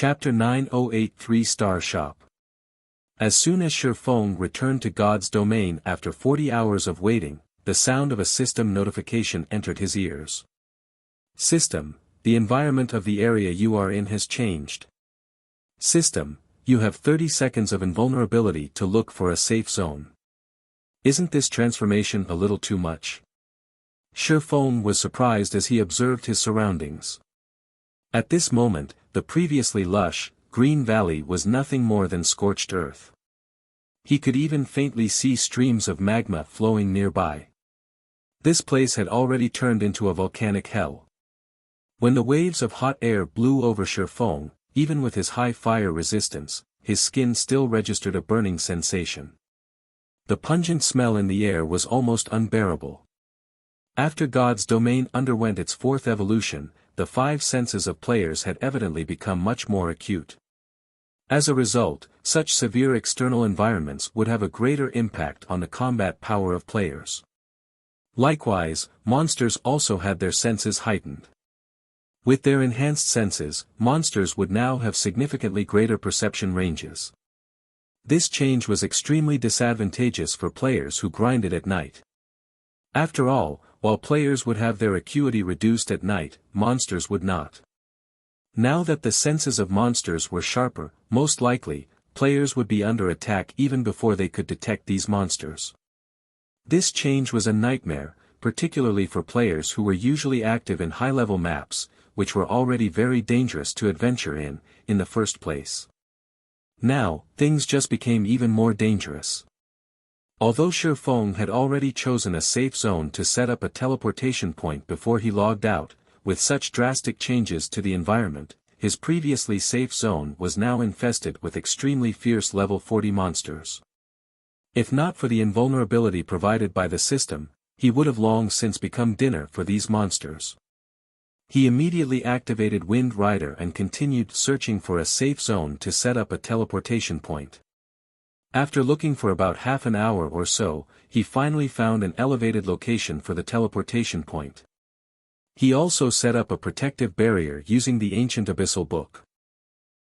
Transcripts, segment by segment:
Chapter 9083 Star Shop. As soon as Shi Feng returned to God's domain after 40 hours of waiting, the sound of a system notification entered his ears. System, the environment of the area you are in has changed. System, you have 30 seconds of invulnerability to look for a safe zone. Isn't this transformation a little too much? Shi Feng was surprised as he observed his surroundings. At this moment, the previously lush, green valley was nothing more than scorched earth. He could even faintly see streams of magma flowing nearby. This place had already turned into a volcanic hell. When the waves of hot air blew over Shi Feng, even with his high fire resistance, his skin still registered a burning sensation. The pungent smell in the air was almost unbearable. After God's domain underwent its fourth evolution, the five senses of players had evidently become much more acute. As a result, such severe external environments would have a greater impact on the combat power of players. Likewise, monsters also had their senses heightened. With their enhanced senses, monsters would now have significantly greater perception ranges. This change was extremely disadvantageous for players who grinded at night. After all, while players would have their acuity reduced at night, monsters would not. Now that the senses of monsters were sharper, most likely, players would be under attack even before they could detect these monsters. This change was a nightmare, particularly for players who were usually active in high-level maps, which were already very dangerous to adventure in the first place. Now, things just became even more dangerous. Although Shi Feng had already chosen a safe zone to set up a teleportation point before he logged out, with such drastic changes to the environment, his previously safe zone was now infested with extremely fierce level 40 monsters. If not for the invulnerability provided by the system, he would have long since become dinner for these monsters. He immediately activated Wind Rider and continued searching for a safe zone to set up a teleportation point. After looking for about half an hour or so, he finally found an elevated location for the teleportation point. He also set up a protective barrier using the ancient abyssal book.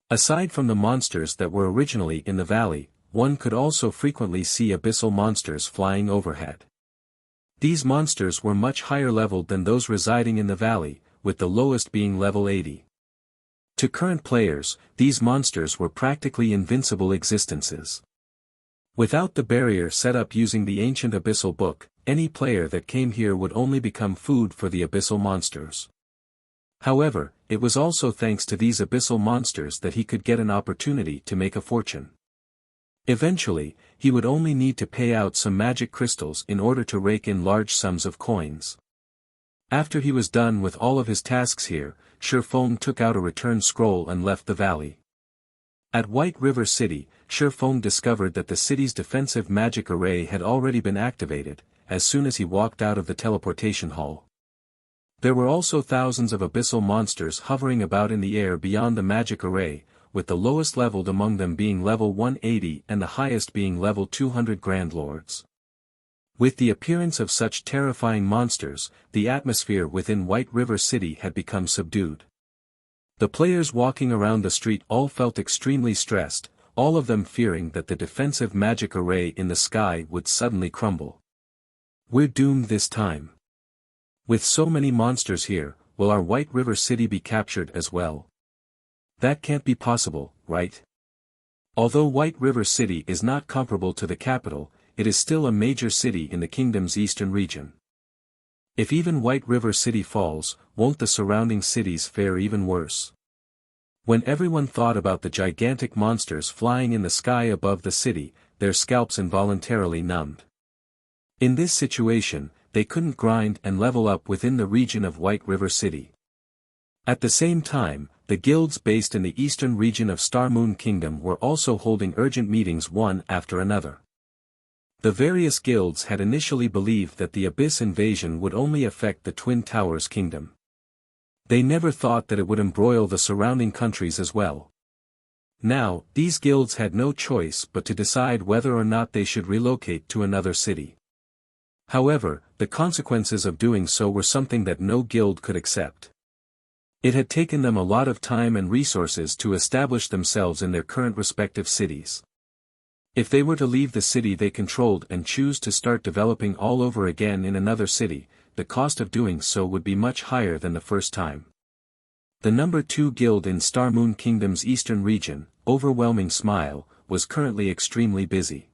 Aside from the monsters that were originally in the valley, one could also frequently see abyssal monsters flying overhead. These monsters were much higher leveled than those residing in the valley, with the lowest being level 80. To current players, these monsters were practically invincible existences. Without the barrier set up using the ancient abyssal book, any player that came here would only become food for the abyssal monsters. However, it was also thanks to these abyssal monsters that he could get an opportunity to make a fortune. Eventually, he would only need to pay out some magic crystals in order to rake in large sums of coins. After he was done with all of his tasks here, Shi Feng took out a return scroll and left the valley. At White River City, Shi Feng discovered that the city's defensive magic array had already been activated, as soon as he walked out of the teleportation hall. There were also thousands of abyssal monsters hovering about in the air beyond the magic array, with the lowest leveled among them being level 180 and the highest being level 200 Grand Lords. With the appearance of such terrifying monsters, the atmosphere within White River City had become subdued. The players walking around the street all felt extremely stressed, all of them fearing that the defensive magic array in the sky would suddenly crumble. We're doomed this time. With so many monsters here, will our White River City be captured as well? That can't be possible, right? Although White River City is not comparable to the capital, it is still a major city in the kingdom's eastern region. If even White River City falls, won't the surrounding cities fare even worse? When everyone thought about the gigantic monsters flying in the sky above the city, their scalps involuntarily numbed. In this situation, they couldn't grind and level up within the region of White River City. At the same time, the guilds based in the eastern region of Star Moon Kingdom were also holding urgent meetings one after another. The various guilds had initially believed that the Abyss invasion would only affect the Twin Towers Kingdom. They never thought that it would embroil the surrounding countries as well. Now, these guilds had no choice but to decide whether or not they should relocate to another city. However, the consequences of doing so were something that no guild could accept. It had taken them a lot of time and resources to establish themselves in their current respective cities. If they were to leave the city they controlled and choose to start developing all over again in another city, the cost of doing so would be much higher than the first time. The number 2 guild in Star Moon Kingdom's eastern region, Overwhelming Smile, was currently extremely busy.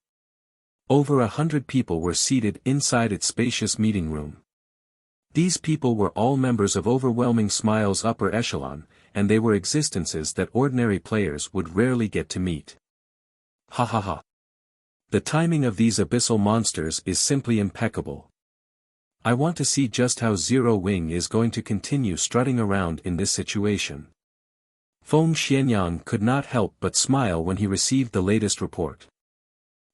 Over 100 people were seated inside its spacious meeting room. These people were all members of Overwhelming Smile's upper echelon, and they were existences that ordinary players would rarely get to meet. Ha ha ha. The timing of these abyssal monsters is simply impeccable. I want to see just how Zero Wing is going to continue strutting around in this situation. Feng Xianyang could not help but smile when he received the latest report.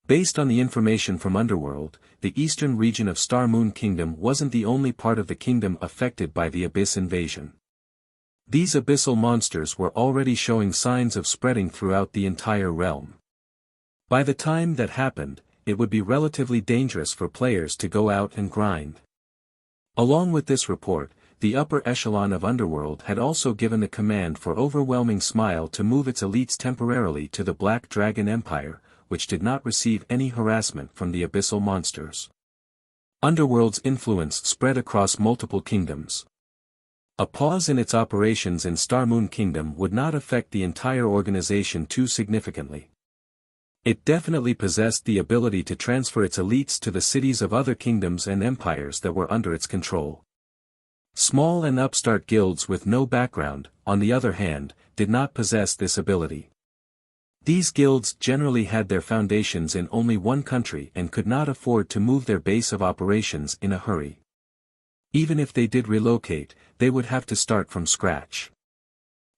Based on the information from Underworld, the eastern region of Star Moon Kingdom wasn't the only part of the kingdom affected by the Abyss invasion. These abyssal monsters were already showing signs of spreading throughout the entire realm. By the time that happened, it would be relatively dangerous for players to go out and grind. Along with this report, the upper echelon of Underworld had also given the command for Overwhelming Smile to move its elites temporarily to the Black Dragon Empire, which did not receive any harassment from the abyssal monsters. Underworld's influence spread across multiple kingdoms. A pause in its operations in Star Moon Kingdom would not affect the entire organization too significantly. It definitely possessed the ability to transfer its elites to the cities of other kingdoms and empires that were under its control. Small and upstart guilds with no background, on the other hand, did not possess this ability. These guilds generally had their foundations in only one country and could not afford to move their base of operations in a hurry. Even if they did relocate, they would have to start from scratch.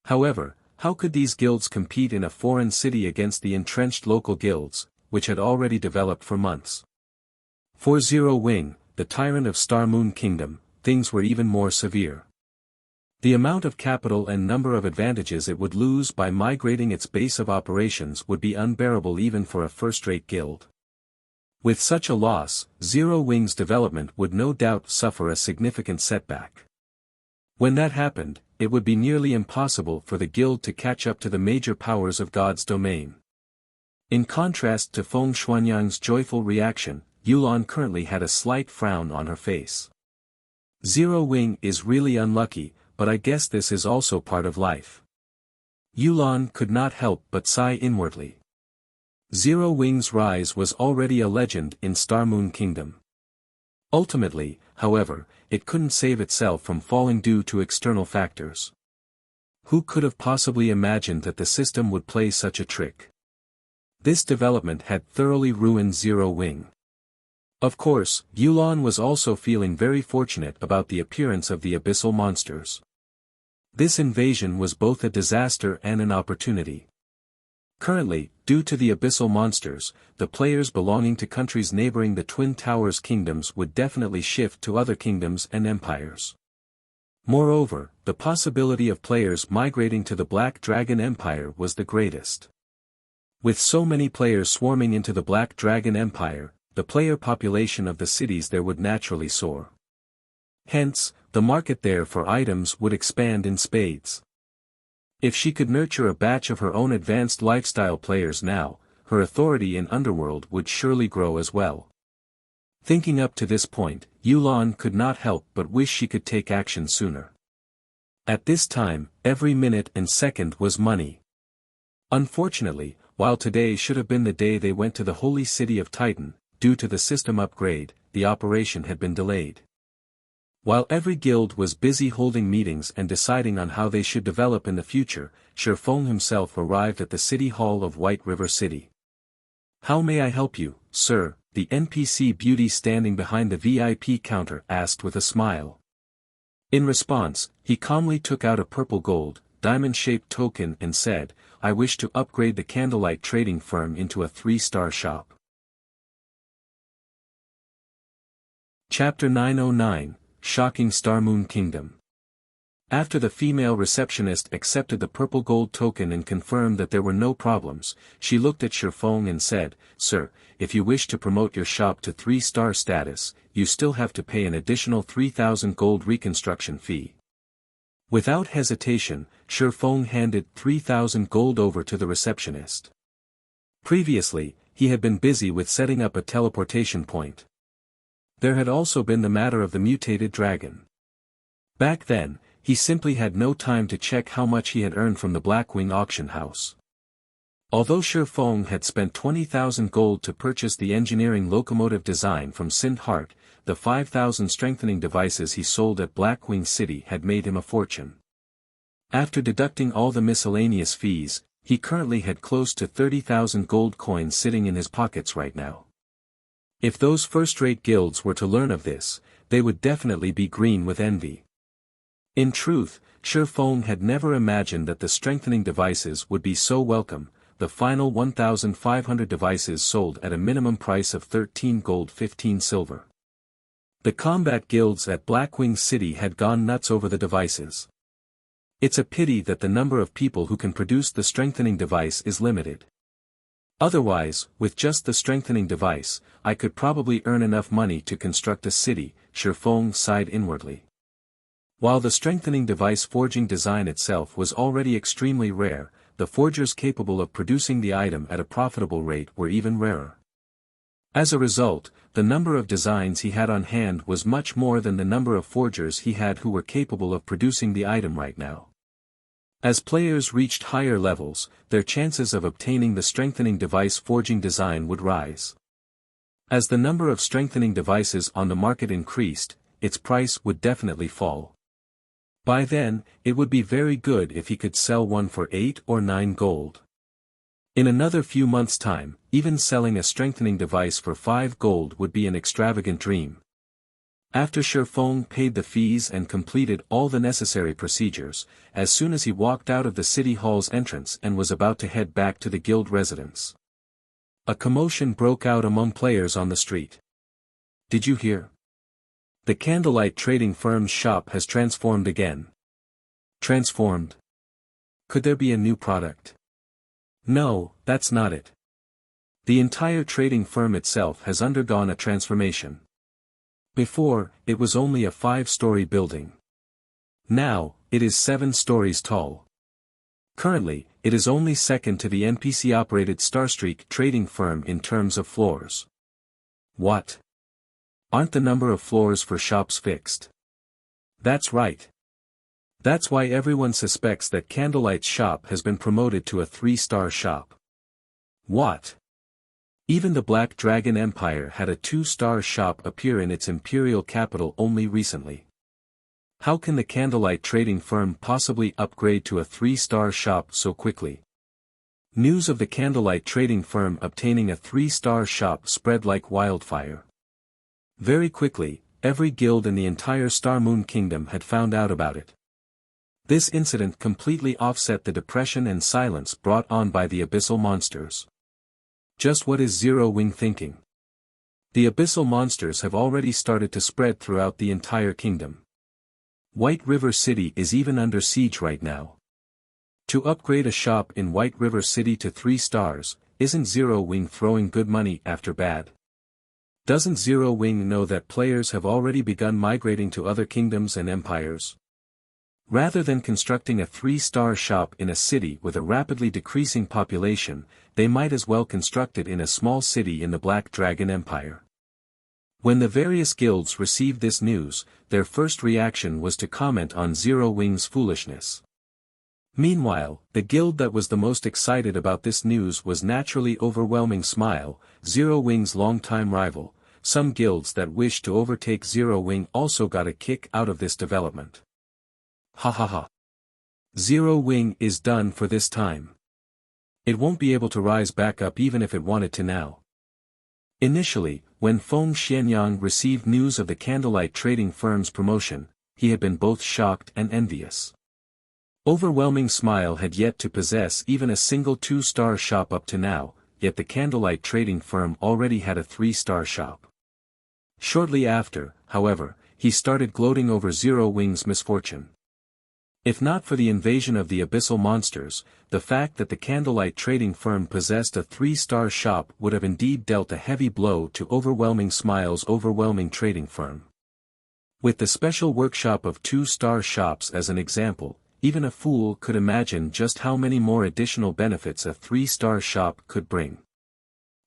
However, how could these guilds compete in a foreign city against the entrenched local guilds, which had already developed for months? For Zero Wing, the tyrant of Star Moon Kingdom, things were even more severe. The amount of capital and number of advantages it would lose by migrating its base of operations would be unbearable even for a first-rate guild. With such a loss, Zero Wing's development would no doubt suffer a significant setback. When that happened, it would be nearly impossible for the guild to catch up to the major powers of God's domain. In contrast to Feng Xuanyang's joyful reaction, Yulan currently had a slight frown on her face. Zero Wing is really unlucky, but I guess this is also part of life. Yulan could not help but sigh inwardly. Zero Wing's rise was already a legend in Star Moon Kingdom. Ultimately, however, it couldn't save itself from falling due to external factors. Who could have possibly imagined that the system would play such a trick? This development had thoroughly ruined Zero Wing. Of course, Yulan was also feeling very fortunate about the appearance of the abyssal monsters. This invasion was both a disaster and an opportunity. Currently, due to the abyssal monsters, the players belonging to countries neighboring the Twin Towers kingdoms would definitely shift to other kingdoms and empires. Moreover, the possibility of players migrating to the Black Dragon Empire was the greatest. With so many players swarming into the Black Dragon Empire, the player population of the cities there would naturally soar. Hence, the market there for items would expand in spades. If she could nurture a batch of her own advanced lifestyle players now, her authority in Underworld would surely grow as well. Thinking up to this point, Yulan could not help but wish she could take action sooner. At this time, every minute and second was money. Unfortunately, while today should have been the day they went to the holy city of Titan, due to the system upgrade, the operation had been delayed. While every guild was busy holding meetings and deciding on how they should develop in the future, Shifeng himself arrived at the city hall of White River City. "How may I help you, sir?" the NPC beauty standing behind the VIP counter asked with a smile. In response, he calmly took out a purple gold, diamond-shaped token and said, "I wish to upgrade the Candlelight trading firm into a 3-star shop." Chapter 909, Shocking Star Moon Kingdom. After the female receptionist accepted the purple gold token and confirmed that there were no problems, she looked at Shifeng and said, "Sir, if you wish to promote your shop to 3-star status, you still have to pay an additional 3,000 gold reconstruction fee." Without hesitation, Feng handed 3,000 gold over to the receptionist. Previously, he had been busy with setting up a teleportation point. There had also been the matter of the mutated dragon. Back then, he simply had no time to check how much he had earned from the Blackwing auction house. Although Feng had spent 20,000 gold to purchase the engineering locomotive design from Sindhart, the 5,000 strengthening devices he sold at Blackwing City had made him a fortune. After deducting all the miscellaneous fees, he currently had close to 30,000 gold coins sitting in his pockets right now. If those first-rate guilds were to learn of this, they would definitely be green with envy. In truth, Feng had never imagined that the strengthening devices would be so welcome. The final 1,500 devices sold at a minimum price of 13 gold 15 silver. The combat guilds at Blackwing City had gone nuts over the devices. It's a pity that the number of people who can produce the strengthening device is limited. Otherwise, with just the strengthening device, I could probably earn enough money to construct a city, Feng sighed inwardly. While the strengthening device forging design itself was already extremely rare, the forgers capable of producing the item at a profitable rate were even rarer. As a result, the number of designs he had on hand was much more than the number of forgers he had who were capable of producing the item right now. As players reached higher levels, their chances of obtaining the strengthening device forging design would rise. As the number of strengthening devices on the market increased, its price would definitely fall. By then, it would be very good if he could sell one for 8 or 9 gold. In another few months' time, even selling a strengthening device for 5 gold would be an extravagant dream. After Feng paid the fees and completed all the necessary procedures, as soon as he walked out of the city hall's entrance and was about to head back to the guild residence, a commotion broke out among players on the street. Did you hear? The Candlelight trading firm's shop has transformed again. Transformed? Could there be a new product? No, that's not it. The entire trading firm itself has undergone a transformation. Before, it was only a 5-story building. Now, it is 7 stories tall. Currently, it is only second to the NPC-operated Starstreak trading firm in terms of floors. What? Aren't the number of floors for shops fixed? That's right. That's why everyone suspects that Candlelight's shop has been promoted to a 3-star shop. What? Even the Black Dragon Empire had a 2-star shop appear in its imperial capital only recently. How can the Candlelight trading firm possibly upgrade to a 3-star shop so quickly? News of the Candlelight trading firm obtaining a 3-star shop spread like wildfire. Very quickly, every guild in the entire Star Moon Kingdom had found out about it. This incident completely offset the depression and silence brought on by the abyssal monsters. Just what is Zero Wing thinking? The abyssal monsters have already started to spread throughout the entire kingdom. White River City is even under siege right now. To upgrade a shop in White River City to 3 stars, isn't Zero Wing throwing good money after bad? Doesn't Zero Wing know that players have already begun migrating to other kingdoms and empires? Rather than constructing a 3-star shop in a city with a rapidly decreasing population, they might as well construct it in a small city in the Black Dragon Empire. When the various guilds received this news, their first reaction was to comment on Zero Wing's foolishness. Meanwhile, the guild that was the most excited about this news was naturally Overwhelming Smile, Zero Wing's longtime rival. Some guilds that wished to overtake Zero Wing also got a kick out of this development. Ha ha ha. Zero Wing is done for this time. It won't be able to rise back up even if it wanted to now. Initially, when Feng Xianyang received news of the Candlelight trading firm's promotion, he had been both shocked and envious. Overwhelming Smile had yet to possess even a single 2-star shop up to now, yet the Candlelight trading firm already had a 3-star shop. Shortly after, however, he started gloating over Zero Wing's misfortune. If not for the invasion of the abyssal monsters, the fact that the Candlelight trading firm possessed a 3-star shop would have indeed dealt a heavy blow to Overwhelming Smile's overwhelming trading firm. With the special workshop of 2-star shops as an example, even a fool could imagine just how many more additional benefits a 3-star shop could bring.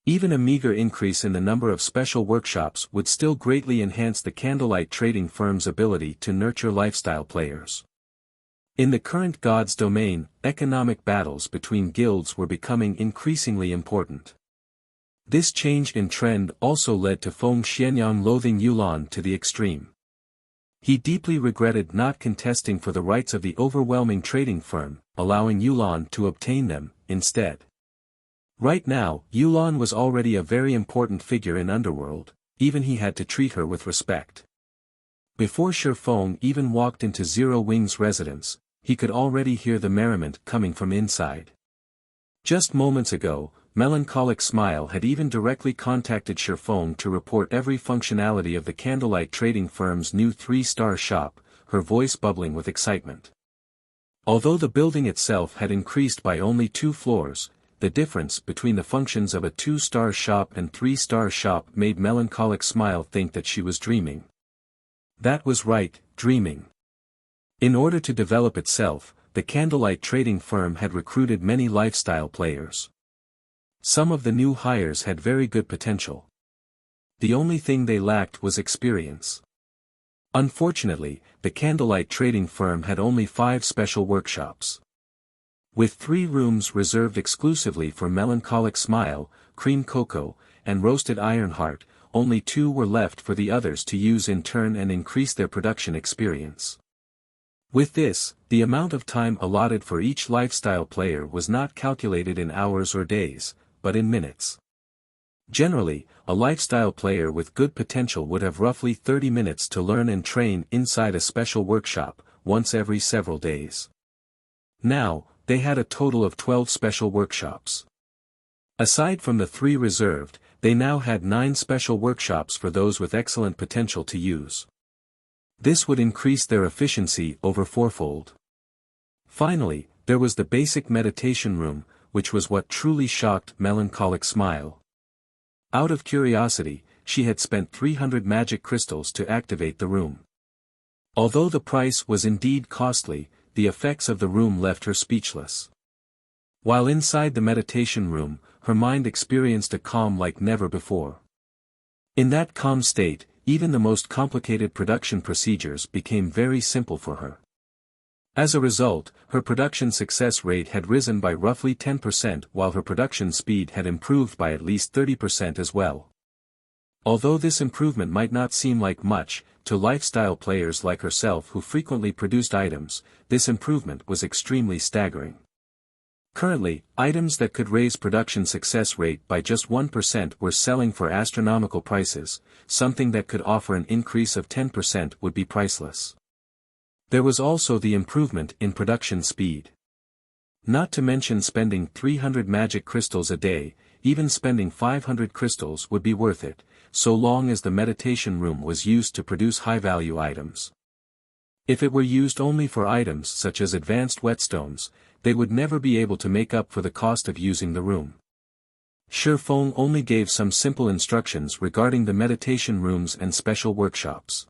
Even a meager increase in the number of special workshops would still greatly enhance the Candlelight trading firm's ability to nurture lifestyle players. In the current God's domain, economic battles between guilds were becoming increasingly important. This change in trend also led to Feng Xianyang loathing Yulan to the extreme. He deeply regretted not contesting for the rights of the overwhelming trading firm, allowing Yulan to obtain them, instead. Right now, Yulan was already a very important figure in Underworld, even he had to treat her with respect. Before Shi Feng even walked into Zero Wing's residence, he could already hear the merriment coming from inside. Just moments ago, Melancholic Smile had even directly contacted Shi Feng to report every functionality of the Candlelight trading firm's new 3-star shop, her voice bubbling with excitement. Although the building itself had increased by only 2 floors, the difference between the functions of a 2-star shop and 3-star shop made Melancholic Smile think that she was dreaming. That was right, dreaming. In order to develop itself, the Candlelight trading firm had recruited many lifestyle players. Some of the new hires had very good potential. The only thing they lacked was experience. Unfortunately, the Candlelight trading firm had only 5 special workshops. With 3 rooms reserved exclusively for Melancholic Smile, Cream Cocoa, and Roasted Ironheart, only 2 were left for the others to use in turn and increase their production experience. With this, the amount of time allotted for each lifestyle player was not calculated in hours or days, but in minutes. Generally, a lifestyle player with good potential would have roughly 30 minutes to learn and train inside a special workshop, once every several days. Now, they had a total of 12 special workshops. Aside from the 3 reserved, they now had 9 special workshops for those with excellent potential to use. This would increase their efficiency over 4-fold. Finally, there was the basic meditation room, which was what truly shocked Melancholic Smile. Out of curiosity, she had spent 300 magic crystals to activate the room. Although the price was indeed costly, the effects of the room left her speechless. While inside the meditation room, her mind experienced a calm like never before. In that calm state, even the most complicated production procedures became very simple for her. As a result, her production success rate had risen by roughly 10% while her production speed had improved by at least 30% as well. Although this improvement might not seem like much, to lifestyle players like herself who frequently produced items, this improvement was extremely staggering. Currently, items that could raise production success rate by just 1% were selling for astronomical prices, something that could offer an increase of 10% would be priceless. There was also the improvement in production speed. Not to mention spending 300 magic crystals a day, even spending 500 crystals would be worth it, so long as the meditation room was used to produce high-value items. If it were used only for items such as advanced whetstones, they would never be able to make up for the cost of using the room. Shi Feng only gave some simple instructions regarding the meditation rooms and special workshops.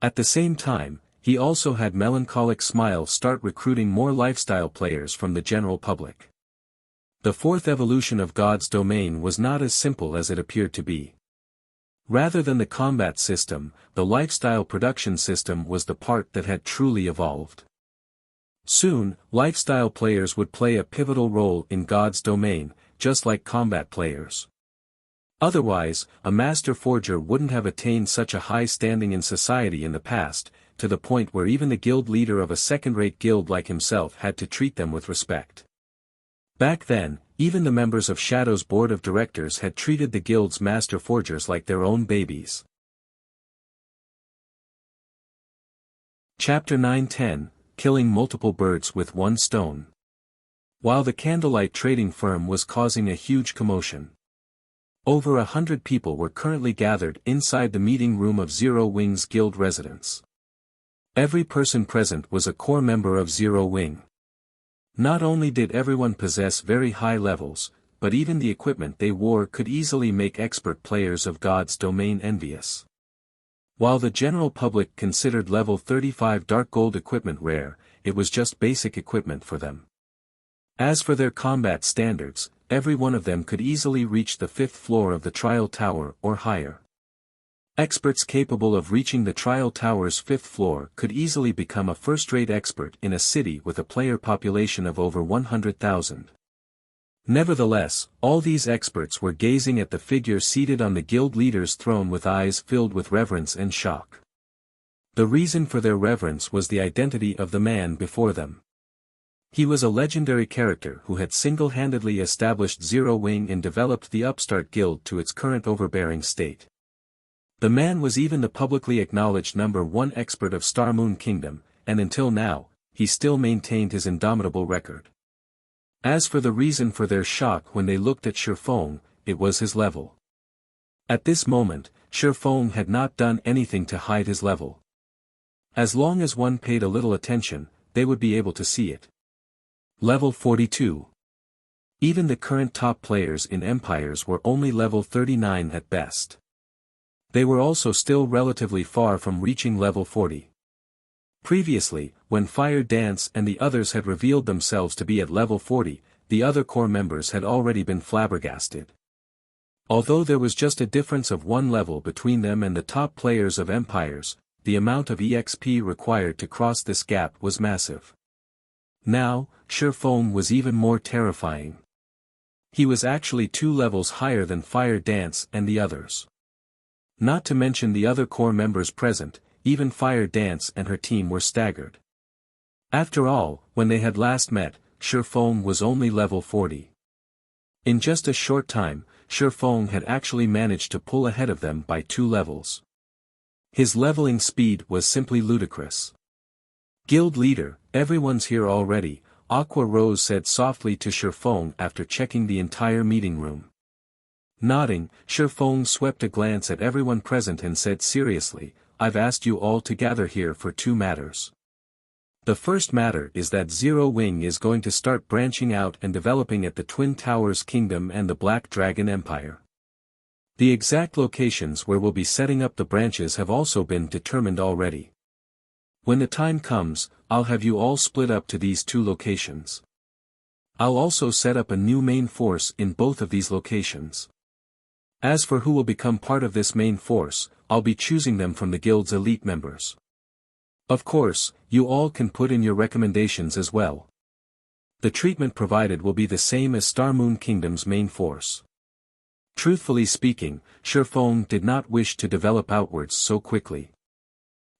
At the same time, he also had Melancholic Smile start recruiting more lifestyle players from the general public. The 4th evolution of God's domain was not as simple as it appeared to be. Rather than the combat system, the lifestyle production system was the part that had truly evolved. Soon, lifestyle players would play a pivotal role in God's domain, just like combat players. Otherwise, a master forger wouldn't have attained such a high standing in society in the past, to the point where even the guild leader of a second-rate guild like himself had to treat them with respect. Back then, even the members of Shadow's board of directors had treated the guild's master forgers like their own babies. Chapter 9-10, Killing Multiple Birds with One Stone. While the Candlelight trading firm was causing a huge commotion. Over 100 people were currently gathered inside the meeting room of Zero Wing's guild residence. Every person present was a core member of Zero Wing. Not only did everyone possess very high levels, but even the equipment they wore could easily make expert players of God's domain envious. While the general public considered level 35 dark gold equipment rare, it was just basic equipment for them. As for their combat standards, every one of them could easily reach the 5th floor of the trial tower or higher. Experts capable of reaching the trial tower's 5th floor could easily become a first-rate expert in a city with a player population of over 100,000. Nevertheless, all these experts were gazing at the figure seated on the guild leader's throne with eyes filled with reverence and shock. The reason for their reverence was the identity of the man before them. He was a legendary character who had single-handedly established Zero Wing and developed the upstart guild to its current overbearing state. The man was even the publicly acknowledged #1 expert of Star Moon Kingdom, and until now, he still maintained his indomitable record. As for the reason for their shock when they looked at Shifeng, it was his level. At this moment, Shifeng had not done anything to hide his level. As long as one paid a little attention, they would be able to see it. Level 42. Even the current top players in Empires were only level 39 at best. They were also still relatively far from reaching level 40. Previously, when Fire Dance and the others had revealed themselves to be at level 40, the other core members had already been flabbergasted. Although there was just a difference of 1 level between them and the top players of Empires, the amount of EXP required to cross this gap was massive. Now, Shifeng was even more terrifying. He was actually 2 levels higher than Fire Dance and the others. Not to mention the other core members present, even Fire Dance and her team were staggered. After all, when they had last met, Shifeng was only level 40. In just a short time, Shifeng had actually managed to pull ahead of them by 2 levels. His leveling speed was simply ludicrous. Guild leader, everyone's here already, Aqua Rose said softly to Shifeng after checking the entire meeting room. Nodding, Shifeng swept a glance at everyone present and said seriously, I've asked you all to gather here for 2 matters. The first matter is that Zero Wing is going to start branching out and developing at the Twin Towers Kingdom and the Black Dragon Empire. The exact locations where we'll be setting up the branches have also been determined already. When the time comes, I'll have you all split up to these 2 locations. I'll also set up a new main force in both of these locations. As for who will become part of this main force, I'll be choosing them from the guild's elite members. Of course, you all can put in your recommendations as well. The treatment provided will be the same as Star Moon Kingdom's main force. Truthfully speaking, Shifeng did not wish to develop outwards so quickly.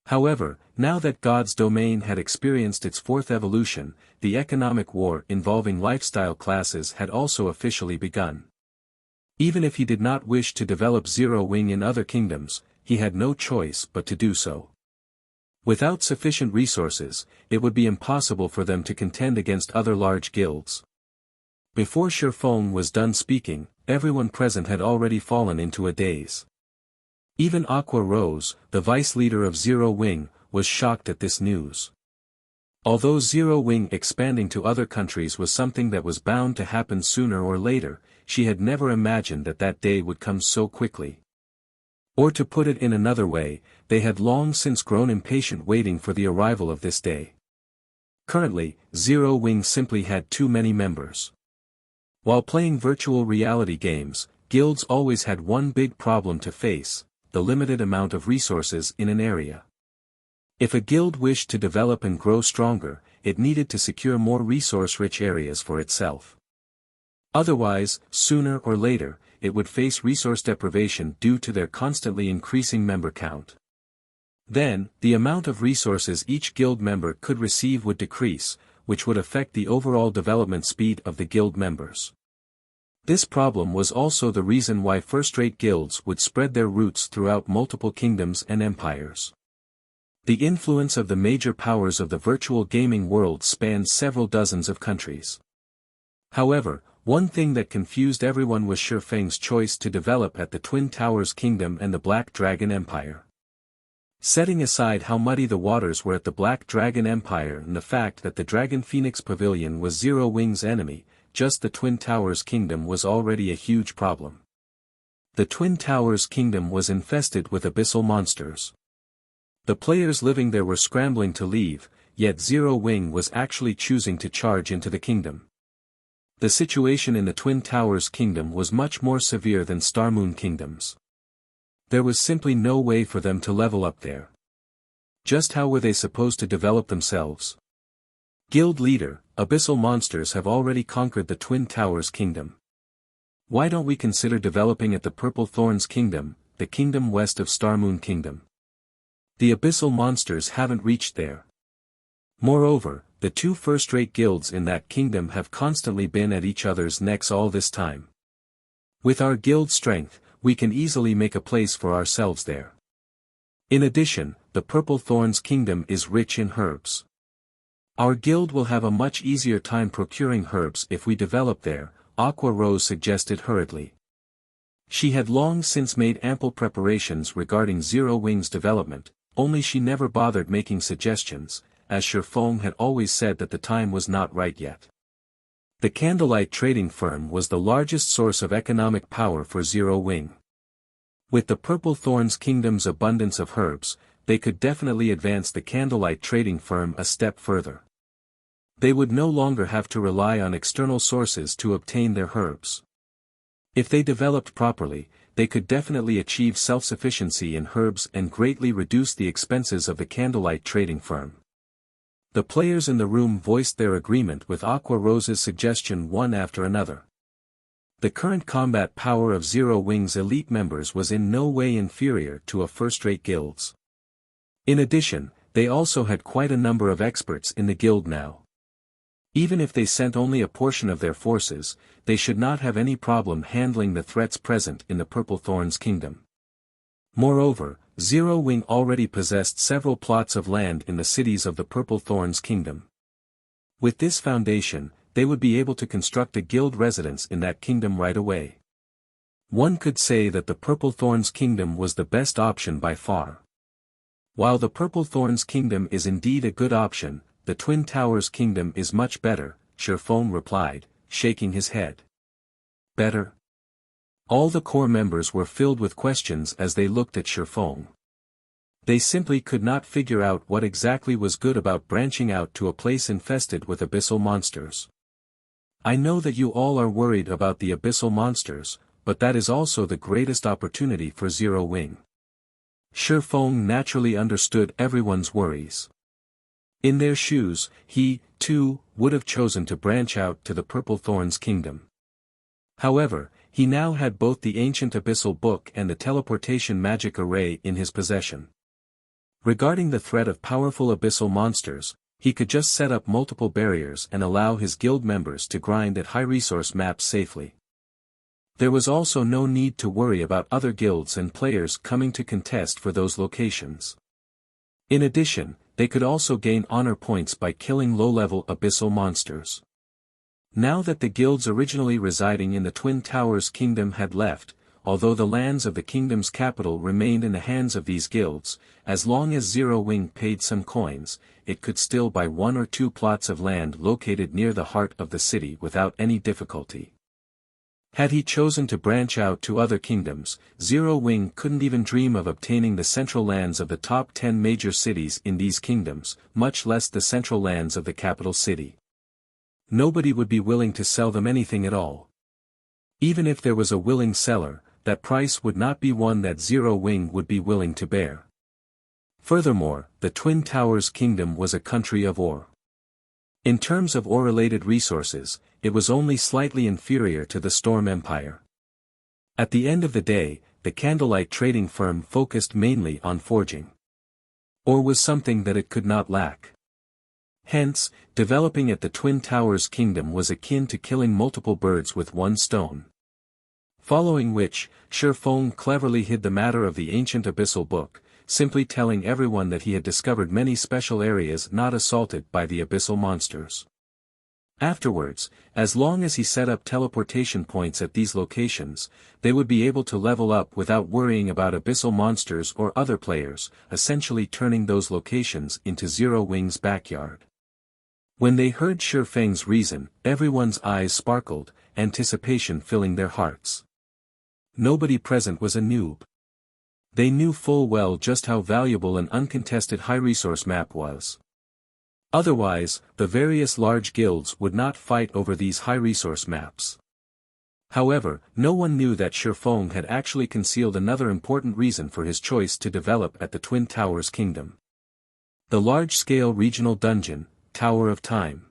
However, now that God's domain had experienced its 4th evolution, the economic war involving lifestyle classes had also officially begun. Even if he did not wish to develop Zero Wing in other kingdoms, he had no choice but to do so. Without sufficient resources, it would be impossible for them to contend against other large guilds. Before Shifeng was done speaking, everyone present had already fallen into a daze. Even Aqua Rose, the vice leader of Zero Wing, was shocked at this news. Although Zero Wing expanding to other countries was something that was bound to happen sooner or later, she had never imagined that that day would come so quickly. Or to put it in another way, they had long since grown impatient waiting for the arrival of this day. Currently, Zero Wing simply had too many members. While playing virtual reality games, guilds always had one big problem to face: the limited amount of resources in an area. If a guild wished to develop and grow stronger, it needed to secure more resource-rich areas for itself. Otherwise, sooner or later, it would face resource deprivation due to their constantly increasing member count. Then, the amount of resources each guild member could receive would decrease, which would affect the overall development speed of the guild members. This problem was also the reason why first-rate guilds would spread their roots throughout multiple kingdoms and empires. The influence of the major powers of the virtual gaming world spanned several dozens of countries. However, one thing that confused everyone was Shifeng's choice to develop at the Twin Towers Kingdom and the Black Dragon Empire. Setting aside how muddy the waters were at the Black Dragon Empire and the fact that the Dragon Phoenix Pavilion was Zero Wing's enemy, just the Twin Towers Kingdom was already a huge problem. The Twin Towers Kingdom was infested with abyssal monsters. The players living there were scrambling to leave, yet Zero Wing was actually choosing to charge into the kingdom. The situation in the Twin Towers Kingdom was much more severe than Star Moon Kingdoms. There was simply no way for them to level up there. Just how were they supposed to develop themselves? Guild leader, abyssal monsters have already conquered the Twin Towers Kingdom. Why don't we consider developing at the Purple Thorns Kingdom, the kingdom west of Star Moon Kingdom? The abyssal monsters haven't reached there. Moreover, the two first-rate guilds in that kingdom have constantly been at each other's necks all this time. With our guild strength, we can easily make a place for ourselves there. In addition, the Purple Thorns Kingdom is rich in herbs. Our guild will have a much easier time procuring herbs if we develop there, Aqua Rose suggested hurriedly. She had long since made ample preparations regarding Zero Wing's development, only she never bothered making suggestions, as Shifeng had always said that the time was not right yet. The Candlelight trading firm was the largest source of economic power for Zero Wing. With the Purple Thorns Kingdom's abundance of herbs, they could definitely advance the Candlelight trading firm a step further. They would no longer have to rely on external sources to obtain their herbs. If they developed properly, they could definitely achieve self-sufficiency in herbs and greatly reduce the expenses of the Candlelight trading firm. The players in the room voiced their agreement with Aqua Rose's suggestion one after another. The current combat power of Zero Wing's elite members was in no way inferior to a first-rate guild's. In addition, they also had quite a number of experts in the guild now. Even if they sent only a portion of their forces, they should not have any problem handling the threats present in the Purple Thorns Kingdom. Moreover, Zero Wing already possessed several plots of land in the cities of the Purple Thorns Kingdom. With this foundation, they would be able to construct a guild residence in that kingdom right away. One could say that the Purple Thorns Kingdom was the best option by far. While the Purple Thorns Kingdom is indeed a good option, the Twin Towers Kingdom is much better, Shifeng replied, shaking his head. Better? All the core members were filled with questions as they looked at Shifeng. They simply could not figure out what exactly was good about branching out to a place infested with abyssal monsters. I know that you all are worried about the abyssal monsters, but that is also the greatest opportunity for Zero Wing. Shifeng naturally understood everyone's worries. In their shoes, he, too, would have chosen to branch out to the Purple Thorns Kingdom. However, he now had both the ancient abyssal book and the teleportation magic array in his possession. Regarding the threat of powerful abyssal monsters, he could just set up multiple barriers and allow his guild members to grind at high-resource maps safely. There was also no need to worry about other guilds and players coming to contest for those locations. In addition, they could also gain honor points by killing low-level abyssal monsters. Now that the guilds originally residing in the Twin Towers Kingdom had left, although the lands of the kingdom's capital remained in the hands of these guilds, as long as Zero Wing paid some coins, it could still buy 1 or 2 plots of land located near the heart of the city without any difficulty. Had he chosen to branch out to other kingdoms, Zero Wing couldn't even dream of obtaining the central lands of the top 10 major cities in these kingdoms, much less the central lands of the capital city. Nobody would be willing to sell them anything at all. Even if there was a willing seller, that price would not be one that Zero Wing would be willing to bear. Furthermore, the Twin Towers Kingdom was a country of ore. In terms of ore-related resources, it was only slightly inferior to the Storm Empire. At the end of the day, the Candlelight trading firm focused mainly on forging. Ore was something that it could not lack. Hence, developing at the Twin Towers Kingdom was akin to killing multiple birds with one stone. Following which, Shifeng cleverly hid the matter of the ancient abyssal book, simply telling everyone that he had discovered many special areas not assaulted by the abyssal monsters. Afterwards, as long as he set up teleportation points at these locations, they would be able to level up without worrying about abyssal monsters or other players, essentially turning those locations into Zero Wing's backyard. When they heard Shifeng's reason, everyone's eyes sparkled, anticipation filling their hearts. Nobody present was a noob. They knew full well just how valuable an uncontested high-resource map was. Otherwise, the various large guilds would not fight over these high-resource maps. However, no one knew that Shifeng had actually concealed another important reason for his choice to develop at the Twin Towers Kingdom. The large-scale regional dungeon, Tower of Time.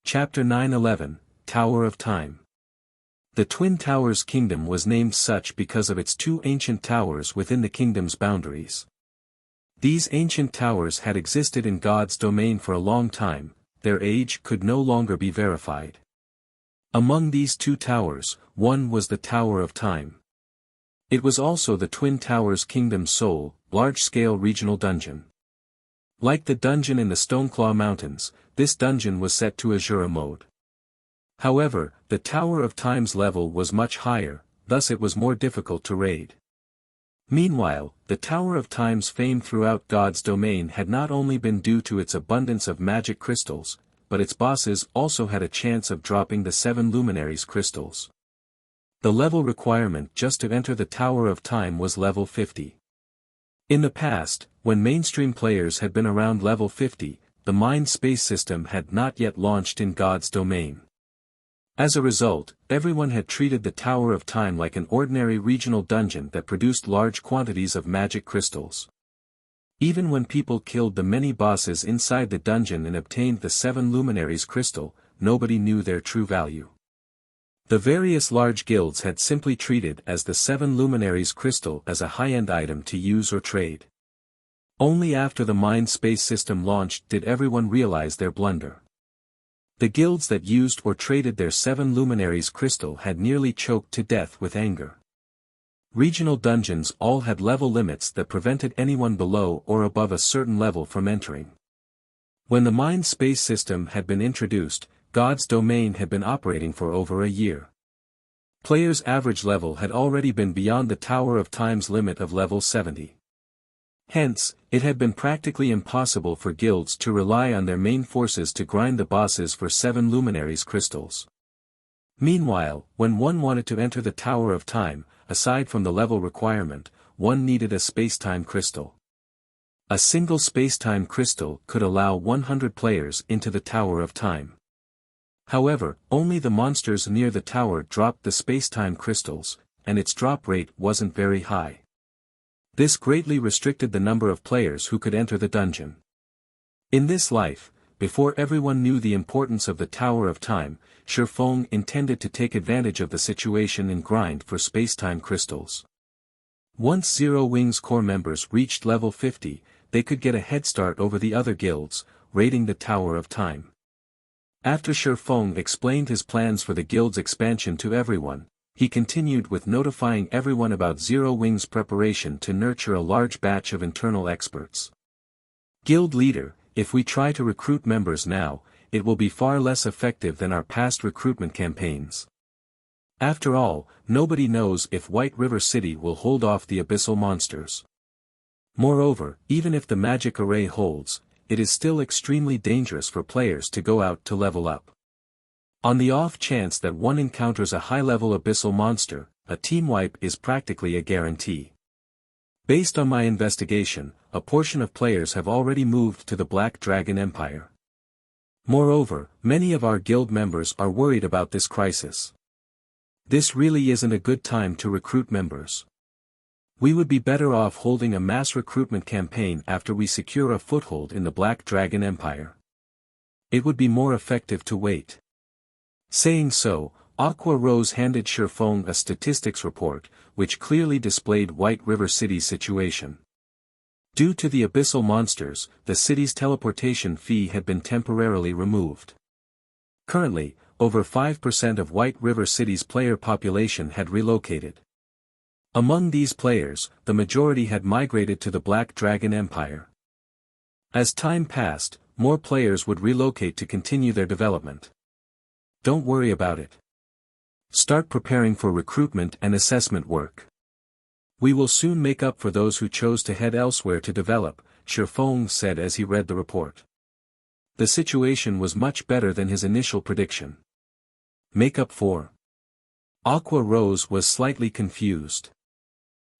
Chapter 911, Tower of Time. The Twin Towers Kingdom was named such because of its two ancient towers within the kingdom's boundaries. These ancient towers had existed in God's domain for a long time, their age could no longer be verified. Among these two towers, one was the Tower of Time. It was also the Twin Towers Kingdom's sole, large-scale regional dungeon. Like the dungeon in the Stoneclaw Mountains, this dungeon was set to Azura mode. However, the Tower of Time's level was much higher, thus it was more difficult to raid. Meanwhile, the Tower of Time's fame throughout God's domain had not only been due to its abundance of magic crystals, but its bosses also had a chance of dropping the 7 luminaries crystals. The level requirement just to enter the Tower of Time was level 50. In the past, when mainstream players had been around level 50, the mind-space system had not yet launched in God's domain. As a result, everyone had treated the Tower of Time like an ordinary regional dungeon that produced large quantities of magic crystals. Even when people killed the many bosses inside the dungeon and obtained the 7 luminaries crystal, nobody knew their true value. The various large guilds had simply treated as the 7 luminaries crystal as a high-end item to use or trade. Only after the mind-space system launched did everyone realize their blunder. The guilds that used or traded their 7 luminaries crystal had nearly choked to death with anger. Regional dungeons all had level limits that prevented anyone below or above a certain level from entering. When the mind-space system had been introduced, God's domain had been operating for over a year. Players' average level had already been beyond the Tower of Time's limit of level 70. Hence, it had been practically impossible for guilds to rely on their main forces to grind the bosses for 7 luminaries crystals. Meanwhile, when one wanted to enter the Tower of Time, aside from the level requirement, one needed a spacetime crystal. A single spacetime crystal could allow 100 players into the Tower of Time. However, only the monsters near the tower dropped the spacetime crystals, and its drop rate wasn't very high. This greatly restricted the number of players who could enter the dungeon. In this life, before everyone knew the importance of the Tower of Time, Shifeng intended to take advantage of the situation and grind for spacetime crystals. Once Zero Wings core members reached level 50, they could get a head start over the other guilds, raiding the Tower of Time. After Shifeng explained his plans for the guild's expansion to everyone, he continued with notifying everyone about Zero Wings' preparation to nurture a large batch of internal experts. Guild leader, if we try to recruit members now, it will be far less effective than our past recruitment campaigns. After all, nobody knows if White River City will hold off the abyssal monsters. Moreover, even if the magic array holds, it is still extremely dangerous for players to go out to level up. On the off chance that one encounters a high-level abyssal monster, a team wipe is practically a guarantee. Based on my investigation, a portion of players have already moved to the Black Dragon Empire. Moreover, many of our guild members are worried about this crisis. This really isn't a good time to recruit members. We would be better off holding a mass recruitment campaign after we secure a foothold in the Black Dragon Empire. It would be more effective to wait. Saying so, Aqua Rose handed Shifeng a statistics report, which clearly displayed White River City's situation. Due to the abyssal monsters, the city's teleportation fee had been temporarily removed. Currently, over 5% of White River City's player population had relocated. Among these players, the majority had migrated to the Black Dragon Empire. As time passed, more players would relocate to continue their development. Don't worry about it. Start preparing for recruitment and assessment work. We will soon make up for those who chose to head elsewhere to develop, Shifeng said as he read the report. The situation was much better than his initial prediction. Make up for. Aqua Rose was slightly confused.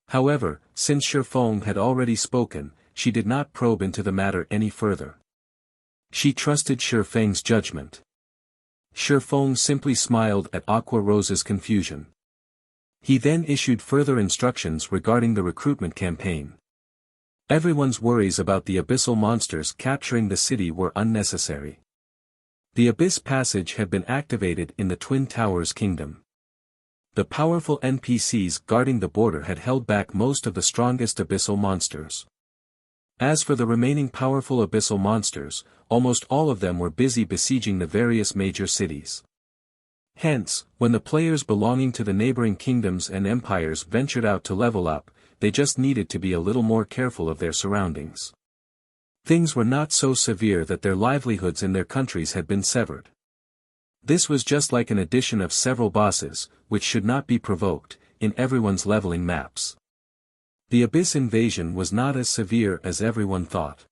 However, since Shifeng had already spoken, she did not probe into the matter any further. She trusted Shifeng's judgment. Shifeng simply smiled at Aqua Rose's confusion. He then issued further instructions regarding the recruitment campaign. Everyone's worries about the abyssal monsters capturing the city were unnecessary. The Abyss Passage had been activated in the Twin Towers Kingdom. The powerful NPCs guarding the border had held back most of the strongest abyssal monsters. As for the remaining powerful abyssal monsters, almost all of them were busy besieging the various major cities. Hence, when the players belonging to the neighboring kingdoms and empires ventured out to level up, they just needed to be a little more careful of their surroundings. Things were not so severe that their livelihoods in their countries had been severed. This was just like an addition of several bosses, which should not be provoked, in everyone's leveling maps. The Abyss invasion was not as severe as everyone thought.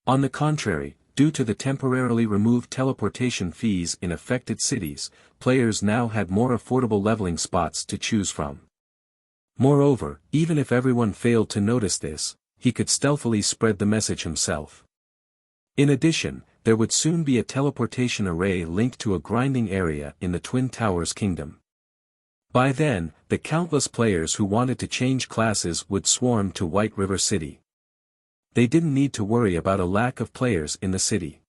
On the contrary, due to the temporarily removed teleportation fees in affected cities, players now had more affordable leveling spots to choose from. Moreover, even if everyone failed to notice this, he could stealthily spread the message himself. In addition, there would soon be a teleportation array linked to a grinding area in the Twin Towers Kingdom. By then, the countless players who wanted to change classes would swarm to White River City. They didn't need to worry about a lack of players in the city.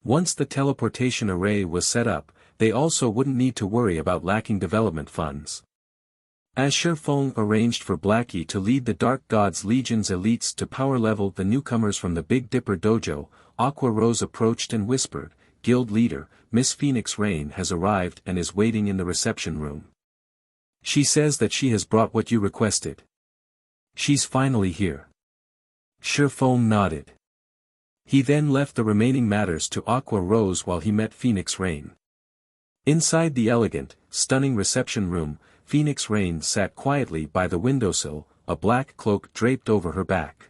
Once the teleportation array was set up, they also wouldn't need to worry about lacking development funds. As Shifeng arranged for Blackie to lead the Dark Gods Legion's elites to power level the newcomers from the Big Dipper Dojo, Aqua Rose approached and whispered, "Guild leader, Miss Phoenix Rain has arrived and is waiting in the reception room. She says that she has brought what you requested. She's finally here." Shifeng nodded. He then left the remaining matters to Aqua Rose while he met Phoenix Rain. Inside the elegant, stunning reception room, Phoenix Rain sat quietly by the windowsill, a black cloak draped over her back.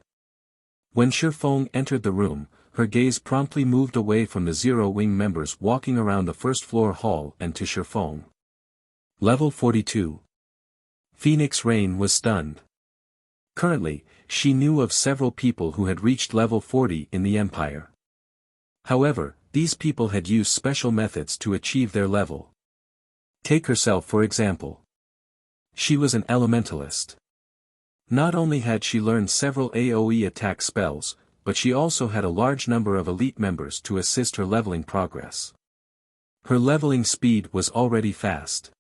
When Shifeng entered the room, her gaze promptly moved away from the Zero Wing members walking around the first-floor hall and to Shifeng. Level 42. Phoenix Rain was stunned. Currently, she knew of several people who had reached level 40 in the Empire. However, these people had used special methods to achieve their level. Take herself for example. She was an elementalist. Not only had she learned several AoE attack spells, but she also had a large number of elite members to assist her leveling progress. Her leveling speed was already fast.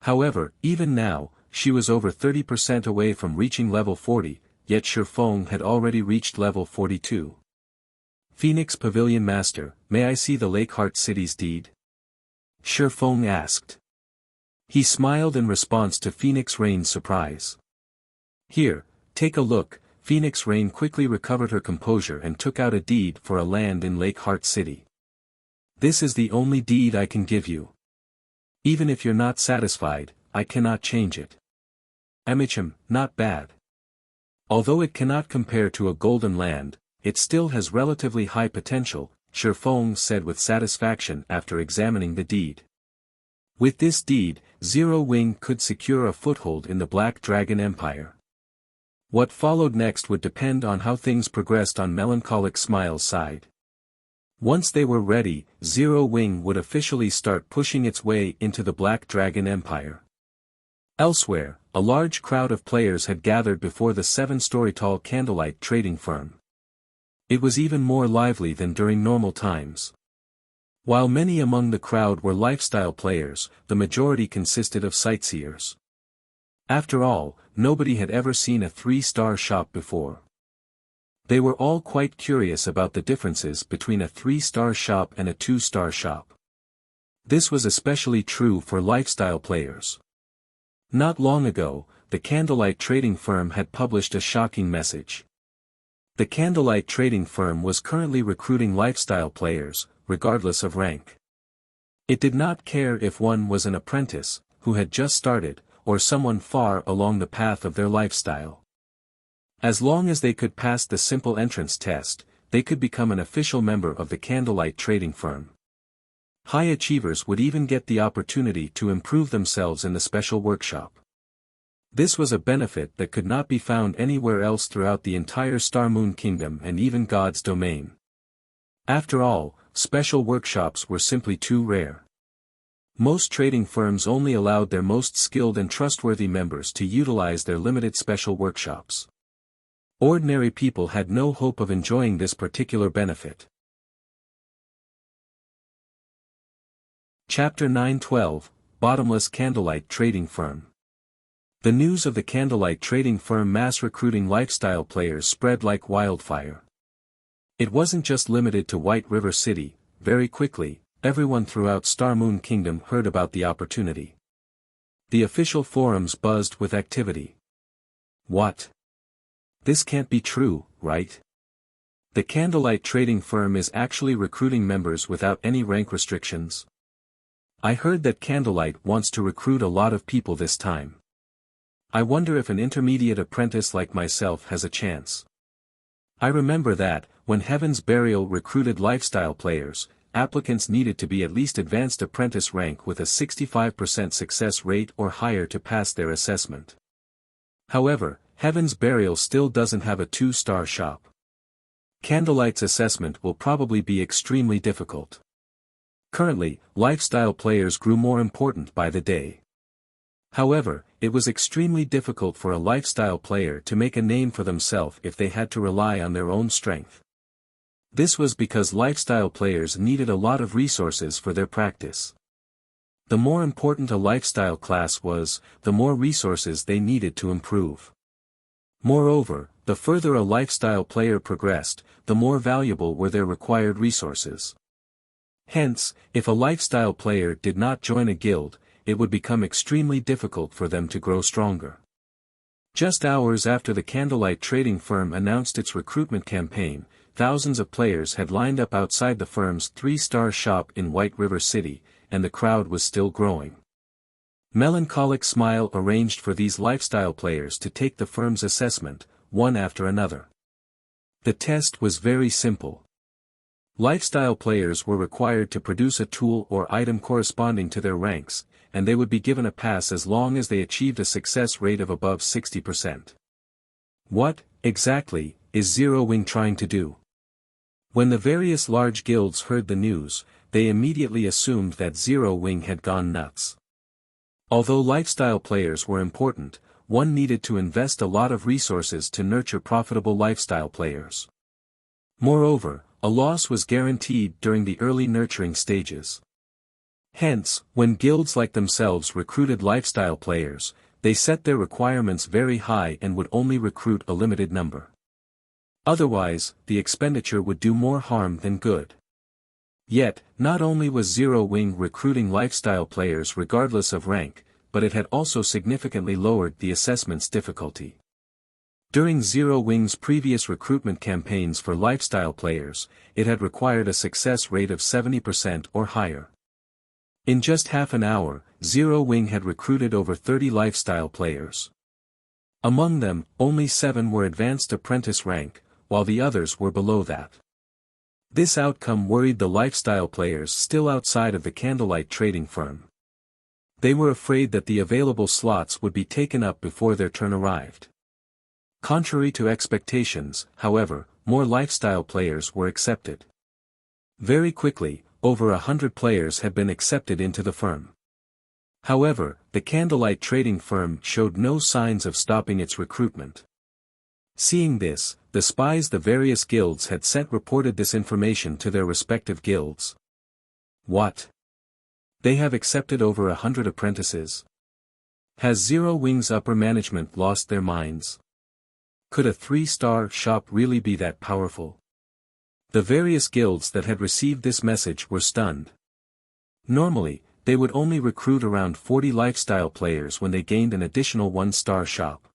However, even now, she was over 30% away from reaching level 40, yet Shifeng had already reached level 42. "Phoenix Pavilion Master, may I see the Lakeheart City's deed?" Shifeng asked. He smiled in response to Phoenix Rain's surprise. "Here, take a look." Phoenix Rain quickly recovered her composure and took out a deed for a land in Lakeheart City. "This is the only deed I can give you. Even if you're not satisfied, I cannot change it." Not bad. Although it cannot compare to a golden land, it still has relatively high potential, Shifeng said with satisfaction after examining the deed. With this deed, Zero Wing could secure a foothold in the Black Dragon Empire. What followed next would depend on how things progressed on Melancholic Smile's side. Once they were ready, Zero Wing would officially start pushing its way into the Black Dragon Empire. Elsewhere, a large crowd of players had gathered before the 7-story-tall Candlelight trading firm. It was even more lively than during normal times. While many among the crowd were lifestyle players, the majority consisted of sightseers. After all, nobody had ever seen a 3-star shop before. They were all quite curious about the differences between a 3-star shop and a 2-star shop. This was especially true for lifestyle players. Not long ago, the Candlelight trading firm had published a shocking message. The Candlelight trading firm was currently recruiting lifestyle players, regardless of rank. It did not care if one was an apprentice, who had just started, or someone far along the path of their lifestyle. As long as they could pass the simple entrance test, they could become an official member of the Candlelight trading firm. High achievers would even get the opportunity to improve themselves in the special workshop. This was a benefit that could not be found anywhere else throughout the entire Star Moon Kingdom and even God's domain. After all, special workshops were simply too rare. Most trading firms only allowed their most skilled and trustworthy members to utilize their limited special workshops. Ordinary people had no hope of enjoying this particular benefit. Chapter 9:12, Bottomless Candlelight Trading Firm. The news of the Candlelight trading firm mass recruiting lifestyle players spread like wildfire. It wasn't just limited to White River City. Very quickly, everyone throughout Star Moon Kingdom heard about the opportunity. The official forums buzzed with activity. What? This can't be true, right? The Candlelight trading firm is actually recruiting members without any rank restrictions. I heard that Candlelight wants to recruit a lot of people this time. I wonder if an intermediate apprentice like myself has a chance. I remember that, when Heaven's Burial recruited lifestyle players, applicants needed to be at least advanced apprentice rank with a 65% success rate or higher to pass their assessment. However, Heaven's Burial still doesn't have a 2-star shop. Candlelight's assessment will probably be extremely difficult. Currently, lifestyle players grew more important by the day. However, it was extremely difficult for a lifestyle player to make a name for themselves if they had to rely on their own strength. This was because lifestyle players needed a lot of resources for their practice. The more important a lifestyle class was, the more resources they needed to improve. Moreover, the further a lifestyle player progressed, the more valuable were their required resources. Hence, if a lifestyle player did not join a guild, it would become extremely difficult for them to grow stronger. Just hours after the Candlelight trading firm announced its recruitment campaign, thousands of players had lined up outside the firm's 3-star shop in White River City, and the crowd was still growing. Melancholic Smile arranged for these lifestyle players to take the firm's assessment, one after another. The test was very simple. Lifestyle players were required to produce a tool or item corresponding to their ranks, and they would be given a pass as long as they achieved a success rate of above 60%. What, exactly, is Zero Wing trying to do? When the various large guilds heard the news, they immediately assumed that Zero Wing had gone nuts. Although lifestyle players were important, one needed to invest a lot of resources to nurture profitable lifestyle players. Moreover, a loss was guaranteed during the early nurturing stages. Hence, when guilds like themselves recruited lifestyle players, they set their requirements very high and would only recruit a limited number. Otherwise, the expenditure would do more harm than good. Yet, not only was Zero Wing recruiting lifestyle players regardless of rank, but it had also significantly lowered the assessment's difficulty. During Zero Wing's previous recruitment campaigns for lifestyle players, it had required a success rate of 70% or higher. In just half an hour, Zero Wing had recruited over 30 lifestyle players. Among them, only 7 were advanced apprentice rank, while the others were below that. This outcome worried the lifestyle players still outside of the Candlelight trading firm. They were afraid that the available slots would be taken up before their turn arrived. Contrary to expectations, however, more lifestyle players were accepted. Very quickly, over 100 players had been accepted into the firm. However, the Candlelight trading firm showed no signs of stopping its recruitment. Seeing this, the spies the various guilds had sent reported this information to their respective guilds. What? They have accepted over 100 apprentices? Has Zero Wing's upper management lost their minds? Could a 3-star shop really be that powerful? The various guilds that had received this message were stunned. Normally, they would only recruit around 40 lifestyle players when they gained an additional 1-star shop.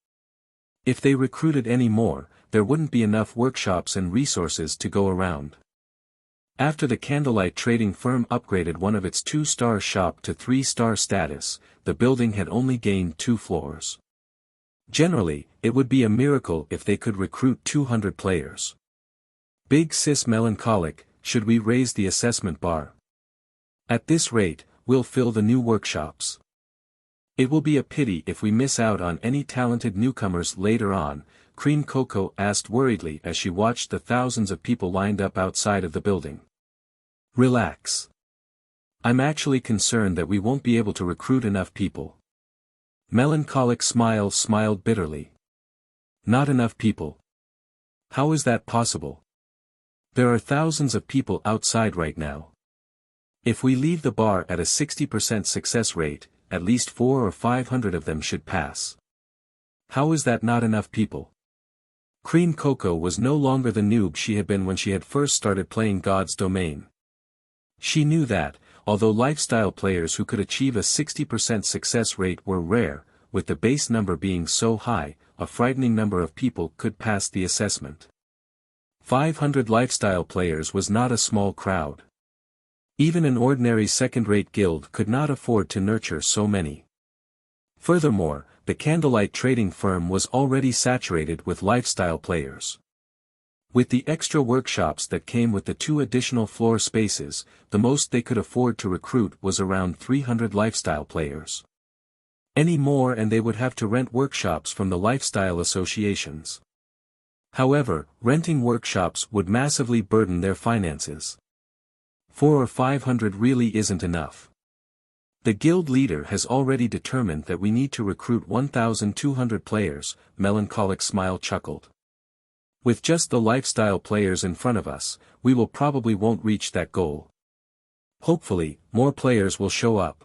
If they recruited any more, there wouldn't be enough workshops and resources to go around. After the Candlelight trading firm upgraded one of its 2-star shop to 3-star status, the building had only gained 2 floors. Generally, it would be a miracle if they could recruit 200 players. Big Sis Melancholic, should we raise the assessment bar? At this rate, we'll fill the new workshops. It will be a pity if we miss out on any talented newcomers later on, Cream Cocoa asked worriedly as she watched the thousands of people lined up outside of the building. Relax. I'm actually concerned that we won't be able to recruit enough people. Melancholic Smile smiled bitterly. Not enough people. How is that possible? There are thousands of people outside right now. If we leave the bar at a 60% success rate, at least 400 or 500 of them should pass. How is that not enough people? Cream Cocoa was no longer the noob she had been when she had first started playing God's Domain. She knew that, although lifestyle players who could achieve a 60% success rate were rare, with the base number being so high, a frightening number of people could pass the assessment. 500 lifestyle players was not a small crowd. Even an ordinary second-rate guild could not afford to nurture so many. Furthermore, the Candlelight trading firm was already saturated with lifestyle players. With the extra workshops that came with the 2 additional floor spaces, the most they could afford to recruit was around 300 lifestyle players. Any more and they would have to rent workshops from the lifestyle associations. However, renting workshops would massively burden their finances. 400 or 500 really isn't enough. The guild leader has already determined that we need to recruit 1,200 players, Melancholic Smile chuckled. With just the lifestyle players in front of us, we will probably won't reach that goal. Hopefully, more players will show up.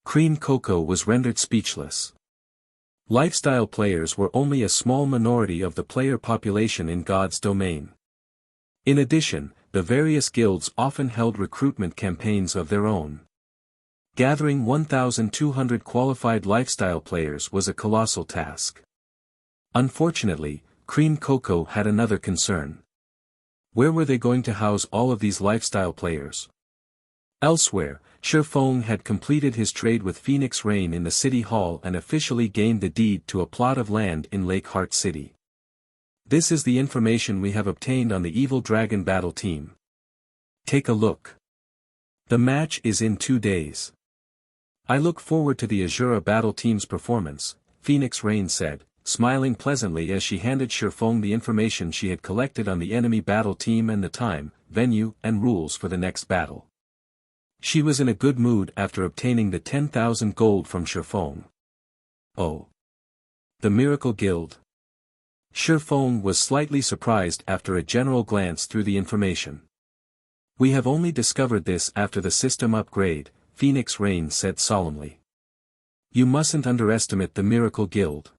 Cream Cocoa was rendered speechless. Lifestyle players were only a small minority of the player population in God's Domain. In addition, the various guilds often held recruitment campaigns of their own. Gathering 1,200 qualified lifestyle players was a colossal task. Unfortunately, Cream Cocoa had another concern. Where were they going to house all of these lifestyle players? Elsewhere, Shifeng had completed his trade with Phoenix Rain in the city hall and officially gained the deed to a plot of land in Lake Heart City. This is the information we have obtained on the Evil Dragon Battle Team. Take a look. The match is in 2 days. I look forward to the Azura Battle Team's performance, Phoenix Rain said, smiling pleasantly as she handed Shifeng the information she had collected on the enemy battle team and the time, venue, and rules for the next battle. She was in a good mood after obtaining the 10,000 gold from Shifeng. Oh. The Miracle Guild. Shifeng was slightly surprised after a general glance through the information. We have only discovered this after the system upgrade, Phoenix Rain said solemnly. You mustn't underestimate the Miracle Guild.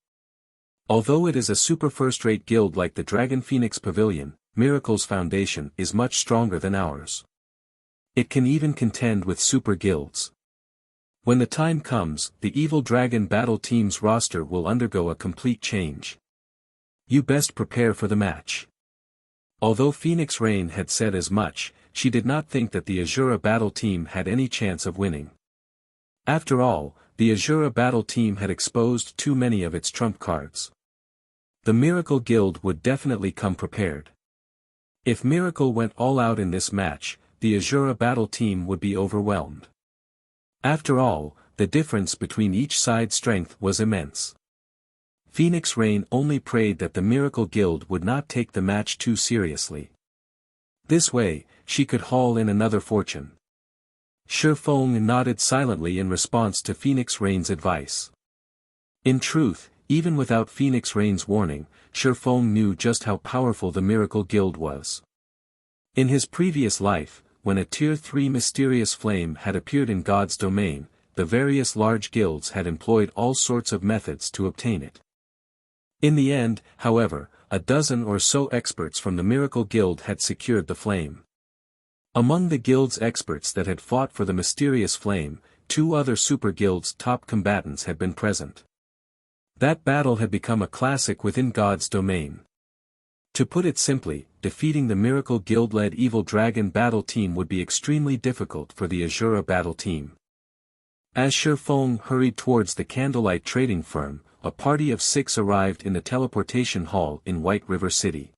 Although it is a super first-rate guild like the Dragon Phoenix Pavilion, Miracle's foundation is much stronger than ours. It can even contend with super guilds. When the time comes, the Evil Dragon Battle Team's roster will undergo a complete change. You best prepare for the match. Although Phoenix Rain had said as much, she did not think that the Azura Battle Team had any chance of winning. After all, the Azura Battle Team had exposed too many of its trump cards. The Miracle Guild would definitely come prepared. If Miracle went all out in this match, the Azura Battle Team would be overwhelmed. After all, the difference between each side's strength was immense. Phoenix Rain only prayed that the Miracle Guild would not take the match too seriously. This way, she could haul in another fortune. Shifeng nodded silently in response to Phoenix Rain's advice. In truth, even without Phoenix Rain's warning, Shifeng knew just how powerful the Miracle Guild was. In his previous life, when a Tier 3 mysterious flame had appeared in God's domain, the various large guilds had employed all sorts of methods to obtain it. In the end, however, a dozen or so experts from the Miracle Guild had secured the flame. Among the guild's experts that had fought for the mysterious flame, 2 other super guilds' top combatants had been present. That battle had become a classic within God's domain. To put it simply, defeating the Miracle Guild-led Evil Dragon Battle Team would be extremely difficult for the Azura Battle Team. As Shifeng hurried towards the Candlelight trading firm, a party of 6 arrived in the teleportation hall in White River City.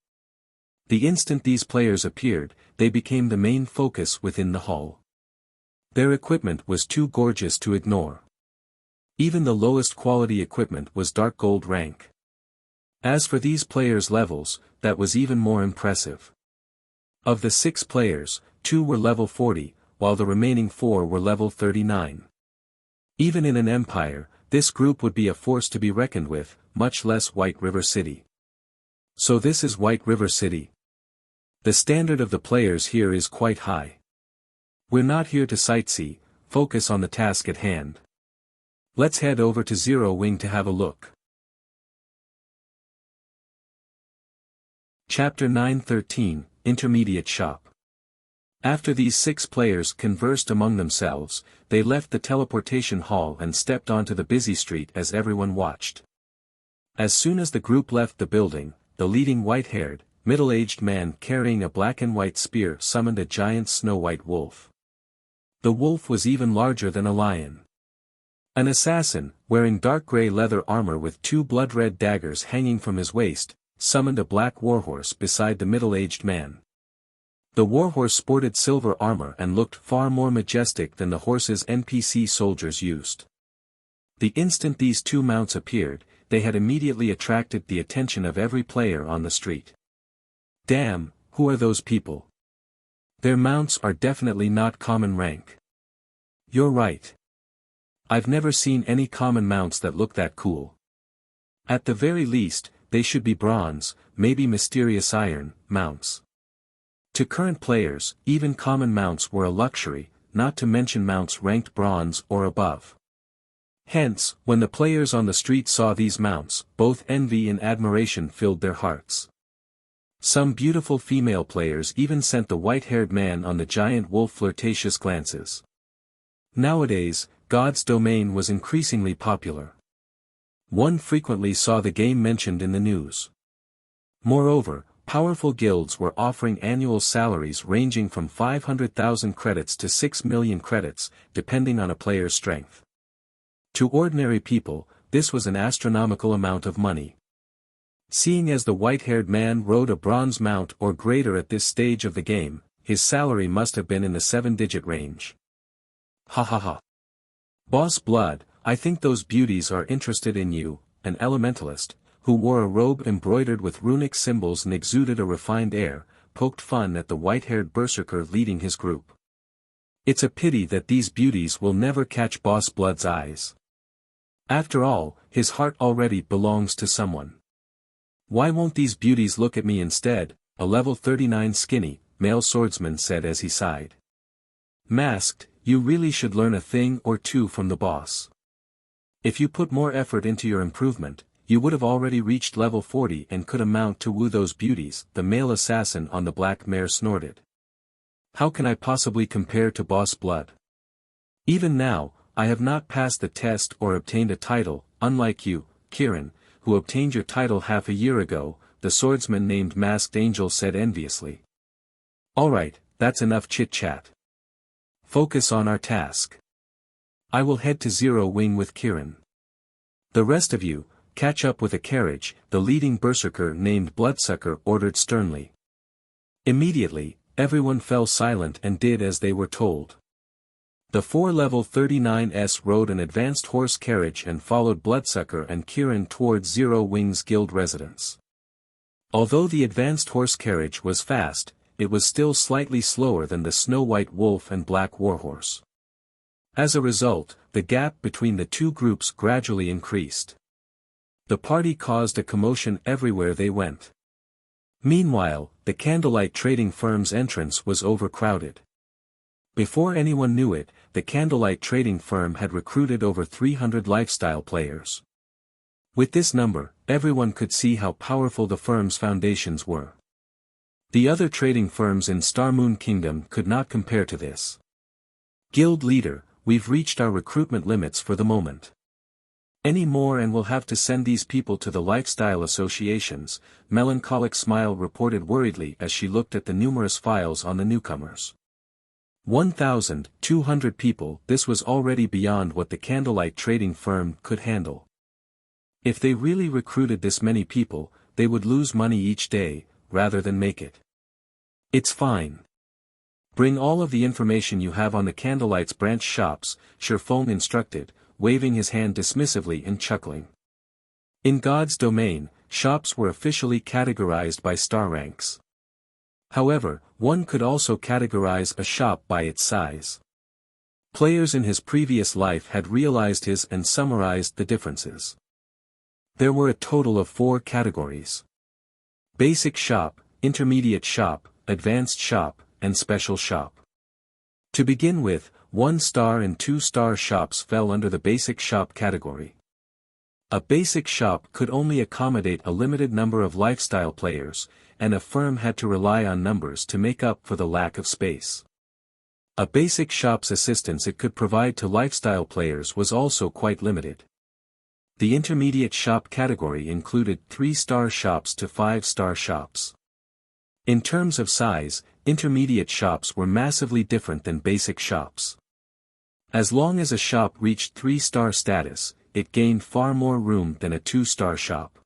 The instant these players appeared, they became the main focus within the hall. Their equipment was too gorgeous to ignore. Even the lowest quality equipment was dark gold rank. As for these players' levels, that was even more impressive. Of the 6 players, 2 were level 40, while the remaining 4 were level 39. Even in an empire, this group would be a force to be reckoned with, much less White River City. So this is White River City. The standard of the players here is quite high. We're not here to sightsee, focus on the task at hand. Let's head over to Zero Wing to have a look. Chapter 9:13, Intermediate Shop. After these 6 players conversed among themselves, they left the teleportation hall and stepped onto the busy street as everyone watched. As soon as the group left the building, the leading white-haired, middle-aged man carrying a black and white spear summoned a giant snow-white wolf. The wolf was even larger than a lion. An assassin, wearing dark gray leather armor with 2 blood-red daggers hanging from his waist, summoned a black warhorse beside the middle-aged man. The warhorse sported silver armor and looked far more majestic than the horses NPC soldiers used. The instant these 2 mounts appeared, they had immediately attracted the attention of every player on the street. Damn, who are those people? Their mounts are definitely not common rank. You're right. I've never seen any common mounts that look that cool. At the very least, they should be bronze, maybe mysterious iron, mounts. To current players, even common mounts were a luxury, not to mention mounts ranked bronze or above. Hence, when the players on the street saw these mounts, both envy and admiration filled their hearts. Some beautiful female players even sent the white-haired man on the giant wolf flirtatious glances. Nowadays, God's Domain was increasingly popular. One frequently saw the game mentioned in the news. Moreover, powerful guilds were offering annual salaries ranging from 500,000 credits to 6 million credits, depending on a player's strength. To ordinary people, this was an astronomical amount of money. Seeing as the white-haired man rode a bronze mount or greater at this stage of the game, his salary must have been in the 7-digit range. Ha ha ha. Boss Blood, I think those beauties are interested in you, an elementalist, who wore a robe embroidered with runic symbols and exuded a refined air, poked fun at the white-haired berserker leading his group. It's a pity that these beauties will never catch Boss Blood's eyes. After all, his heart already belongs to someone. Why won't these beauties look at me instead? A level 39 skinny, male swordsman said as he sighed. Masked, you really should learn a thing or two from the boss. If you put more effort into your improvement, you would have already reached level 40 and could amount to woo those beauties, the male assassin on the black mare snorted. How can I possibly compare to Boss Blood? Even now, I have not passed the test or obtained a title, unlike you, Kirin, who obtained your title half a year ago, the swordsman named Masked Angel said enviously. Alright, that's enough chit-chat. Focus on our task. I will head to Zero Wing with Kirin. The rest of you, catch up with a carriage, the leading berserker named Bloodsucker ordered sternly. Immediately, everyone fell silent and did as they were told. The 4 level 39s rode an advanced horse carriage and followed Bloodsucker and Kirin towards Zero Wing's guild residence. Although the advanced horse carriage was fast, it was still slightly slower than the snow-white wolf and black warhorse. As a result, the gap between the 2 groups gradually increased. The party caused a commotion everywhere they went. Meanwhile, the Candlelight trading firm's entrance was overcrowded. Before anyone knew it, the Candlelight trading firm had recruited over 300 lifestyle players. With this number, everyone could see how powerful the firm's foundations were. The other trading firms in Star Moon Kingdom could not compare to this. Guild leader, we've reached our recruitment limits for the moment. Any more and we'll have to send these people to the lifestyle associations, Melancholic Smile reported worriedly as she looked at the numerous files on the newcomers. 1,200 people, this was already beyond what the Candlelight trading firm could handle. If they really recruited this many people, they would lose money each day, rather than make it. It's fine. Bring all of the information you have on the Candlelight's branch shops, Shifeng instructed, waving his hand dismissively and chuckling. In God's domain, shops were officially categorized by star ranks. However, one could also categorize a shop by its size. Players in his previous life had realized his and summarized the differences. There were a total of 4 categories: basic shop, intermediate shop, advanced shop, and special shop. To begin with, 1-star and 2-star shops fell under the basic shop category. A basic shop could only accommodate a limited number of lifestyle players, and a firm had to rely on numbers to make up for the lack of space. A basic shop's assistance it could provide to lifestyle players was also quite limited. The intermediate shop category included 3-star shops to 5-star shops. In terms of size, intermediate shops were massively different than basic shops. As long as a shop reached 3-star status, it gained far more room than a 2-star shop.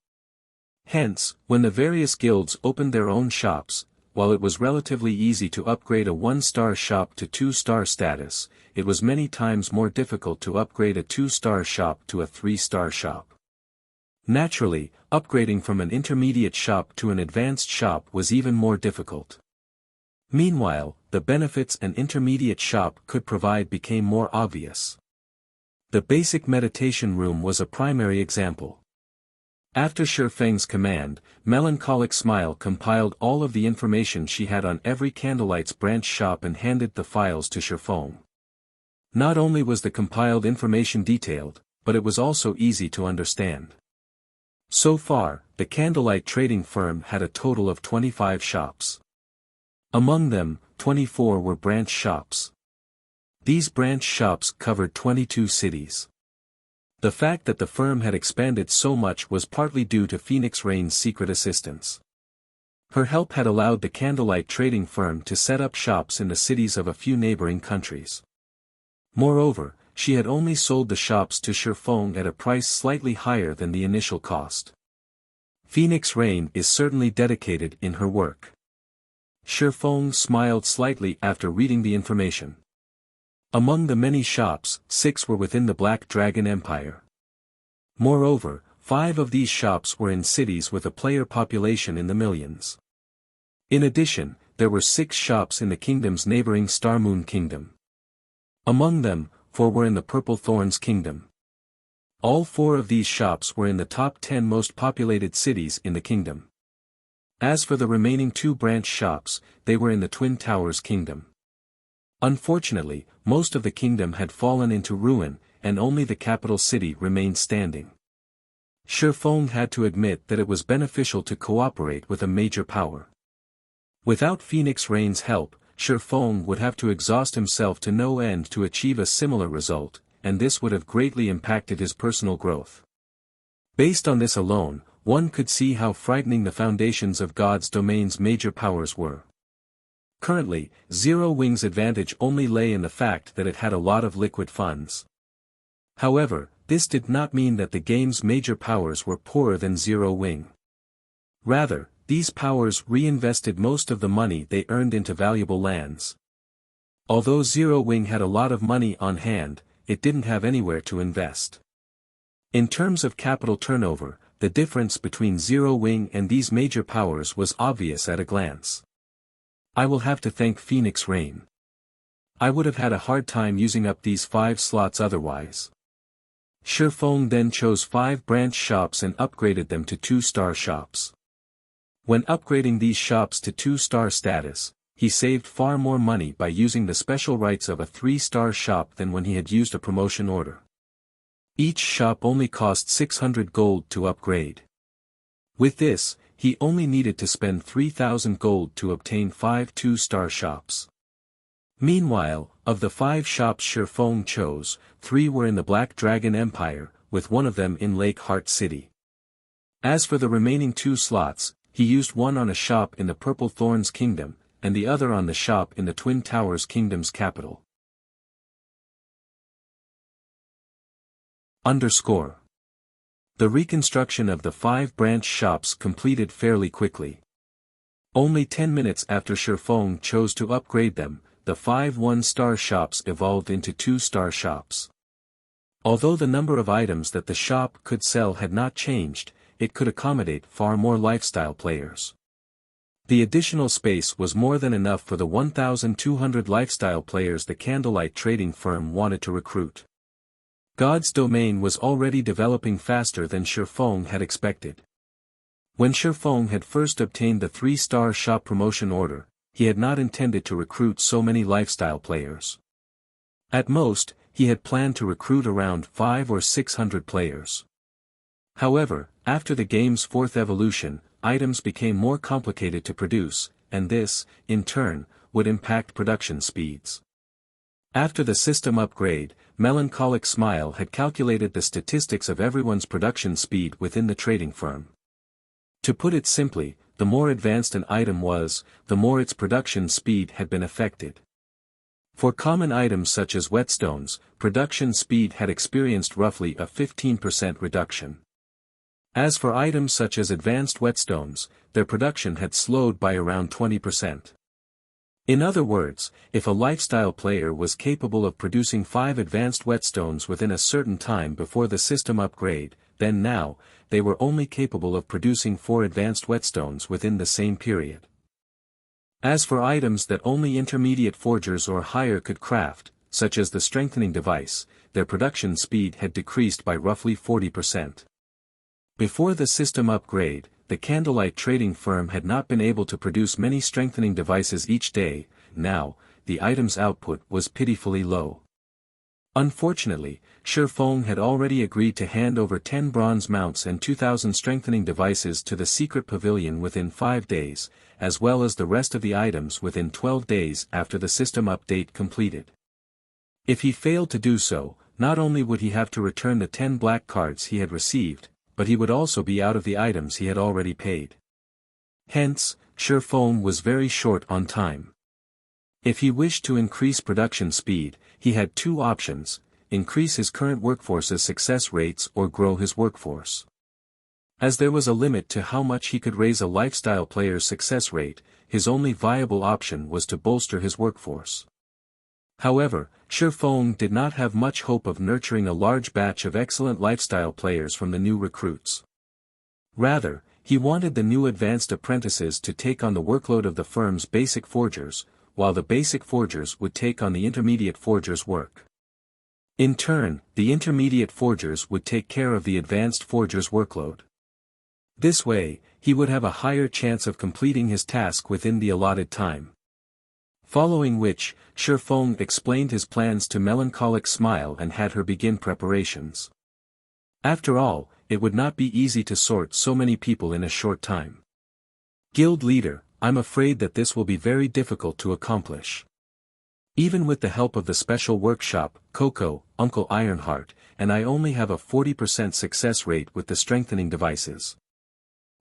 Hence, when the various guilds opened their own shops, while it was relatively easy to upgrade a 1-star shop to 2-star status, it was many times more difficult to upgrade a 2-star shop to a 3-star shop. Naturally, upgrading from an intermediate shop to an advanced shop was even more difficult. Meanwhile, the benefits an intermediate shop could provide became more obvious. The basic meditation room was a primary example. After Shifeng's command, Melancholic Smile compiled all of the information she had on every Candlelight's branch shop and handed the files to Shifeng. Not only was the compiled information detailed, but it was also easy to understand. So far, the Candlelight trading firm had a total of 25 shops. Among them, 24 were branch shops. These branch shops covered 22 cities. The fact that the firm had expanded so much was partly due to Phoenix Rain's secret assistance. Her help had allowed the Candlelight trading firm to set up shops in the cities of a few neighboring countries. Moreover, she had only sold the shops to Shifeng at a price slightly higher than the initial cost. Phoenix Rain is certainly dedicated in her work. Shifeng smiled slightly after reading the information. Among the many shops, 6 were within the Black Dragon Empire. Moreover, 5 of these shops were in cities with a player population in the millions. In addition, there were 6 shops in the kingdom's neighboring Starmoon Kingdom. Among them, 4 were in the Purple Thorns Kingdom. All 4 of these shops were in the top 10 most populated cities in the kingdom. As for the remaining 2 branch shops, they were in the Twin Towers Kingdom. Unfortunately, most of the kingdom had fallen into ruin, and only the capital city remained standing. Shifeng had to admit that it was beneficial to cooperate with a major power. Without Phoenix Rain's help, Shifeng would have to exhaust himself to no end to achieve a similar result, and this would have greatly impacted his personal growth. Based on this alone, one could see how frightening the foundations of God's domain's major powers were. Currently, Zero Wing's advantage only lay in the fact that it had a lot of liquid funds. However, this did not mean that the game's major powers were poorer than Zero Wing. Rather, these powers reinvested most of the money they earned into valuable lands. Although Zero Wing had a lot of money on hand, it didn't have anywhere to invest. In terms of capital turnover, the difference between Zero Wing and these major powers was obvious at a glance. I will have to thank Phoenix Rain. I would have had a hard time using up these 5 slots otherwise. Shifeng then chose 5 branch shops and upgraded them to 2-star shops. When upgrading these shops to 2-star status, he saved far more money by using the special rights of a 3-star shop than when he had used a promotion order. Each shop only cost 600 gold to upgrade. With this, he only needed to spend 3,000 gold to obtain 5 2-star shops. Meanwhile, of the 5 shops Shifeng chose, 3 were in the Black Dragon Empire, with one of them in Lake Heart City. As for the remaining 2 slots, he used one on a shop in the Purple Thorns Kingdom, and the other on the shop in the Twin Towers Kingdom's capital. The reconstruction of the 5 branch shops completed fairly quickly. Only 10 minutes after Shifeng chose to upgrade them, the 5 one-star shops evolved into 2-star shops. Although the number of items that the shop could sell had not changed, it could accommodate far more lifestyle players. The additional space was more than enough for the 1,200 lifestyle players the Candlelight trading firm wanted to recruit. God's Domain was already developing faster than Shifeng had expected. When Shifeng had first obtained the 3-star shop promotion order, he had not intended to recruit so many lifestyle players. At most, he had planned to recruit around 500 or 600 players. However, after the game's 4th evolution, items became more complicated to produce, and this, in turn, would impact production speeds. After the system upgrade, Melancholic Smile had calculated the statistics of everyone's production speed within the trading firm. To put it simply, the more advanced an item was, the more its production speed had been affected. For common items such as whetstones, production speed had experienced roughly a 15% reduction. As for items such as advanced whetstones, their production had slowed by around 20%. In other words, if a lifestyle player was capable of producing 5 advanced whetstones within a certain time before the system upgrade, then now, they were only capable of producing 4 advanced whetstones within the same period. As for items that only intermediate forgers or higher could craft, such as the strengthening device, their production speed had decreased by roughly 40%. Before the system upgrade, the Candlelight trading firm had not been able to produce many strengthening devices each day. Now, the item's output was pitifully low. Unfortunately, Shifeng had already agreed to hand over 10 bronze mounts and 2,000 strengthening devices to the secret pavilion within 5 days, as well as the rest of the items within 12 days after the system update completed. If he failed to do so, not only would he have to return the 10 black cards he had received, but he would also be out of the items he had already paid. Hence, Shifeng was very short on time. If he wished to increase production speed, he had 2 options: increase his current workforce's success rates or grow his workforce. As there was a limit to how much he could raise a lifestyle player's success rate, his only viable option was to bolster his workforce. However, Shifeng did not have much hope of nurturing a large batch of excellent lifestyle players from the new recruits. Rather, he wanted the new advanced apprentices to take on the workload of the firm's basic forgers, while the basic forgers would take on the intermediate forgers' work. In turn, the intermediate forgers would take care of the advanced forgers' workload. This way, he would have a higher chance of completing his task within the allotted time. Following which, Shifeng explained his plans to Melancholic Smile and had her begin preparations. After all, it would not be easy to sort so many people in a short time. Guild leader, I'm afraid that this will be very difficult to accomplish. Even with the help of the special workshop, Coco, Uncle Ironheart, and I only have a 40% success rate with the strengthening devices.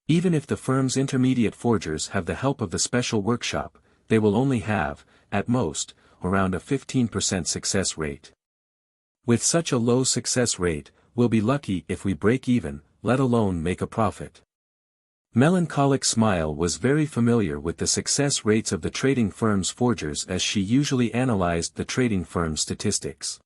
Even if the firm's intermediate forgers have the help of the special workshop, they will only have, at most, around a 15% success rate. With such a low success rate, we'll be lucky if we break even, let alone make a profit. Melancholic Smile was very familiar with the success rates of the trading firm's forgers as she usually analyzed the trading firm's statistics.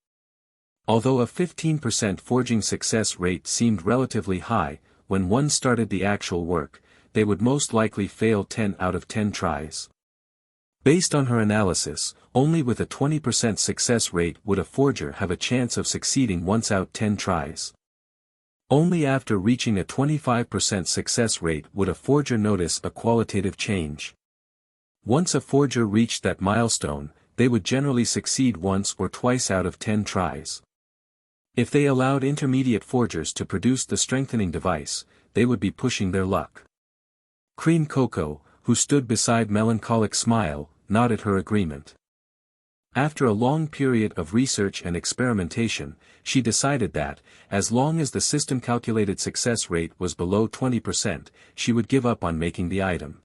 Although a 15% forging success rate seemed relatively high, when one started the actual work, they would most likely fail 10 out of 10 tries. Based on her analysis, only with a 20% success rate would a forger have a chance of succeeding once out 10 tries. Only after reaching a 25% success rate would a forger notice a qualitative change. Once a forger reached that milestone, they would generally succeed once or twice out of 10 tries. If they allowed intermediate forgers to produce the strengthening device, they would be pushing their luck. Cream Coco, who stood beside Melancholic Smile, nodded her agreement. After a long period of research and experimentation, she decided that, as long as the system-calculated success rate was below 20%, she would give up on making the item.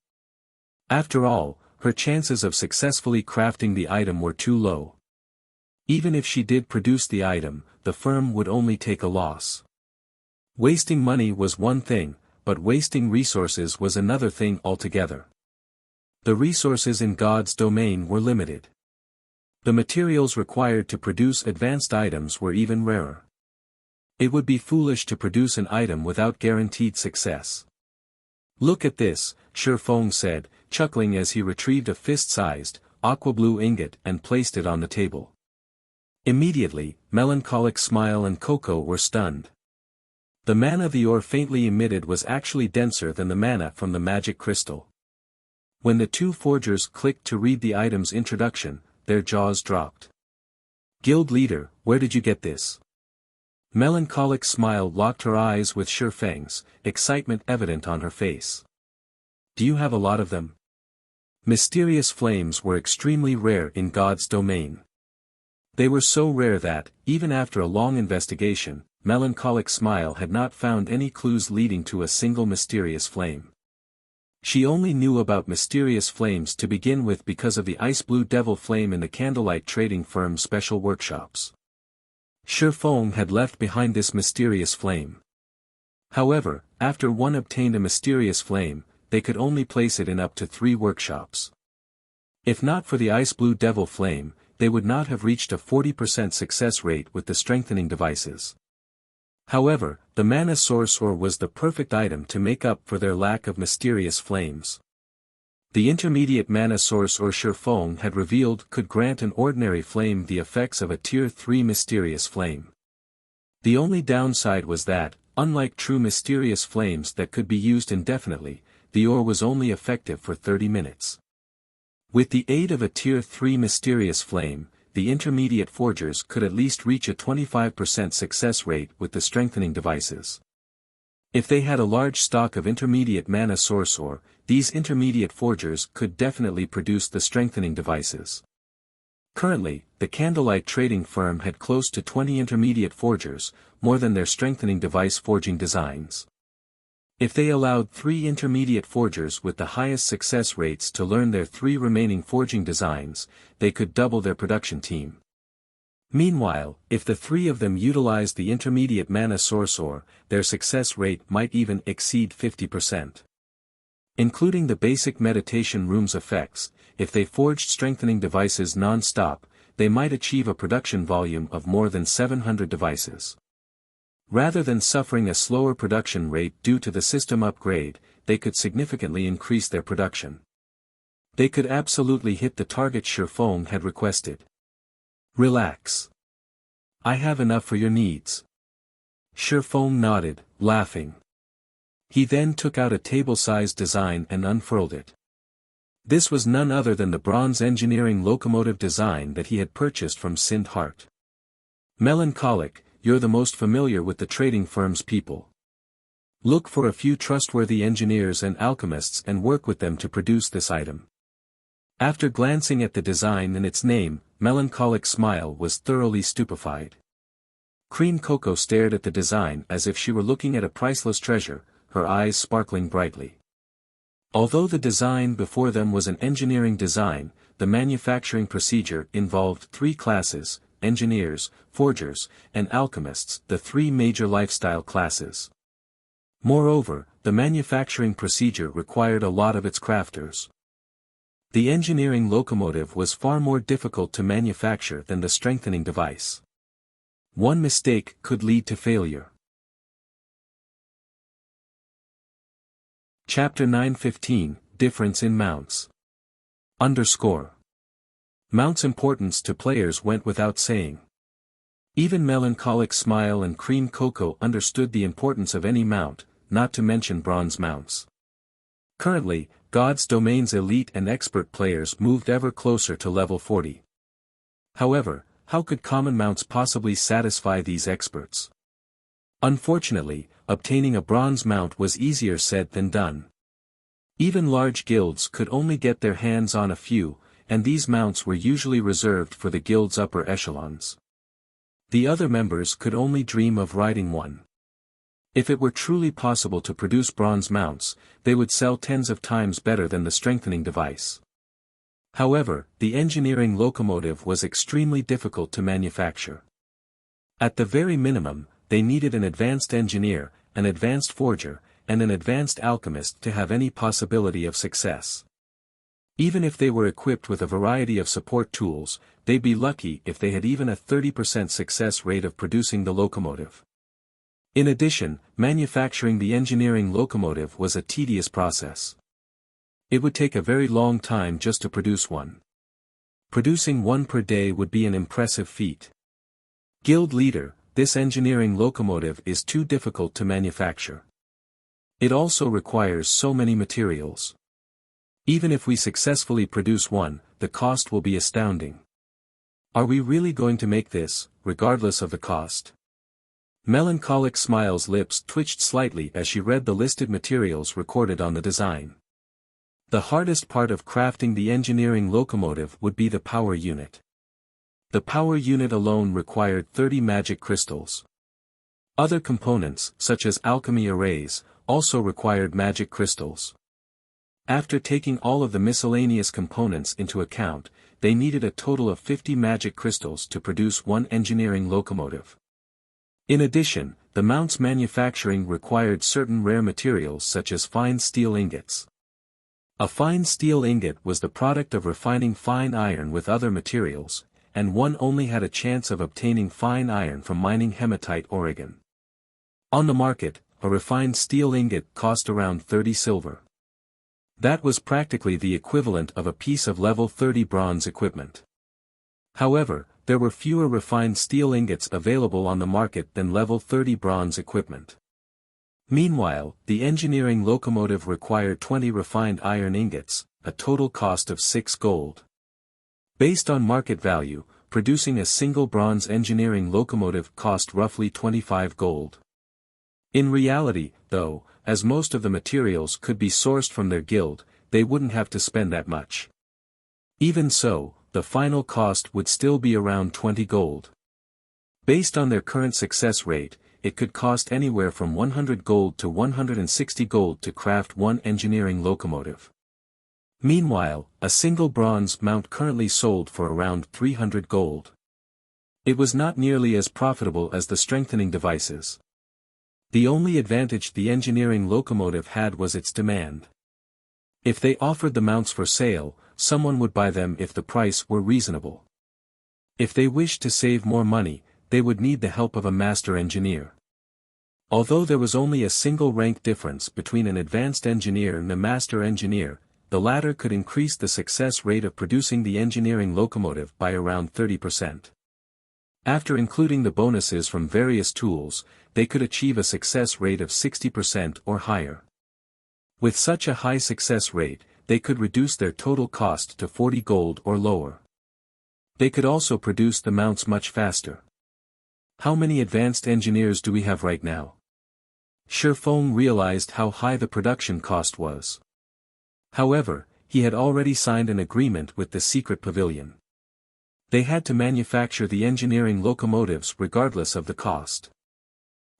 After all, her chances of successfully crafting the item were too low. Even if she did produce the item, the firm would only take a loss. Wasting money was one thing, but wasting resources was another thing altogether. The resources in God's domain were limited. The materials required to produce advanced items were even rarer. It would be foolish to produce an item without guaranteed success. "Look at this," Feng said, chuckling as he retrieved a fist-sized, aqua-blue ingot and placed it on the table. Immediately, Melancholic Smile and Coco were stunned. The mana the ore faintly emitted was actually denser than the mana from the magic crystal. When the two forgers clicked to read the item's introduction, their jaws dropped. "Guild leader, where did you get this?" Melancholic Smile locked her eyes with Feng's, excitement evident on her face. "Do you have a lot of them?" Mysterious flames were extremely rare in God's domain. They were so rare that, even after a long investigation, Melancholic Smile had not found any clues leading to a single mysterious flame. She only knew about mysterious flames to begin with because of the ice-blue devil flame in the Candlelight trading firm's special workshops. Feng had left behind this mysterious flame. However, after one obtained a mysterious flame, they could only place it in up to 3 workshops. If not for the ice-blue devil flame, they would not have reached a 40% success rate with the strengthening devices. However, the mana source ore was the perfect item to make up for their lack of mysterious flames. The intermediate mana source ore Feng had revealed could grant an ordinary flame the effects of a Tier 3 mysterious flame. The only downside was that, unlike true mysterious flames that could be used indefinitely, the ore was only effective for 30 minutes. With the aid of a Tier 3 mysterious flame, the intermediate forgers could at least reach a 25% success rate with the strengthening devices. If they had a large stock of intermediate mana source ore, these intermediate forgers could definitely produce the strengthening devices. Currently, the Candlelight trading firm had close to 20 intermediate forgers, more than their strengthening device forging designs. If they allowed 3 intermediate forgers with the highest success rates to learn their 3 remaining forging designs, they could double their production team. Meanwhile, if the 3 of them utilized the intermediate mana source ore, their success rate might even exceed 50%. Including the basic meditation room's effects, if they forged strengthening devices non-stop, they might achieve a production volume of more than 700 devices. Rather than suffering a slower production rate due to the system upgrade, they could significantly increase their production. They could absolutely hit the target Feng had requested. "Relax. I have enough for your needs." Feng nodded, laughing. He then took out a table-sized design and unfurled it. This was none other than the bronze engineering locomotive design that he had purchased from Sind Hart. "Melancholic, you're the most familiar with the trading firm's people. Look for a few trustworthy engineers and alchemists and work with them to produce this item." After glancing at the design and its name, Melancholic Smile was thoroughly stupefied. Cream Coco stared at the design as if she were looking at a priceless treasure, her eyes sparkling brightly. Although the design before them was an engineering design, the manufacturing procedure involved 3 classes: engineers, forgers, and alchemists, the 3 major lifestyle classes. Moreover, the manufacturing procedure required a lot of its crafters. The engineering locomotive was far more difficult to manufacture than the strengthening device. One mistake could lead to failure. Chapter 9:15, Difference in Mounts. Mount's importance to players went without saying. Even Melancholic Smile and Cream Coco understood the importance of any mount, not to mention bronze mounts. Currently, God's Domain's elite and expert players moved ever closer to level 40. However, how could common mounts possibly satisfy these experts? Unfortunately, obtaining a bronze mount was easier said than done. Even large guilds could only get their hands on a few, and these mounts were usually reserved for the guild's upper echelons. The other members could only dream of riding one. If it were truly possible to produce bronze mounts, they would sell tens of times better than the strengthening device. However, the engineering locomotive was extremely difficult to manufacture. At the very minimum, they needed an advanced engineer, an advanced forger, and an advanced alchemist to have any possibility of success. Even if they were equipped with a variety of support tools, they'd be lucky if they had even a 30% success rate of producing the locomotive. In addition, manufacturing the engineering locomotive was a tedious process. It would take a very long time just to produce one. Producing one per day would be an impressive feat. Guild leader, this engineering locomotive is too difficult to manufacture. It also requires so many materials. Even if we successfully produce one, the cost will be astounding. Are we really going to make this, regardless of the cost? Melancholic Smile's lips twitched slightly as she read the listed materials recorded on the design. The hardest part of crafting the engineering locomotive would be the power unit. The power unit alone required 30 magic crystals. Other components, such as alchemy arrays, also required magic crystals. After taking all of the miscellaneous components into account, they needed a total of 50 magic crystals to produce one engineering locomotive. In addition, the mount's manufacturing required certain rare materials such as fine steel ingots. A fine steel ingot was the product of refining fine iron with other materials, and one only had a chance of obtaining fine iron from mining hematite Oregon. On the market, a refined steel ingot cost around 30 silver. That was practically the equivalent of a piece of level 30 bronze equipment. However, there were fewer refined steel ingots available on the market than level 30 bronze equipment. Meanwhile, the engineering locomotive required 20 refined iron ingots, a total cost of 6 gold. Based on market value, producing a single bronze engineering locomotive cost roughly 25 gold. In reality, though, as most of the materials could be sourced from their guild, they wouldn't have to spend that much. Even so, the final cost would still be around 20 gold. Based on their current success rate, it could cost anywhere from 100 gold to 160 gold to craft one engineering locomotive. Meanwhile, a single bronze mount currently sold for around 300 gold. It was not nearly as profitable as the strengthening devices. The only advantage the engineering locomotive had was its demand. If they offered the mounts for sale, someone would buy them if the price were reasonable. If they wished to save more money, they would need the help of a master engineer. Although there was only a single rank difference between an advanced engineer and a master engineer, the latter could increase the success rate of producing the engineering locomotive by around 30%. After including the bonuses from various tools, they could achieve a success rate of 60% or higher. With such a high success rate, they could reduce their total cost to 40 gold or lower. They could also produce the mounts much faster. How many advanced engineers do we have right now? Shifeng realized how high the production cost was. However, he had already signed an agreement with the secret pavilion. They had to manufacture the engineering locomotives regardless of the cost.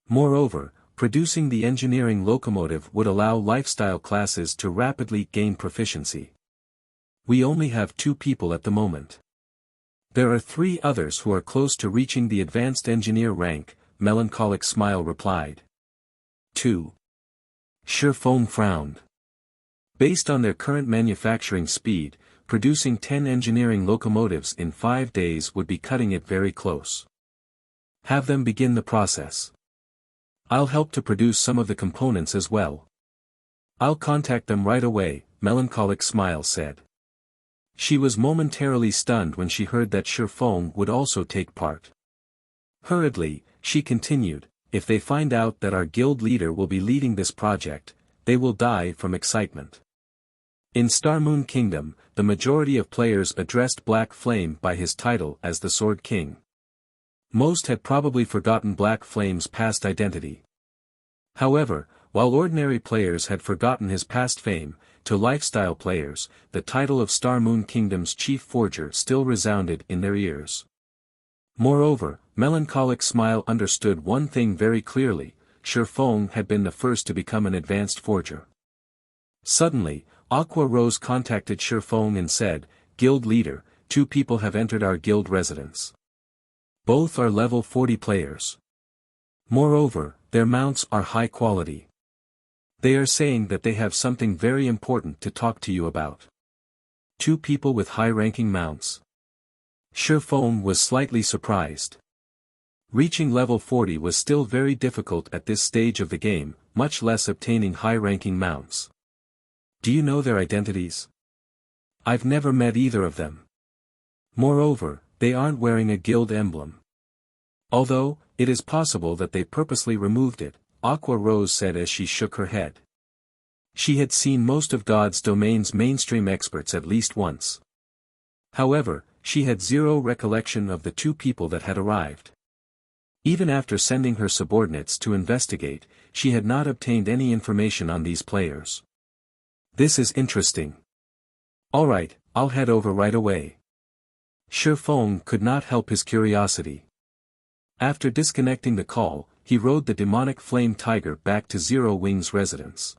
Moreover, producing the engineering locomotive would allow lifestyle classes to rapidly gain proficiency. We only have 2 people at the moment. There are 3 others who are close to reaching the advanced engineer rank, Melancholic Smile replied. 2. Shifeng frowned. Based on their current manufacturing speed, producing 10 engineering locomotives in 5 days would be cutting it very close. Have them begin the process. I'll help to produce some of the components as well. I'll contact them right away, Melancholic Smile said. She was momentarily stunned when she heard that Shifeng would also take part. Hurriedly, she continued, if they find out that our guild leader will be leading this project, they will die from excitement. In Starmoon Kingdom, the majority of players addressed Black Flame by his title as the Sword King. Most had probably forgotten Black Flame's past identity. However, while ordinary players had forgotten his past fame, to lifestyle players, the title of Starmoon Kingdom's chief forger still resounded in their ears. Moreover, Melancholic Smile understood one thing very clearly, Shifeng had been the first to become an advanced forger. Suddenly, Aqua Rose contacted Shifeng and said, Guild leader, 2 people have entered our guild residence. Both are level 40 players. Moreover, their mounts are high quality. They are saying that they have something very important to talk to you about. 2 people with high-ranking mounts. Shifeng was slightly surprised. Reaching level 40 was still very difficult at this stage of the game, much less obtaining high-ranking mounts. Do you know their identities? I've never met either of them. Moreover, they aren't wearing a guild emblem. Although, it is possible that they purposely removed it, Aqua Rose said as she shook her head. She had seen most of God's Domain's mainstream experts at least once. However, she had zero recollection of the 2 people that had arrived. Even after sending her subordinates to investigate, she had not obtained any information on these players. This is interesting. Alright, I'll head over right away. Shifeng could not help his curiosity. After disconnecting the call, he rode the demonic flame tiger back to Zero Wing's residence.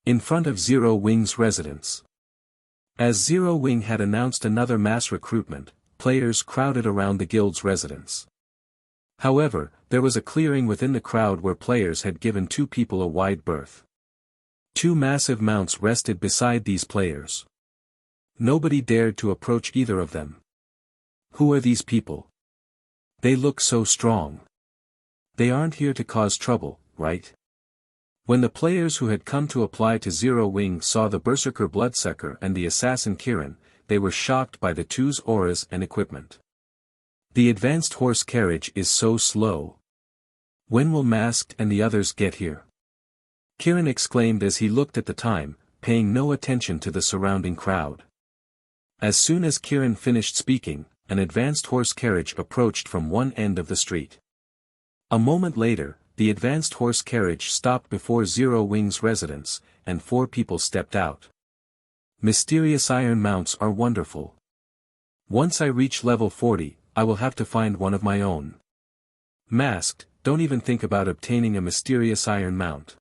In front of Zero Wing's residence. As Zero Wing had announced another mass recruitment, players crowded around the guild's residence. However, there was a clearing within the crowd where players had given 2 people a wide berth. 2 massive mounts rested beside these players. Nobody dared to approach either of them. Who are these people? They look so strong. They aren't here to cause trouble, right? When the players who had come to apply to Zero Wing saw the Berserker Bloodsucker and the Assassin Kirin, they were shocked by the two's auras and equipment. The advanced horse carriage is so slow. When will Masked and the others get here? Kirin exclaimed as he looked at the time, paying no attention to the surrounding crowd. As soon as Kirin finished speaking, an advanced horse carriage approached from one end of the street. A moment later, the advanced horse carriage stopped before Zero Wing's residence, and 4 people stepped out. Mysterious iron mounts are wonderful. Once I reach level 40, I will have to find one of my own. Masked, don't even think about obtaining a mysterious iron mount.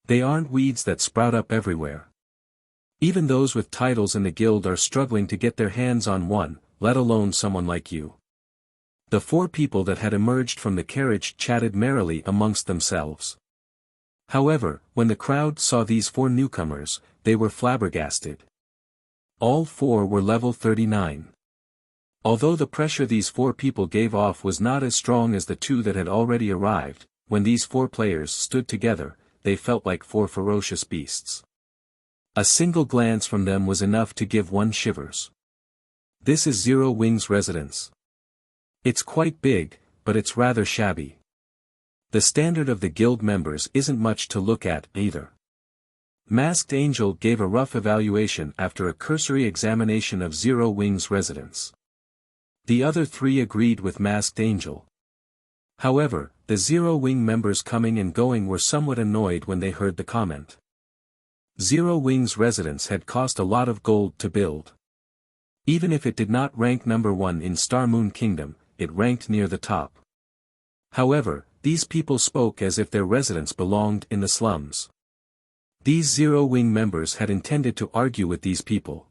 They aren't weeds that sprout up everywhere. Even those with titles in the guild are struggling to get their hands on one, let alone someone like you. The 4 people that had emerged from the carriage chatted merrily amongst themselves. However, when the crowd saw these 4 newcomers, they were flabbergasted. All 4 were level 39. Although the pressure these 4 people gave off was not as strong as the 2 that had already arrived, when these 4 players stood together, they felt like 4 ferocious beasts. A single glance from them was enough to give one shivers. This is Zero Wing's residence. It's quite big, but it's rather shabby. The standard of the guild members isn't much to look at, either. Masked Angel gave a rough evaluation after a cursory examination of Zero Wing's residence. The other 3 agreed with Masked Angel. However, the Zero Wing members coming and going were somewhat annoyed when they heard the comment. Zero Wing's residence had cost a lot of gold to build. Even if it did not rank number 1 in Star Moon Kingdom, it ranked near the top. However, these people spoke as if their residence belonged in the slums. These Zero Wing members had intended to argue with these people.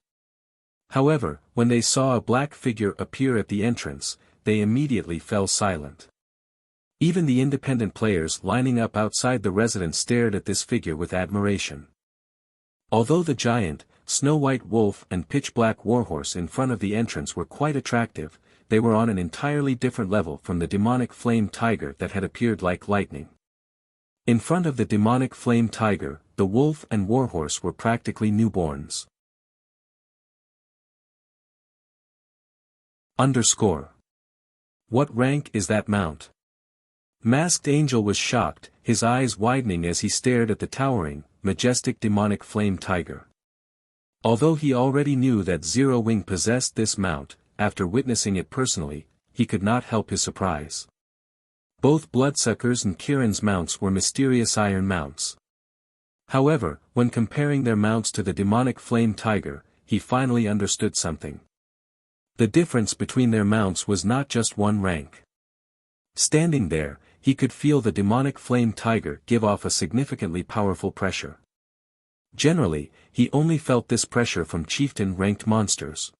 However, when they saw a black figure appear at the entrance, they immediately fell silent. Even the independent players lining up outside the residence stared at this figure with admiration. Although the giant, snow-white wolf and pitch-black warhorse in front of the entrance were quite attractive, they were on an entirely different level from the demonic flame tiger that had appeared like lightning. In front of the demonic flame tiger, the wolf and warhorse were practically newborns. What rank is that mount? Masked Angel was shocked, his eyes widening as he stared at the towering, majestic demonic flame tiger. Although he already knew that Zero Wing possessed this mount, after witnessing it personally, he could not help his surprise. Both Bloodsucker's and Kirin's mounts were mysterious iron mounts. However, when comparing their mounts to the demonic flame tiger, he finally understood something. The difference between their mounts was not just 1 rank. Standing there, he could feel the demonic flame tiger give off a significantly powerful pressure. Generally, he only felt this pressure from chieftain-ranked monsters.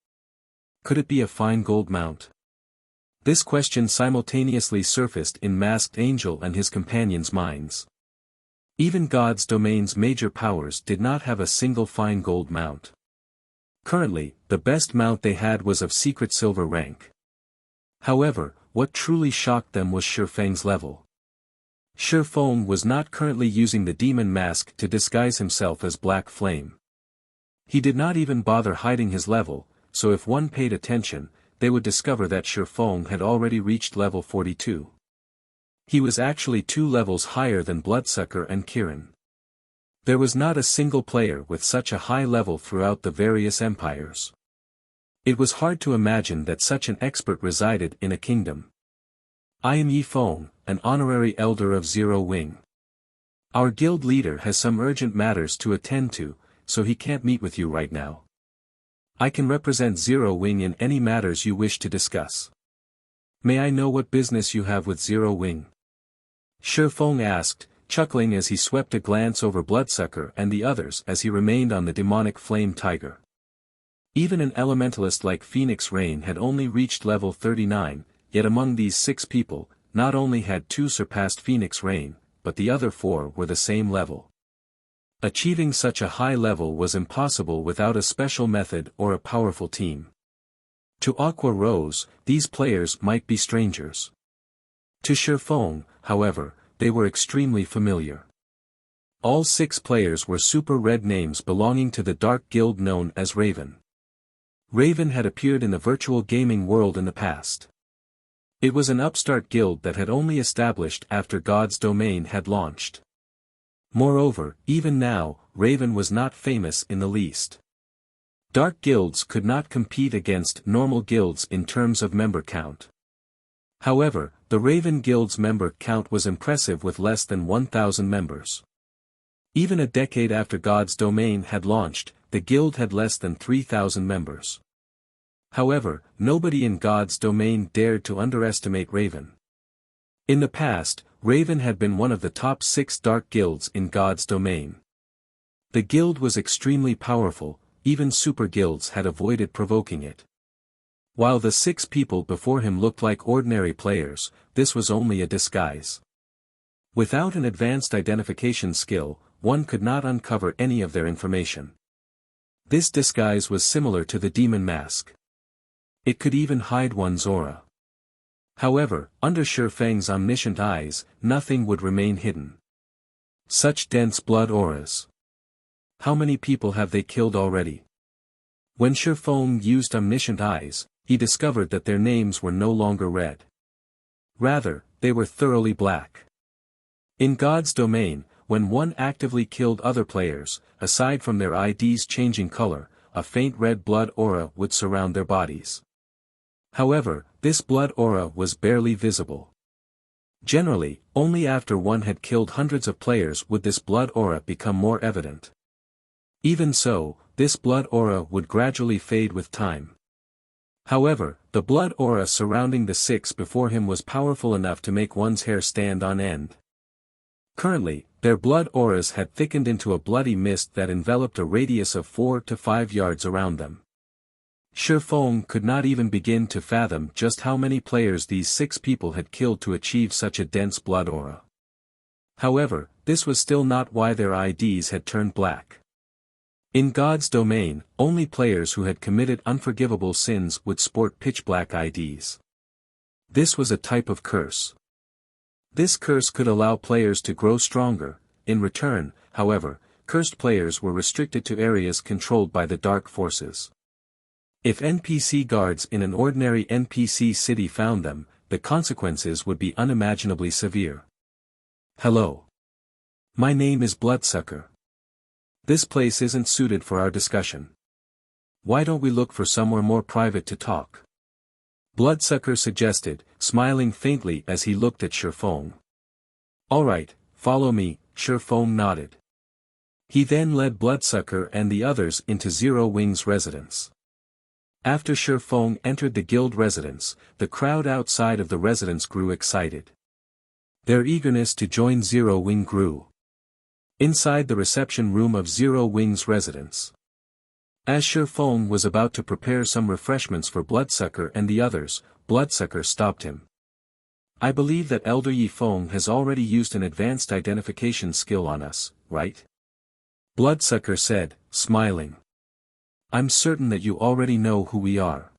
Could it be a fine gold mount? This question simultaneously surfaced in Masked Angel and his companions' minds. Even God's Domain's major powers did not have a single fine gold mount. Currently, the best mount they had was of secret silver rank. However, what truly shocked them was Shifeng's level. Shifeng was not currently using the demon mask to disguise himself as Black Flame. He did not even bother hiding his level, so if one paid attention, they would discover that Shifeng had already reached level 42. He was actually 2 levels higher than Bloodsucker and Kirin. There was not a single player with such a high level throughout the various empires. It was hard to imagine that such an expert resided in a kingdom. I am Yifeng, an honorary elder of Zero Wing. Our guild leader has some urgent matters to attend to, so he can't meet with you right now. I can represent Zero Wing in any matters you wish to discuss. May I know what business you have with Zero Wing? Shifeng asked, chuckling as he swept a glance over Bloodsucker and the others as he remained on the demonic flame tiger. Even an elementalist like Phoenix Rain had only reached level 39, yet among these 6 people, not only had 2 surpassed Phoenix Rain, but the other 4 were the same level. Achieving such a high level was impossible without a special method or a powerful team. To Aqua Rose, these players might be strangers. To Shifeng, however, they were extremely familiar. All 6 players were super red names belonging to the dark guild known as Raven. Raven had appeared in the virtual gaming world in the past. It was an upstart guild that had only established after God's Domain had launched. Moreover, even now, Raven was not famous in the least. Dark guilds could not compete against normal guilds in terms of member count. However, the Raven Guild's member count was impressive with less than 1,000 members. Even a decade after God's Domain had launched, the guild had less than 3,000 members. However, nobody in God's Domain dared to underestimate Raven. In the past, Raven had been one of the top 6 dark guilds in God's Domain. The guild was extremely powerful, even super guilds had avoided provoking it. While the 6 people before him looked like ordinary players, this was only a disguise. Without an advanced identification skill, one could not uncover any of their information. This disguise was similar to the demon mask. It could even hide one's aura. However, under Shifeng's omniscient eyes, nothing would remain hidden. Such dense blood auras. How many people have they killed already? When Shifeng used omniscient eyes, he discovered that their names were no longer red. Rather, they were thoroughly black. In God's Domain, when one actively killed other players, aside from their IDs changing color, a faint red blood aura would surround their bodies. However, this blood aura was barely visible. Generally, only after one had killed hundreds of players would this blood aura become more evident. Even so, this blood aura would gradually fade with time. However, the blood aura surrounding the 6 before him was powerful enough to make one's hair stand on end. Currently, their blood auras had thickened into a bloody mist that enveloped a radius of 4 to 5 yards around them. Shifeng could not even begin to fathom just how many players these 6 people had killed to achieve such a dense blood aura. However, this was still not why their IDs had turned black. In God's Domain, only players who had committed unforgivable sins would sport pitch-black IDs. This was a type of curse. This curse could allow players to grow stronger. In return, however, cursed players were restricted to areas controlled by the dark forces. If NPC guards in an ordinary NPC city found them, the consequences would be unimaginably severe. Hello. My name is Bloodsucker. This place isn't suited for our discussion. Why don't we look for somewhere more private to talk? Bloodsucker suggested, smiling faintly as he looked at Shifeng. Alright, follow me, Shifeng nodded. He then led Bloodsucker and the others into Zero Wing's residence. After Shifeng entered the guild residence, the crowd outside of the residence grew excited. Their eagerness to join Zero Wing grew. Inside the reception room of Zero Wing's residence. As Shifeng was about to prepare some refreshments for Bloodsucker and the others, Bloodsucker stopped him. I believe that Elder Yifeng has already used an advanced identification skill on us, right? Bloodsucker said, smiling. I'm certain that you already know who we are.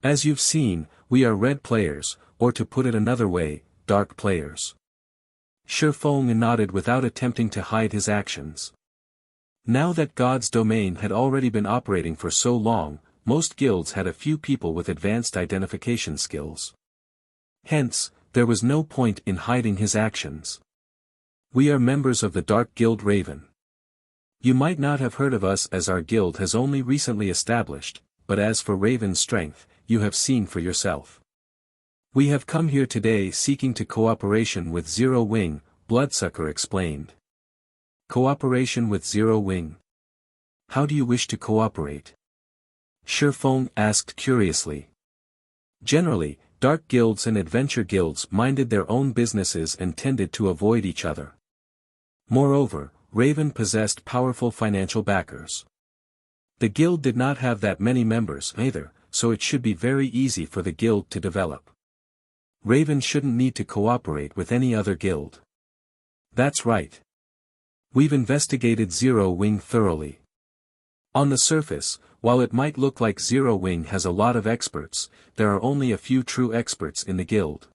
As you've seen, we are red players, or to put it another way, dark players. Shi Feng nodded without attempting to hide his actions. Now that God's domain had already been operating for so long, most guilds had a few people with advanced identification skills. Hence, there was no point in hiding his actions. We are members of the Dark Guild Raven. You might not have heard of us as our guild has only recently established, but as for Raven's strength, you have seen for yourself. We have come here today seeking to cooperation with Zero Wing, Bloodsucker explained. Cooperation with Zero Wing? How do you wish to cooperate? Shi Feng asked curiously. Generally, dark guilds and adventure guilds minded their own businesses and tended to avoid each other. Moreover, Raven possessed powerful financial backers. The guild did not have that many members either, so it should be very easy for the guild to develop. Raven shouldn't need to cooperate with any other guild. That's right. We've investigated Zero Wing thoroughly. On the surface, while it might look like Zero Wing has a lot of experts, there are only a few true experts in the guild.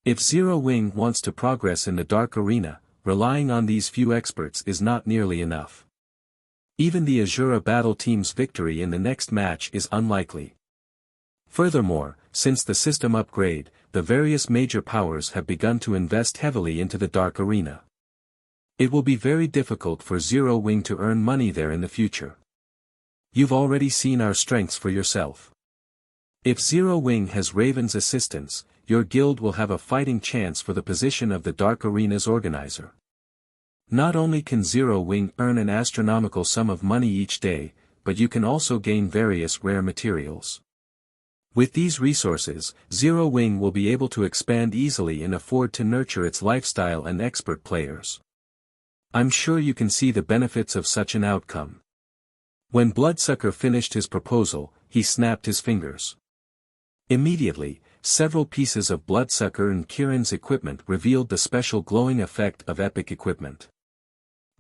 If Zero Wing wants to progress in the dark arena, relying on these few experts is not nearly enough. Even the Azura battle team's victory in the next match is unlikely. Furthermore, since the system upgrade, the various major powers have begun to invest heavily into the dark arena. It will be very difficult for Zero Wing to earn money there in the future. You've already seen our strengths for yourself. If Zero Wing has Raven's assistance, your guild will have a fighting chance for the position of the Dark Arena's organizer. Not only can Zero Wing earn an astronomical sum of money each day, but you can also gain various rare materials. With these resources, Zero Wing will be able to expand easily and afford to nurture its lifestyle and expert players. I'm sure you can see the benefits of such an outcome. When Bloodsucker finished his proposal, he snapped his fingers. Immediately, several pieces of Bloodsucker and Kirin's equipment revealed the special glowing effect of epic equipment.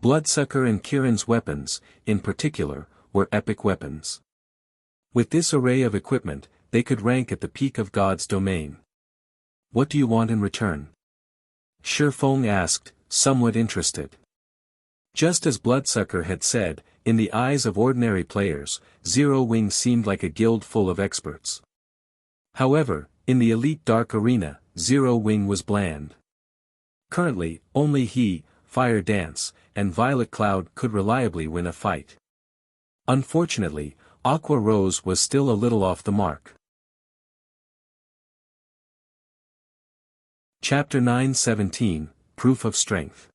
Bloodsucker and Kirin's weapons, in particular, were epic weapons. With this array of equipment, they could rank at the peak of God's domain. What do you want in return? Shi Feng asked, somewhat interested. Just as Bloodsucker had said, in the eyes of ordinary players, Zero Wing seemed like a guild full of experts. However, in the elite dark arena, Zero Wing was bland. Currently, only he, Fire Dance, and Violet Cloud could reliably win a fight. Unfortunately, Aqua Rose was still a little off the mark. Chapter 9:17, Proof of Strength.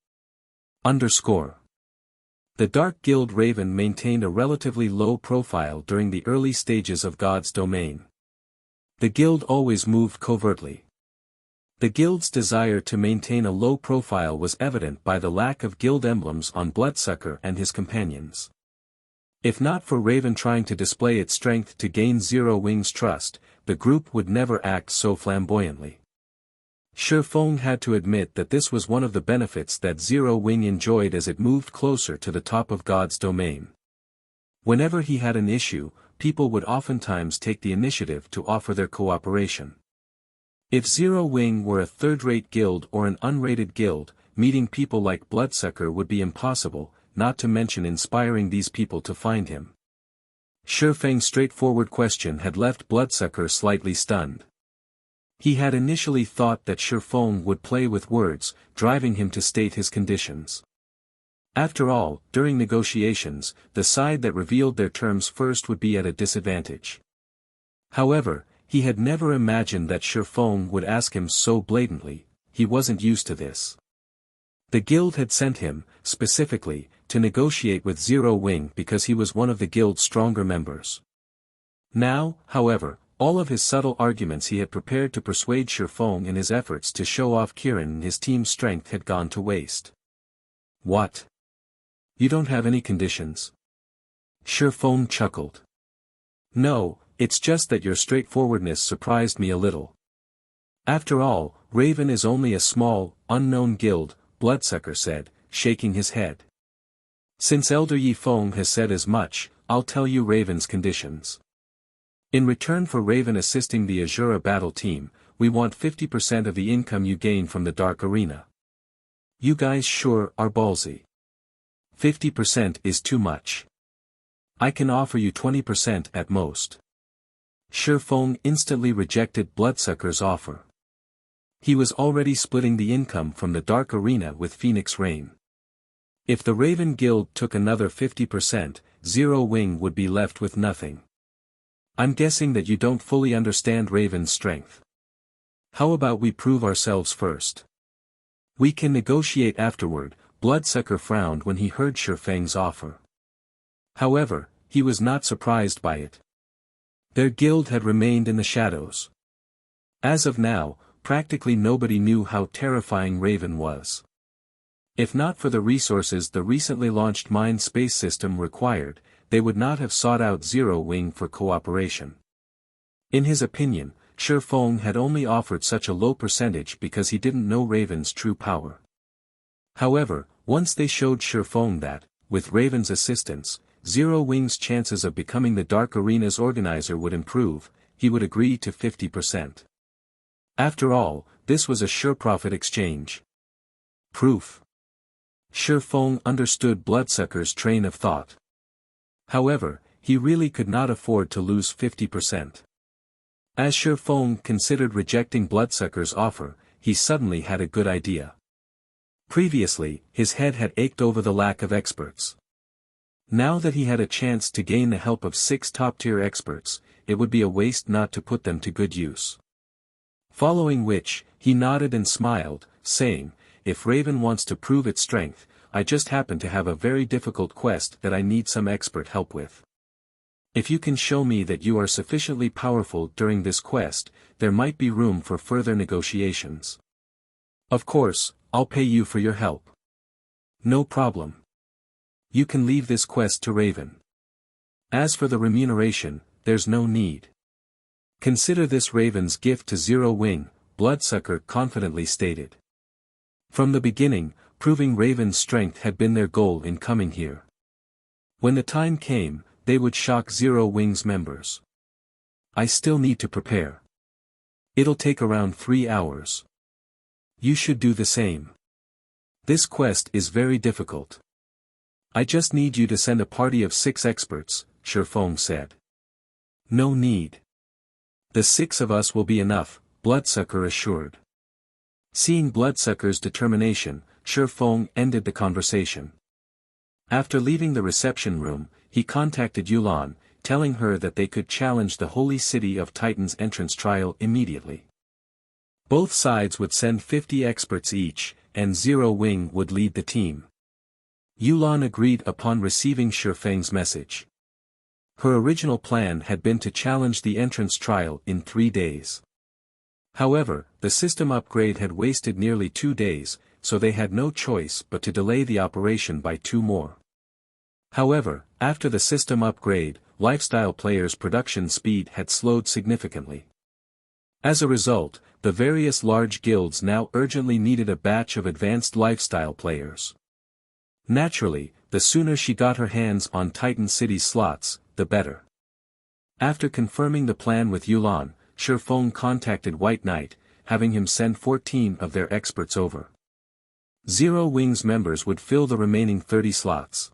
The Dark Guild Raven maintained a relatively low profile during the early stages of God's domain. The guild always moved covertly. The guild's desire to maintain a low profile was evident by the lack of guild emblems on Bloodsucker and his companions. If not for Raven trying to display its strength to gain Zero Wing's trust, the group would never act so flamboyantly. Shi Feng had to admit that this was one of the benefits that Zero Wing enjoyed as it moved closer to the top of God's domain. Whenever he had an issue, people would oftentimes take the initiative to offer their cooperation. If Zero Wing were a third-rate guild or an unrated guild, meeting people like Bloodsucker would be impossible, not to mention inspiring these people to find him. Shi Feng's straightforward question had left Bloodsucker slightly stunned. He had initially thought that Shi Feng would play with words, driving him to state his conditions. After all, during negotiations, the side that revealed their terms first would be at a disadvantage. However, he had never imagined that Shi Feng would ask him so blatantly. He wasn't used to this. The guild had sent him, specifically, to negotiate with Zero Wing because he was one of the guild's stronger members. Now, however, all of his subtle arguments he had prepared to persuade Shi Feng in his efforts to show off Kirin and his team's strength had gone to waste. What? You don't have any conditions? Shi Feng chuckled. No, it's just that your straightforwardness surprised me a little. After all, Raven is only a small, unknown guild, Bloodsucker said, shaking his head. Since Elder Yi Feng has said as much, I'll tell you Raven's conditions. In return for Raven assisting the Azura battle team, we want 50% of the income you gain from the Dark Arena. You guys sure are ballsy. 50% is too much. I can offer you 20% at most. Shifeng instantly rejected Bloodsucker's offer. He was already splitting the income from the Dark Arena with Phoenix Rain. If the Raven Guild took another 50%, Zero Wing would be left with nothing. I'm guessing that you don't fully understand Raven's strength. How about we prove ourselves first? We can negotiate afterward. Bloodsucker frowned when he heard Shifeng's offer. However, he was not surprised by it. Their guild had remained in the shadows. As of now, practically nobody knew how terrifying Raven was. If not for the resources the recently launched Mind Space System required, they would not have sought out Zero Wing for cooperation. In his opinion, Shifeng had only offered such a low percentage because he didn't know Raven's true power. However, once they showed Shifeng that, with Raven's assistance, Zero Wing's chances of becoming the Dark Arena's organizer would improve, he would agree to 50%. After all, this was a sure profit exchange. Proof. Shifeng understood Bloodsucker's train of thought. However, he really could not afford to lose 50%. As Shifeng considered rejecting Bloodsucker's offer, he suddenly had a good idea. Previously, his head had ached over the lack of experts. Now that he had a chance to gain the help of 6 top-tier experts, it would be a waste not to put them to good use. Following which, he nodded and smiled, saying, if Raven wants to prove its strength, I just happen to have a very difficult quest that I need some expert help with. If you can show me that you are sufficiently powerful during this quest, there might be room for further negotiations. Of course, I'll pay you for your help. No problem. You can leave this quest to Raven. As for the remuneration, there's no need. Consider this Raven's gift to Zero Wing, Bloodsucker confidently stated. From the beginning, proving Raven's strength had been their goal in coming here. When the time came, they would shock Zero Wing's members. I still need to prepare. It'll take around 3 hours. You should do the same. This quest is very difficult. I just need you to send a party of 6 experts, Shifeng said. No need. The 6 of us will be enough, Bloodsucker assured. Seeing Bloodsucker's determination, Shifeng ended the conversation. After leaving the reception room, he contacted Yulan, telling her that they could challenge the Holy City of Titan's entrance trial immediately. Both sides would send 50 experts each, and Zero Wing would lead the team. Yulan agreed upon receiving Shifeng's message. Her original plan had been to challenge the entrance trial in 3 days. However, the system upgrade had wasted nearly 2 days, so they had no choice but to delay the operation by 2 more. However, after the system upgrade, lifestyle players' production speed had slowed significantly. As a result, the various large guilds now urgently needed a batch of advanced lifestyle players. Naturally, the sooner she got her hands on Titan City slots, the better. After confirming the plan with Yulan, Shifeng contacted White Knight, having him send 14 of their experts over. Zero Wing's members would fill the remaining 30 slots.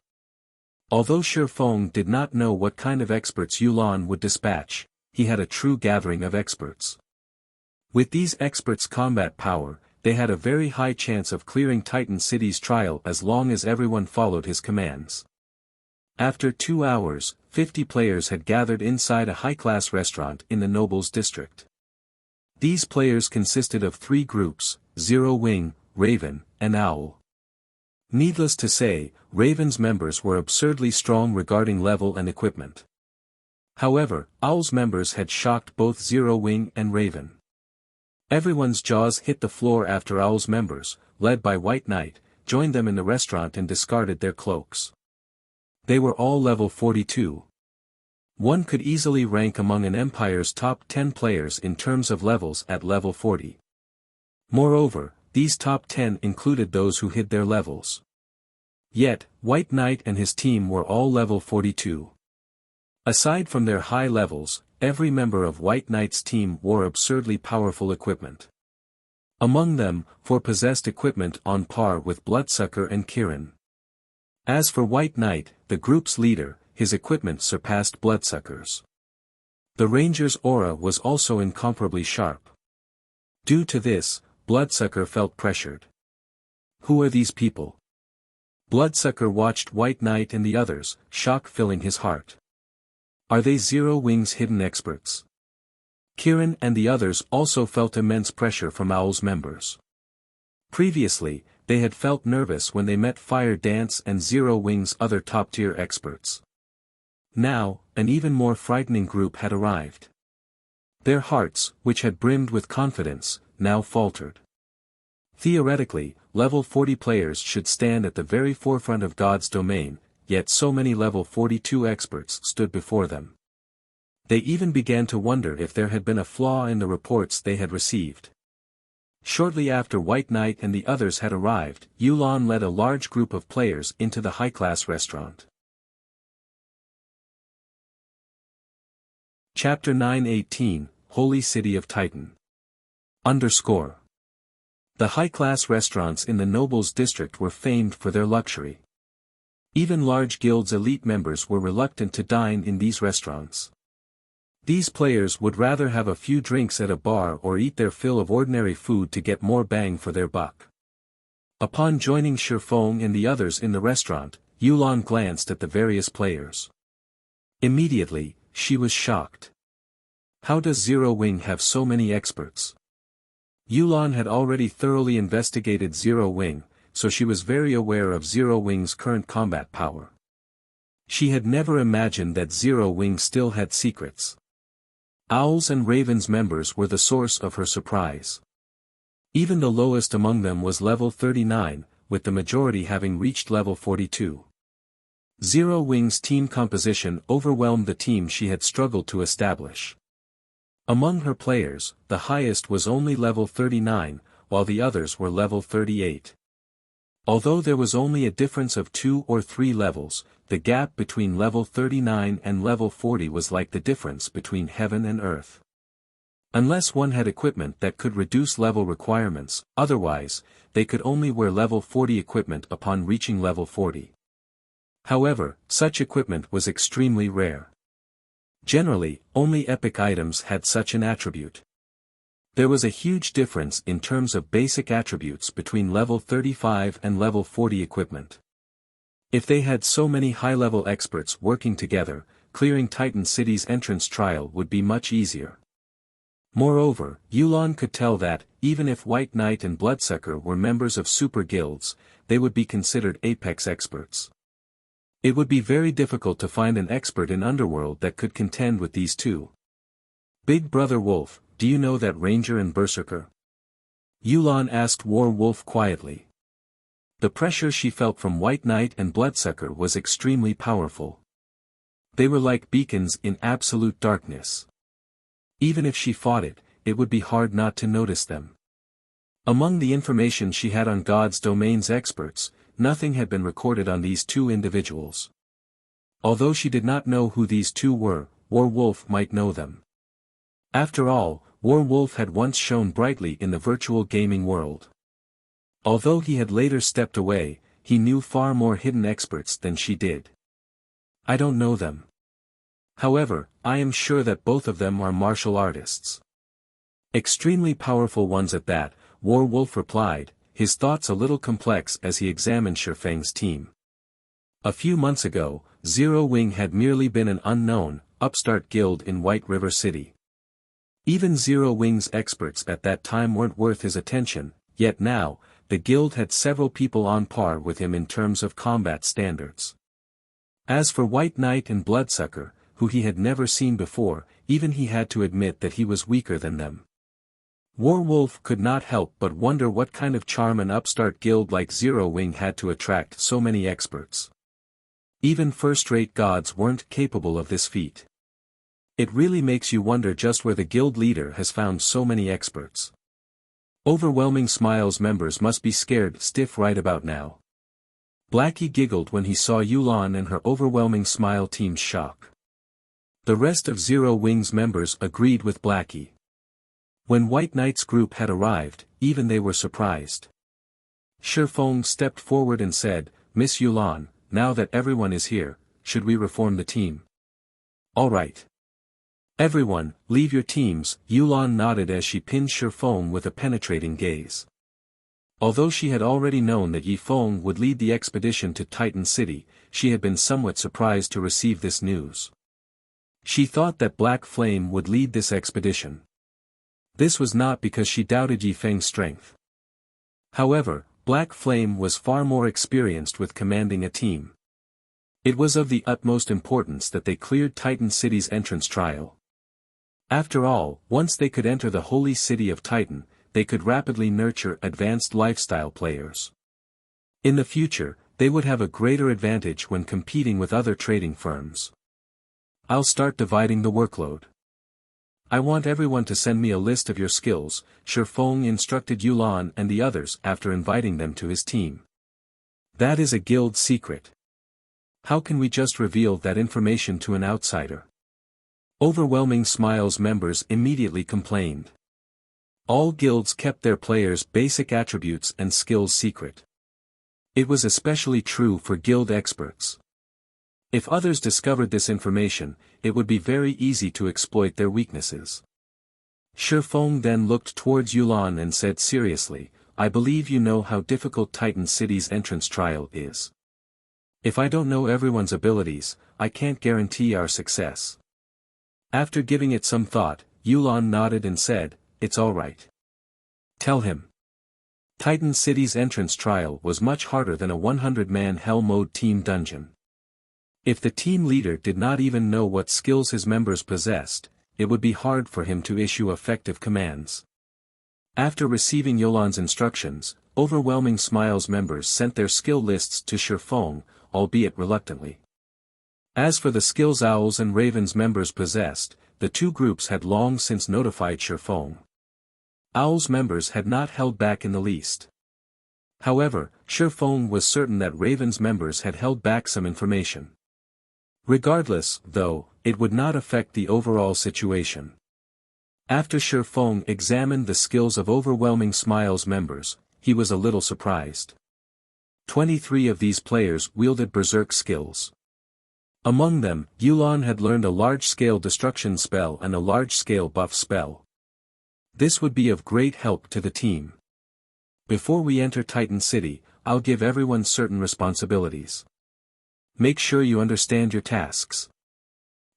Although Shifeng did not know what kind of experts Yulan would dispatch, he had a true gathering of experts. With these experts' combat power, they had a very high chance of clearing Titan City's trial as long as everyone followed his commands. After 2 hours, 50 players had gathered inside a high-class restaurant in the Nobles District. These players consisted of 3 groups, Zero Wing, Raven, and Owl. Needless to say, Raven's members were absurdly strong regarding level and equipment. However, Owl's members had shocked both Zero Wing and Raven. Everyone's jaws hit the floor after Owl's members, led by White Knight, joined them in the restaurant and discarded their cloaks. They were all level 42. One could easily rank among an empire's top 10 players in terms of levels at level 40. Moreover, these top 10 included those who hid their levels. Yet, White Knight and his team were all level 42. Aside from their high levels, every member of White Knight's team wore absurdly powerful equipment. Among them, 4 possessed equipment on par with Bloodsucker and Kirin. As for White Knight, the group's leader, his equipment surpassed Bloodsucker's. The Ranger's aura was also incomparably sharp. Due to this, Bloodsucker felt pressured. Who are these people? Bloodsucker watched White Knight and the others, shock filling his heart. Are they Zero Wing's hidden experts? Kirin and the others also felt immense pressure from Owl's members. Previously, they had felt nervous when they met Fire Dance and Zero Wing's other top-tier experts. Now, an even more frightening group had arrived. Their hearts, which had brimmed with confidence, now faltered. Theoretically, level 40 players should stand at the very forefront of God's domain, yet so many level 42 experts stood before them. They even began to wonder if there had been a flaw in the reports they had received. Shortly after White Knight and the others had arrived, Yulan led a large group of players into the high-class restaurant. Chapter 9:18, Holy City of Titan. _ The high-class restaurants in the Nobles District were famed for their luxury. Even large guilds' elite members were reluctant to dine in these restaurants. These players would rather have a few drinks at a bar or eat their fill of ordinary food to get more bang for their buck. Upon joining Shifeng and the others in the restaurant, Yulan glanced at the various players. Immediately, she was shocked. How does Zero Wing have so many experts? Yulan had already thoroughly investigated Zero Wing, so she was very aware of Zero Wing's current combat power. She had never imagined that Zero Wing still had secrets. Owls and Ravens members were the source of her surprise. Even the lowest among them was level 39, with the majority having reached level 42. Zero Wing's team composition overwhelmed the team she had struggled to establish. Among her players, the highest was only level 39, while the others were level 38. Although there was only a difference of 2 or 3 levels, the gap between level 39 and level 40 was like the difference between heaven and earth. Unless one had equipment that could reduce level requirements, otherwise, they could only wear level 40 equipment upon reaching level 40. However, such equipment was extremely rare. Generally, only epic items had such an attribute. There was a huge difference in terms of basic attributes between level 35 and level 40 equipment. If they had so many high-level experts working together, clearing Titan City's entrance trial would be much easier. Moreover, Yulan could tell that, even if White Knight and Bloodsucker were members of super guilds, they would be considered apex experts. It would be very difficult to find an expert in Underworld that could contend with these two. Big Brother Wolf, do you know that Ranger and Berserker? Yulan asked War Wolf quietly. The pressure she felt from White Knight and Bloodsucker was extremely powerful. They were like beacons in absolute darkness. Even if she fought it, it would be hard not to notice them. Among the information she had on God's domain's experts, nothing had been recorded on these two individuals. Although she did not know who these two were, War Wolf might know them. After all, War Wolf had once shone brightly in the virtual gaming world. Although he had later stepped away, he knew far more hidden experts than she did. I don't know them. However, I am sure that both of them are martial artists. Extremely powerful ones at that, War Wolf replied, his thoughts a little complex as he examined Shifeng's team. A few months ago, Zero Wing had merely been an unknown, upstart guild in White River City. Even Zero Wing's experts at that time weren't worth his attention, yet now, the guild had several people on par with him in terms of combat standards. As for White Knight and Bloodsucker, who he had never seen before, even he had to admit that he was weaker than them. War Wolf could not help but wonder what kind of charm an upstart guild like Zero Wing had to attract so many experts. Even first-rate gods weren't capable of this feat. It really makes you wonder just where the guild leader has found so many experts. Overwhelming Smiles members must be scared stiff right about now. Blackie giggled when he saw Yulan and her Overwhelming Smile team's shock. The rest of Zero Wings members agreed with Blackie. When White Knight's group had arrived, even they were surprised. Shifeng stepped forward and said, "Miss Yulan, now that everyone is here, should we reform the team?" "All right. Everyone, leave your teams," Yulan nodded as she pinned Shifeng with a penetrating gaze. Although she had already known that Yifeng would lead the expedition to Titan City, she had been somewhat surprised to receive this news. She thought that Black Flame would lead this expedition. This was not because she doubted Yifeng's strength. However, Black Flame was far more experienced with commanding a team. It was of the utmost importance that they cleared Titan City's entrance trial. After all, once they could enter the holy city of Titan, they could rapidly nurture advanced lifestyle players. In the future, they would have a greater advantage when competing with other trading firms. "I'll start dividing the workload. I want everyone to send me a list of your skills," Shifeng instructed Yulan and the others after inviting them to his team. "That is a guild secret. How can we just reveal that information to an outsider?" Overwhelming Smiles members immediately complained. All guilds kept their players' basic attributes and skills secret. It was especially true for guild experts. If others discovered this information, it would be very easy to exploit their weaknesses. Shifeng then looked towards Yulan and said seriously, "I believe you know how difficult Titan City's entrance trial is. If I don't know everyone's abilities, I can't guarantee our success." After giving it some thought, Yulan nodded and said, "It's all right. Tell him. Titan City's entrance trial was much harder than a 100-man Hell Mode team dungeon. If the team leader did not even know what skills his members possessed, it would be hard for him to issue effective commands." After receiving Yulan's instructions, Overwhelming Smiles members sent their skill lists to Shifeng, albeit reluctantly. As for the skills Owls and Ravens members possessed, the two groups had long since notified Shifeng. Owls members had not held back in the least. However, Shifeng was certain that Ravens members had held back some information. Regardless, though, it would not affect the overall situation. After Shifeng examined the skills of Overwhelming Smiles members, he was a little surprised. 23 of these players wielded berserk skills. Among them, Yulan had learned a large-scale destruction spell and a large-scale buff spell. This would be of great help to the team. "Before we enter Titan City, I'll give everyone certain responsibilities. Make sure you understand your tasks.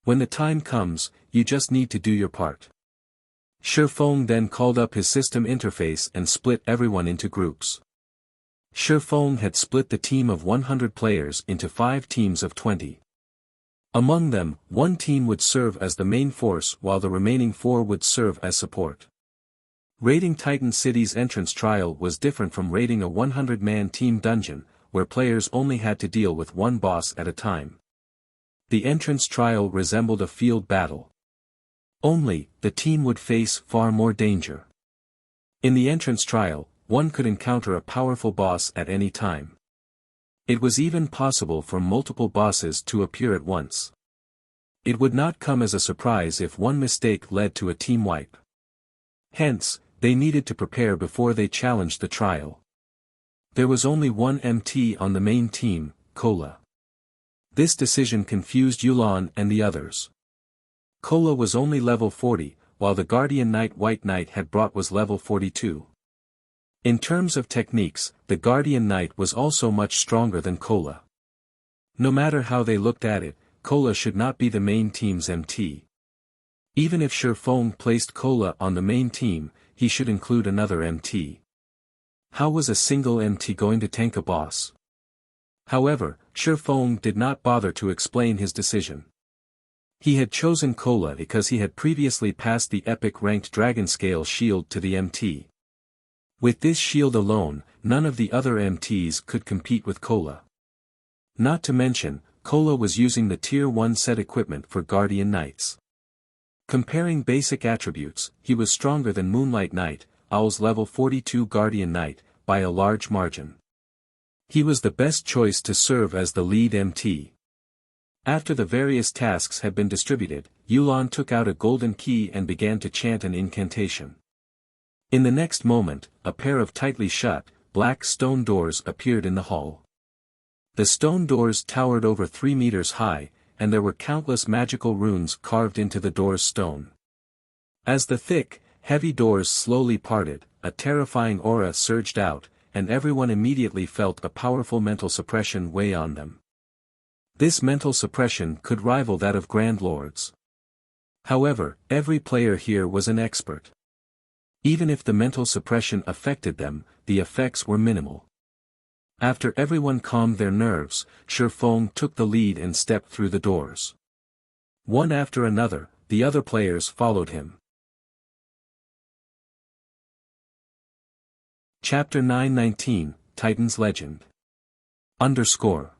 When the time comes, you just need to do your part." Shifeng then called up his system interface and split everyone into groups. Shifeng had split the team of 100 players into 5 teams of 20. Among them, one team would serve as the main force while the remaining 4 would serve as support. Raiding Titan City's entrance trial was different from raiding a 100-man team dungeon, where players only had to deal with one boss at a time. The entrance trial resembled a field battle. Only, the team would face far more danger. In the entrance trial, one could encounter a powerful boss at any time. It was even possible for multiple bosses to appear at once. It would not come as a surprise if one mistake led to a team wipe. Hence, they needed to prepare before they challenged the trial. There was only one MT on the main team, Kola. This decision confused Yulan and the others. Kola was only level 40, while the Guardian Knight White Knight had brought was level 42. In terms of techniques, the Guardian Knight was also much stronger than Kola. No matter how they looked at it, Kola should not be the main team's MT. Even if Shifeng placed Kola on the main team, he should include another MT. How was a single MT going to tank a boss? However, Shifeng did not bother to explain his decision. He had chosen Kola because he had previously passed the epic ranked Dragon Scale shield to the MT. With this shield alone, none of the other MTs could compete with Kola. Not to mention, Kola was using the Tier 1 set equipment for Guardian Knights. Comparing basic attributes, he was stronger than Moonlight Knight, Owl's level 42 Guardian Knight, by a large margin. He was the best choice to serve as the lead MT. After the various tasks had been distributed, Yulan took out a golden key and began to chant an incantation. In the next moment, a pair of tightly shut, black stone doors appeared in the hall. The stone doors towered over 3 meters high, and there were countless magical runes carved into the door's stone. As the thick, heavy doors slowly parted, a terrifying aura surged out, and everyone immediately felt a powerful mental suppression weigh on them. This mental suppression could rival that of Grand Lords. However, every player here was an expert. Even if the mental suppression affected them, the effects were minimal. After everyone calmed their nerves, Shifeng took the lead and stepped through the doors. One after another, the other players followed him. Chapter 919, Titan's Legend. _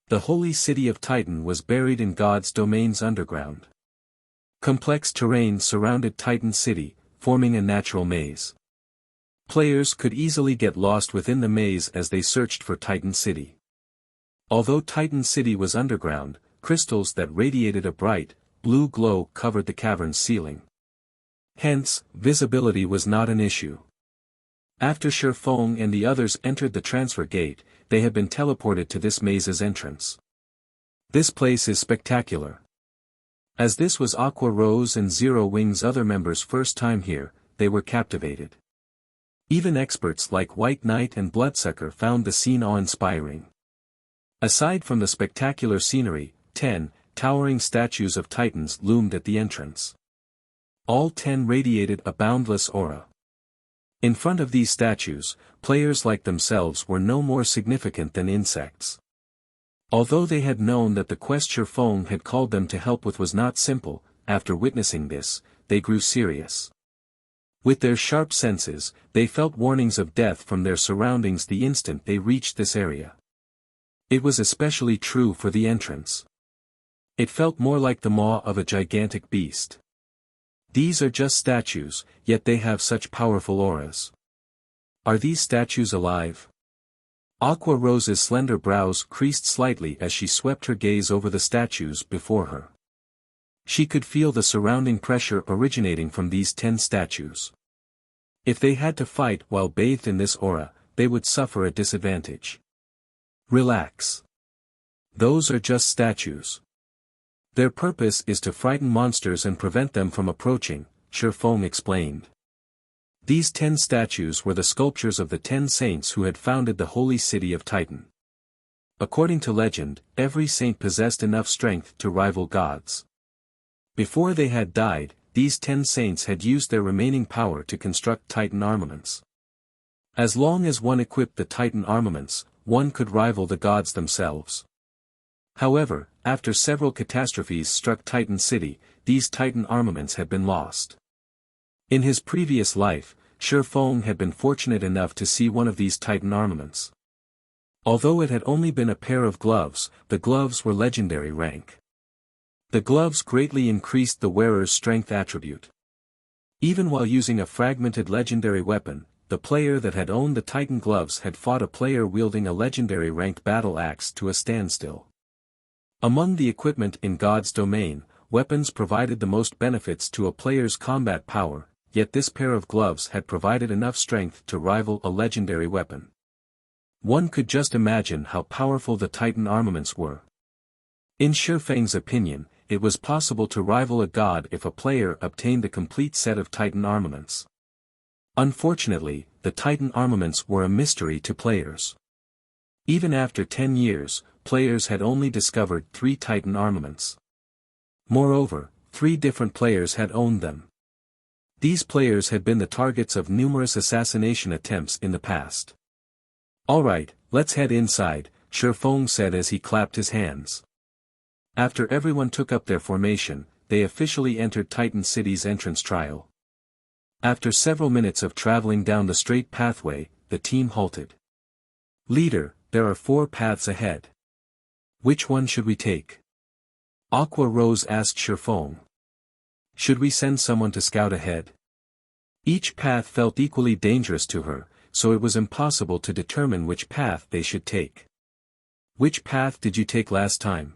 The holy city of Titan was buried in God's domains underground. Complex terrain surrounded Titan City, forming a natural maze. Players could easily get lost within the maze as they searched for Titan City. Although Titan City was underground, crystals that radiated a bright, blue glow covered the cavern's ceiling. Hence, visibility was not an issue. After Shifeng and the others entered the transfer gate, they had been teleported to this maze's entrance. This place is spectacular. As this was Aqua Rose and Zero Wing's other members' first time here, they were captivated. Even experts like White Knight and Bloodsucker found the scene awe-inspiring. Aside from the spectacular scenery, 10 towering statues of Titans loomed at the entrance. All 10 radiated a boundless aura. In front of these statues, players like themselves were no more significant than insects. Although they had known that the quest Shifeng had called them to help with was not simple, after witnessing this, they grew serious. With their sharp senses, they felt warnings of death from their surroundings the instant they reached this area. It was especially true for the entrance. It felt more like the maw of a gigantic beast. These are just statues, yet they have such powerful auras. Are these statues alive? Aqua Rose's slender brows creased slightly as she swept her gaze over the statues before her. She could feel the surrounding pressure originating from these 10 statues. If they had to fight while bathed in this aura, they would suffer a disadvantage. Relax. Those are just statues. Their purpose is to frighten monsters and prevent them from approaching, Shifeng explained. These 10 statues were the sculptures of the 10 saints who had founded the holy city of Titan. According to legend, every saint possessed enough strength to rival gods. Before they had died, these 10 saints had used their remaining power to construct Titan armaments. As long as one equipped the Titan armaments, one could rival the gods themselves. However, after several catastrophes struck Titan City, these Titan armaments had been lost. In his previous life, Shifeng had been fortunate enough to see one of these Titan armaments. Although it had only been a pair of gloves, the gloves were legendary rank. The gloves greatly increased the wearer's strength attribute. Even while using a fragmented legendary weapon, the player that had owned the Titan gloves had fought a player wielding a legendary ranked battle axe to a standstill. Among the equipment in God's domain, weapons provided the most benefits to a player's combat power, yet this pair of gloves had provided enough strength to rival a legendary weapon. One could just imagine how powerful the Titan armaments were. In Shifeng's opinion, it was possible to rival a god if a player obtained the complete set of Titan armaments. Unfortunately, the Titan armaments were a mystery to players. Even after 10 years, players had only discovered 3 Titan armaments. Moreover, 3 different players had owned them. These players had been the targets of numerous assassination attempts in the past. "Alright, let's head inside," Shifeng said as he clapped his hands. After everyone took up their formation, they officially entered Titan City's entrance trial. After several minutes of traveling down the straight pathway, the team halted. "Leader, there are 4 paths ahead. Which one should we take?" Aqua Rose asked Shifeng. "Should we send someone to scout ahead?" Each path felt equally dangerous to her, so it was impossible to determine which path they should take. "Which path did you take last time?"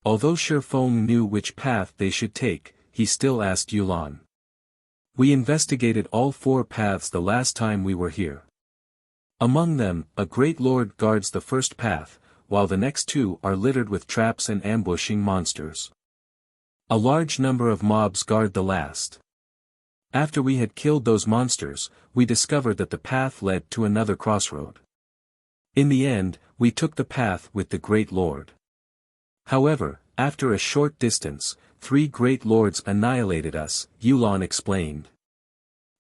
Although Shifeng knew which path they should take, he still asked Yulan. We investigated all 4 paths the last time we were here. Among them, a great lord guards the first path, while the next 2 are littered with traps and ambushing monsters. A large number of mobs guard the last. After we had killed those monsters, we discovered that the path led to another crossroad. In the end, we took the path with the Great Lord. However, after a short distance, 3 Great Lords annihilated us, Yulan explained.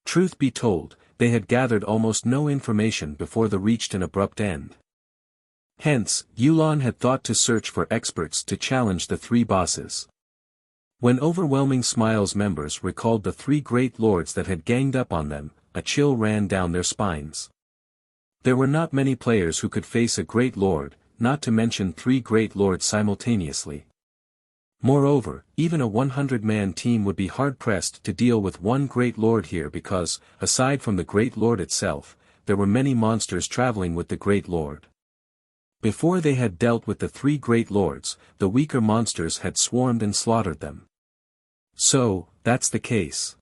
Truth be told, they had gathered almost no information before they reached an abrupt end. Hence, Yulan had thought to search for experts to challenge the 3 bosses. When Overwhelming Smiles members recalled the 3 Great Lords that had ganged up on them, a chill ran down their spines. There were not many players who could face a Great Lord, not to mention 3 Great Lords simultaneously. Moreover, even a 100-man team would be hard-pressed to deal with one Great Lord here because, aside from the Great Lord itself, there were many monsters traveling with the Great Lord. Before they had dealt with the 3 Great Lords, the weaker monsters had swarmed and slaughtered them. So, that's the case.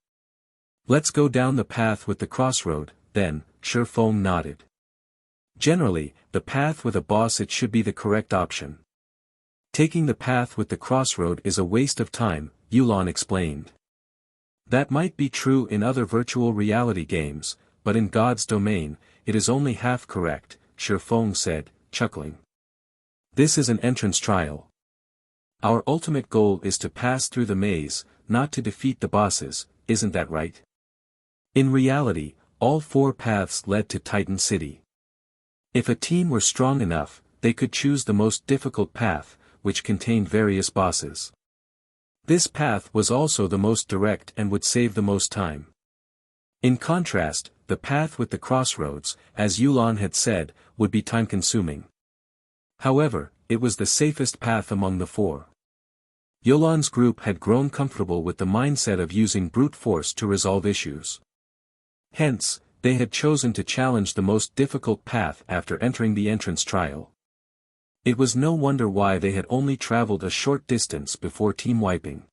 Let's go down the path with the crossroad, then, Shifeng nodded. Generally, the path with a boss it should be the correct option. Taking the path with the crossroad is a waste of time, Yulan explained. That might be true in other virtual reality games, but in God's domain, it is only half correct, Shifeng said, chuckling. This is an entrance trial. Our ultimate goal is to pass through the maze, not to defeat the bosses, isn't that right? In reality, all 4 paths led to Titan City. If a team were strong enough, they could choose the most difficult path, which contained various bosses. This path was also the most direct and would save the most time. In contrast, the path with the crossroads, as Yulan had said, would be time-consuming. However, it was the safest path among the 4. Yulan's group had grown comfortable with the mindset of using brute force to resolve issues. Hence, they had chosen to challenge the most difficult path after entering the entrance trial. It was no wonder why they had only traveled a short distance before team wiping.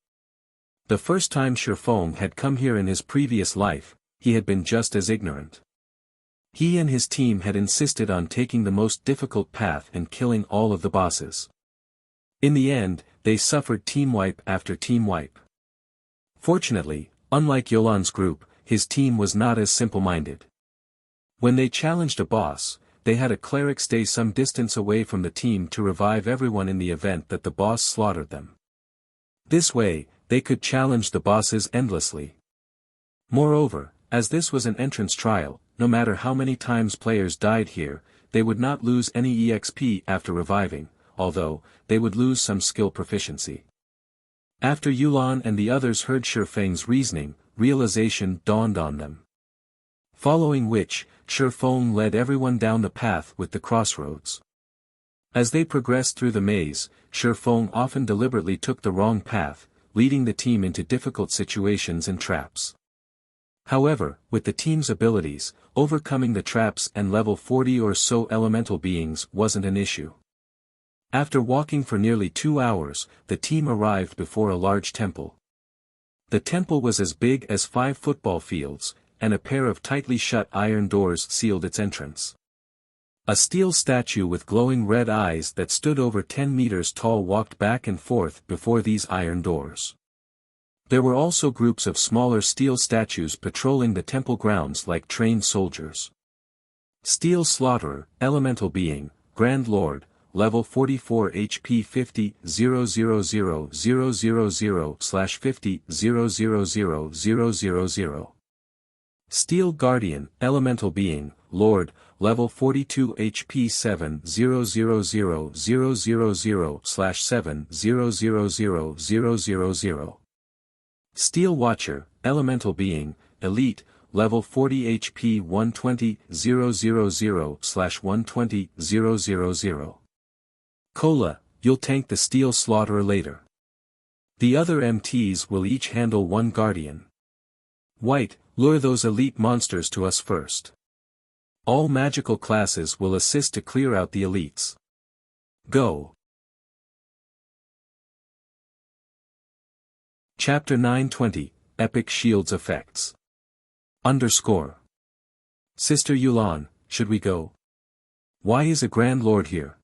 The first time Shifeng had come here in his previous life, he had been just as ignorant. He and his team had insisted on taking the most difficult path and killing all of the bosses. In the end, they suffered team wipe after team wipe. Fortunately, unlike Yulan's group, his team was not as simple-minded. When they challenged a boss, they had a cleric stay some distance away from the team to revive everyone in the event that the boss slaughtered them. This way, they could challenge the bosses endlessly. Moreover, as this was an entrance trial, no matter how many times players died here, they would not lose any EXP after reviving, although, they would lose some skill proficiency. After Yulan and the others heard Shifeng's reasoning, realization dawned on them. Following which, Shifeng led everyone down the path with the crossroads. As they progressed through the maze, Shifeng often deliberately took the wrong path, leading the team into difficult situations and traps. However, with the team's abilities, overcoming the traps and level 40 or so elemental beings wasn't an issue. After walking for nearly 2 hours, the team arrived before a large temple. The temple was as big as 5 football fields, and a pair of tightly shut iron doors sealed its entrance. A steel statue with glowing red eyes that stood over 10 meters tall walked back and forth before these iron doors. There were also groups of smaller steel statues patrolling the temple grounds like trained soldiers. Steel Slaughterer, Elemental Being, Grand Lord, Level 44 HP 50-000-000/50-000-000. Steel Guardian, Elemental Being, Lord, Level 42 HP 7-000-000/7-000-000. Steel Watcher, Elemental Being, Elite, Level 40 HP 120-000/120-000. Cola, you'll tank the Steel Slaughterer later. The other MTs will each handle one Guardian. White, lure those elite monsters to us first. All magical classes will assist to clear out the elites. Go. Chapter 920, Epic Shields Effects. Sister Yulan, should we go? Why is a Grand Lord here?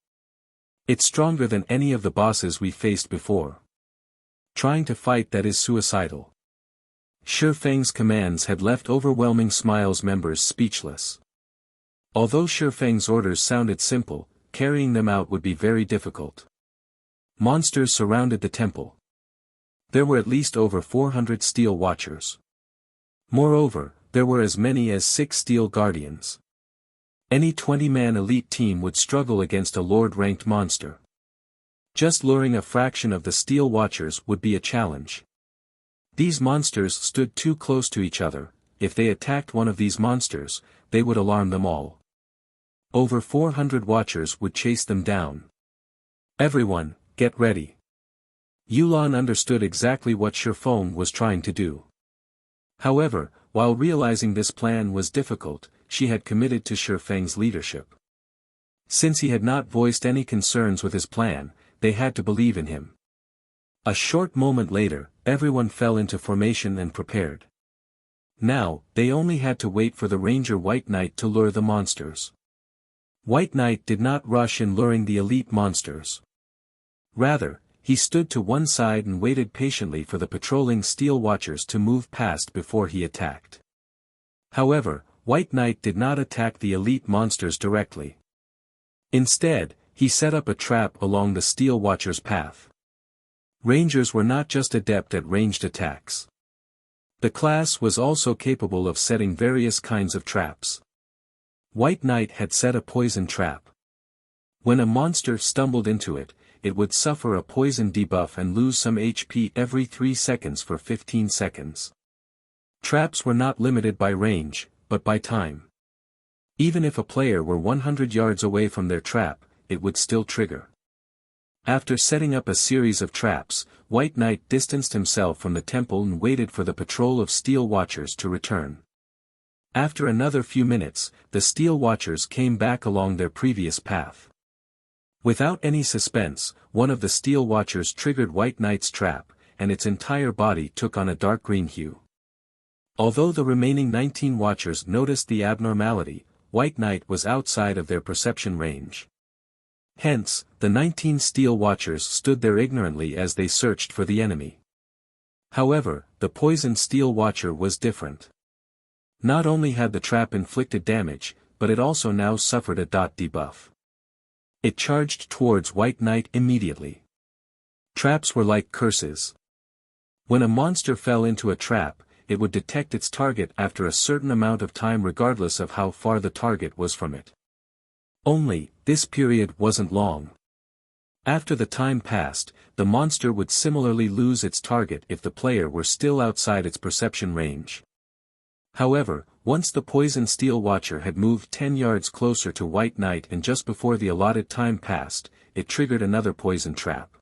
It's stronger than any of the bosses we faced before. Trying to fight that is suicidal. Shi Feng's commands had left Overwhelming Smile's members speechless. Although Shi Feng's orders sounded simple, carrying them out would be very difficult. Monsters surrounded the temple. There were at least over 400 steel watchers. Moreover, there were as many as 6 steel guardians. Any 20-man elite team would struggle against a lord-ranked monster. Just luring a fraction of the steel watchers would be a challenge. These monsters stood too close to each other. If they attacked one of these monsters, they would alarm them all. Over 400 watchers would chase them down. Everyone, get ready. Yulan understood exactly what Shi Feng was trying to do. However, while realizing this plan was difficult, she had committed to Shi Feng's leadership. Since he had not voiced any concerns with his plan, they had to believe in him. A short moment later, everyone fell into formation and prepared. Now, they only had to wait for the Ranger White Knight to lure the monsters. White Knight did not rush in luring the elite monsters. Rather, he stood to one side and waited patiently for the patrolling steel watchers to move past before he attacked. However, White Knight did not attack the elite monsters directly. Instead, he set up a trap along the steel watchers' path. Rangers were not just adept at ranged attacks. The class was also capable of setting various kinds of traps. White Knight had set a poison trap. When a monster stumbled into it, it would suffer a poison debuff and lose some HP every 3 seconds for 15 seconds. Traps were not limited by range, but by time. Even if a player were 100 yards away from their trap, it would still trigger. After setting up a series of traps, White Knight distanced himself from the temple and waited for the patrol of steel watchers to return. After another few minutes, the steel watchers came back along their previous path. Without any suspense, one of the steel watchers triggered White Knight's trap, and its entire body took on a dark green hue. Although the remaining 19 watchers noticed the abnormality, White Knight was outside of their perception range. Hence, the 19 steel watchers stood there ignorantly as they searched for the enemy. However, the poisoned steel watcher was different. Not only had the trap inflicted damage, but it also now suffered a debuff. It charged towards White Knight immediately. Traps were like curses. When a monster fell into a trap, it would detect its target after a certain amount of time regardless of how far the target was from it. Only, this period wasn't long. After the time passed, the monster would similarly lose its target if the player were still outside its perception range. However, once the poisoned steel watcher had moved 10 yards closer to White Knight and just before the allotted time passed, it triggered another poison trap.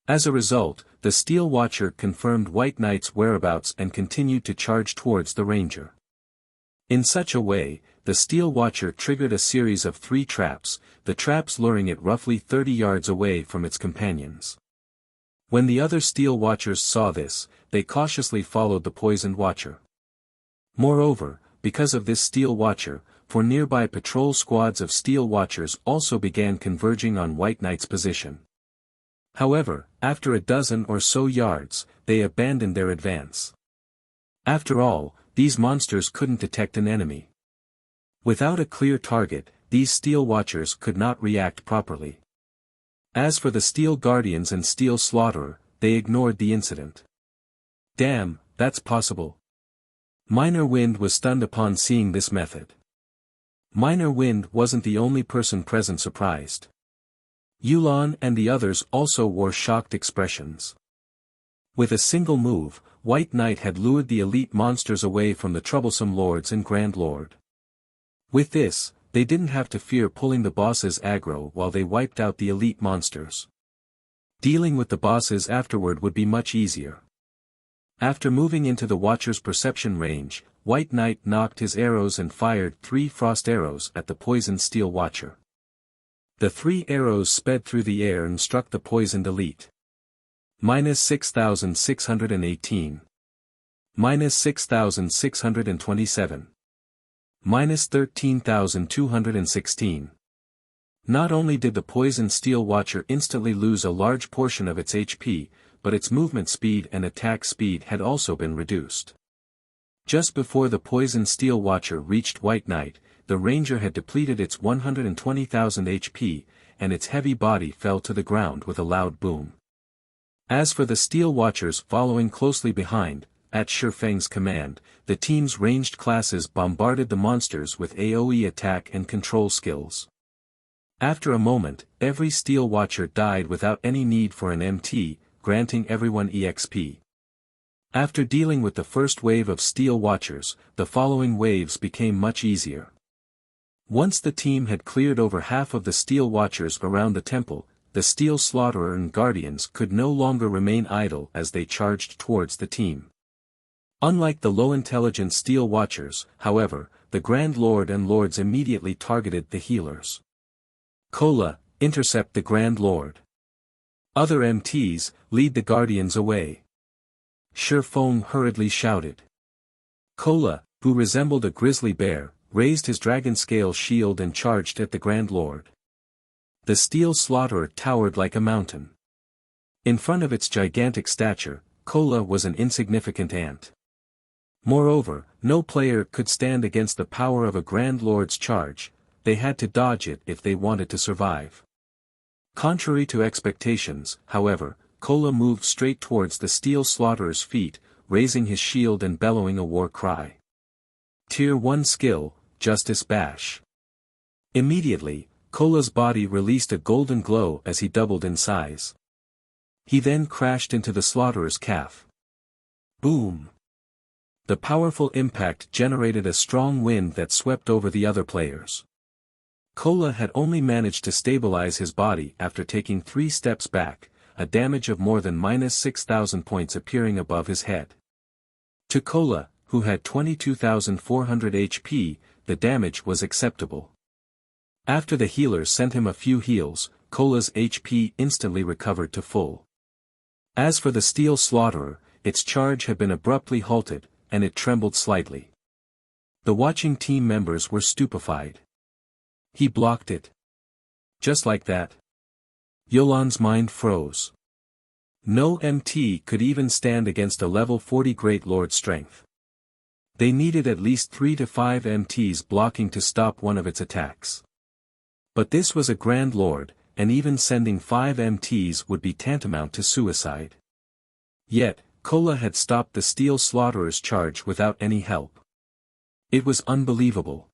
As a result, the steel watcher confirmed White Knight's whereabouts and continued to charge towards the ranger. In such a way, the steel watcher triggered a series of 3 traps, the traps luring it roughly 30 yards away from its companions. When the other steel watchers saw this, they cautiously followed the poisoned watcher. Moreover, because of this steel watcher, 4 nearby patrol squads of steel watchers also began converging on White Knight's position. However, after a dozen or so yards, they abandoned their advance. After all, these monsters couldn't detect an enemy. Without a clear target, these steel watchers could not react properly. As for the steel guardians and steel slaughterer, they ignored the incident. Damn, that's possible. Minor Wind was stunned upon seeing this method. Minor Wind wasn't the only person present surprised. Yulan and the others also wore shocked expressions. With a single move, White Knight had lured the elite monsters away from the troublesome lords and Grand Lord. With this, they didn't have to fear pulling the boss's aggro while they wiped out the elite monsters. Dealing with the bosses afterward would be much easier. After moving into the Watcher's perception range, White Knight knocked his arrows and fired 3 frost arrows at the poisoned steel watcher. The 3 arrows sped through the air and struck the poisoned elite. Minus 6,618. Minus 6,627. Minus 13,216. Not only did the poisoned Steel Watcher instantly lose a large portion of its HP, but its movement speed and attack speed had also been reduced. Just before the poisoned Steel Watcher reached White Knight, the Ranger had depleted its 120,000 HP, and its heavy body fell to the ground with a loud boom. As for the Steel Watchers following closely behind, at Shi Feng's command, the team's ranged classes bombarded the monsters with AoE attack and control skills. After a moment, every Steel Watcher died without any need for an MT, granting everyone EXP. After dealing with the first wave of Steel Watchers, the following waves became much easier. Once the team had cleared over half of the Steel Watchers around the temple, the Steel Slaughterer and Guardians could no longer remain idle as they charged towards the team. Unlike the low-intelligent Steel Watchers, however, the Grand Lord and Lords immediately targeted the healers. Kola, intercept the Grand Lord. Other MTs, lead the Guardians away. Shi Feng hurriedly shouted. Kola, who resembled a grizzly bear, raised his dragon scale shield and charged at the Grand Lord. The Steel Slaughterer towered like a mountain. In front of its gigantic stature, Kola was an insignificant ant. Moreover, no player could stand against the power of a Grand Lord's charge. They had to dodge it if they wanted to survive. Contrary to expectations, however, Kola moved straight towards the Steel Slaughterer's feet, raising his shield and bellowing a war cry. Tier 1 skill, Justice Bash. Immediately, Kola's body released a golden glow as he doubled in size. He then crashed into the Slaughterer's calf. Boom! The powerful impact generated a strong wind that swept over the other players. Kola had only managed to stabilize his body after taking 3 steps back, a damage of more than minus 6,000 points appearing above his head. To Kola, who had 22,400 HP, the damage was acceptable. After the healer sent him a few heals, Kola's HP instantly recovered to full. As for the Steel Slaughterer, its charge had been abruptly halted, and it trembled slightly. The watching team members were stupefied. He blocked it. Just like that. Yolan's mind froze. No MT could even stand against a level 40 Great Lord strength. They needed at least 3 to 5 MTs blocking to stop one of its attacks. But this was a Grand Lord, and even sending 5 MTs would be tantamount to suicide. Yet, Kola had stopped the Steel Slaughterer charge without any help. It was unbelievable.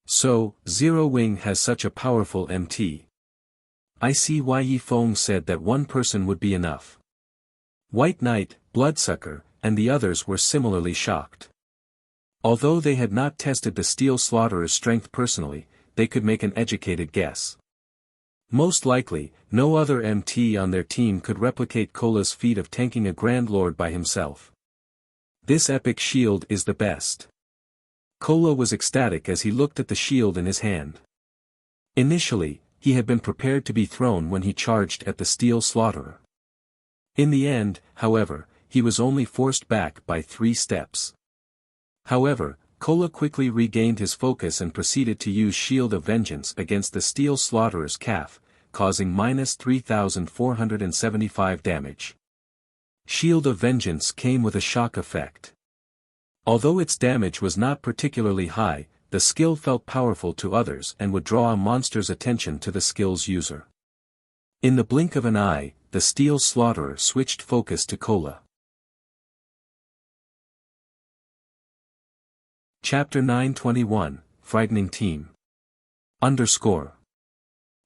So, Zero Wing has such a powerful MT. I see why Yi Feng said that one person would be enough. White Knight, Bloodsucker, and the others were similarly shocked. Although they had not tested the Steel Slaughterer strength personally, they could make an educated guess. Most likely, no other MT on their team could replicate Kola's feat of tanking a Grand Lord by himself. This epic shield is the best. Kola was ecstatic as he looked at the shield in his hand. Initially, he had been prepared to be thrown when he charged at the Steel Slaughterer. In the end, however, he was only forced back by 3 steps. However, Kola quickly regained his focus and proceeded to use Shield of Vengeance against the Steel Slaughterer calf, causing minus 3,475 damage. Shield of Vengeance came with a shock effect. Although its damage was not particularly high, the skill felt powerful to others and would draw a monster's attention to the skill's user. In the blink of an eye, the Steel Slaughterer switched focus to Kola. Chapter 921, Frightening Team.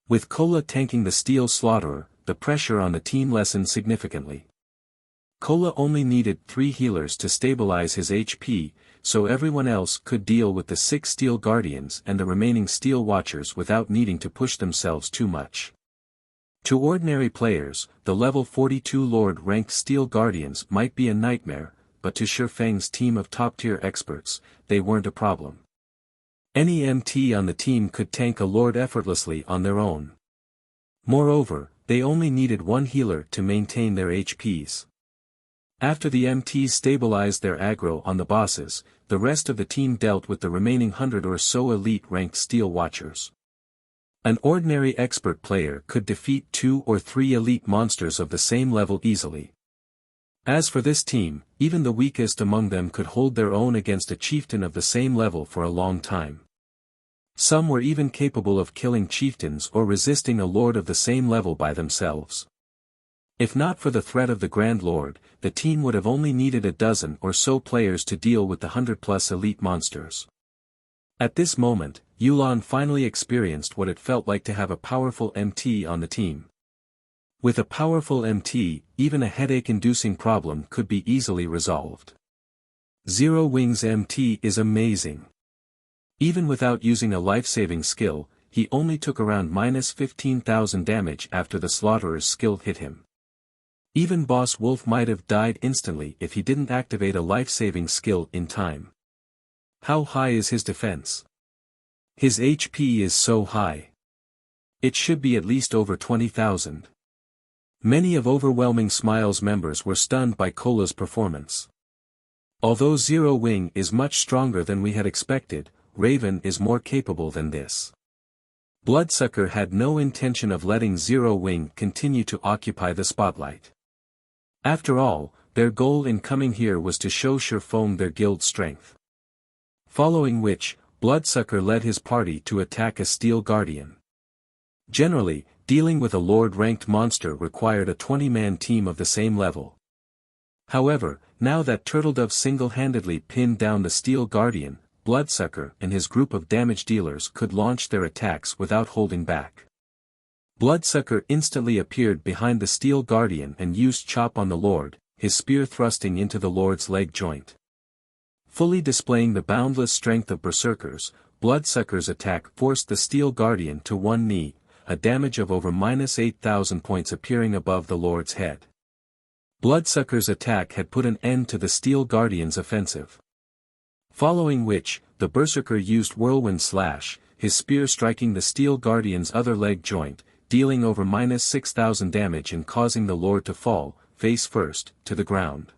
With Kola tanking the Steel Slaughterer, the pressure on the team lessened significantly. Kola only needed 3 healers to stabilize his HP, so everyone else could deal with the 6 Steel Guardians and the remaining Steel Watchers without needing to push themselves too much. To ordinary players, the level 42 Lord-ranked Steel Guardians might be a nightmare, but to Shi Feng's team of top-tier experts, they weren't a problem. Any MT on the team could tank a Lord effortlessly on their own. Moreover, they only needed one healer to maintain their HPs. After the MTs stabilized their aggro on the bosses, the rest of the team dealt with the remaining 100 or so elite-ranked Steel Watchers. An ordinary expert player could defeat 2 or 3 elite monsters of the same level easily. As for this team, even the weakest among them could hold their own against a chieftain of the same level for a long time. Some were even capable of killing chieftains or resisting a lord of the same level by themselves. If not for the threat of the Grand Lord, the team would have only needed a dozen or so players to deal with the 100+ elite monsters. At this moment, Yulan finally experienced what it felt like to have a powerful MT on the team. With a powerful MT, even a headache-inducing problem could be easily resolved. Zero Wings MT is amazing. Even without using a life-saving skill, he only took around -15,000 damage after the Slaughterer skill hit him. Even Boss Wolf might have died instantly if he didn't activate a life-saving skill in time. How high is his defense? His HP is so high. It should be at least over 20,000. Many of Overwhelming Smile's members were stunned by Cola's performance. Although Zero Wing is much stronger than we had expected, Raven is more capable than this. Bloodsucker had no intention of letting Zero Wing continue to occupy the spotlight. After all, their goal in coming here was to show Shifeng their guild strength. Following which, Bloodsucker led his party to attack a Steel Guardian. Generally, dealing with a Lord-ranked monster required a 20-man team of the same level. However, now that Turtledove single-handedly pinned down the Steel Guardian, Bloodsucker and his group of damage dealers could launch their attacks without holding back. Bloodsucker instantly appeared behind the Steel Guardian and used Chop on the Lord, his spear thrusting into the Lord's leg joint. Fully displaying the boundless strength of Berserkers, Bloodsucker's attack forced the Steel Guardian to one knee, a damage of over -8,000 points appearing above the Lord's head. Bloodsucker's attack had put an end to the Steel Guardian's offensive. Following which, the Berserker used Whirlwind Slash, his spear striking the Steel Guardian's other leg joint, dealing over -6,000 damage and causing the Lord to fall, face first, to the ground.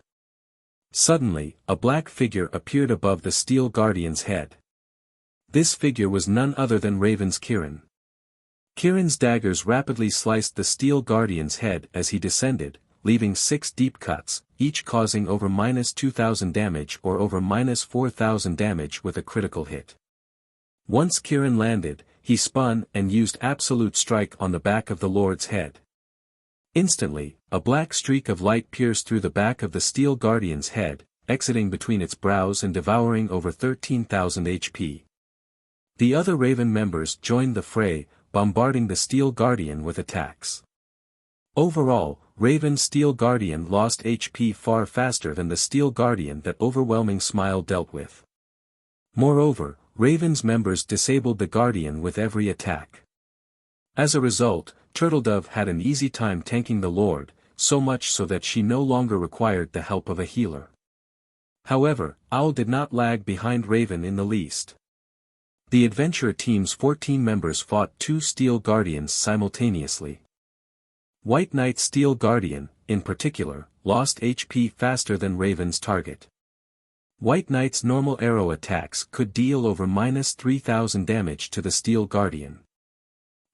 Suddenly, a black figure appeared above the Steel Guardian's head. This figure was none other than Raven's Kirin. Kirin's daggers rapidly sliced the Steel Guardian's head as he descended, leaving 6 deep cuts, each causing over -2,000 damage or over -4,000 damage with a critical hit. Once Kirin landed, he spun and used Absolute Strike on the back of the Lord's head. Instantly, a black streak of light pierced through the back of the Steel Guardian's head, exiting between its brows and devouring over 13,000 HP. The other Raven members joined the fray, bombarding the Steel Guardian with attacks. Overall, Raven's Steel Guardian lost HP far faster than the Steel Guardian that Overwhelming Smile dealt with. Moreover, Raven's members disabled the Guardian with every attack. As a result, Turtledove had an easy time tanking the Lord, so much so that she no longer required the help of a healer. However, Owl did not lag behind Raven in the least. The adventurer team's 14 members fought 2 Steel Guardians simultaneously. White Knight's Steel Guardian, in particular, lost HP faster than Raven's target. White Knight's normal arrow attacks could deal over -3,000 damage to the Steel Guardian.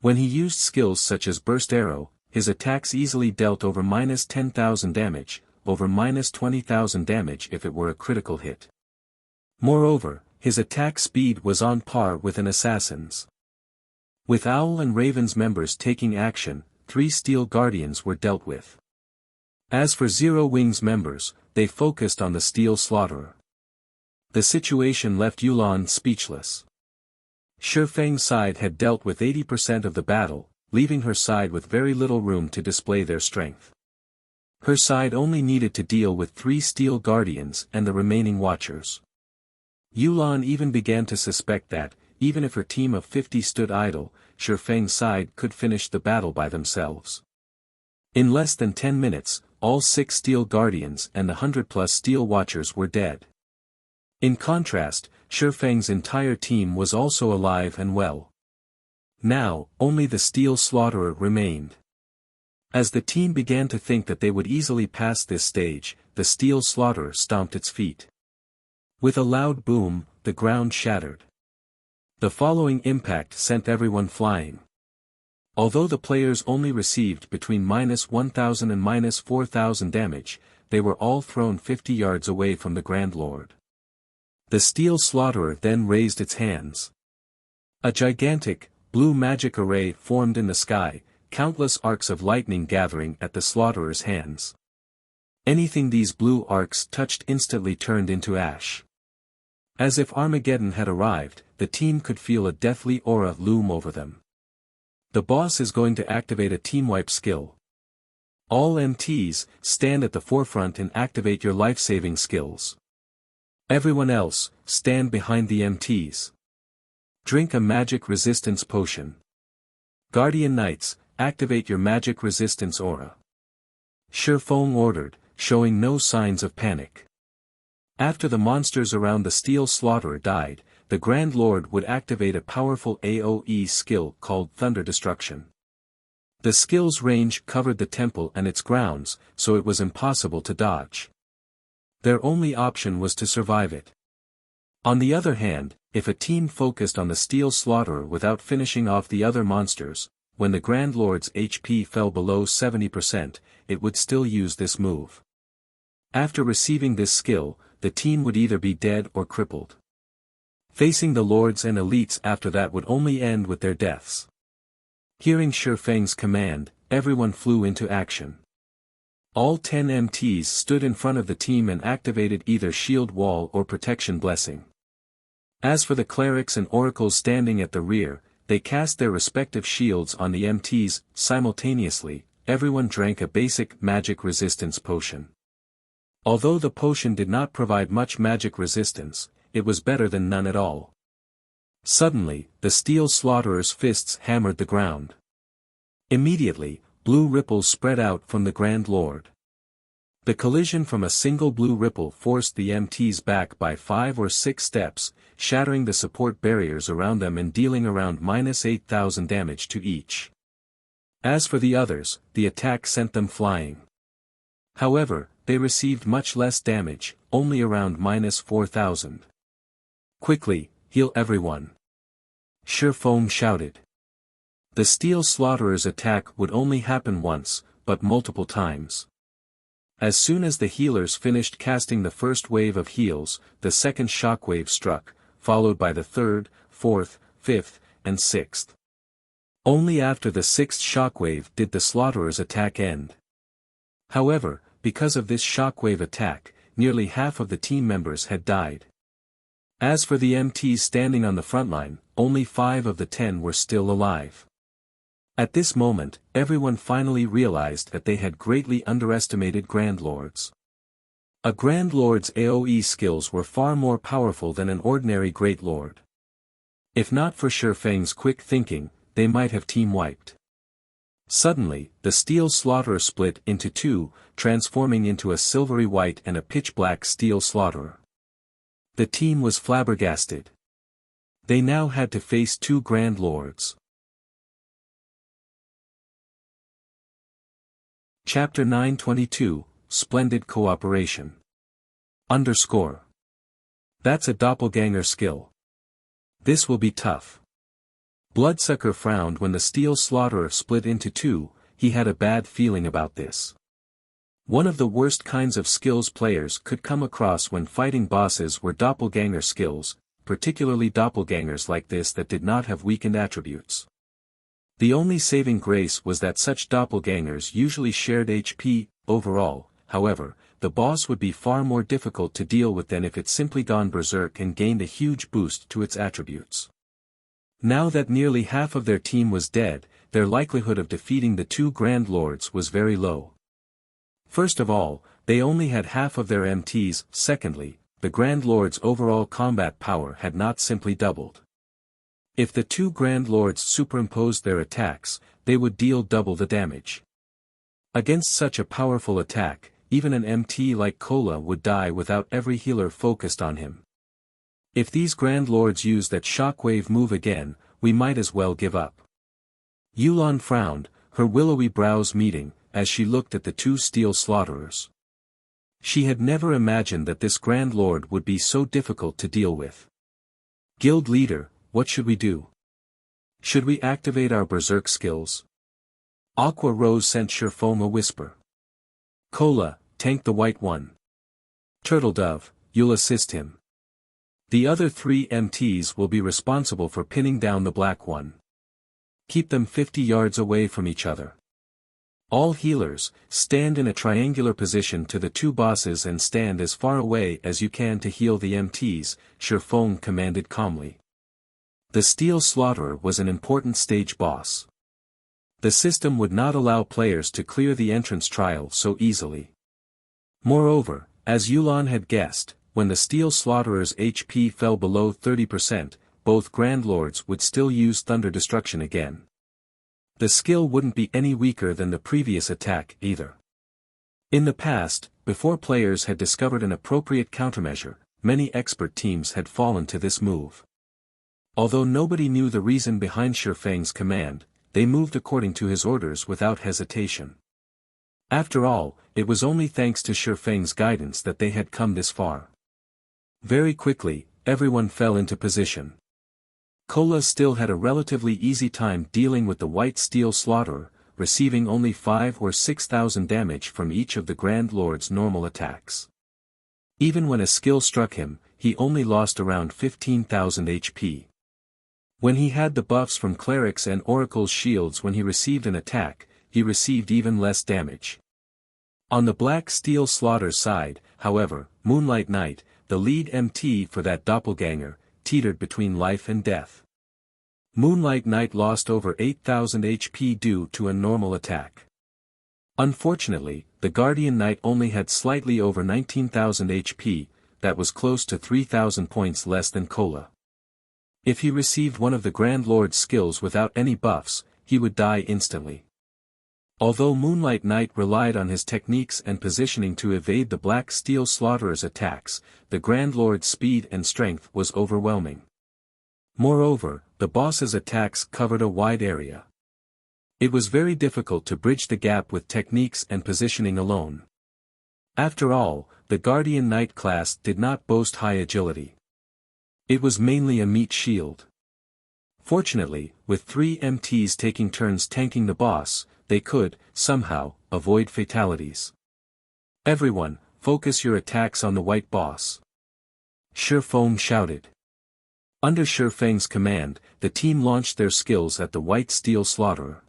When he used skills such as Burst Arrow, his attacks easily dealt over -10,000 damage, over -20,000 damage if it were a critical hit. Moreover, his attack speed was on par with an assassin's. With Owl and Raven's members taking action, 3 Steel Guardians were dealt with. As for Zero Wing's members, they focused on the Steel Slaughterer. The situation left Yulan speechless. Shifeng's side had dealt with 80% of the battle, leaving her side with very little room to display their strength. Her side only needed to deal with 3 Steel Guardians and the remaining Watchers. Yulan even began to suspect that, even if her team of 50 stood idle, Shifeng's side could finish the battle by themselves. In less than 10 minutes, all 6 Steel Guardians and the 100+ Steel Watchers were dead. In contrast, Shifeng's entire team was also alive and well. Now, only the Steel Slaughterer remained. As the team began to think that they would easily pass this stage, the steel slaughterer stomped its feet. With a loud boom, the ground shattered. The following impact sent everyone flying. Although the players only received between -1,000 and -4,000 damage, they were all thrown 50 yards away from the Grand Lord. The steel slaughterer then raised its hands. A gigantic, blue magic array formed in the sky, countless arcs of lightning gathering at the slaughterer's hands. Anything these blue arcs touched instantly turned into ash. As if Armageddon had arrived, the team could feel a deathly aura loom over them. The boss is going to activate a team wipe skill. All MTs, stand at the forefront and activate your life-saving skills. Everyone else, stand behind the MTs. Drink a magic resistance potion. Guardian Knights, activate your magic resistance aura. Shifeng ordered, showing no signs of panic. After the monsters around the steel slaughterer died, the Grand Lord would activate a powerful AoE skill called Thunder Destruction. The skill's range covered the temple and its grounds, so it was impossible to dodge. Their only option was to survive it. On the other hand, if a team focused on the steel slaughterer without finishing off the other monsters, when the Grand Lord's HP fell below 70%, it would still use this move. After receiving this skill, the team would either be dead or crippled. Facing the lords and elites after that would only end with their deaths. Hearing Shifeng's command, everyone flew into action. All 10 MTs stood in front of the team and activated either shield wall or protection blessing. As for the clerics and oracles standing at the rear, they cast their respective shields on the MTs. Simultaneously, everyone drank a basic magic resistance potion. Although the potion did not provide much magic resistance, it was better than none at all. Suddenly, the steel slaughteler's fists hammered the ground. Immediately, blue ripples spread out from the Grand Lord. The collision from a single blue ripple forced the MTs back by 5 or 6 steps, shattering the support barriers around them and dealing around -8,000 damage to each. As for the others, the attack sent them flying. However, they received much less damage, only around -4,000. Quickly, heal everyone. Shifeng shouted. The steel slaughteler's attack would only happen once, but multiple times. As soon as the healers finished casting the first wave of heals, the second shockwave struck, followed by the third, fourth, fifth, and sixth. Only after the sixth shockwave did the slaughteler's attack end. However, because of this shockwave attack, nearly half of the team members had died. As for the MTs standing on the front line, only 5 of the 10 were still alive. At this moment, everyone finally realized that they had greatly underestimated Grand Lords. A Grand Lord's AoE skills were far more powerful than an ordinary Great Lord. If not for Shifeng's quick thinking, they might have team-wiped. Suddenly, the steel slaughterer split into 2, transforming into a silvery white and a pitch-black steel slaughterer. The team was flabbergasted. They now had to face 2 Grand Lords. Chapter 922, Splendid Cooperation. _ That's a doppelganger skill. This will be tough. Bloodsucker frowned when the steel slaughterer split into 2, he had a bad feeling about this. One of the worst kinds of skills players could come across when fighting bosses were doppelganger skills, particularly doppelgangers like this that did not have weakened attributes. The only saving grace was that such doppelgangers usually shared HP. Overall, however, the boss would be far more difficult to deal with than if it simply gone berserk and gained a huge boost to its attributes. Now that nearly half of their team was dead, their likelihood of defeating the 2 Grand Lords was very low. First of all, they only had half of their MTs. Secondly, the Grand Lord's overall combat power had not simply doubled. If the 2 Grand Lords superimposed their attacks, they would deal double the damage. Against such a powerful attack, even an MT like Kola would die without every healer focused on him. If these Grand Lords use that shockwave move again, we might as well give up. Yulon frowned, her willowy brows meeting, as she looked at the two steel slaughterers. She had never imagined that this Grand Lord would be so difficult to deal with. Guild leader, what should we do? Should we activate our berserk skills? Aqua Rose sent Surefoam a whisper. Cola, tank the white one. Turtle Dove, you'll assist him. The other 3 MTs will be responsible for pinning down the black one. Keep them 50 yards away from each other. All healers, stand in a triangular position to the 2 bosses and stand as far away as you can to heal the MTs, Surefoam commanded calmly. The Steel Slaughterer was an important stage boss. The system would not allow players to clear the entrance trial so easily. Moreover, as Yulan had guessed, when the Steel Slaughterer's HP fell below 30%, both Grand Lords would still use Thunder Destruction again. The skill wouldn't be any weaker than the previous attack either. In the past, before players had discovered an appropriate countermeasure, many expert teams had fallen to this move. Although nobody knew the reason behind Shifeng's command, they moved according to his orders without hesitation. After all, it was only thanks to Shifeng's guidance that they had come this far. Very quickly, everyone fell into position. Cola still had a relatively easy time dealing with the White Steel Slaughterer, receiving only 5,000 or 6,000 damage from each of the Grand Lord's normal attacks. Even when a skill struck him, he only lost around 15,000 HP. When he had the buffs from Clerics and Oracle's shields when he received an attack, he received even less damage. On the Black Steel Slaughter's side, however, Moonlight Knight, the lead MT for that doppelganger, teetered between life and death. Moonlight Knight lost over 8,000 HP due to a normal attack. Unfortunately, the Guardian Knight only had slightly over 19,000 HP, that was close to 3,000 points less than Cola. If he received one of the Grand Lord's skills without any buffs, he would die instantly. Although Moonlight Knight relied on his techniques and positioning to evade the Black Steel Slaughterer's attacks, the Grand Lord's speed and strength was overwhelming. Moreover, the boss's attacks covered a wide area. It was very difficult to bridge the gap with techniques and positioning alone. After all, the Guardian Knight class did not boast high agility. It was mainly a meat shield. Fortunately, with 3 MTs taking turns tanking the boss, they could, somehow, avoid fatalities. Everyone, focus your attacks on the white boss. Shifeng shouted. Under Shifeng's command, the team launched their skills at the White Steel Slaughterer.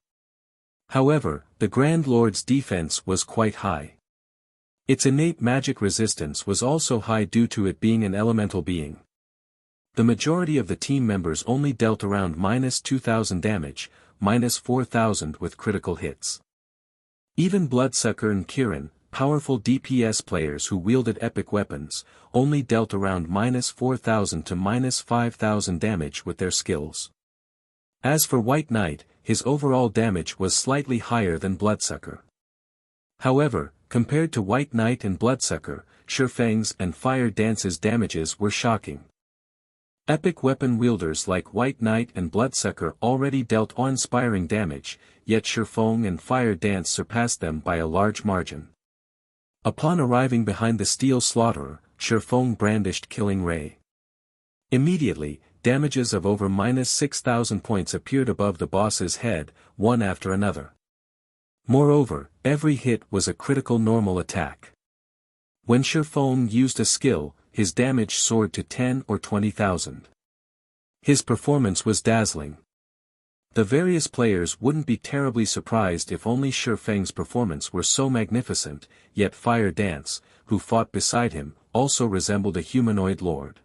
However, the Grand Lord's defense was quite high. Its innate magic resistance was also high due to it being an elemental being. The majority of the team members only dealt around -2,000 damage, -4,000 with critical hits. Even Bloodsucker and Kirin, powerful DPS players who wielded epic weapons, only dealt around -4,000 to -5,000 damage with their skills. As for White Knight, his overall damage was slightly higher than Bloodsucker. However, compared to White Knight and Bloodsucker, Shifeng's and Fire Dance's damages were shocking. Epic weapon wielders like White Knight and Bloodsucker already dealt awe-inspiring damage, yet Shifeng and Fire Dance surpassed them by a large margin. Upon arriving behind the Steel Slaughterer, Shifeng brandished Killing Ray. Immediately, damages of over -6,000 points appeared above the boss's head, one after another. Moreover, every hit was a critical normal attack. When Shifeng used a skill, his damage soared to 10 or 20,000. His performance was dazzling. The various players wouldn't be terribly surprised if only Shifeng's performance were so magnificent, yet Fire Dance, who fought beside him, also resembled a humanoid lord.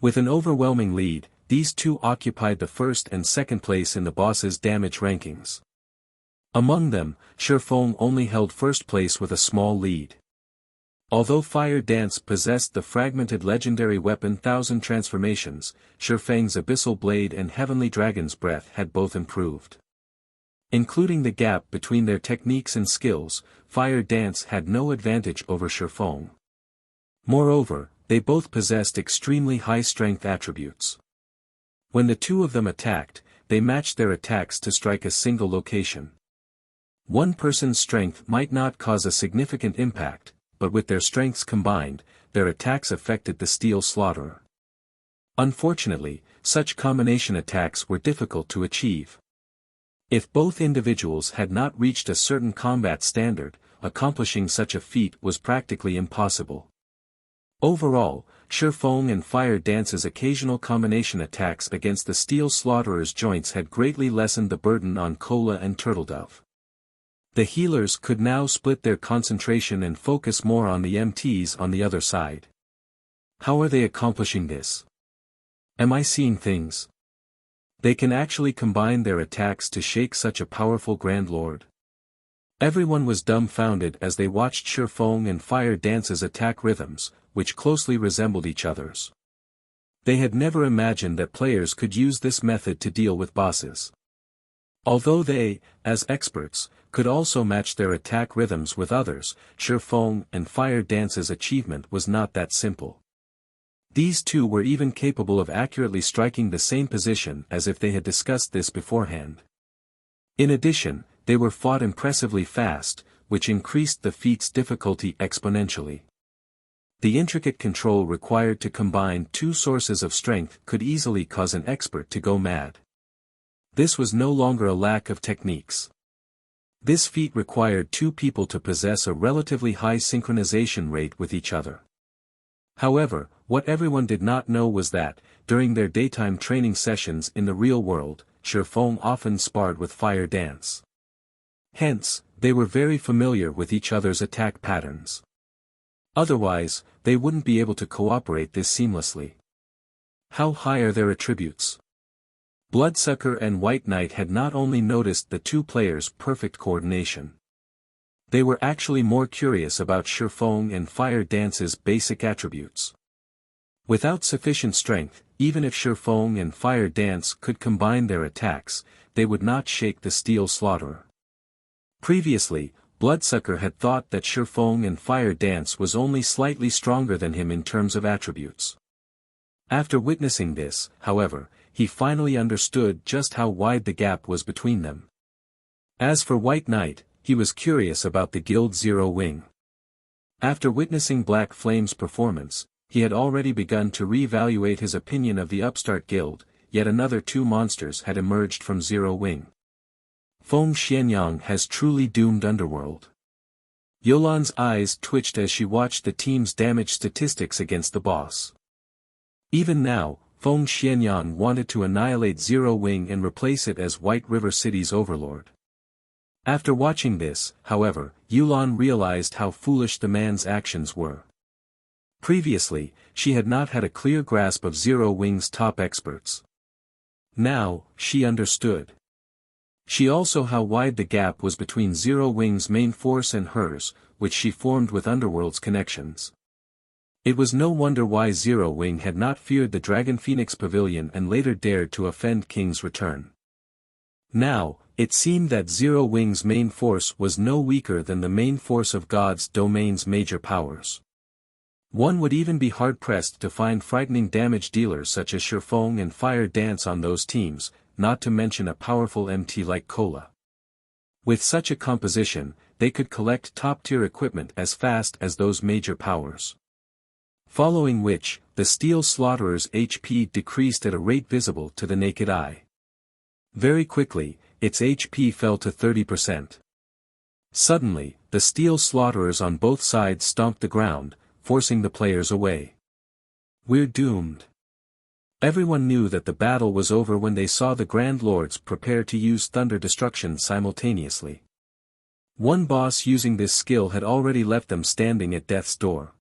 With an overwhelming lead, these two occupied the first and second place in the boss's damage rankings. Among them, Shifeng only held first place with a small lead. Although Fire Dance possessed the fragmented legendary weapon Thousand Transformations, Shifeng's Abyssal Blade and Heavenly Dragon's Breath had both improved. Including the gap between their techniques and skills, Fire Dance had no advantage over Shifeng. Moreover, they both possessed extremely high strength attributes. When the two of them attacked, they matched their attacks to strike a single location. One person's strength might not cause a significant impact, but with their strengths combined, their attacks affected the Steel Slaughterer. Unfortunately, such combination attacks were difficult to achieve. If both individuals had not reached a certain combat standard, accomplishing such a feat was practically impossible. Overall, Shifeng and Fire Dance's occasional combination attacks against the Steel Slaughterer's joints had greatly lessened the burden on Cola and Turtledove. The healers could now split their concentration and focus more on the MTs on the other side. How are they accomplishing this? Am I seeing things? They can actually combine their attacks to shake such a powerful Grand Lord. Everyone was dumbfounded as they watched Shifeng and Fire Dance's attack rhythms, which closely resembled each other's. They had never imagined that players could use this method to deal with bosses. Although they, as experts, could also match their attack rhythms with others, Shifeng and Fire Dance's achievement was not that simple. These two were even capable of accurately striking the same position as if they had discussed this beforehand. In addition, they were fought impressively fast, which increased the feat's difficulty exponentially. The intricate control required to combine two sources of strength could easily cause an expert to go mad. This was no longer a lack of techniques. This feat required two people to possess a relatively high synchronization rate with each other. However, what everyone did not know was that, during their daytime training sessions in the real world, Shifeng often sparred with Fire Dance. Hence, they were very familiar with each other's attack patterns. Otherwise, they wouldn't be able to cooperate this seamlessly. How high are their attributes? Bloodsucker and White Knight had not only noticed the two players' perfect coordination. They were actually more curious about Shifeng and Fire Dance's basic attributes. Without sufficient strength, even if Shifeng and Fire Dance could combine their attacks, they would not shake the Steel Slaughterer. Previously, Bloodsucker had thought that Shifeng and Fire Dance was only slightly stronger than him in terms of attributes. After witnessing this, however, he finally understood just how wide the gap was between them. As for White Knight, he was curious about the Guild Zero Wing. After witnessing Black Flame's performance, he had already begun to re-evaluate his opinion of the upstart guild, yet another two monsters had emerged from Zero Wing. Feng Xianyang has truly doomed Underworld. Yolan's eyes twitched as she watched the team's damage statistics against the boss. Even now, Feng Xianyang wanted to annihilate Zero Wing and replace it as White River City's overlord. After watching this, however, Yulan realized how foolish the man's actions were. Previously, she had not had a clear grasp of Zero Wing's top experts. Now, she understood. She also how wide the gap was between Zero Wing's main force and hers, which she formed with Underworld's connections. It was no wonder why Zero Wing had not feared the Dragon Phoenix Pavilion and later dared to offend King's Return. Now, it seemed that Zero Wing's main force was no weaker than the main force of God's domain's major powers. One would even be hard-pressed to find frightening damage dealers such as Shifeng and Fire Dance on those teams, not to mention a powerful MT like Cola. With such a composition, they could collect top-tier equipment as fast as those major powers. Following which, the Steel Slaughterer's HP decreased at a rate visible to the naked eye. Very quickly, its HP fell to 30%. Suddenly, the Steel Slaughterers on both sides stomped the ground, forcing the players away. We're doomed. Everyone knew that the battle was over when they saw the Grand Lords prepare to use Thunder Destruction simultaneously. One boss using this skill had already left them standing at death's door.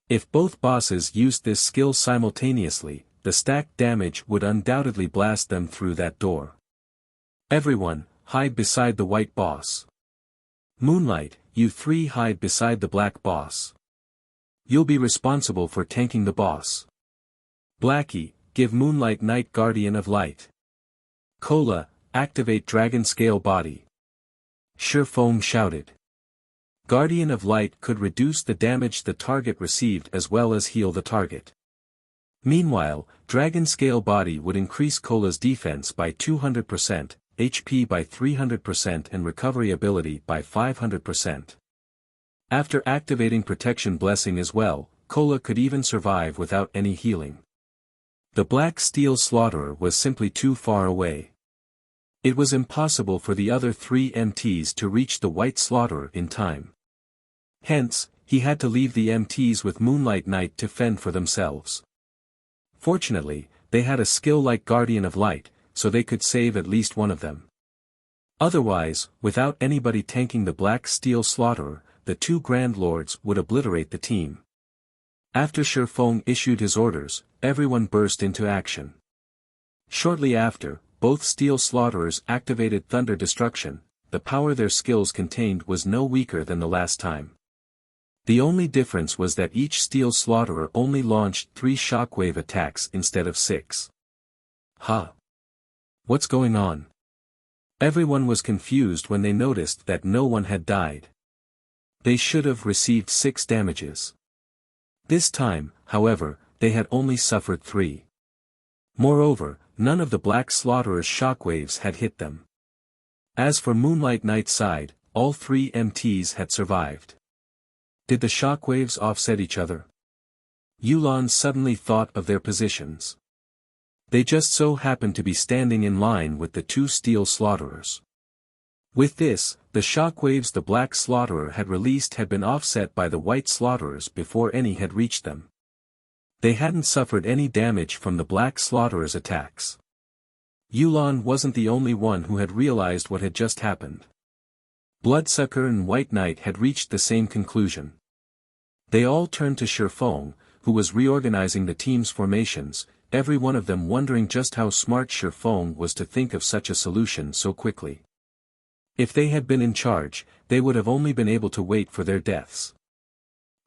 If both bosses used this skill simultaneously, the stacked damage would undoubtedly blast them through that door. Everyone, hide beside the white boss. Moonlight, you three hide beside the black boss. You'll be responsible for tanking the boss. Blackie, give Moonlight Night Guardian of Light. Cola, activate Dragon Scale Body. Shifeng shouted. Guardian of Light could reduce the damage the target received as well as heal the target. Meanwhile, Dragon Scale Body would increase Cola's defense by 200%, HP by 300% and recovery ability by 500%. After activating Protection Blessing as well, Kola could even survive without any healing. The Black Steel Slaughterer was simply too far away. It was impossible for the other 3 MTs to reach the White Slaughterer in time. Hence, he had to leave the MTs with Moonlight Knight to fend for themselves. Fortunately, they had a skill like Guardian of Light, so they could save at least one of them. Otherwise, without anybody tanking the Black Steel Slaughterer, the 2 Grand Lords would obliterate the team. After Shifeng issued his orders, everyone burst into action. Shortly after, both Steel Slaughterers activated Thunder Destruction. The power their skills contained was no weaker than the last time. The only difference was that each Steel Slaughterer only launched 3 shockwave attacks instead of 6. Huh? What's going on? Everyone was confused when they noticed that no one had died. They should have received 6 damages. This time, however, they had only suffered 3. Moreover, none of the Black Slaughterer's shockwaves had hit them. As for Moonlight Knight's side, all 3 MTs had survived. Did the shockwaves offset each other? Yulan suddenly thought of their positions. They just so happened to be standing in line with the 2 Steel Slaughterers. With this, the shockwaves the Black Slaughterer had released had been offset by the White Slaughterers before any had reached them. They hadn't suffered any damage from the Black Slaughterer's attacks. Yulan wasn't the only one who had realized what had just happened. Bloodsucker and White Knight had reached the same conclusion. They all turned to Shifeng, who was reorganizing the team's formations, every one of them wondering just how smart Shifeng was to think of such a solution so quickly. If they had been in charge, they would have only been able to wait for their deaths.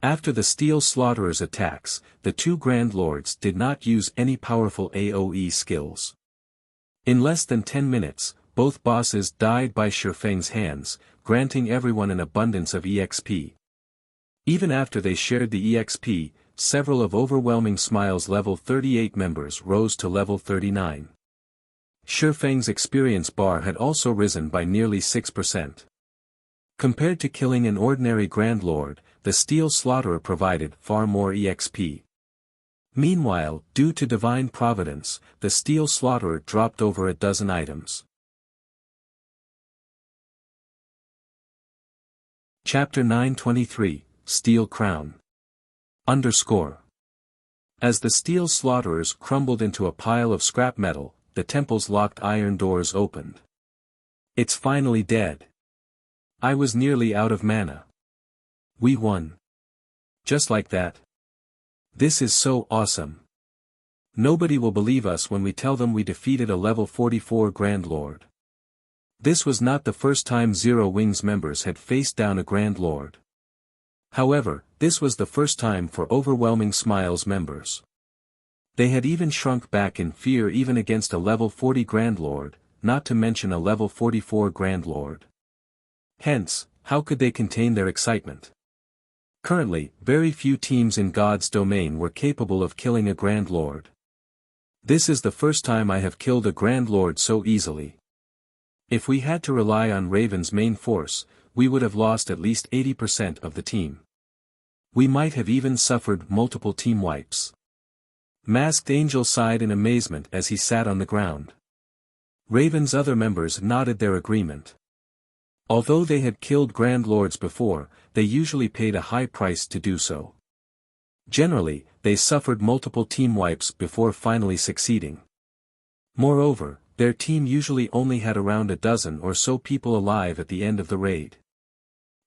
After the Steel Slaughterer's attacks, the 2 Grand Lords did not use any powerful AoE skills. In less than 10 minutes, both bosses died by Shifeng's hands, granting everyone an abundance of EXP. Even after they shared the EXP, several of Overwhelming Smile's level 38 members rose to level 39. Shifeng's experience bar had also risen by nearly 6%. Compared to killing an ordinary Grand Lord, the Steel Slaughterer provided far more EXP. Meanwhile, due to divine providence, the Steel Slaughterer dropped over a dozen items. Chapter 923, Steel Crown. As the Steel Slaughterers crumbled into a pile of scrap metal, the temple's locked iron doors opened. It's finally dead. I was nearly out of mana. We won. Just like that. This is so awesome. Nobody will believe us when we tell them we defeated a level 44 Grand Lord. This was not the first time Zero Wings members had faced down a Grand Lord. However, this was the first time for Overwhelming Smiles members. They had even shrunk back in fear even against a level 40 Grand Lord, not to mention a level 44 Grand Lord. Hence, how could they contain their excitement? Currently, very few teams in God's domain were capable of killing a Grand Lord. This is the first time I have killed a Grand Lord so easily. If we had to rely on Raven's main force, we would have lost at least 80% of the team. We might have even suffered multiple team wipes. Masked Angel sighed in amazement as he sat on the ground. Raven's other members nodded their agreement. Although they had killed Grand Lords before, they usually paid a high price to do so. Generally, they suffered multiple team wipes before finally succeeding. Moreover, their team usually only had around a dozen or so people alive at the end of the raid.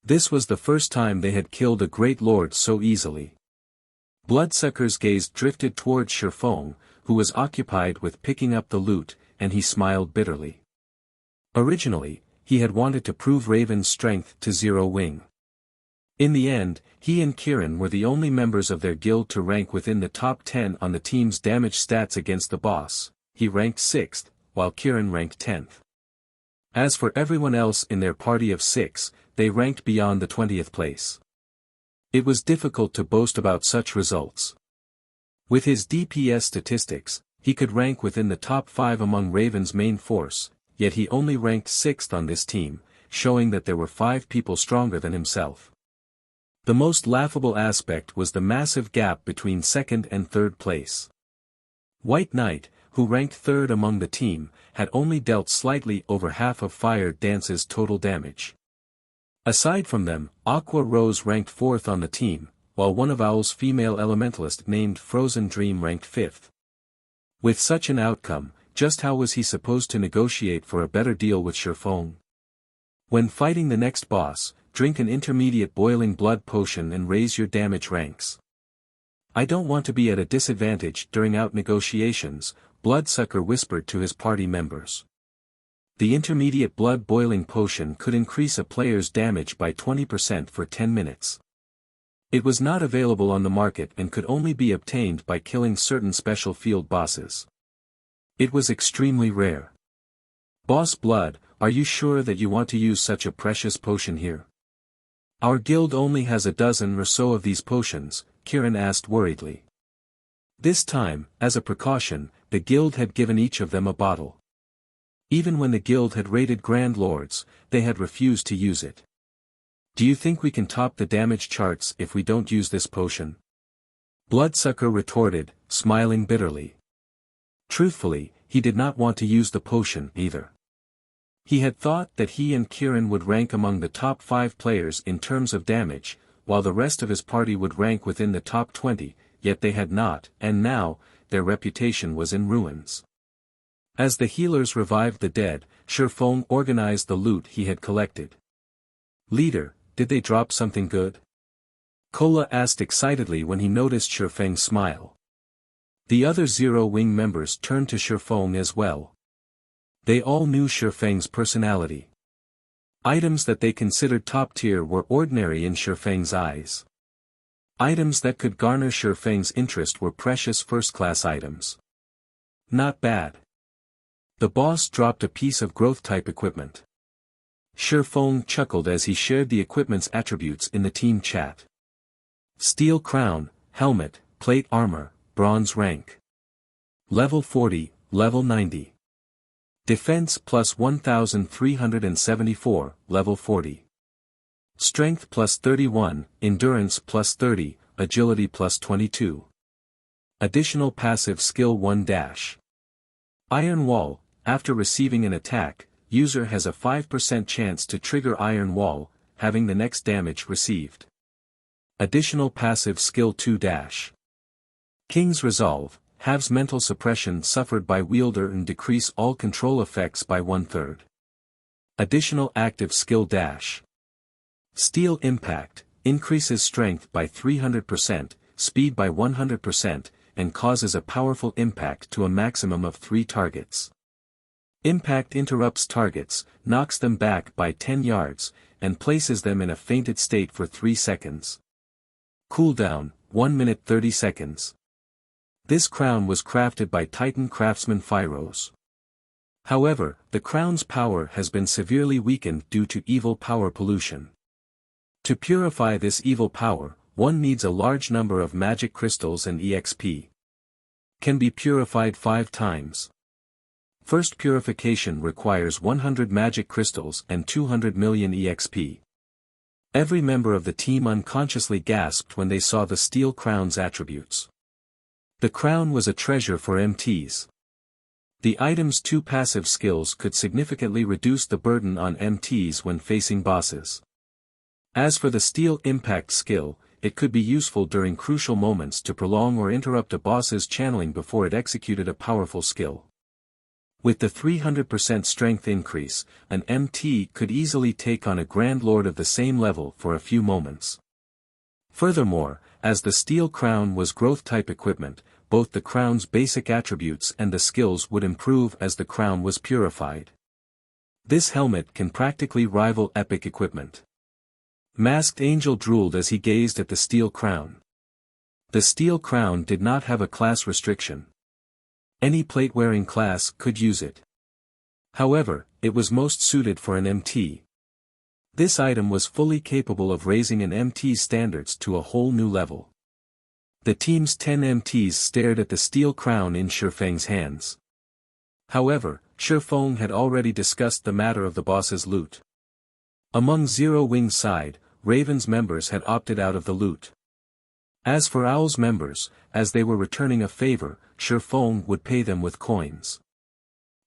This was the first time they had killed a great lord so easily. Bloodsucker's gaze drifted towards Shifeng, who was occupied with picking up the loot, and he smiled bitterly. Originally, he had wanted to prove Raven's strength to Zero Wing. In the end, he and Kirin were the only members of their guild to rank within the top 10 on the team's damage stats against the boss. He ranked 6th, while Kirin ranked 10th. As for everyone else in their party of 6, they ranked beyond the 20th place. It was difficult to boast about such results. With his DPS statistics, he could rank within the top 5 among Raven's main force, yet he only ranked 6th on this team, showing that there were 5 people stronger than himself. The most laughable aspect was the massive gap between 2nd and 3rd place. White Knight, who ranked 3rd among the team, had only dealt slightly over half of Fire Dance's total damage. Aside from them, Aqua Rose ranked 4th on the team, while one of Owl's female elementalist named Frozen Dream ranked 5th. With such an outcome, just how was he supposed to negotiate for a better deal with Shifeng? When fighting the next boss, drink an intermediate boiling blood potion and raise your damage ranks. I don't want to be at a disadvantage during out-negotiations, Bloodsucker whispered to his party members. The intermediate blood boiling potion could increase a player's damage by 20% for 10 minutes. It was not available on the market and could only be obtained by killing certain special field bosses. It was extremely rare. Boss Blood, are you sure that you want to use such a precious potion here? Our guild only has a dozen or so of these potions, Kirin asked worriedly. This time, as a precaution, the guild had given each of them a bottle. Even when the guild had raided Grand Lords, they had refused to use it. Do you think we can top the damage charts if we don't use this potion? Bloodsucker retorted, smiling bitterly. Truthfully, he did not want to use the potion either. He had thought that he and Kirin would rank among the top 5 players in terms of damage, while the rest of his party would rank within the top 20, yet they had not, and now, their reputation was in ruins. As the healers revived the dead, Shifeng organized the loot he had collected. Leader, did they drop something good? Kola asked excitedly when he noticed Shifeng's smile. The other Zero Wing members turned to Shifeng as well. They all knew Shifeng's personality. Items that they considered top tier were ordinary in Shifeng's eyes. Items that could garner Shifeng's interest were precious first-class items. Not bad. The boss dropped a piece of growth-type equipment. Shifeng chuckled as he shared the equipment's attributes in the team chat. Steel crown, helmet, plate armor, bronze rank. Level 40, level 90. Defense plus 1374, level 40. Strength plus 31, endurance plus 30, agility plus 22. Additional passive skill 1 dash. Iron Wall, after receiving an attack, user has a 5% chance to trigger Iron Wall, having the next damage received. Additional passive skill 2 dash. King's Resolve, halves mental suppression suffered by wielder and decrease all control effects by 1/3. Additional active skill dash. Steel Impact, increases strength by 300%, speed by 100%, and causes a powerful impact to a maximum of 3 targets. Impact interrupts targets, knocks them back by 10 yards, and places them in a fainted state for 3 seconds. Cooldown, 1 minute 30 seconds. This crown was crafted by Titan craftsman Phyros. However, the crown's power has been severely weakened due to evil power pollution. To purify this evil power, one needs a large number of magic crystals and EXP. Can be purified 5 times. First purification requires 100 magic crystals and 200 million EXP. Every member of the team unconsciously gasped when they saw the steel crown's attributes. The crown was a treasure for MTs. The item's 2 passive skills could significantly reduce the burden on MTs when facing bosses. As for the Steel Impact skill, it could be useful during crucial moments to prolong or interrupt a boss's channeling before it executed a powerful skill. With the 300% strength increase, an MT could easily take on a Grand Lord of the same level for a few moments. Furthermore, as the Steel Crown was growth-type equipment, both the crown's basic attributes and the skills would improve as the crown was purified. This helmet can practically rival epic equipment. Masked Angel drooled as he gazed at the Steel Crown. The Steel Crown did not have a class restriction. Any plate-wearing class could use it. However, it was most suited for an MT. This item was fully capable of raising an MT's standards to a whole new level. The team's 10 MTs stared at the Steel Crown in Shifeng's hands. However, Feng had already discussed the matter of the boss's loot. Among Zero Wing's side, Raven's members had opted out of the loot. As for Owl's members, as they were returning a favor, Feng would pay them with coins.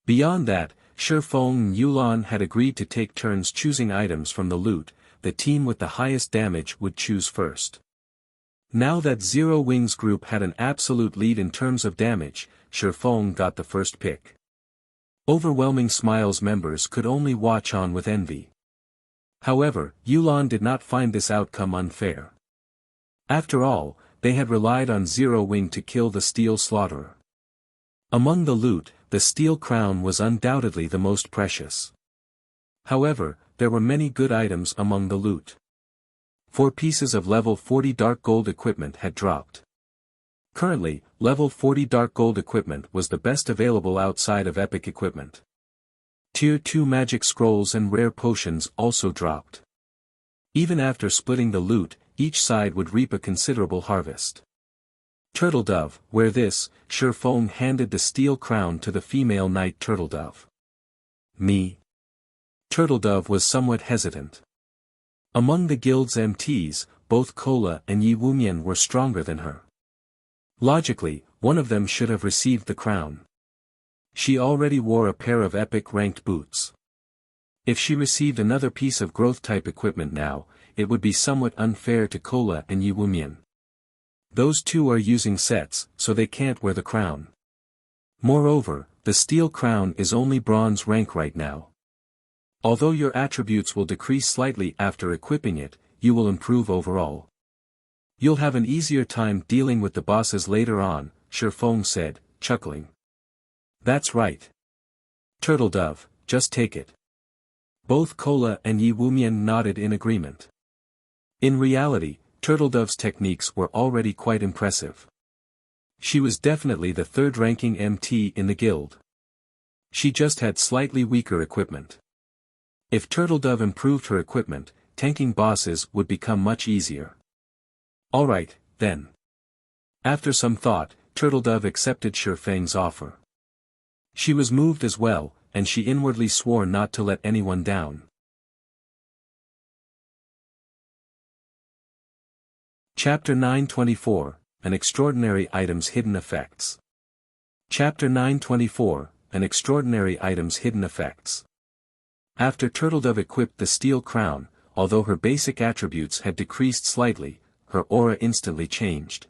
Beyond that, Feng and Yulan had agreed to take turns choosing items from the loot. The team with the highest damage would choose first. Now that Zero Wing's group had an absolute lead in terms of damage, Feng got the first pick. Overwhelming Smile's members could only watch on with envy. However, Yulan did not find this outcome unfair. After all, they had relied on Zero Wing to kill the Steel Slaughterer. Among the loot, the Steel Crown was undoubtedly the most precious. However, there were many good items among the loot. 4 pieces of level 40 dark gold equipment had dropped. Currently, level 40 dark gold equipment was the best available outside of epic equipment. Tier 2 magic scrolls and rare potions also dropped. Even after splitting the loot, each side would reap a considerable harvest. Turtledove, wear this, Feng handed the steel crown to the female knight Turtledove. Me. Turtledove was somewhat hesitant. Among the guild's MTs, both Kola and Yi Wumian were stronger than her. Logically, one of them should have received the crown. She already wore a pair of epic-ranked boots. If she received another piece of growth-type equipment now, it would be somewhat unfair to Kola and Yi Wumian. Those two are using sets, so they can't wear the crown. Moreover, the steel crown is only bronze rank right now. Although your attributes will decrease slightly after equipping it, you will improve overall. You'll have an easier time dealing with the bosses later on, Feng said, chuckling. That's right. Turtledove, just take it. Both Kola and Yi Wumian nodded in agreement. In reality, Turtledove's techniques were already quite impressive. She was definitely the third-ranking MT in the guild. She just had slightly weaker equipment. If Turtledove improved her equipment, tanking bosses would become much easier. Alright, then. After some thought, Turtledove accepted Feng's offer. She was moved as well, and she inwardly swore not to let anyone down. Chapter 924, An Extraordinary Item's Hidden Effects. Chapter 924, An Extraordinary Item's Hidden Effects. After Turtledove equipped the steel crown, although her basic attributes had decreased slightly, her aura instantly changed.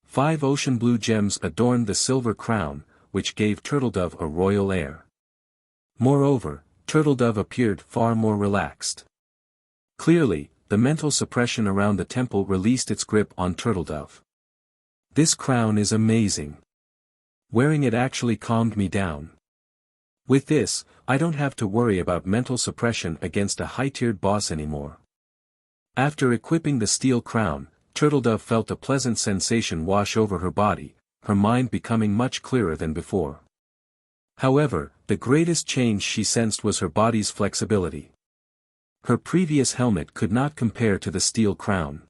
5 ocean blue gems adorned the silver crown, which gave Turtledove a royal air. Moreover, Turtledove appeared far more relaxed. Clearly, the mental suppression around the temple released its grip on Turtledove. This crown is amazing. Wearing it actually calmed me down. With this, I don't have to worry about mental suppression against a high-tiered boss anymore. After equipping the steel crown, Turtledove felt a pleasant sensation wash over her body, her mind becoming much clearer than before. However, the greatest change she sensed was her body's flexibility. Her previous helmet could not compare to the steel crown.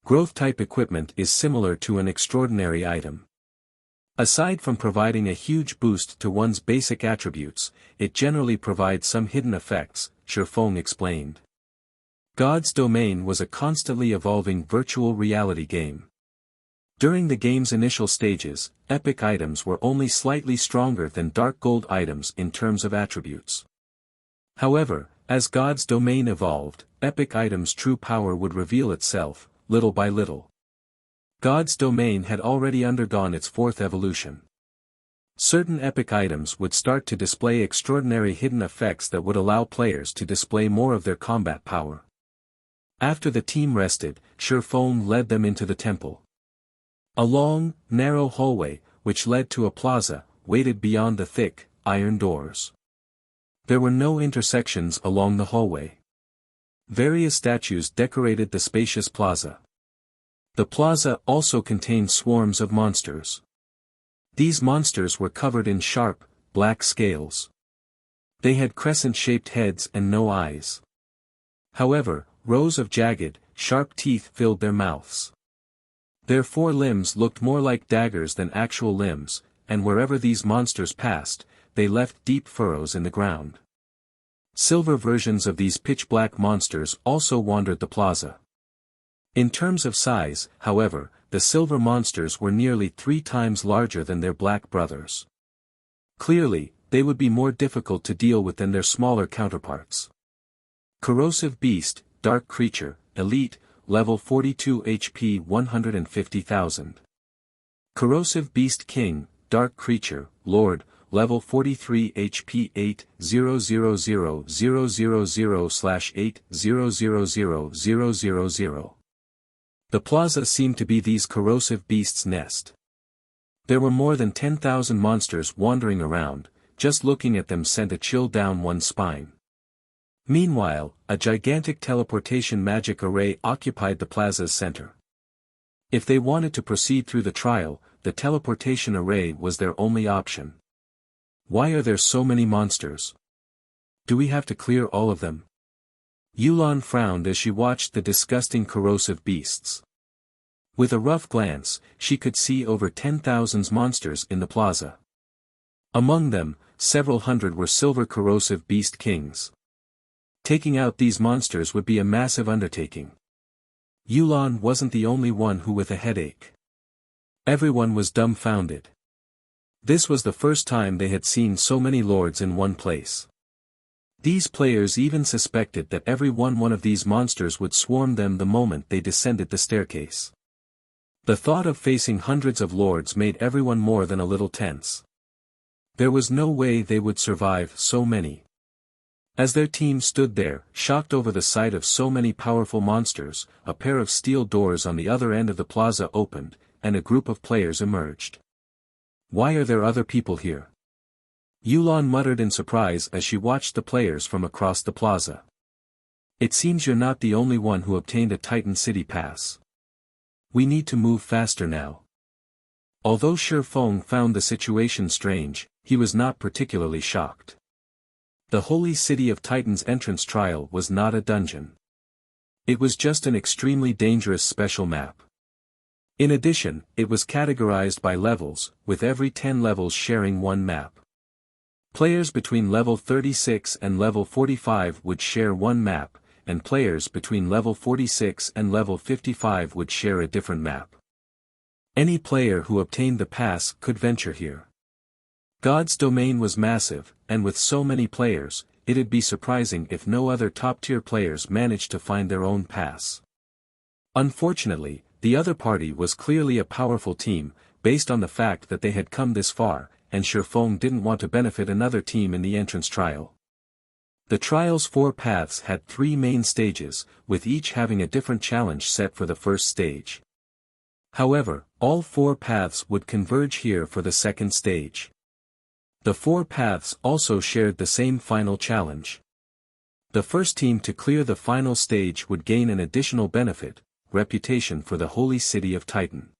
Growth-type equipment is similar to an extraordinary item. Aside from providing a huge boost to one's basic attributes, it generally provides some hidden effects, Feng explained. God's Domain was a constantly evolving virtual reality game. During the game's initial stages, epic items were only slightly stronger than dark gold items in terms of attributes. However, as God's Domain evolved, epic items' true power would reveal itself, little by little. God's Domain had already undergone its 4th evolution. Certain epic items would start to display extraordinary hidden effects that would allow players to display more of their combat power. After the team rested, Feng led them into the temple. A long, narrow hallway, which led to a plaza, waited beyond the thick, iron doors. There were no intersections along the hallway. Various statues decorated the spacious plaza. The plaza also contained swarms of monsters. These monsters were covered in sharp, black scales. They had crescent-shaped heads and no eyes. However, rows of jagged, sharp teeth filled their mouths. Their 4 limbs looked more like daggers than actual limbs, and wherever these monsters passed, they left deep furrows in the ground. Silver versions of these pitch-black monsters also wandered the plaza. In terms of size, however, the silver monsters were nearly 3 times larger than their black brothers. Clearly, they would be more difficult to deal with than their smaller counterparts. Corrosive Beast, Dark Creature, Elite, Level 42 HP 150,000. Corrosive Beast King, Dark Creature, Lord, Level 43 HP 80000/8000000. The plaza seemed to be these corrosive beasts' nest. There were more than 10,000 monsters wandering around. Just looking at them sent a chill down one's spine. Meanwhile, a gigantic teleportation magic array occupied the plaza's center. If they wanted to proceed through the trial, the teleportation array was their only option. Why are there so many monsters? Do we have to clear all of them? Yulan frowned as she watched the disgusting corrosive beasts. With a rough glance, she could see over 10,000 monsters in the plaza. Among them, several hundred were silver corrosive beast kings. Taking out these monsters would be a massive undertaking. Yulan wasn't the only one who with a headache. Everyone was dumbfounded. This was the first time they had seen so many lords in one place. These players even suspected that every one of these monsters would swarm them the moment they descended the staircase. The thought of facing hundreds of lords made everyone more than a little tense. There was no way they would survive so many. As their team stood there, shocked over the sight of so many powerful monsters, a pair of steel doors on the other end of the plaza opened, and a group of players emerged. Why are there other people here? Yulan muttered in surprise as she watched the players from across the plaza. It seems you're not the only one who obtained a Titan City Pass. We need to move faster now. Although Shifeng found the situation strange, he was not particularly shocked. The Holy City of Titans entrance trial was not a dungeon. It was just an extremely dangerous special map. In addition, it was categorized by levels, with every 10 levels sharing one map. Players between level 36 and level 45 would share one map, and players between level 46 and level 55 would share a different map. Any player who obtained the pass could venture here. God's domain was massive, and with so many players, it'd be surprising if no other top-tier players managed to find their own pass. Unfortunately, the other party was clearly a powerful team, based on the fact that they had come this far, and Shifeng didn't want to benefit another team in the entrance trial. The trial's 4 paths had 3 main stages, with each having a different challenge set for the first stage. However, all 4 paths would converge here for the second stage. The 4 paths also shared the same final challenge. The first team to clear the final stage would gain an additional benefit, reputation for the Holy City of Titan.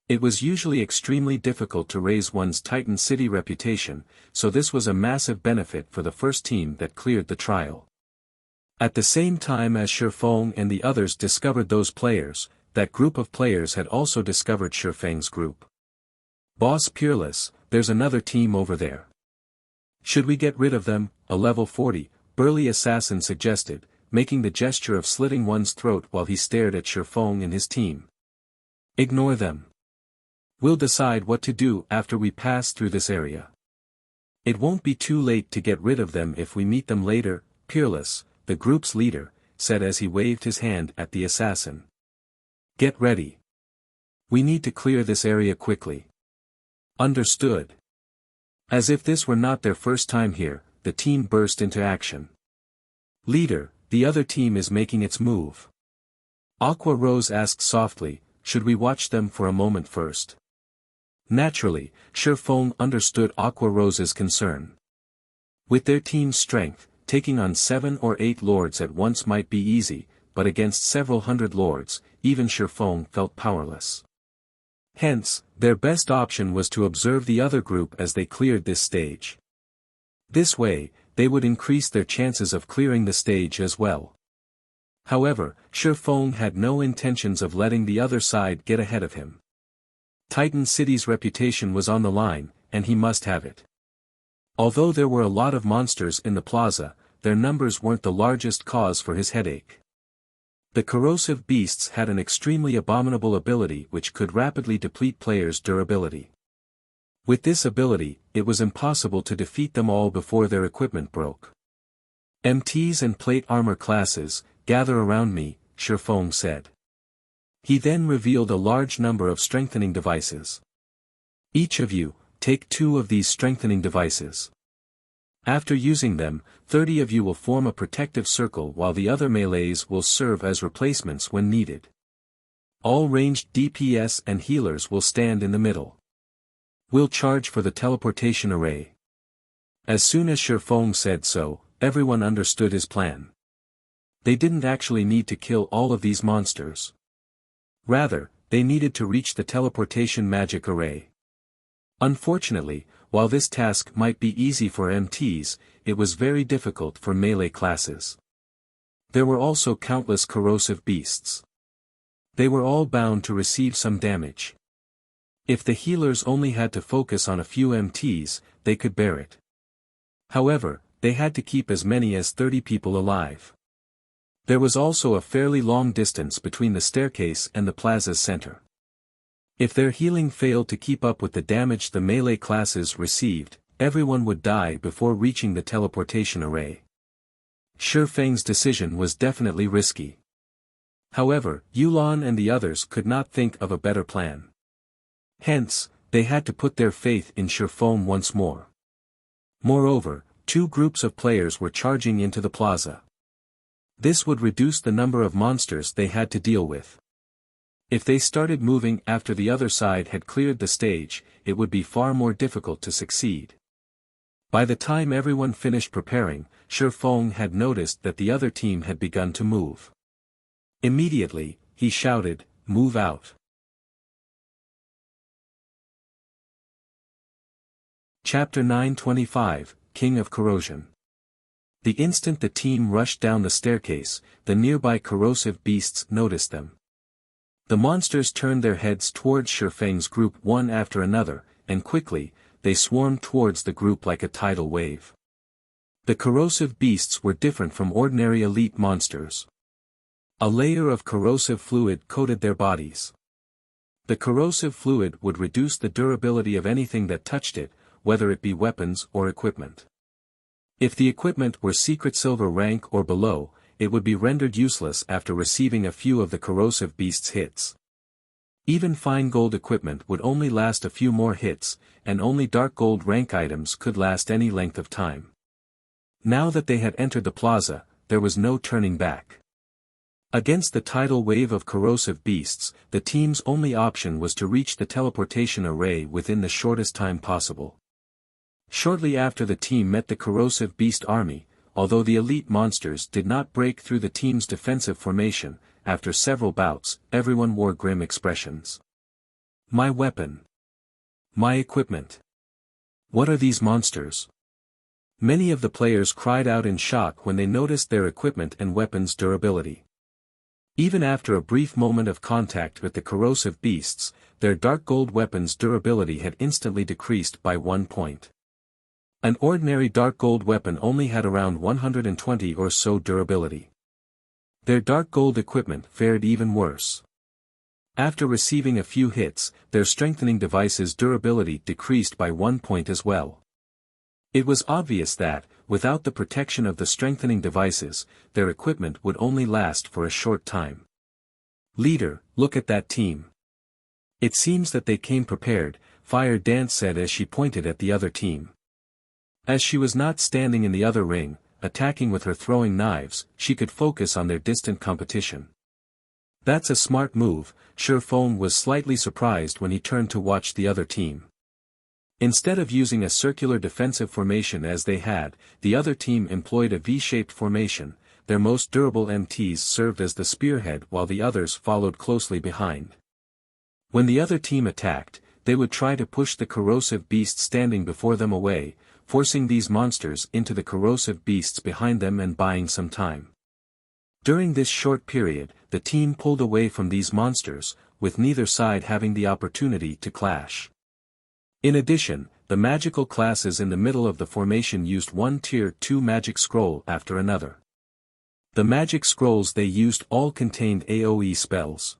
It was usually extremely difficult to raise one's Titan City reputation, so this was a massive benefit for the first team that cleared the trial. At the same time as Shifeng and the others discovered those players, that group of players had also discovered Shifeng's group. Boss Peerless, there's another team over there. Should we get rid of them? A level 40, burly assassin suggested, making the gesture of slitting one's throat while he stared at Shifeng and his team. Ignore them. We'll decide what to do after we pass through this area. It won't be too late to get rid of them if we meet them later, Peerless, the group's leader, said as he waved his hand at the assassin. Get ready. We need to clear this area quickly. Understood. As if this were not their first time here, the team burst into action. Leader, the other team is making its move. Aqua Rose asked softly, should we watch them for a moment first? Naturally, Shifeng understood Aqua Rose's concern. With their team's strength, taking on 7 or 8 lords at once might be easy, but against several hundred lords, even Shifeng felt powerless. Hence, their best option was to observe the other group as they cleared this stage. This way, they would increase their chances of clearing the stage as well. However, Shifeng had no intentions of letting the other side get ahead of him. Titan City's reputation was on the line, and he must have it. Although there were a lot of monsters in the plaza, their numbers weren't the largest cause for his headache. The corrosive beasts had an extremely abominable ability which could rapidly deplete players' durability. With this ability, it was impossible to defeat them all before their equipment broke. MTs and plate armor classes, gather around me, Shifeng said. He then revealed a large number of strengthening devices. Each of you, take 2 of these strengthening devices. After using them, 30 of you will form a protective circle while the other melees will serve as replacements when needed. All ranged DPS and healers will stand in the middle. We'll charge for the teleportation array. As soon as Shifeng said so, everyone understood his plan. They didn't actually need to kill all of these monsters. Rather, they needed to reach the teleportation magic array. Unfortunately, while this task might be easy for MTs, it was very difficult for melee classes. There were also countless corrosive beasts. They were all bound to receive some damage. If the healers only had to focus on a few MTs, they could bear it. However, they had to keep as many as 30 people alive. There was also a fairly long distance between the staircase and the plaza's center. If their healing failed to keep up with the damage the melee classes received, everyone would die before reaching the teleportation array. Shifeng's decision was definitely risky. However, Yulan and the others could not think of a better plan. Hence, they had to put their faith in Shifeng once more. Moreover, 2 groups of players were charging into the plaza. This would reduce the number of monsters they had to deal with. If they started moving after the other side had cleared the stage, it would be far more difficult to succeed. By the time everyone finished preparing, Shifeng had noticed that the other team had begun to move. Immediately, he shouted, "Move out." Chapter 925, King of Corrosion. The instant the team rushed down the staircase, the nearby corrosive beasts noticed them. The monsters turned their heads towards Shifeng's group one after another, and quickly, they swarmed towards the group like a tidal wave. The corrosive beasts were different from ordinary elite monsters. A layer of corrosive fluid coated their bodies. The corrosive fluid would reduce the durability of anything that touched it, whether it be weapons or equipment. If the equipment were secret silver rank or below, it would be rendered useless after receiving a few of the corrosive beast's hits. Even fine gold equipment would only last a few more hits, and only dark gold rank items could last any length of time. Now that they had entered the plaza, there was no turning back. Against the tidal wave of corrosive beasts, the team's only option was to reach the teleportation array within the shortest time possible. Shortly after the team met the corrosive beast army, although the elite monsters did not break through the team's defensive formation, after several bouts, everyone wore grim expressions. My weapon. My equipment. What are these monsters? Many of the players cried out in shock when they noticed their equipment and weapons' durability. Even after a brief moment of contact with the corrosive beasts, their dark gold weapons' durability had instantly decreased by 1 point. An ordinary dark gold weapon only had around 120 or so durability. Their dark gold equipment fared even worse. After receiving a few hits, their strengthening device's durability decreased by 1 point as well. It was obvious that, without the protection of the strengthening devices, their equipment would only last for a short time. Leader, look at that team. It seems that they came prepared, Fire Dance said as she pointed at the other team. As she was not standing in the other ring, attacking with her throwing knives, she could focus on their distant competition. That's a smart move. Shifeng was slightly surprised when he turned to watch the other team. Instead of using a circular defensive formation as they had, the other team employed a V-shaped formation. Their most durable MTs served as the spearhead while the others followed closely behind. When the other team attacked, they would try to push the corrosive beast standing before them away, forcing these monsters into the corrosive beasts behind them and buying some time. During this short period, the team pulled away from these monsters, with neither side having the opportunity to clash. In addition, the magical classes in the middle of the formation used one Tier 2 magic scroll after another. The magic scrolls they used all contained AoE spells.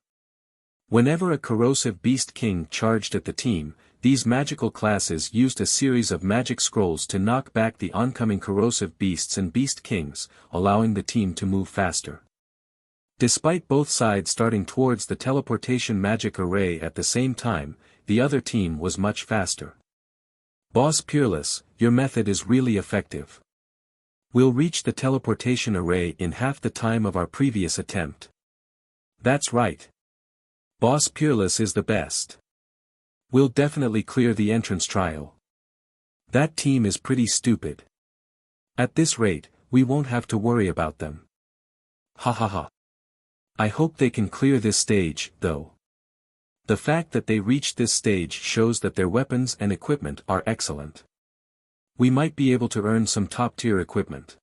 Whenever a corrosive beast king charged at the team, these magical classes used a series of magic scrolls to knock back the oncoming corrosive beasts and beast kings, allowing the team to move faster. Despite both sides starting towards the teleportation magic array at the same time, the other team was much faster. Boss Peerless, your method is really effective. We'll reach the teleportation array in half the time of our previous attempt. That's right. Boss Peerless is the best. We'll definitely clear the entrance trial. That team is pretty stupid. At this rate, we won't have to worry about them. Ha ha ha. I hope they can clear this stage, though. The fact that they reached this stage shows that their weapons and equipment are excellent. We might be able to earn some top-tier equipment.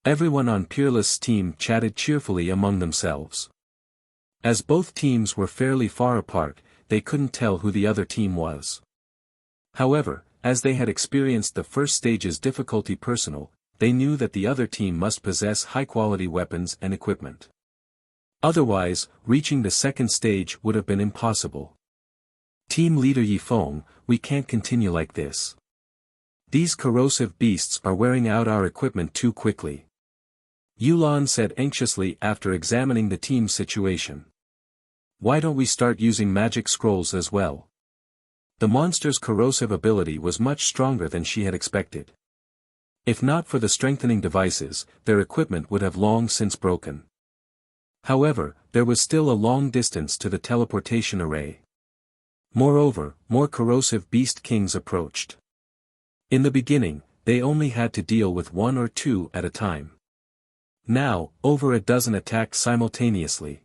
Everyone on Peerless' team chatted cheerfully among themselves. As both teams were fairly far apart, they couldn't tell who the other team was. However, as they had experienced the first stage's difficulty personal, they knew that the other team must possess high-quality weapons and equipment. Otherwise, reaching the second stage would have been impossible. Team leader Yifeng, we can't continue like this. These corrosive beasts are wearing out our equipment too quickly. Yulan said anxiously after examining the team's situation. Why don't we start using magic scrolls as well? The monster's corrosive ability was much stronger than she had expected. If not for the strengthening devices, their equipment would have long since broken. However, there was still a long distance to the teleportation array. Moreover, more corrosive beast kings approached. In the beginning, they only had to deal with one or two at a time. Now, over a dozen attacked simultaneously.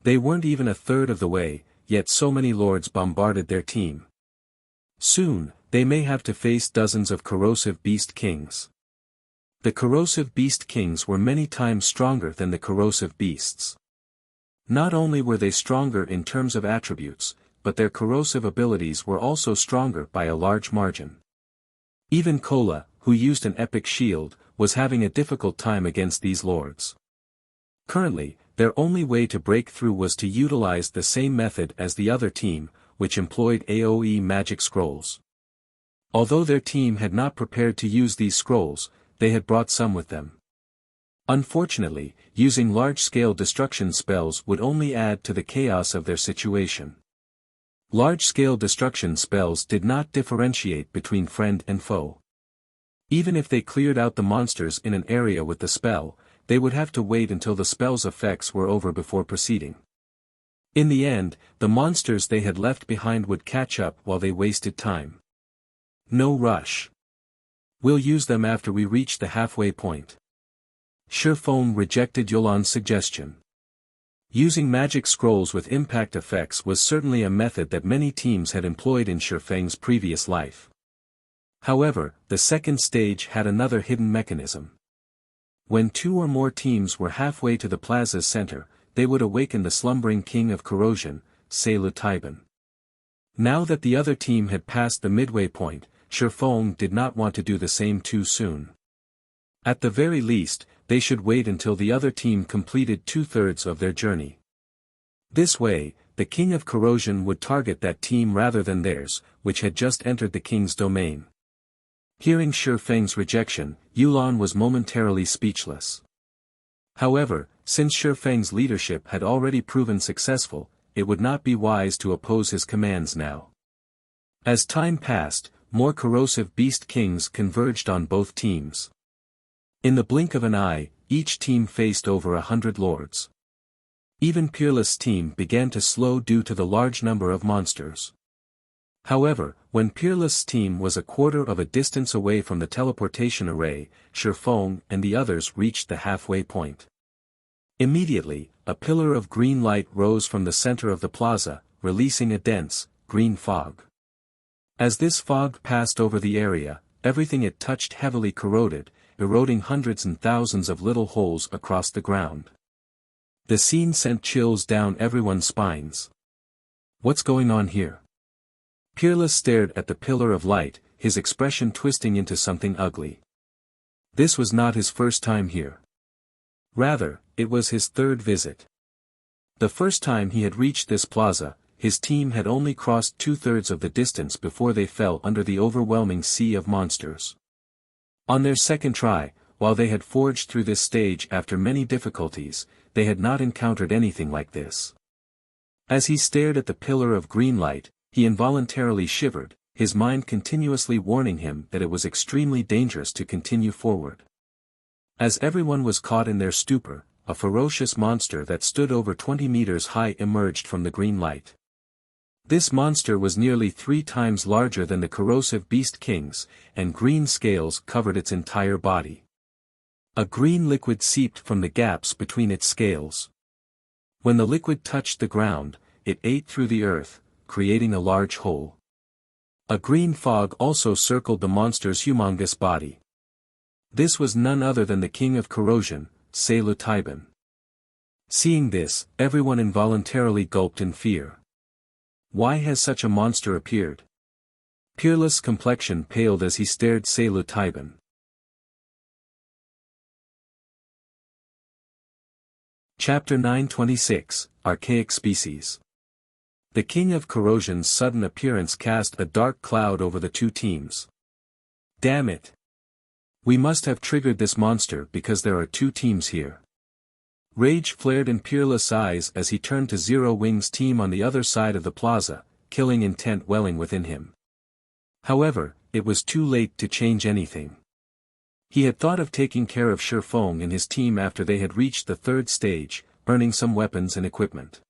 They weren't even a third of the way, yet so many lords bombarded their team. Soon, they may have to face dozens of corrosive beast kings. The corrosive beast kings were many times stronger than the corrosive beasts. Not only were they stronger in terms of attributes, but their corrosive abilities were also stronger by a large margin. Even Kola, who used an epic shield, was having a difficult time against these lords. Currently, their only way to break through was to utilize the same method as the other team, which employed AoE magic scrolls. Although their team had not prepared to use these scrolls, they had brought some with them. Unfortunately, using large-scale destruction spells would only add to the chaos of their situation. Large-scale destruction spells did not differentiate between friend and foe. Even if they cleared out the monsters in an area with the spell, they would have to wait until the spell's effects were over before proceeding. In the end, the monsters they had left behind would catch up while they wasted time. No rush. We'll use them after we reach the halfway point. Shifeng rejected Yulan's suggestion. Using magic scrolls with impact effects was certainly a method that many teams had employed in Shifeng's previous life. However, the second stage had another hidden mechanism. When two or more teams were halfway to the plaza's center, they would awaken the slumbering king of corrosion, Seilu Taiban. Now that the other team had passed the midway point, Shifeng did not want to do the same too soon. At the very least, they should wait until the other team completed 2/3 of their journey. This way, the king of corrosion would target that team rather than theirs, which had just entered the king's domain. Hearing Shifeng's rejection, Yulan was momentarily speechless. However, since Shifeng's leadership had already proven successful, it would not be wise to oppose his commands now. As time passed, more corrosive beast kings converged on both teams. In the blink of an eye, each team faced over 100 lords. Even Peerless' team began to slow due to the large number of monsters. However, when Peerless' team was a quarter of a distance away from the teleportation array, Shifeng and the others reached the halfway point. Immediately, a pillar of green light rose from the center of the plaza, releasing a dense, green fog. As this fog passed over the area, everything it touched heavily corroded, eroding hundreds and thousands of little holes across the ground. The scene sent chills down everyone's spines. What's going on here? Peerless stared at the pillar of light, his expression twisting into something ugly. This was not his first time here. Rather, it was his third visit. The first time he had reached this plaza, his team had only crossed 2/3 of the distance before they fell under the overwhelming sea of monsters. On their second try, while they had forged through this stage after many difficulties, they had not encountered anything like this. As he stared at the pillar of green light, he involuntarily shivered, his mind continuously warning him that it was extremely dangerous to continue forward. As everyone was caught in their stupor, a ferocious monster that stood over 20 meters high emerged from the green light. This monster was nearly 3 times larger than the corrosive beast kings, and green scales covered its entire body. A green liquid seeped from the gaps between its scales. When the liquid touched the ground, it ate through the earth, creating a large hole. A green fog also circled the monster's humongous body. This was none other than the king of corrosion, Splendid. Seeing this, everyone involuntarily gulped in fear. Why has such a monster appeared? Peerless' complexion paled as he stared Splendid. Chapter 926, Archaic Species. The King of Corrosion's sudden appearance cast a dark cloud over the two teams. Damn it! We must have triggered this monster because there are 2 teams here. Rage flared in Peerless' eyes as he turned to Zero Wing's team on the other side of the plaza, killing intent welling within him. However, it was too late to change anything. He had thought of taking care of Shifeng and his team after they had reached the 3rd stage, earning some weapons and equipment.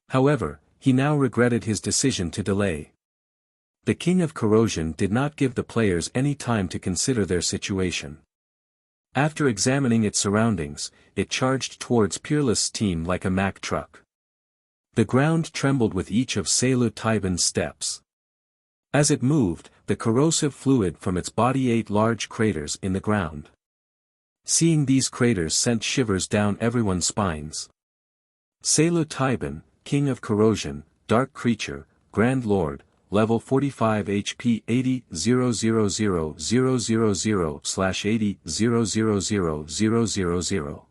However, he now regretted his decision to delay. The King of Corrosion did not give the players any time to consider their situation. After examining its surroundings, it charged towards Peerless' team like a Mack truck. The ground trembled with each of Splendid's steps. As it moved, the corrosive fluid from its body ate large craters in the ground. Seeing these craters sent shivers down everyone's spines. Splendid, King of Corrosion, Dark Creature, Grand Lord, Level 45 HP 80-000/80-000-000.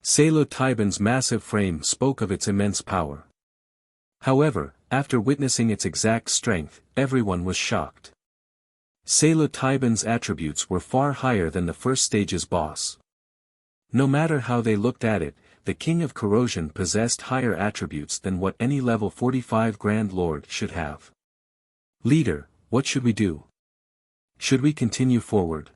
Splendid's massive frame spoke of its immense power. However, after witnessing its exact strength, everyone was shocked. Splendid's attributes were far higher than the first stage's boss. No matter how they looked at it, the King of Corrosion possessed higher attributes than what any level 45 Grand Lord should have. Leader, what should we do? Should we continue forward?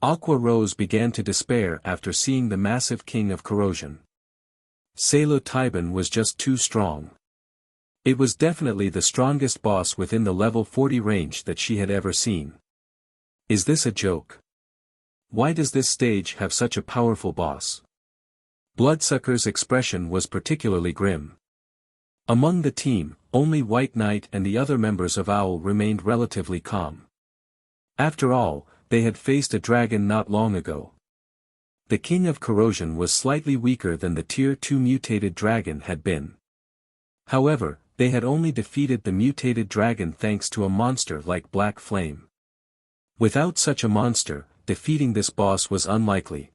Aqua Rose began to despair after seeing the massive King of Corrosion. Splendid was just too strong. It was definitely the strongest boss within the level 40 range that she had ever seen. Is this a joke? Why does this stage have such a powerful boss? Bloodsucker's expression was particularly grim. Among the team, only White Knight and the other members of Owl remained relatively calm. After all, they had faced a dragon not long ago. The King of Corrosion was slightly weaker than the Tier 2 mutated dragon had been. However, they had only defeated the mutated dragon thanks to a monster like Black Flame. Without such a monster, defeating this boss was unlikely.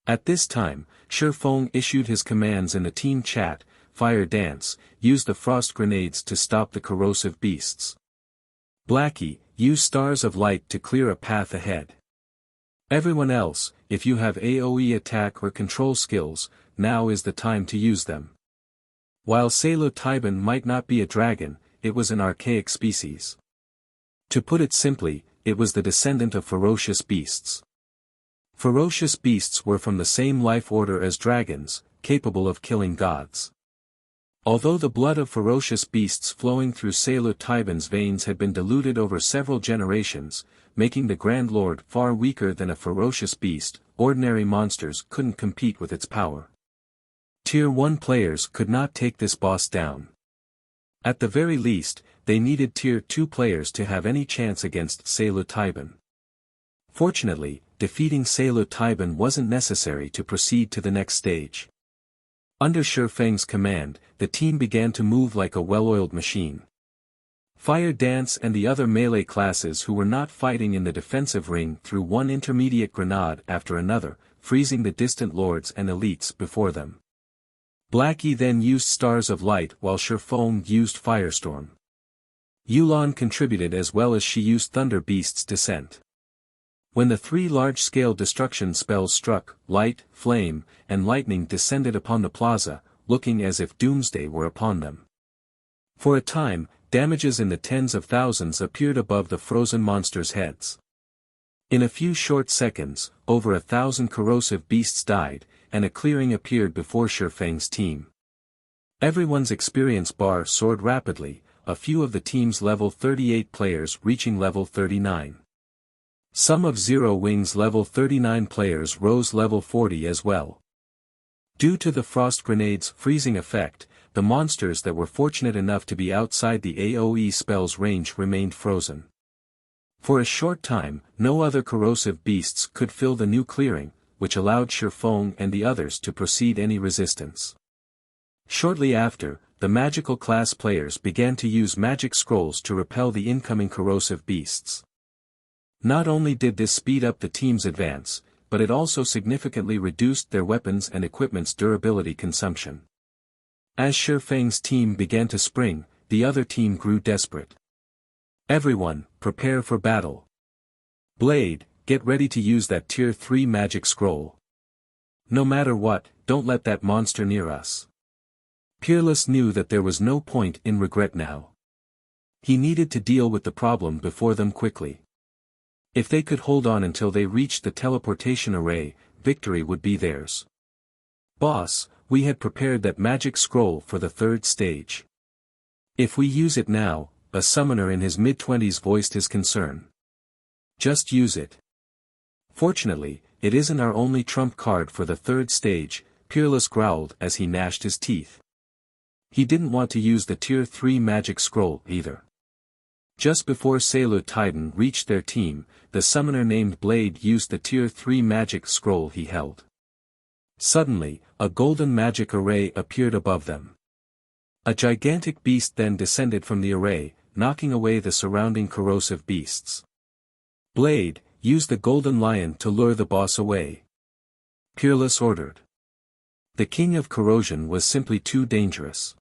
At this time, Shifeng issued his commands in the team chat: Fire Dance, use the frost grenades to stop the corrosive beasts. Blackie, use stars of light to clear a path ahead. Everyone else, if you have AoE attack or control skills, now is the time to use them. While Splendid might not be a dragon, it was an archaic species. To put it simply, it was the descendant of ferocious beasts. Ferocious beasts were from the same life order as dragons, capable of killing gods. Although the blood of ferocious beasts flowing through Splendid's veins had been diluted over several generations, making the Grand Lord far weaker than a ferocious beast, ordinary monsters couldn't compete with its power. Tier 1 players could not take this boss down. At the very least, they needed Tier 2 players to have any chance against Splendid. Fortunately, defeating Splendid wasn't necessary to proceed to the next stage. Under Shifeng's command, the team began to move like a well-oiled machine. Fire Dance and the other melee classes who were not fighting in the defensive ring threw one intermediate grenade after another, freezing the distant lords and elites before them. Blackie then used Stars of Light while Sherfong used Firestorm. Yulon contributed as well as she used Thunder Beast's Descent. When the three large-scale destruction spells struck, light, flame, and lightning descended upon the plaza, looking as if doomsday were upon them. For a time, damages in the tens of thousands appeared above the frozen monsters' heads. In a few short seconds, over 1,000 corrosive beasts died, and a clearing appeared before Sherfang's team. Everyone's experience bar soared rapidly, a few of the team's level 38 players reaching level 39. Some of Zero Wing's level 39 players rose level 40 as well. Due to the Frost Grenade's freezing effect, the monsters that were fortunate enough to be outside the AoE spell's range remained frozen. For a short time, no other corrosive beasts could fill the new clearing, which allowed Sherfong and the others to proceed any resistance. Shortly after, the magical class players began to use magic scrolls to repel the incoming corrosive beasts. Not only did this speed up the team's advance, but it also significantly reduced their weapons and equipment's durability consumption. As Sherfang's team began to spring, the other team grew desperate. Everyone, prepare for battle. Blade, get ready to use that tier 3 magic scroll. No matter what, don't let that monster near us. Peerless knew that there was no point in regret now. He needed to deal with the problem before them quickly. If they could hold on until they reached the teleportation array, victory would be theirs. Boss, we had prepared that magic scroll for the third stage. If we use it now, a summoner in his mid-20s voiced his concern. Just use it. Fortunately, it isn't our only trump card for the third stage, Peerless growled as he gnashed his teeth. He didn't want to use the tier 3 magic scroll either. Just before Sailor Titan reached their team, the summoner named Blade used the tier 3 magic scroll he held. Suddenly, a golden magic array appeared above them. A gigantic beast then descended from the array, knocking away the surrounding corrosive beasts. Blade, use the golden lion to lure the boss away. Peerless ordered. The king of corrosion was simply too dangerous.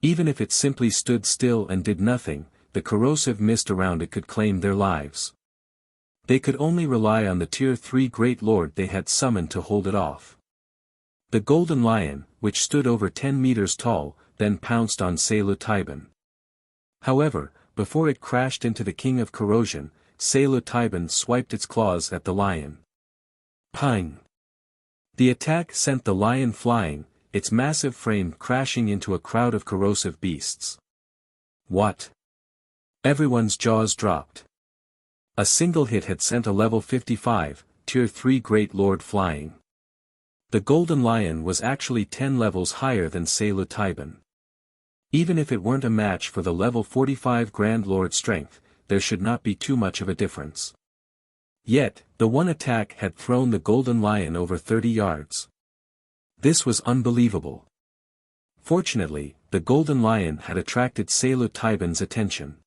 Even if it simply stood still and did nothing, the corrosive mist around it could claim their lives. They could only rely on the tier 3 great lord they had summoned to hold it off. The golden lion, which stood over 10 meters tall, then pounced on Sailor Tiban. However, before it crashed into the king of corrosion, Sailor Tiban swiped its claws at the lion. Ping! The attack sent the lion flying, its massive frame crashing into a crowd of corrosive beasts. What? Everyone's jaws dropped. A single hit had sent a level 55, tier 3 great lord flying. The golden lion was actually 10 levels higher than Sailor Tiban. Even if it weren't a match for the level 45 grand lord strength, there should not be too much of a difference. Yet, the one attack had thrown the golden lion over 30 yards. This was unbelievable. Fortunately, the golden lion had attracted Sailor Tiban's attention.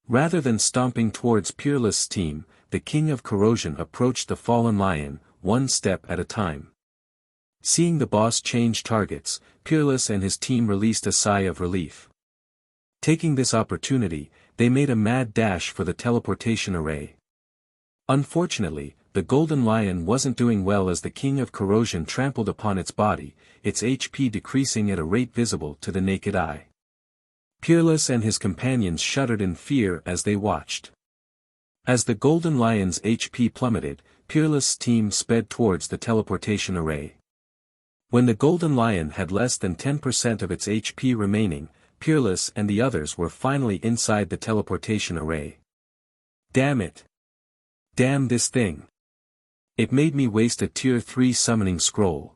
Rather than stomping towards Peerless' team, the king of corrosion approached the fallen lion, one step at a time. Seeing the boss change targets, Peerless and his team released a sigh of relief. Taking this opportunity, they made a mad dash for the teleportation array. Unfortunately, the golden lion wasn't doing well as the king of corrosion trampled upon its body, its HP decreasing at a rate visible to the naked eye. Peerless and his companions shuddered in fear as they watched. As the golden lion's HP plummeted, Peerless' team sped towards the teleportation array. When the golden lion had less than 10% of its HP remaining, Peerless and the others were finally inside the teleportation array. Damn it! Damn this thing! It made me waste a tier 3 summoning scroll.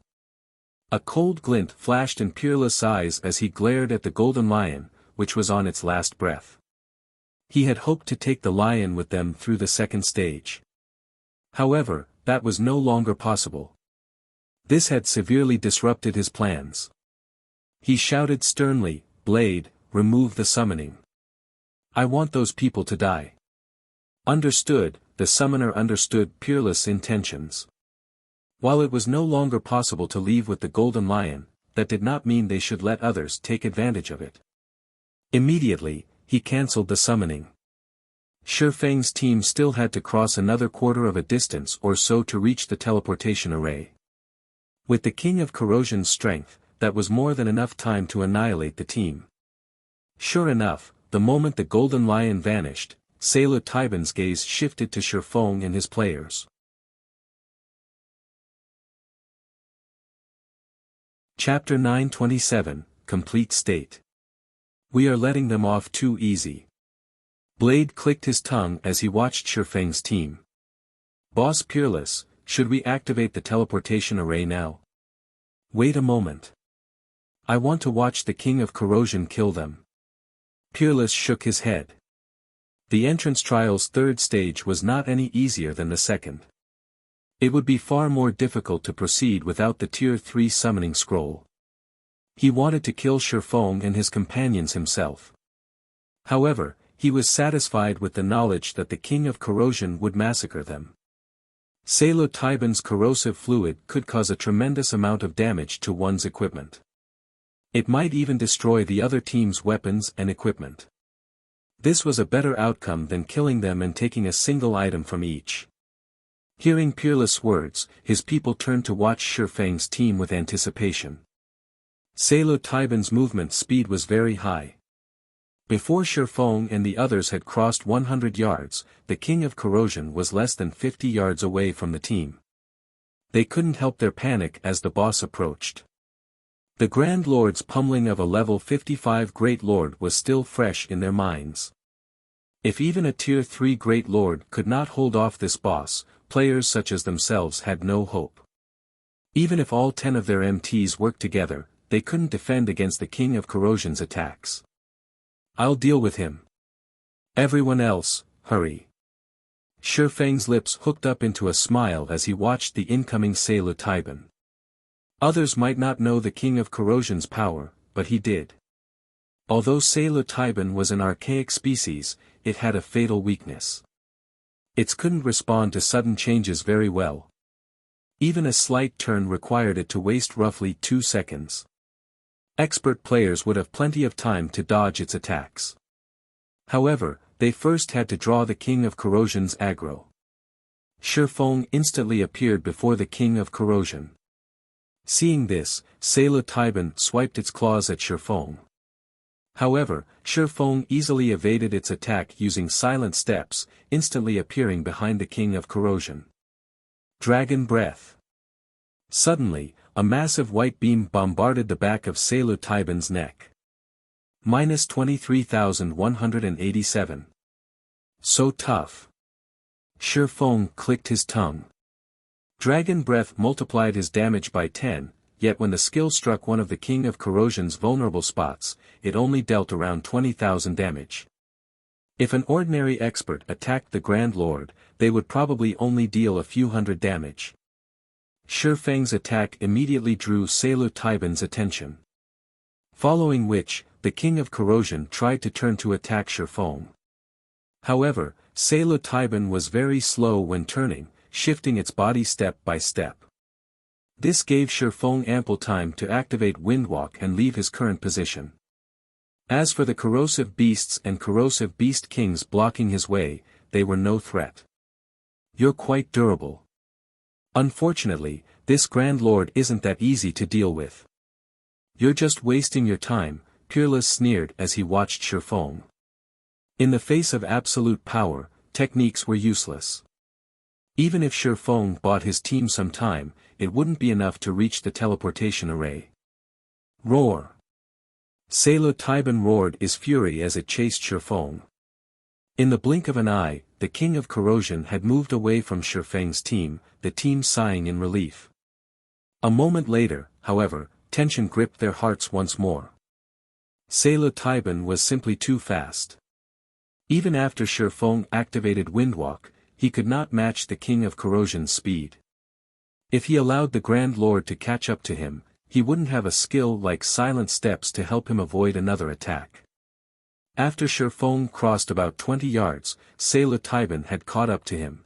A cold glint flashed in Peerless' eyes as he glared at the golden lion, which was on its last breath. He had hoped to take the lion with them through the second stage. However, that was no longer possible. This had severely disrupted his plans. He shouted sternly, "Blade, remove the summoning." I want those people to die. Understood, the summoner understood Peerless' intentions. While it was no longer possible to leave with the Golden Lion, that did not mean they should let others take advantage of it. Immediately, he cancelled the summoning. Shi Feng's team still had to cross another quarter of a distance or so to reach the teleportation array. With the King of Corrosion's strength, that was more than enough time to annihilate the team. Sure enough, the moment the Golden Lion vanished, Sailor Taiban's gaze shifted to Shi Feng and his players. Chapter 927, Complete State. We are letting them off too easy. Blade clicked his tongue as he watched Shi Feng's team. Boss Peerless, should we activate the teleportation array now? Wait a moment. I want to watch the King of Corrosion kill them. Peerless shook his head. The entrance trial's third stage was not any easier than the second. It would be far more difficult to proceed without the Tier 3 summoning scroll. He wanted to kill Shi Feng and his companions himself. However, he was satisfied with the knowledge that the King of Corrosion would massacre them. Sailor Taiban's corrosive fluid could cause a tremendous amount of damage to one's equipment. It might even destroy the other team's weapons and equipment. This was a better outcome than killing them and taking a single item from each. Hearing Peerless' words, his people turned to watch Shi Feng's team with anticipation. Sailor Taiban's movement speed was very high. Before Shi Feng and the others had crossed 100 yards, the King of Corrosion was less than 50 yards away from the team. They couldn't help their panic as the boss approached. The Grand Lord's pummeling of a level 55 Great Lord was still fresh in their minds. If even a Tier 3 Great Lord could not hold off this boss, players such as themselves had no hope. Even if all 10 of their MTs worked together, they couldn't defend against the King of Corrosion's attacks. I'll deal with him. Everyone else, hurry. Shi Feng's lips hooked up into a smile as he watched the incoming Sailor Taiban. Others might not know the King of Corrosion's power, but he did. Although Sailor Taiban was an archaic species, it had a fatal weakness. It couldn't respond to sudden changes very well. Even a slight turn required it to waste roughly 2 seconds. Expert players would have plenty of time to dodge its attacks. However, they first had to draw the King of Corrosion's aggro. Shi Feng instantly appeared before the King of Corrosion. Seeing this, Sailor Taiban swiped its claws at Shi Feng. However, Shi Feng easily evaded its attack using silent steps, instantly appearing behind the King of Corrosion. Dragon Breath. Suddenly, a massive white beam bombarded the back of Sailor Taiban's neck. Minus 23,187. So tough. Shi Feng clicked his tongue. Dragon Breath multiplied his damage by 10, yet when the skill struck one of the King of Corrosion's vulnerable spots, it only dealt around 20,000 damage. If an ordinary expert attacked the Grand Lord, they would probably only deal a few hundred damage. Shi Feng's attack immediately drew Sailor Taiban's attention. Following which, the King of Corrosion tried to turn to attack Shi Feng. However, Sailor Taiban was very slow when turning, shifting its body step by step. This gave Shi Feng ample time to activate Windwalk and leave his current position. As for the corrosive beasts and corrosive beast kings blocking his way, they were no threat. You're quite durable. Unfortunately, this Grand Lord isn't that easy to deal with. You're just wasting your time, Peerless sneered as he watched Shi Feng. In the face of absolute power, techniques were useless. Even if Shi Feng bought his team some time, it wouldn't be enough to reach the teleportation array. Roar! Sailor Taiban roared his fury as it chased Shi Feng. In the blink of an eye, the King of Corrosion had moved away from Shi Feng's team, the team sighing in relief. A moment later, however, tension gripped their hearts once more. Sailor Taiban was simply too fast. Even after Shi Feng activated Windwalk, he could not match the King of Corrosion's speed. If he allowed the Grand Lord to catch up to him, he wouldn't have a skill like Silent Steps to help him avoid another attack. After Shifeng crossed about 20 yards, Taiban had caught up to him.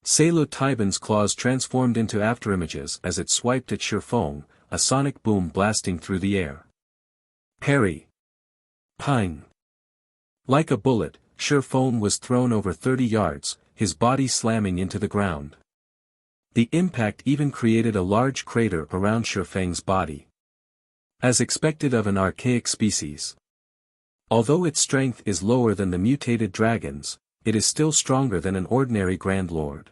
Taiban's claws transformed into afterimages as it swiped at Shifeng, a sonic boom blasting through the air. Parry! Ping! Like a bullet, Shifeng was thrown over 30 yards, his body slamming into the ground. The impact even created a large crater around Shifeng's body. As expected of an archaic species. Although its strength is lower than the mutated dragons, it is still stronger than an ordinary Grand Lord.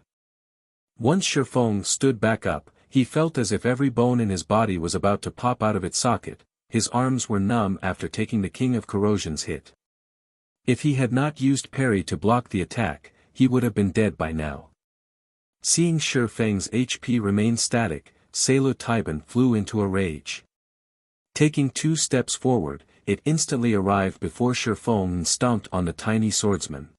Once Shifeng stood back up, he felt as if every bone in his body was about to pop out of its socket. His arms were numb after taking the King of Corrosion's hit. If he had not used parry to block the attack, he would have been dead by now. Seeing Shifeng's HP remain static, Taiban flew into a rage. Taking 2 steps forward, it instantly arrived before Shifeng and stomped on the tiny swordsman.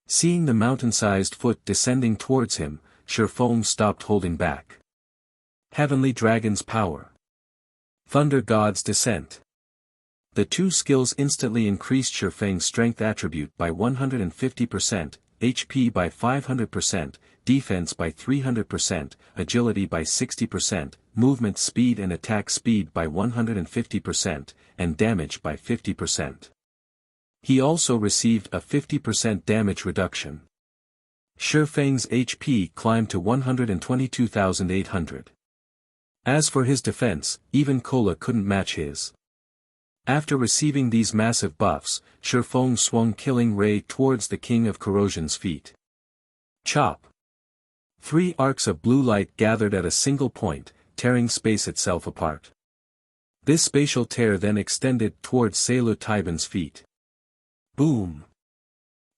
Seeing the mountain-sized foot descending towards him, Shifeng stopped holding back. Heavenly Dragon's Power. Thunder God's Descent. The 2 skills instantly increased Shifeng's strength attribute by 150%, HP by 500%, defense by 300%, agility by 60%, movement speed and attack speed by 150%, and damage by 50%. He also received a 50% damage reduction. Shifeng's HP climbed to 122,800. As for his defense, even Kola couldn't match his. After receiving these massive buffs, Shifeng swung Killing Ray towards the King of Corrosion's feet. Chop! 3 arcs of blue light gathered at a single point, tearing space itself apart. This spatial tear then extended towards Taiban's feet. Boom!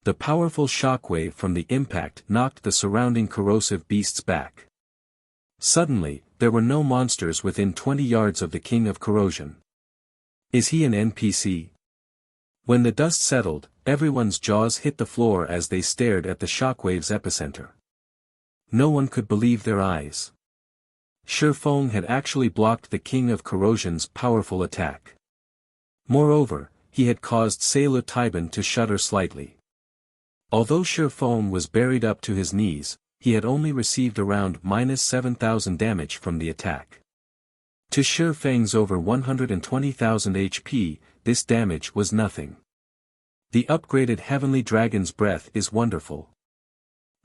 The powerful shockwave from the impact knocked the surrounding corrosive beasts back. Suddenly, there were no monsters within 20 yards of the King of Corrosion. Is he an NPC? When the dust settled, everyone's jaws hit the floor as they stared at the shockwave's epicenter. No one could believe their eyes. Shifeng had actually blocked the King of Corrosion's powerful attack. Moreover, he had caused Taiban to shudder slightly. Although Shifeng was buried up to his knees, he had only received around -7,000 damage from the attack. To Shifeng's over 120,000 HP, this damage was nothing. The upgraded Heavenly Dragon's Breath is wonderful.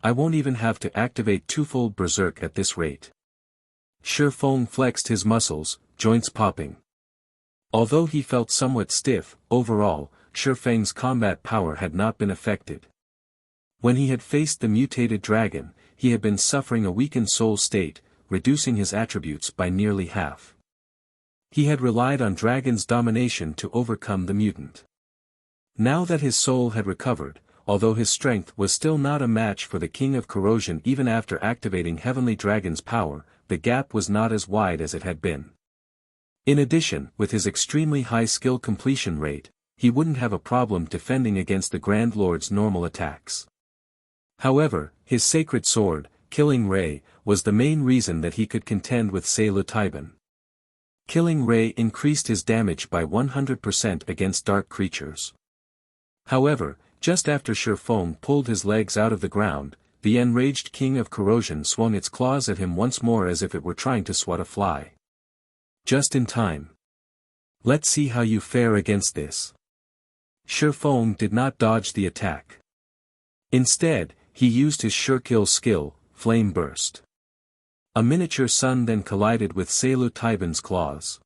I won't even have to activate twofold Berserk at this rate. Shifeng flexed his muscles, joints popping. Although he felt somewhat stiff, overall, Shifeng's combat power had not been affected. When he had faced the mutated dragon, he had been suffering a weakened soul state, reducing his attributes by nearly half. He had relied on dragon's domination to overcome the mutant. Now that his soul had recovered, although his strength was still not a match for the King of Corrosion even after activating Heavenly Dragon's power, the gap was not as wide as it had been. In addition, with his extremely high skill completion rate, he wouldn't have a problem defending against the Grand Lord's normal attacks. However, his sacred sword, Killing Ray, was the main reason that he could contend with Taiban. Killing Ray increased his damage by 100% against dark creatures. However, just after Shifeng pulled his legs out of the ground, the enraged King of Corrosion swung its claws at him once more as if it were trying to swat a fly. Just in time. Let's see how you fare against this. Shifeng did not dodge the attack. Instead, he used his sure-kill skill, Flame Burst. A miniature sun then collided with Taiban's claws.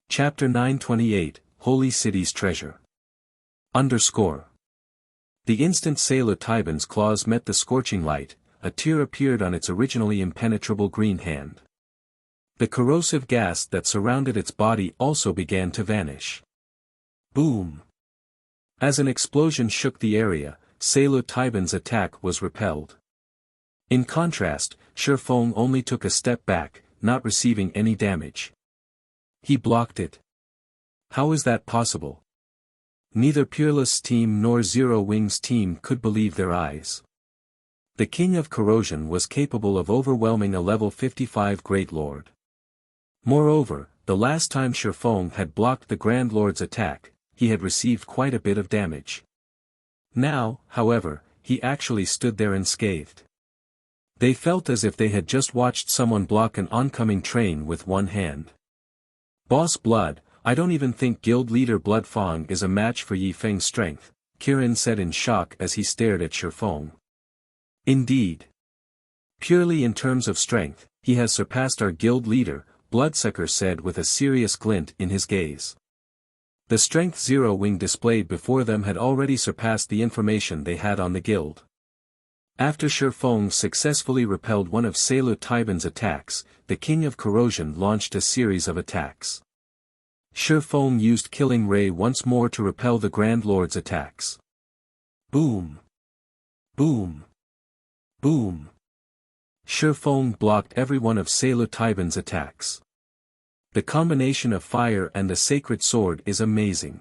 Chapter 928, Holy City's Treasure. _ The instant Taiban's claws met the scorching light, a tear appeared on its originally impenetrable green hand. The corrosive gas that surrounded its body also began to vanish. Boom! As an explosion shook the area, Taiban's attack was repelled. In contrast, Shifeng only took a step back, not receiving any damage. He blocked it. How is that possible? Neither Peerless team nor Zero Wings team could believe their eyes. The King of Corrosion was capable of overwhelming a level 55 Great Lord. Moreover, the last time Shifeng had blocked the Grand Lord's attack, he had received quite a bit of damage. Now, however, he actually stood there unscathed. They felt as if they had just watched someone block an oncoming train with one hand. Boss Blood, I don't even think Guild Leader Blood Fang is a match for Yi Feng's strength, Kirin said in shock as he stared at Shifeng. Indeed. Purely in terms of strength, he has surpassed our guild leader, Bloodsucker said with a serious glint in his gaze. The strength zero wing displayed before them had already surpassed the information they had on the guild. After Shifeng successfully repelled one of Selu Taiban's attacks, the King of Corrosion launched a series of attacks. Shifeng used Killing Ray once more to repel the Grand Lord's attacks. Boom! Boom! Boom! Shifeng blocked every one of Selu Taiban's attacks. The combination of fire and the sacred sword is amazing.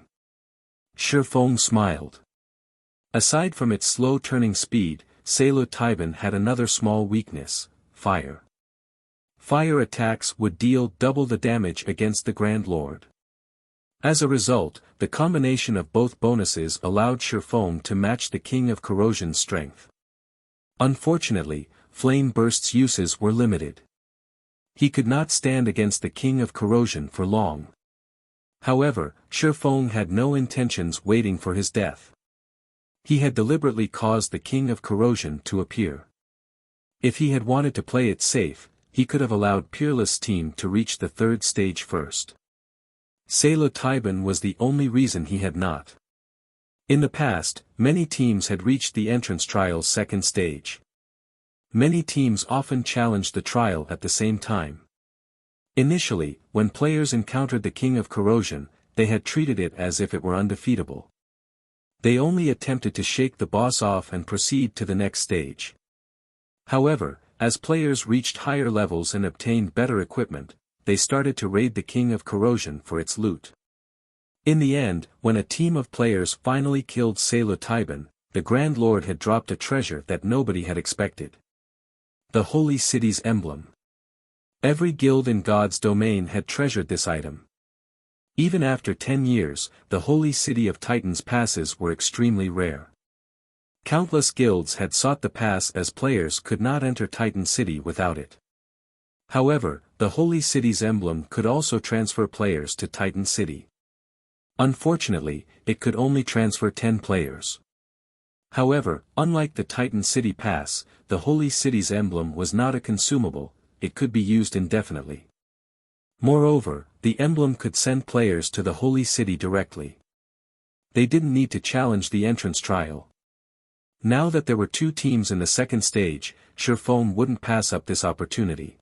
Shifeng smiled. Aside from its slow turning speed, Selu Taiban had another small weakness: fire. Fire attacks would deal double the damage against the Grand Lord. As a result, the combination of both bonuses allowed Shifeng to match the King of Corrosion's strength. Unfortunately, Flame Burst's uses were limited. He could not stand against the King of Corrosion for long. However, Shifeng had no intentions waiting for his death. He had deliberately caused the King of Corrosion to appear. If he had wanted to play it safe, he could have allowed Peerless' team to reach the third stage first. Selu Taiban was the only reason he had not. In the past, many teams had reached the entrance trial's second stage. Many teams often challenged the trial at the same time. Initially, when players encountered the King of Corrosion, they had treated it as if it were undefeatable. They only attempted to shake the boss off and proceed to the next stage. However, as players reached higher levels and obtained better equipment, they started to raid the King of Corrosion for its loot. In the end, when a team of players finally killed Selu Taiban, the Grand Lord had dropped a treasure that nobody had expected. The Holy City's emblem. Every guild in God's domain had treasured this item. Even after 10 years, the Holy City of Titans passes were extremely rare. Countless guilds had sought the pass as players could not enter Titan City without it. However, the Holy City's emblem could also transfer players to Titan City. Unfortunately, it could only transfer 10 players. However, unlike the Titan City Pass, the Holy City's emblem was not a consumable, it could be used indefinitely. Moreover, the emblem could send players to the Holy City directly. They didn't need to challenge the entrance trial. Now that there were 2 teams in the second stage, Shifeng wouldn't pass up this opportunity.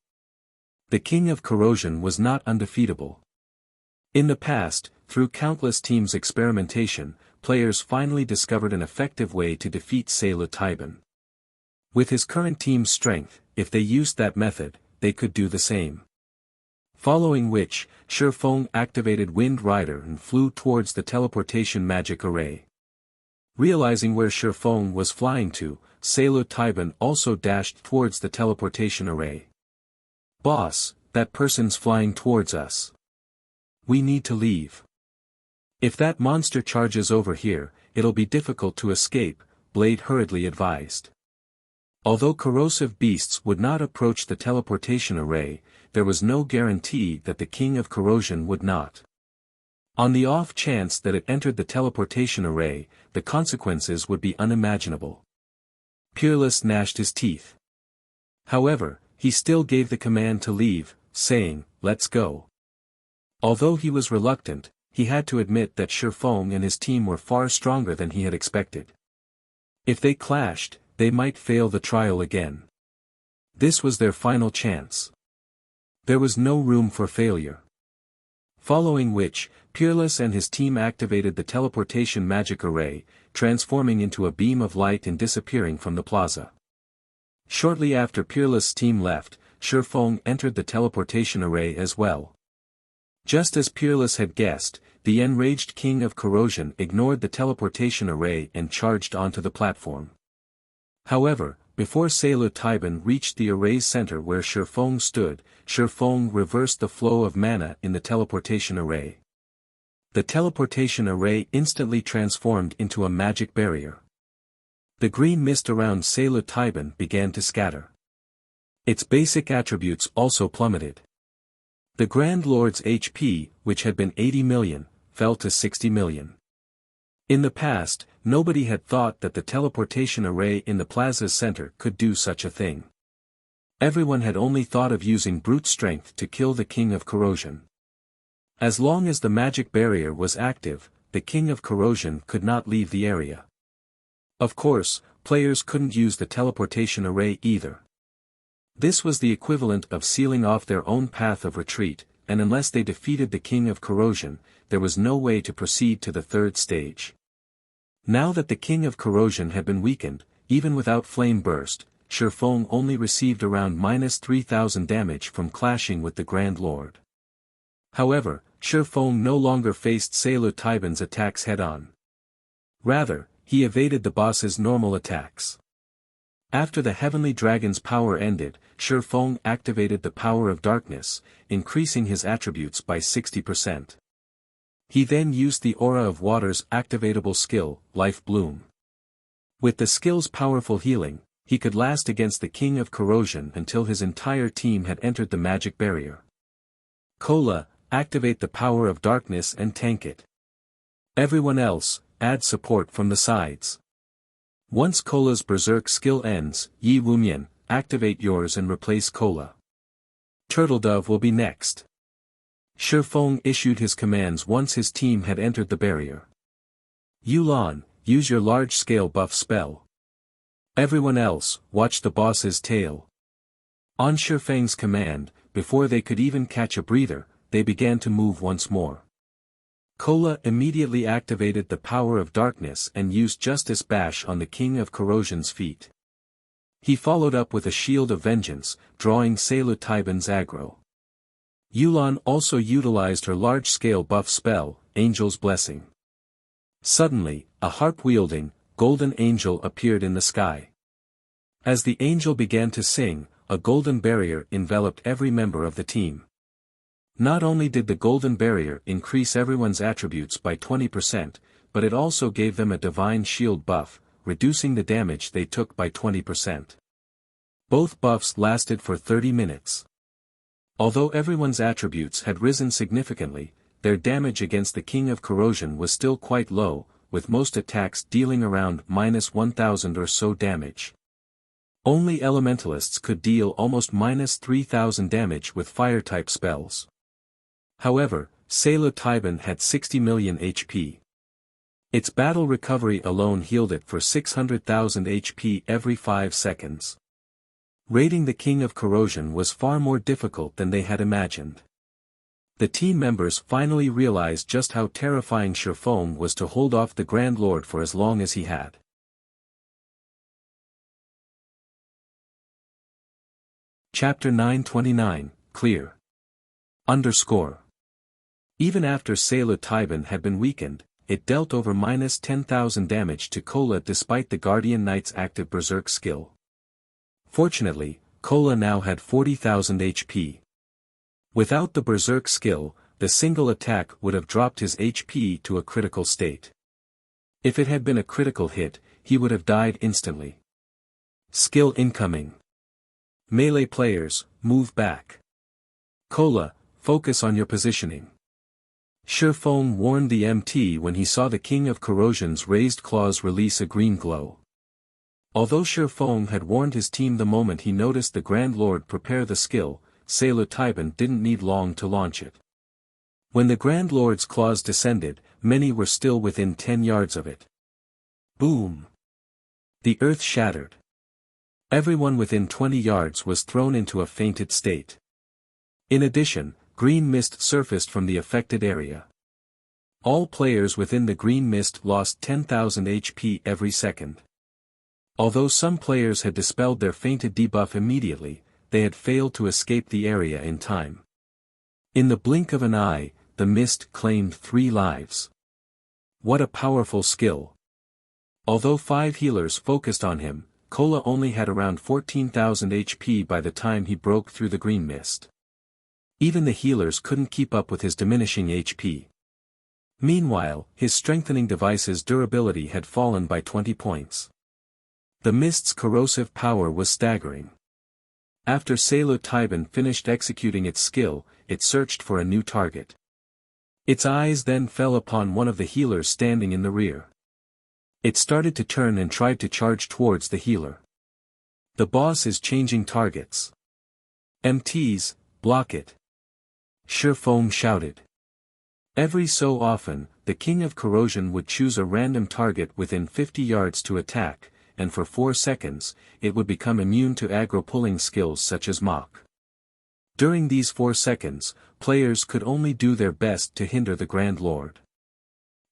The King of Corrosion was not undefeatable. In the past, through countless teams' experimentation, players finally discovered an effective way to defeat Selu Taiban. With his current team's strength, if they used that method, they could do the same. Following which, Shifeng activated Wind Rider and flew towards the teleportation magic array. Realizing where Shifeng was flying to, Selu Taiban also dashed towards the teleportation array. "Boss, that person's flying towards us. We need to leave. If that monster charges over here, it'll be difficult to escape," Blade hurriedly advised. Although corrosive beasts would not approach the teleportation array, there was no guarantee that the King of Corrosion would not. On the off chance that it entered the teleportation array, the consequences would be unimaginable. Peerless gnashed his teeth. However, he still gave the command to leave, saying, "Let's go." Although he was reluctant, he had to admit that Shifeng and his team were far stronger than he had expected. If they clashed, they might fail the trial again. This was their final chance. There was no room for failure. Following which, Peerless and his team activated the teleportation magic array, transforming into a beam of light and disappearing from the plaza. Shortly after Peerless' team left, Shifeng entered the teleportation array as well. Just as Peerless had guessed, the enraged King of Corrosion ignored the teleportation array and charged onto the platform. However, before Sailor Taiban reached the array's center where Shifeng stood, Shifeng reversed the flow of mana in the teleportation array. The teleportation array instantly transformed into a magic barrier. The green mist around Sailor Taiban began to scatter. Its basic attributes also plummeted. The Grand Lord's HP, which had been 80 million, fell to 60 million. In the past, nobody had thought that the teleportation array in the plaza's center could do such a thing. Everyone had only thought of using brute strength to kill the King of Corrosion. As long as the magic barrier was active, the King of Corrosion could not leave the area. Of course, players couldn't use the teleportation array either. This was the equivalent of sealing off their own path of retreat, and unless they defeated the King of Corrosion, there was no way to proceed to the third stage. Now that the King of Corrosion had been weakened, even without Flame Burst, Shifeng only received around -3,000 damage from clashing with the Grand Lord. However, Shifeng no longer faced Sailor Taiban's attacks head-on. Rather, he evaded the boss's normal attacks. After the Heavenly Dragon's power ended, Shifeng activated the Power of Darkness, increasing his attributes by 60%. He then used the Aura of Water's activatable skill, Life Bloom. With the skill's powerful healing, he could last against the King of Corrosion until his entire team had entered the magic barrier. Cola, activate the Power of Darkness and tank it. Everyone else, add support from the sides. Once Cola's Berserk skill ends, Yi Wumian, activate yours and replace Cola. Turtledove will be next. Shifeng issued his commands once his team had entered the barrier. Yulan, use your large-scale buff spell. Everyone else, watch the boss's tail. On Shifeng's command, before they could even catch a breather, they began to move once more. Cola immediately activated the Power of Darkness and used Justice Bash on the King of Corrosion's feet. He followed up with a Shield of Vengeance, drawing Sailor Taiban's aggro. Yulan also utilized her large-scale buff spell, Angel's Blessing. Suddenly, a harp-wielding, golden angel appeared in the sky. As the angel began to sing, a golden barrier enveloped every member of the team. Not only did the golden barrier increase everyone's attributes by 20%, but it also gave them a divine shield buff, reducing the damage they took by 20%. Both buffs lasted for 30 minutes. Although everyone's attributes had risen significantly, their damage against the King of Corrosion was still quite low, with most attacks dealing around -1,000 or so damage. Only elementalists could deal almost -3,000 damage with fire-type spells. However, Sailor Taiban had 60 million HP. Its battle recovery alone healed it for 600,000 HP every 5 seconds. Raiding the King of Corrosion was far more difficult than they had imagined. The team members finally realized just how terrifying Shifeng was to hold off the Grand Lord for as long as he had. Chapter 929, Clear. Even after Sailor Taiban had been weakened, it dealt over -10,000 damage to Cola despite the Guardian Knight's active Berserk skill. Fortunately, Cola now had 40,000 HP. Without the Berserk skill, the single attack would have dropped his HP to a critical state. If it had been a critical hit, he would have died instantly. Skill incoming. Melee players, move back. Cola, focus on your positioning. Shifeng warned the MT when he saw the King of Corrosion's raised claws release a green glow. Although Shifeng had warned his team the moment he noticed the Grand Lord prepare the skill, Sailor Taiban didn't need long to launch it. When the Grand Lord's claws descended, many were still within 10 yards of it. Boom! The earth shattered. Everyone within 20 yards was thrown into a fainted state. In addition, green mist surfaced from the affected area. All players within the green mist lost 10,000 HP every second. Although some players had dispelled their fainted debuff immediately, they had failed to escape the area in time. In the blink of an eye, the mist claimed 3 lives. What a powerful skill! Although 5 healers focused on him, Kola only had around 14,000 HP by the time he broke through the green mist. Even the healers couldn't keep up with his diminishing HP. Meanwhile, his strengthening device's durability had fallen by 20 points. The mist's corrosive power was staggering. After Taiban finished executing its skill, it searched for a new target. Its eyes then fell upon one of the healers standing in the rear. It started to turn and tried to charge towards the healer. The boss is changing targets. MTs, block it. Shifeng shouted. Every so often, the King of Corrosion would choose a random target within 50 yards to attack, and for 4 seconds, it would become immune to aggro-pulling skills such as Mach. During these 4 seconds, players could only do their best to hinder the Grand Lord.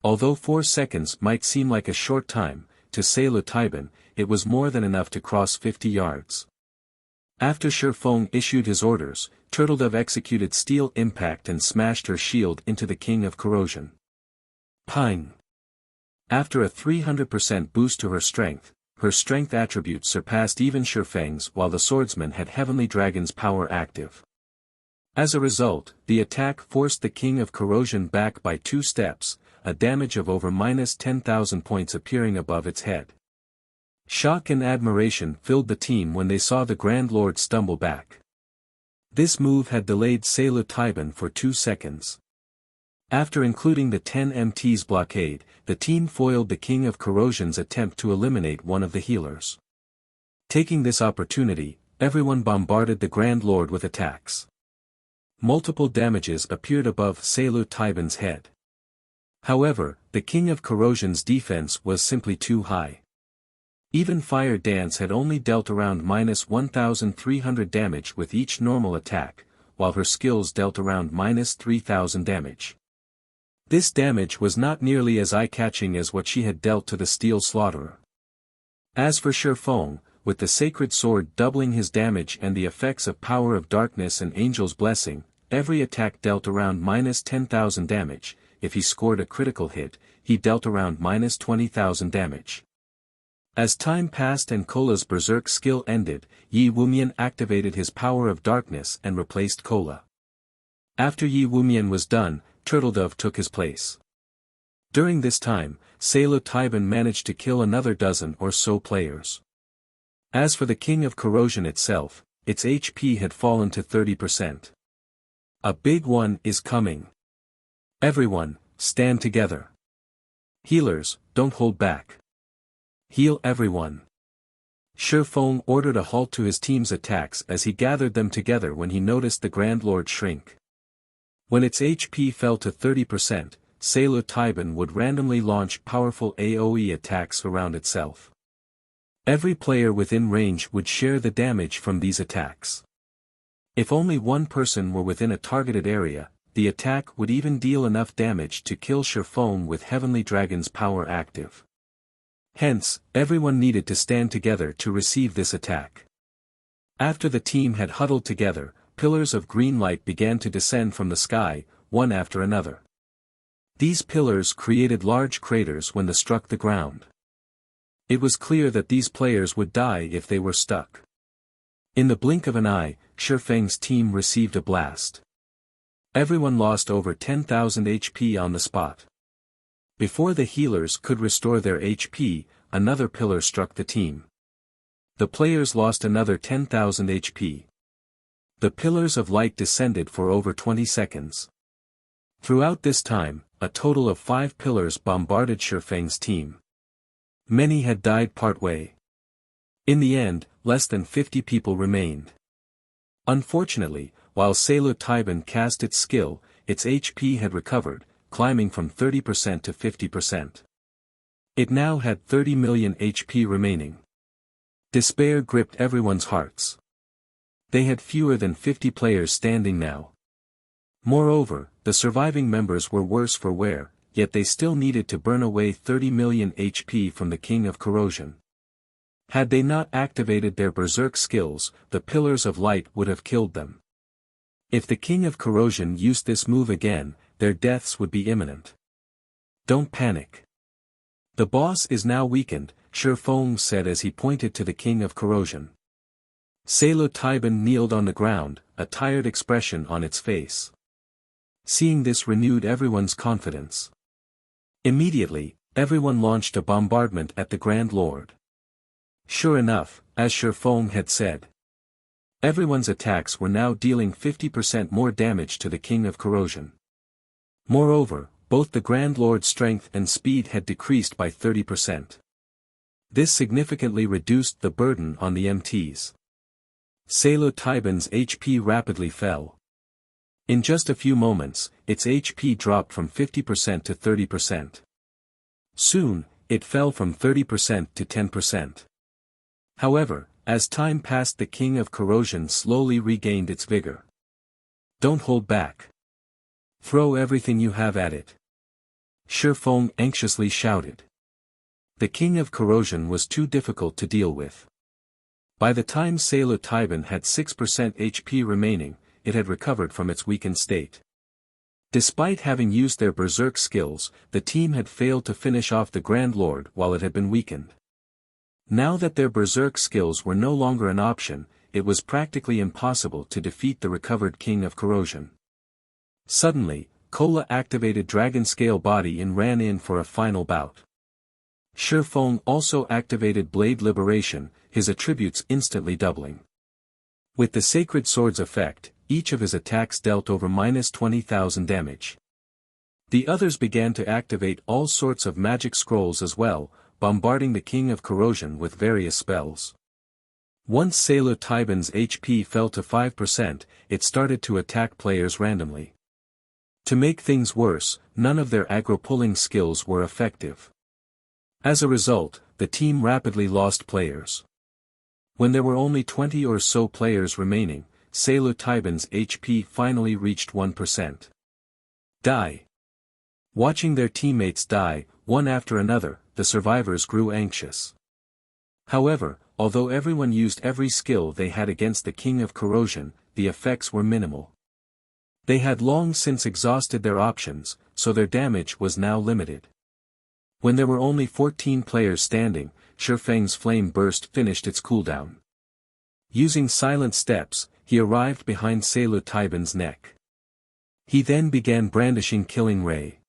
Although 4 seconds might seem like a short time, to Taiban, it was more than enough to cross 50 yards. After Shifeng issued his orders, Turtledove executed Steel Impact and smashed her shield into the King of Corrosion. Ping! After a 300% boost to her strength attribute surpassed even Shifeng's while the swordsman had Heavenly Dragon's power active. As a result, the attack forced the King of Corrosion back by 2 steps, a damage of over -10,000 points appearing above its head. Shock and admiration filled the team when they saw the Grand Lord stumble back. This move had delayed Taiban for 2 seconds. After including the 10 MT's blockade, the team foiled the King of Corrosion's attempt to eliminate one of the healers. Taking this opportunity, everyone bombarded the Grand Lord with attacks. Multiple damages appeared above Taiban's head. However, the King of Corrosion's defense was simply too high. Even Fire Dance had only dealt around -1,300 damage with each normal attack, while her skills dealt around -3,000 damage. This damage was not nearly as eye-catching as what she had dealt to the Steel Slaughterer. As for Shifeng, with the Sacred Sword doubling his damage and the effects of Power of Darkness and Angel's Blessing, every attack dealt around -10,000 damage. If he scored a critical hit, he dealt around -20,000 damage. As time passed and Kola's Berserk skill ended, Yi Wumian activated his Power of Darkness and replaced Kola. After Yi Wumian was done, Turtledove took his place. During this time, Taiban managed to kill another dozen or so players. As for the King of Corrosion itself, its HP had fallen to 30%. A big one is coming. Everyone, stand together. Healers, don't hold back. Heal everyone. Shifeng ordered a halt to his team's attacks as he gathered them together when he noticed the Grand Lord shrink. When its HP fell to 30%, Taiban would randomly launch powerful AoE attacks around itself. Every player within range would share the damage from these attacks. If only one person were within a targeted area, the attack would even deal enough damage to kill Shifeng with Heavenly Dragon's power active. Hence, everyone needed to stand together to receive this attack. After the team had huddled together, pillars of green light began to descend from the sky, one after another. These pillars created large craters when they struck the ground. It was clear that these players would die if they were stuck. In the blink of an eye, Shifeng's team received a blast. Everyone lost over 10,000 HP on the spot. Before the healers could restore their HP, another pillar struck the team. The players lost another 10,000 HP. The pillars of light descended for over 20 seconds. Throughout this time, a total of 5 pillars bombarded Shifeng's team. Many had died partway. In the end, less than 50 people remained. Unfortunately, while Taiban cast its skill, its HP had recovered, climbing from 30% to 50%. It now had 30 million HP remaining. Despair gripped everyone's hearts. They had fewer than 50 players standing now. Moreover, the surviving members were worse for wear, yet they still needed to burn away 30 million HP from the King of Corrosion. Had they not activated their Berserk skills, the Pillars of Light would have killed them. If the King of Corrosion used this move again, their deaths would be imminent. Don't panic. The boss is now weakened, Feng said as he pointed to the King of Corrosion. Salo Taiban kneeled on the ground, a tired expression on its face. Seeing this renewed everyone's confidence. Immediately, everyone launched a bombardment at the Grand Lord. Sure enough, as Feng had said. Everyone's attacks were now dealing 50% more damage to the King of Corrosion. Moreover, both the Grand Lord's strength and speed had decreased by 30%. This significantly reduced the burden on the MTs. Salo Taiban's HP rapidly fell. In just a few moments, its HP dropped from 50% to 30%. Soon, it fell from 30% to 10%. However, as time passed, the King of Corrosion slowly regained its vigor. Don't hold back. Throw everything you have at it. Feng anxiously shouted. The King of Corrosion was too difficult to deal with. By the time Salo Taiban had 6% HP remaining, it had recovered from its weakened state. Despite having used their berserk skills, the team had failed to finish off the Grand Lord while it had been weakened. Now that their berserk skills were no longer an option, it was practically impossible to defeat the recovered King of Corrosion. Suddenly, Kola activated Dragon Scale Body and ran in for a final bout. Feng also activated Blade Liberation, his attributes instantly doubling. With the Sacred Sword's effect, each of his attacks dealt over -20,000 damage. The others began to activate all sorts of magic scrolls as well, bombarding the King of Corrosion with various spells. Once Salo Taiban's HP fell to 5%, it started to attack players randomly. To make things worse, none of their aggro-pulling skills were effective. As a result, the team rapidly lost players. When there were only 20 or so players remaining, Salo Taiban's HP finally reached 1%. Die. Watching their teammates die, one after another, the survivors grew anxious. However, although everyone used every skill they had against the King of Corrosion, the effects were minimal. They had long since exhausted their options, so their damage was now limited. When there were only 14 players standing, Feng's flame burst finished its cooldown. Using silent steps, he arrived behind Salo Taiban's neck. He then began brandishing Killing Ray.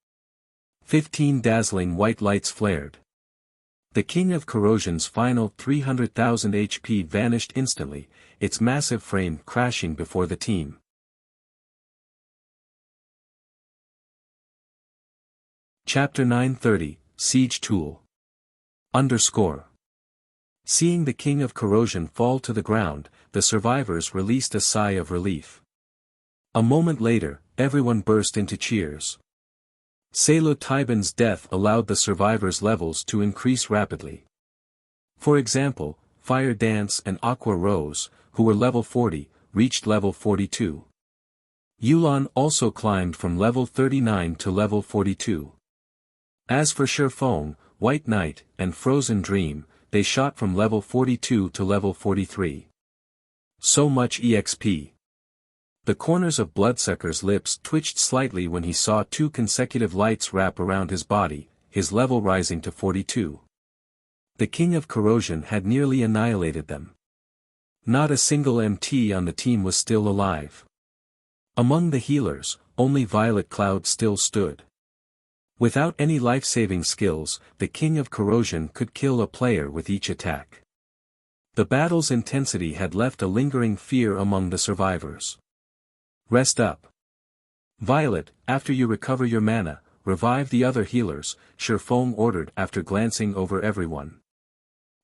15 dazzling white lights flared. The King of Corrosion's final 300,000 HP vanished instantly, its massive frame crashing before the team. Chapter 930, Siege Tool. Seeing the King of Corrosion fall to the ground, the survivors released a sigh of relief. A moment later, everyone burst into cheers. Salo Taiban's death allowed the survivors' levels to increase rapidly. For example, Fire Dance and Aqua Rose, who were level 40, reached level 42. Yulan also climbed from level 39 to level 42. As for Feng, White Knight, and Frozen Dream, they shot from level 42 to level 43. So much EXP. The corners of Bloodsucker's lips twitched slightly when he saw 2 consecutive lights wrap around his body, his level rising to 42. The King of Corrosion had nearly annihilated them. Not a single MT on the team was still alive. Among the healers, only Violet Cloud still stood. Without any life-saving skills, the King of Corrosion could kill a player with each attack. The battle's intensity had left a lingering fear among the survivors. Rest up. Violet, after you recover your mana, revive the other healers, Feng ordered after glancing over everyone.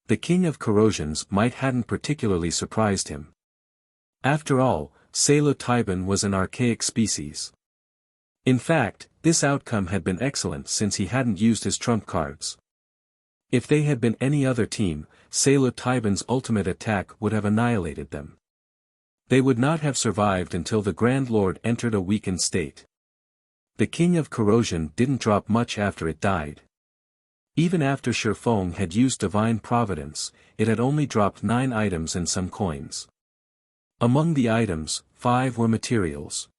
The King of Corrosion's might hadn't particularly surprised him. After all, Salo Taiban was an archaic species. In fact, this outcome had been excellent since he hadn't used his trump cards. If they had been any other team, Salo Taiban's ultimate attack would have annihilated them. They would not have survived until the Grand Lord entered a weakened state. The King of Corrosion didn't drop much after it died. Even after Feng had used Divine Providence, it had only dropped 9 items and some coins. Among the items, 5 were materials.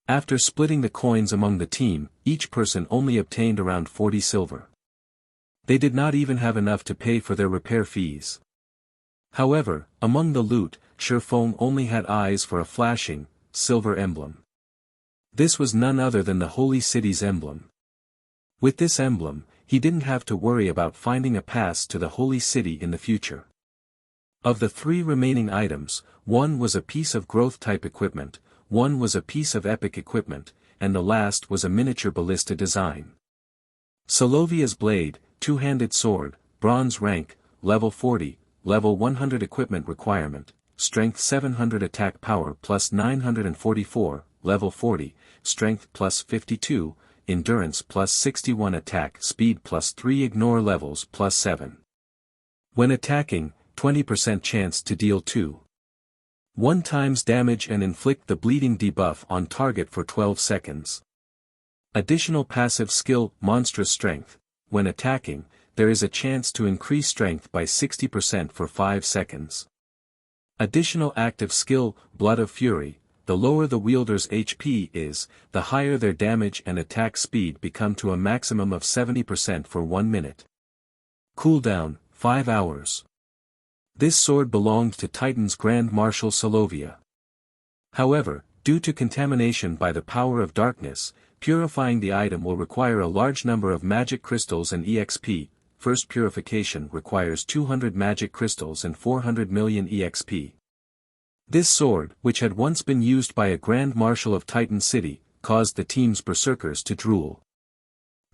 After splitting the coins among the team, each person only obtained around 40 silver. They did not even have enough to pay for their repair fees. However, among the loot, Shifeng only had eyes for a flashing, silver emblem. This was none other than the Holy City's emblem. With this emblem, he didn't have to worry about finding a pass to the Holy City in the future. Of the 3 remaining items, one was a piece of growth-type equipment, one was a piece of epic equipment, and the last was a miniature ballista design. Solovia's blade, two-handed sword, bronze rank, level 40, level 100 equipment requirement, strength 700 attack power plus 944, level 40, strength plus 52, endurance plus 61 attack speed plus 3 ignore levels plus 7. When attacking, 20% chance to deal 2/1 times damage and inflict the bleeding debuff on target for 12 seconds. Additional passive skill, monstrous strength. When attacking, there is a chance to increase strength by 60% for 5 seconds. Additional active skill, Blood of Fury. The lower the wielder's HP is, the higher their damage and attack speed become to a maximum of 70% for 1 minute. Cooldown, 5 hours. This sword belonged to Titan's Grand Marshal Solovia. However, due to contamination by the power of darkness, purifying the item will require a large number of magic crystals and EXP. First purification requires 200 magic crystals and 400 million EXP. This sword, which had once been used by a Grand Marshal of Titan City, caused the team's berserkers to drool.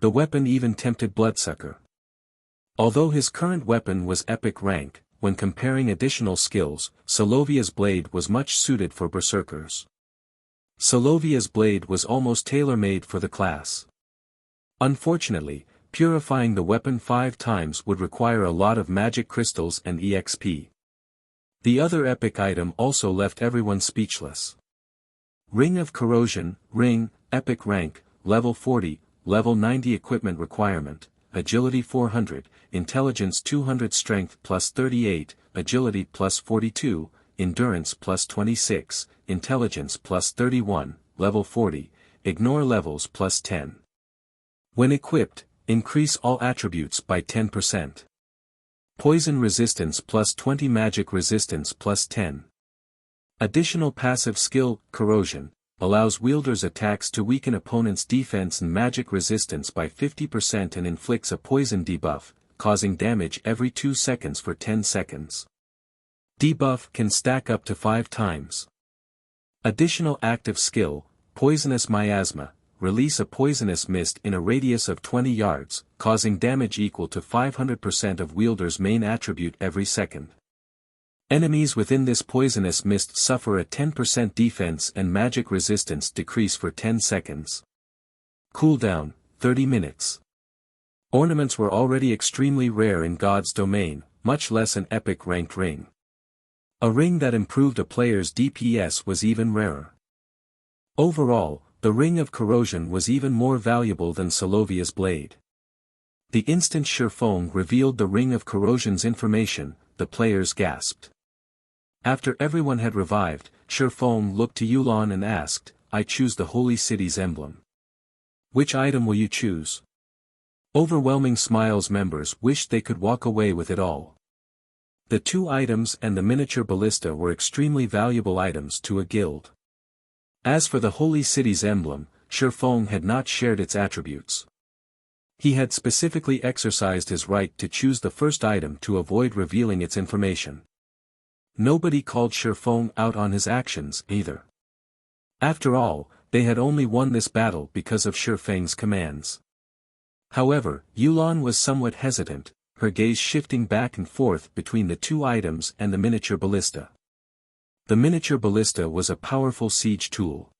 The weapon even tempted Bloodsucker. Although his current weapon was epic rank, when comparing additional skills, Solovia's blade was much suited for berserkers. Solovia's blade was almost tailor-made for the class. Unfortunately, purifying the weapon 5 times would require a lot of magic crystals and EXP. The other epic item also left everyone speechless. Ring of Corrosion, Ring, epic rank, level 40, level 90 equipment requirement, agility 400, intelligence 200 strength plus 38, agility plus 42, endurance plus 26, intelligence plus 31, level 40, ignore levels plus 10. When equipped, increase all attributes by 10%. Poison resistance plus 20 magic resistance plus 10. Additional passive skill, Corrosion, allows wielders' attacks to weaken opponents' defense and magic resistance by 50% and inflicts a poison debuff, causing damage every 2 seconds for 10 seconds. Debuff can stack up to 5 times. Additional active skill, Poisonous Miasma, release a poisonous mist in a radius of 20 yards, causing damage equal to 500% of wielder's main attribute every second. Enemies within this poisonous mist suffer a 10% defense and magic resistance decrease for 10 seconds. Cooldown, 30 minutes. Ornaments were already extremely rare in God's domain, much less an epic ranked ring. A ring that improved a player's DPS was even rarer. Overall, the Ring of Corrosion was even more valuable than Solovia's blade. The instant Shifeng revealed the Ring of Corrosion's information, the players gasped. After everyone had revived, Shifeng looked to Yulan and asked, "I choose the Holy City's emblem. Which item will you choose?" Overwhelming Smiles members wished they could walk away with it all. The 2 items and the miniature ballista were extremely valuable items to a guild. As for the Holy City's emblem, Shifeng had not shared its attributes. He had specifically exercised his right to choose the first item to avoid revealing its information. Nobody called Shifeng out on his actions either. After all, they had only won this battle because of Shifeng's commands. However, Yulan was somewhat hesitant, her gaze shifting back and forth between the 2 items and the miniature ballista. The miniature ballista was a powerful siege tool.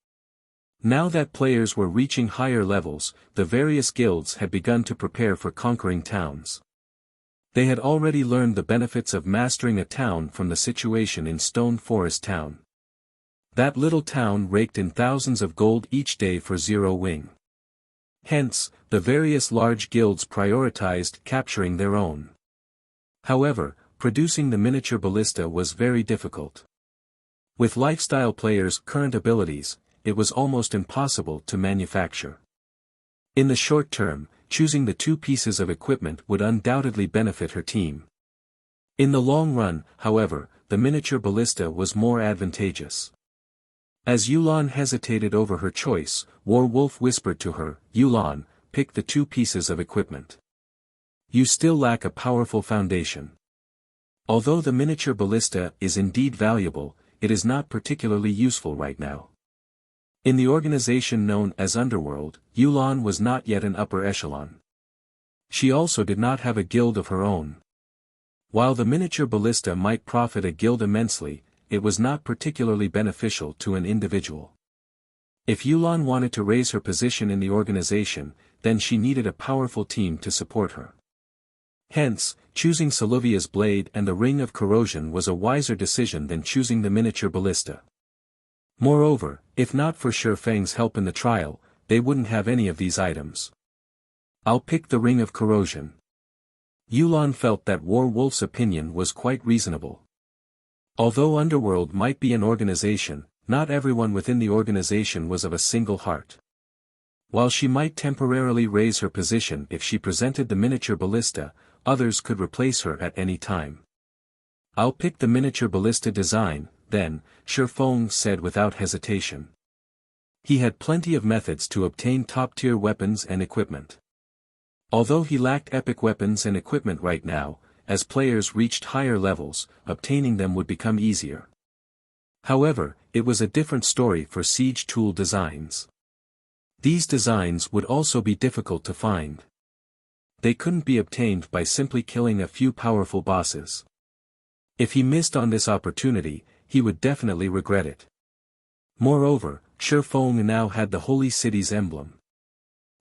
Now that players were reaching higher levels, the various guilds had begun to prepare for conquering towns. They had already learned the benefits of mastering a town from the situation in Stone Forest Town. That little town raked in thousands of gold each day for 0 wing. Hence, the various large guilds prioritized capturing their own. However, producing the miniature ballista was very difficult. With lifestyle players' current abilities, it was almost impossible to manufacture. In the short term, choosing the two pieces of equipment would undoubtedly benefit her team. In the long run, however, the miniature ballista was more advantageous. As Yulan hesitated over her choice, Wolf whispered to her, "Yulan, pick the two pieces of equipment. You still lack a powerful foundation. Although the miniature ballista is indeed valuable, it is not particularly useful right now." In the organization known as Underworld, Yulan was not yet an upper echelon. She also did not have a guild of her own. While the miniature ballista might profit a guild immensely, it was not particularly beneficial to an individual. If Yulan wanted to raise her position in the organization, then she needed a powerful team to support her. Hence, choosing Soluvia's blade and the ring of corrosion was a wiser decision than choosing the miniature ballista. Moreover, if not for Shifeng's help in the trial, they wouldn't have any of these items. "I'll pick the ring of corrosion." Yulan felt that Wolf's opinion was quite reasonable. Although Underworld might be an organization, not everyone within the organization was of a single heart. While she might temporarily raise her position if she presented the miniature ballista, others could replace her at any time. "I'll pick the miniature ballista design," then, Shifeng said without hesitation. He had plenty of methods to obtain top-tier weapons and equipment. Although he lacked epic weapons and equipment right now, as players reached higher levels, obtaining them would become easier. However, it was a different story for siege tool designs. These designs would also be difficult to find. They couldn't be obtained by simply killing a few powerful bosses. If he missed on this opportunity, he would definitely regret it. Moreover, Shifeng now had the Holy City's emblem.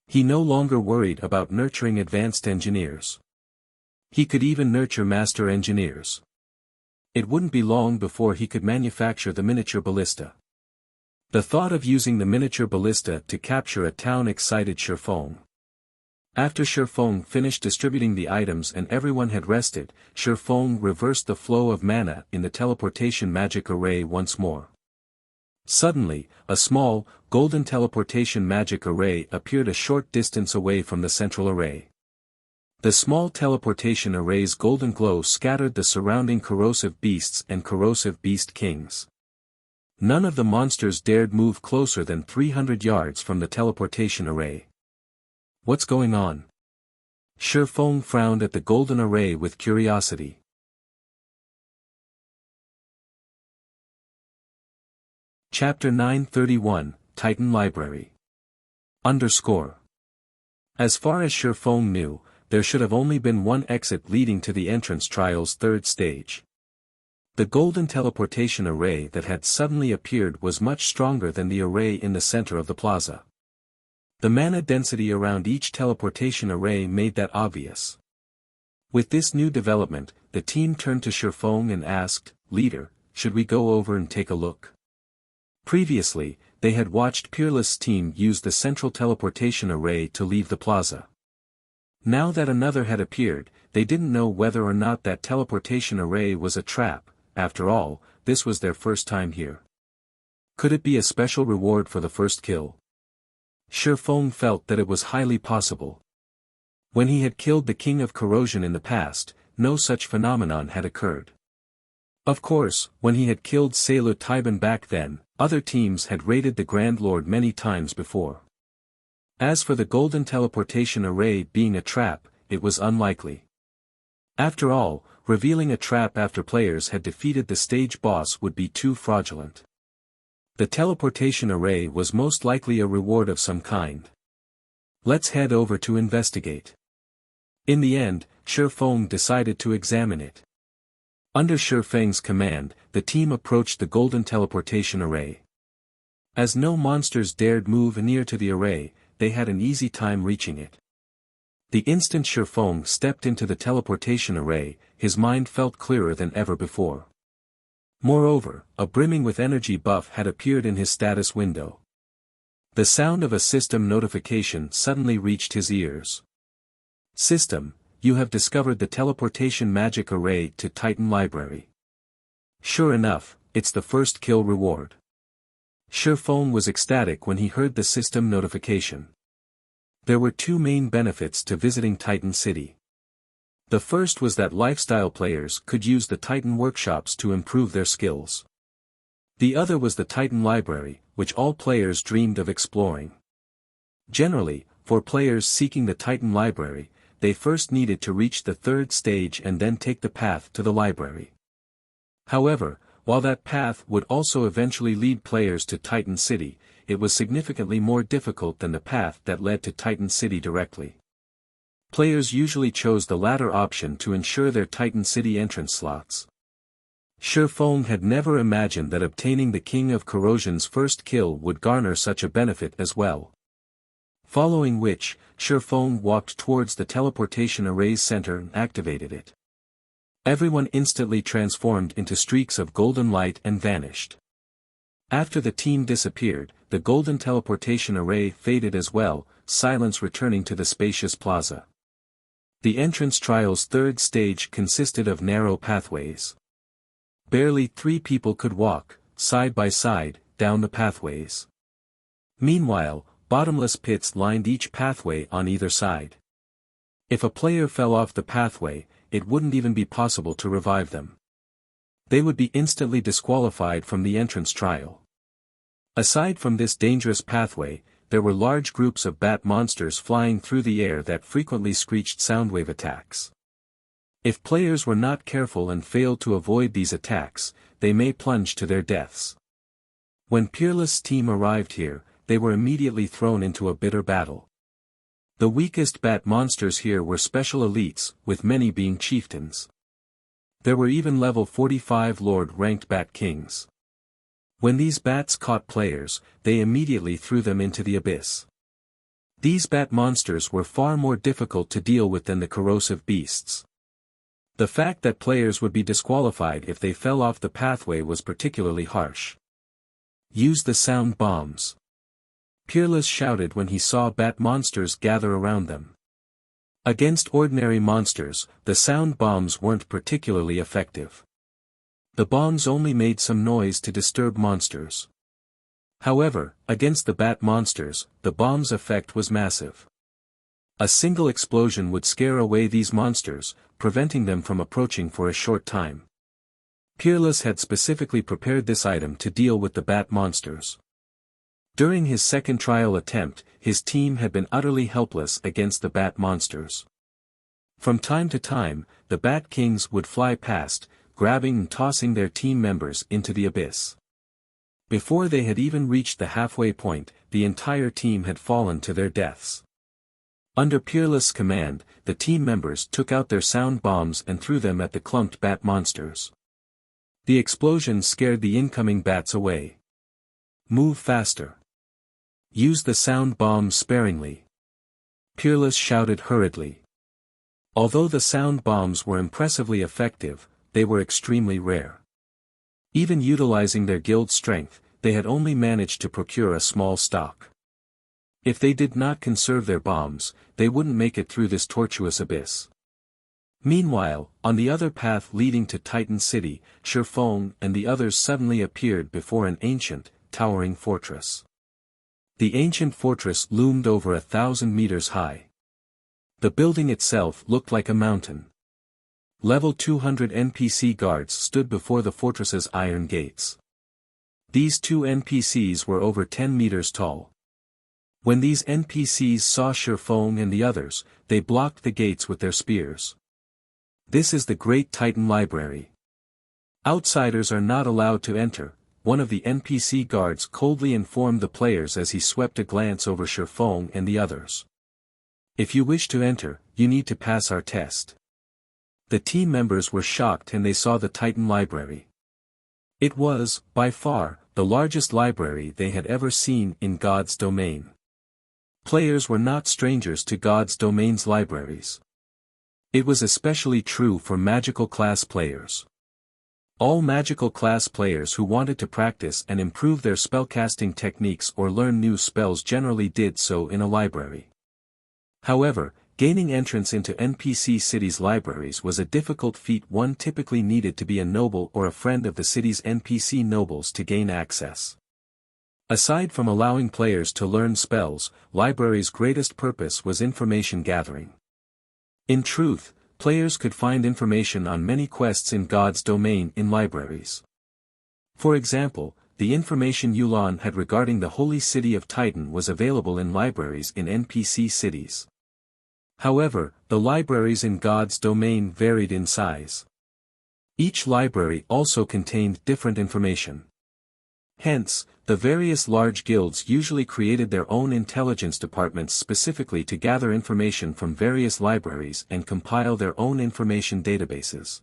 He no longer worried about nurturing advanced engineers. He could even nurture master engineers. It wouldn't be long before he could manufacture the miniature ballista. The thought of using the miniature ballista to capture a town excited Shifeng. After Shifeng finished distributing the items and everyone had rested, Shifeng reversed the flow of mana in the teleportation magic array once more. Suddenly, a small, golden teleportation magic array appeared a short distance away from the central array. The small teleportation array's golden glow scattered the surrounding corrosive beasts and corrosive beast kings. None of the monsters dared move closer than 300 yards from the teleportation array. "What's going on?" Shifeng frowned at the golden array with curiosity. Chapter 931, Titan Library. As far as Shifeng knew, there should have only been one exit leading to the entrance trial's third stage. The golden teleportation array that had suddenly appeared was much stronger than the array in the center of the plaza. The mana density around each teleportation array made that obvious. With this new development, the team turned to Shifeng and asked, "Leader, should we go over and take a look?" Previously, they had watched Peerless' team use the central teleportation array to leave the plaza. Now that another had appeared, they didn't know whether or not that teleportation array was a trap. After all, this was their first time here. Could it be a special reward for the first kill? Shifeng felt that it was highly possible. When he had killed the King of Corrosion in the past, no such phenomenon had occurred. Of course, when he had killed Selu Taiban back then, other teams had raided the Grand Lord many times before. As for the golden teleportation array being a trap, it was unlikely. After all, revealing a trap after players had defeated the stage boss would be too fraudulent. The teleportation array was most likely a reward of some kind. Let's head over to investigate. In the end, Shifeng decided to examine it. Under Shifeng's command, the team approached the golden teleportation array. As no monsters dared move near to the array, they had an easy time reaching it. The instant Shifeng stepped into the teleportation array, his mind felt clearer than ever before. Moreover, a brimming with energy buff had appeared in his status window. The sound of a system notification suddenly reached his ears. "System, you have discovered the teleportation magic array to Titan Library." Sure enough, it's the first kill reward. Shifeng was ecstatic when he heard the system notification. There were two main benefits to visiting Titan City. The first was that lifestyle players could use the Titan workshops to improve their skills. The other was the Titan Library, which all players dreamed of exploring. Generally, for players seeking the Titan Library, they first needed to reach the third stage and then take the path to the library. However, while that path would also eventually lead players to Titan City, it was significantly more difficult than the path that led to Titan City directly. Players usually chose the latter option to ensure their Titan City entrance slots. Shifeng had never imagined that obtaining the King of Corrosion's first kill would garner such a benefit as well. Following which, Shifeng walked towards the teleportation array's center and activated it. Everyone instantly transformed into streaks of golden light and vanished. After the team disappeared, the golden teleportation array faded as well, silence returning to the spacious plaza. The entrance trial's third stage consisted of narrow pathways. Barely 3 people could walk, side by side, down the pathways. Meanwhile, bottomless pits lined each pathway on either side. If a player fell off the pathway, it wouldn't even be possible to revive them. They would be instantly disqualified from the entrance trial. Aside from this dangerous pathway, there were large groups of bat monsters flying through the air that frequently screeched soundwave attacks. If players were not careful and failed to avoid these attacks, they may plunge to their deaths. When Peerless' team arrived here, they were immediately thrown into a bitter battle. The weakest bat monsters here were special elites, with many being chieftains. There were even level 45 Lord-ranked bat kings. When these bats caught players, they immediately threw them into the abyss. These bat monsters were far more difficult to deal with than the corrosive beasts. The fact that players would be disqualified if they fell off the pathway was particularly harsh. Use the sound bombs. Peerless shouted when he saw bat monsters gather around them. Against ordinary monsters, the sound bombs weren't particularly effective. The bombs only made some noise to disturb monsters. However, against the bat monsters, the bomb's effect was massive. A single explosion would scare away these monsters, preventing them from approaching for a short time. Peerless had specifically prepared this item to deal with the bat monsters. During his second trial attempt, his team had been utterly helpless against the bat monsters. From time to time, the bat kings would fly past, grabbing and tossing their team members into the abyss. Before they had even reached the halfway point, the entire team had fallen to their deaths. Under Peerless' command, the team members took out their sound bombs and threw them at the clumped bat monsters. The explosion scared the incoming bats away. Move faster. Use the sound bombs sparingly. Peerless shouted hurriedly. Although the sound bombs were impressively effective, they were extremely rare. Even utilizing their guild strength, they had only managed to procure a small stock. If they did not conserve their bombs, they wouldn't make it through this tortuous abyss. Meanwhile, on the other path leading to Titan City, Shifeng and the others suddenly appeared before an ancient, towering fortress. The ancient fortress loomed over 1,000 meters high. The building itself looked like a mountain. Level 200 NPC guards stood before the fortress's iron gates. These 2 NPCs were over 10 meters tall. When these NPCs saw Shifeng and the others, they blocked the gates with their spears. This is the Great Titan Library. Outsiders are not allowed to enter, one of the NPC guards coldly informed the players as he swept a glance over Shifeng and the others. If you wish to enter, you need to pass our test. The team members were shocked and they saw the Titan Library. It was, by far, the largest library they had ever seen in God's domain. Players were not strangers to God's domain's libraries. It was especially true for magical class players. All magical class players who wanted to practice and improve their spellcasting techniques or learn new spells generally did so in a library. However, gaining entrance into NPC cities' libraries was a difficult feat. One typically needed to be a noble or a friend of the city's NPC nobles to gain access. Aside from allowing players to learn spells, libraries' greatest purpose was information gathering. In truth, players could find information on many quests in God's domain in libraries. For example, the information Yu'lon had regarding the holy city of Titan was available in libraries in NPC cities. However, the libraries in God's domain varied in size. Each library also contained different information. Hence, the various large guilds usually created their own intelligence departments specifically to gather information from various libraries and compile their own information databases.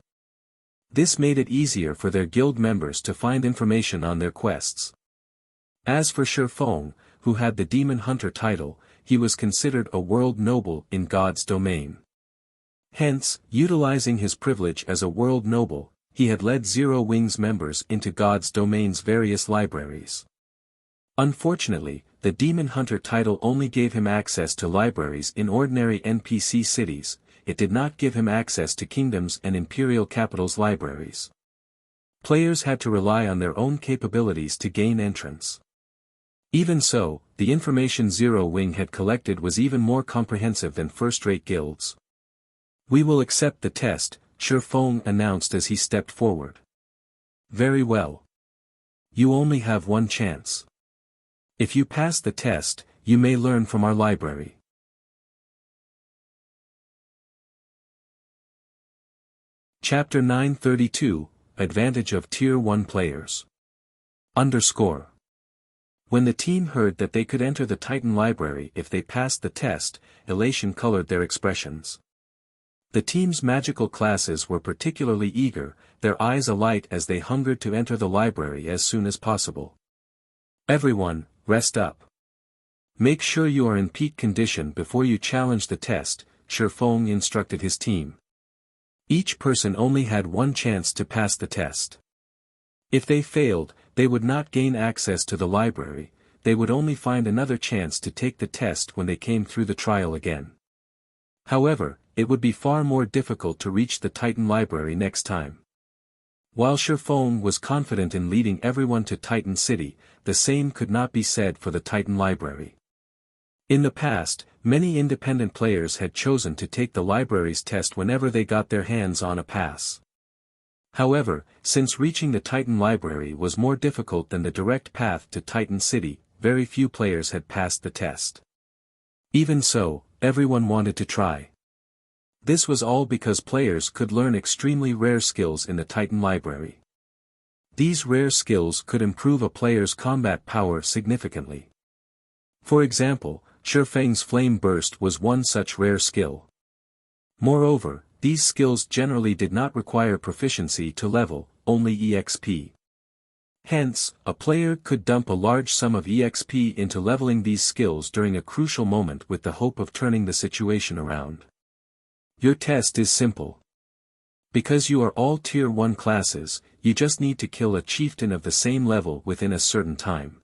This made it easier for their guild members to find information on their quests. As for Shifeng, who had the Demon Hunter title, he was considered a world noble in God's domain. Hence, utilizing his privilege as a world noble, he had led Zero Wings members into God's domain's various libraries. Unfortunately, the Demon Hunter title only gave him access to libraries in ordinary NPC cities. It did not give him access to kingdoms and imperial capitals' libraries. Players had to rely on their own capabilities to gain entrance. Even so, the information Zero Wing had collected was even more comprehensive than first-rate guilds. "We will accept the test," Shifeng announced as he stepped forward. "Very well. You only have one chance. If you pass the test, you may learn from our library." Chapter 932, Advantage of Tier 1 Players. When the team heard that they could enter the Titan Library if they passed the test, elation colored their expressions. The team's magical classes were particularly eager, their eyes alight as they hungered to enter the library as soon as possible. "Everyone, rest up. Make sure you are in peak condition before you challenge the test," Shifeng instructed his team. Each person only had one chance to pass the test. If they failed, they would not gain access to the library, they would only find another chance to take the test when they came through the trial again. However, it would be far more difficult to reach the Titan Library next time. While Shifeng was confident in leading everyone to Titan City, the same could not be said for the Titan Library. In the past, many independent players had chosen to take the library's test whenever they got their hands on a pass. However, since reaching the Titan Library was more difficult than the direct path to Titan City, very few players had passed the test. Even so, everyone wanted to try. This was all because players could learn extremely rare skills in the Titan Library. These rare skills could improve a player's combat power significantly. For example, Shifeng's Flame Burst was one such rare skill. Moreover, these skills generally did not require proficiency to level, only EXP. Hence, a player could dump a large sum of EXP into leveling these skills during a crucial moment with the hope of turning the situation around. Your test is simple. Because you are all Tier 1 classes, you just need to kill a chieftain of the same level within a certain time.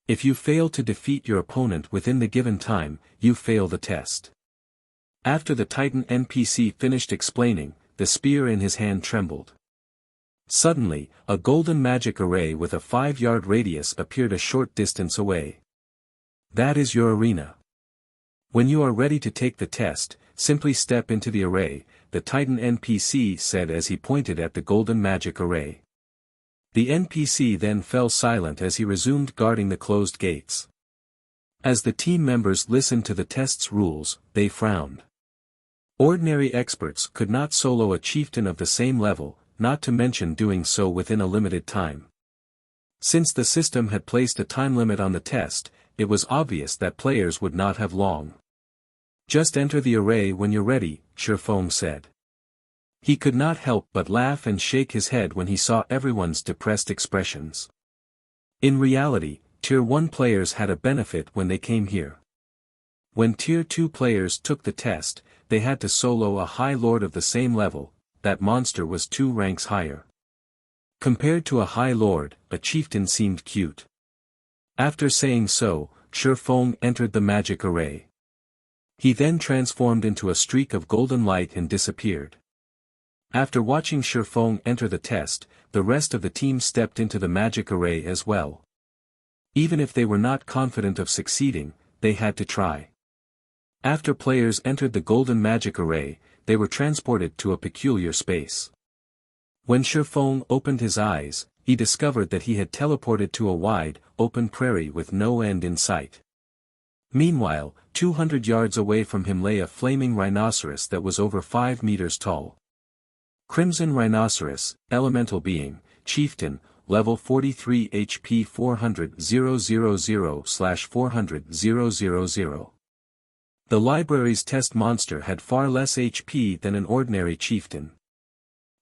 If you fail to defeat your opponent within the given time, you fail the test. After the Titan NPC finished explaining, the spear in his hand trembled. Suddenly, a golden magic array with a 5-yard radius appeared a short distance away. That is your arena. When you are ready to take the test, simply step into the array, the Titan NPC said as he pointed at the golden magic array. The NPC then fell silent as he resumed guarding the closed gates. As the team members listened to the test's rules, they frowned. Ordinary experts could not solo a chieftain of the same level, not to mention doing so within a limited time. Since the system had placed a time limit on the test, it was obvious that players would not have long. "Just enter the array when you're ready," Shifeng said. He could not help but laugh and shake his head when he saw everyone's depressed expressions. In reality, Tier 1 players had a benefit when they came here. When Tier 2 players took the test, they had to solo a High Lord of the same level, that monster was 2 ranks higher. Compared to a High Lord, a chieftain seemed cute. After saying so, Shifeng entered the magic array. He then transformed into a streak of golden light and disappeared. After watching Shifeng enter the test, the rest of the team stepped into the magic array as well. Even if they were not confident of succeeding, they had to try. After players entered the golden magic array, they were transported to a peculiar space. When Shifeng opened his eyes, he discovered that he had teleported to a wide, open prairie with no end in sight. Meanwhile, 200 yards away from him lay a flaming rhinoceros that was over 5 meters tall. Crimson Rhinoceros, Elemental Being, Chieftain, Level 43 HP 400,000/400,000. The library's test monster had far less HP than an ordinary chieftain.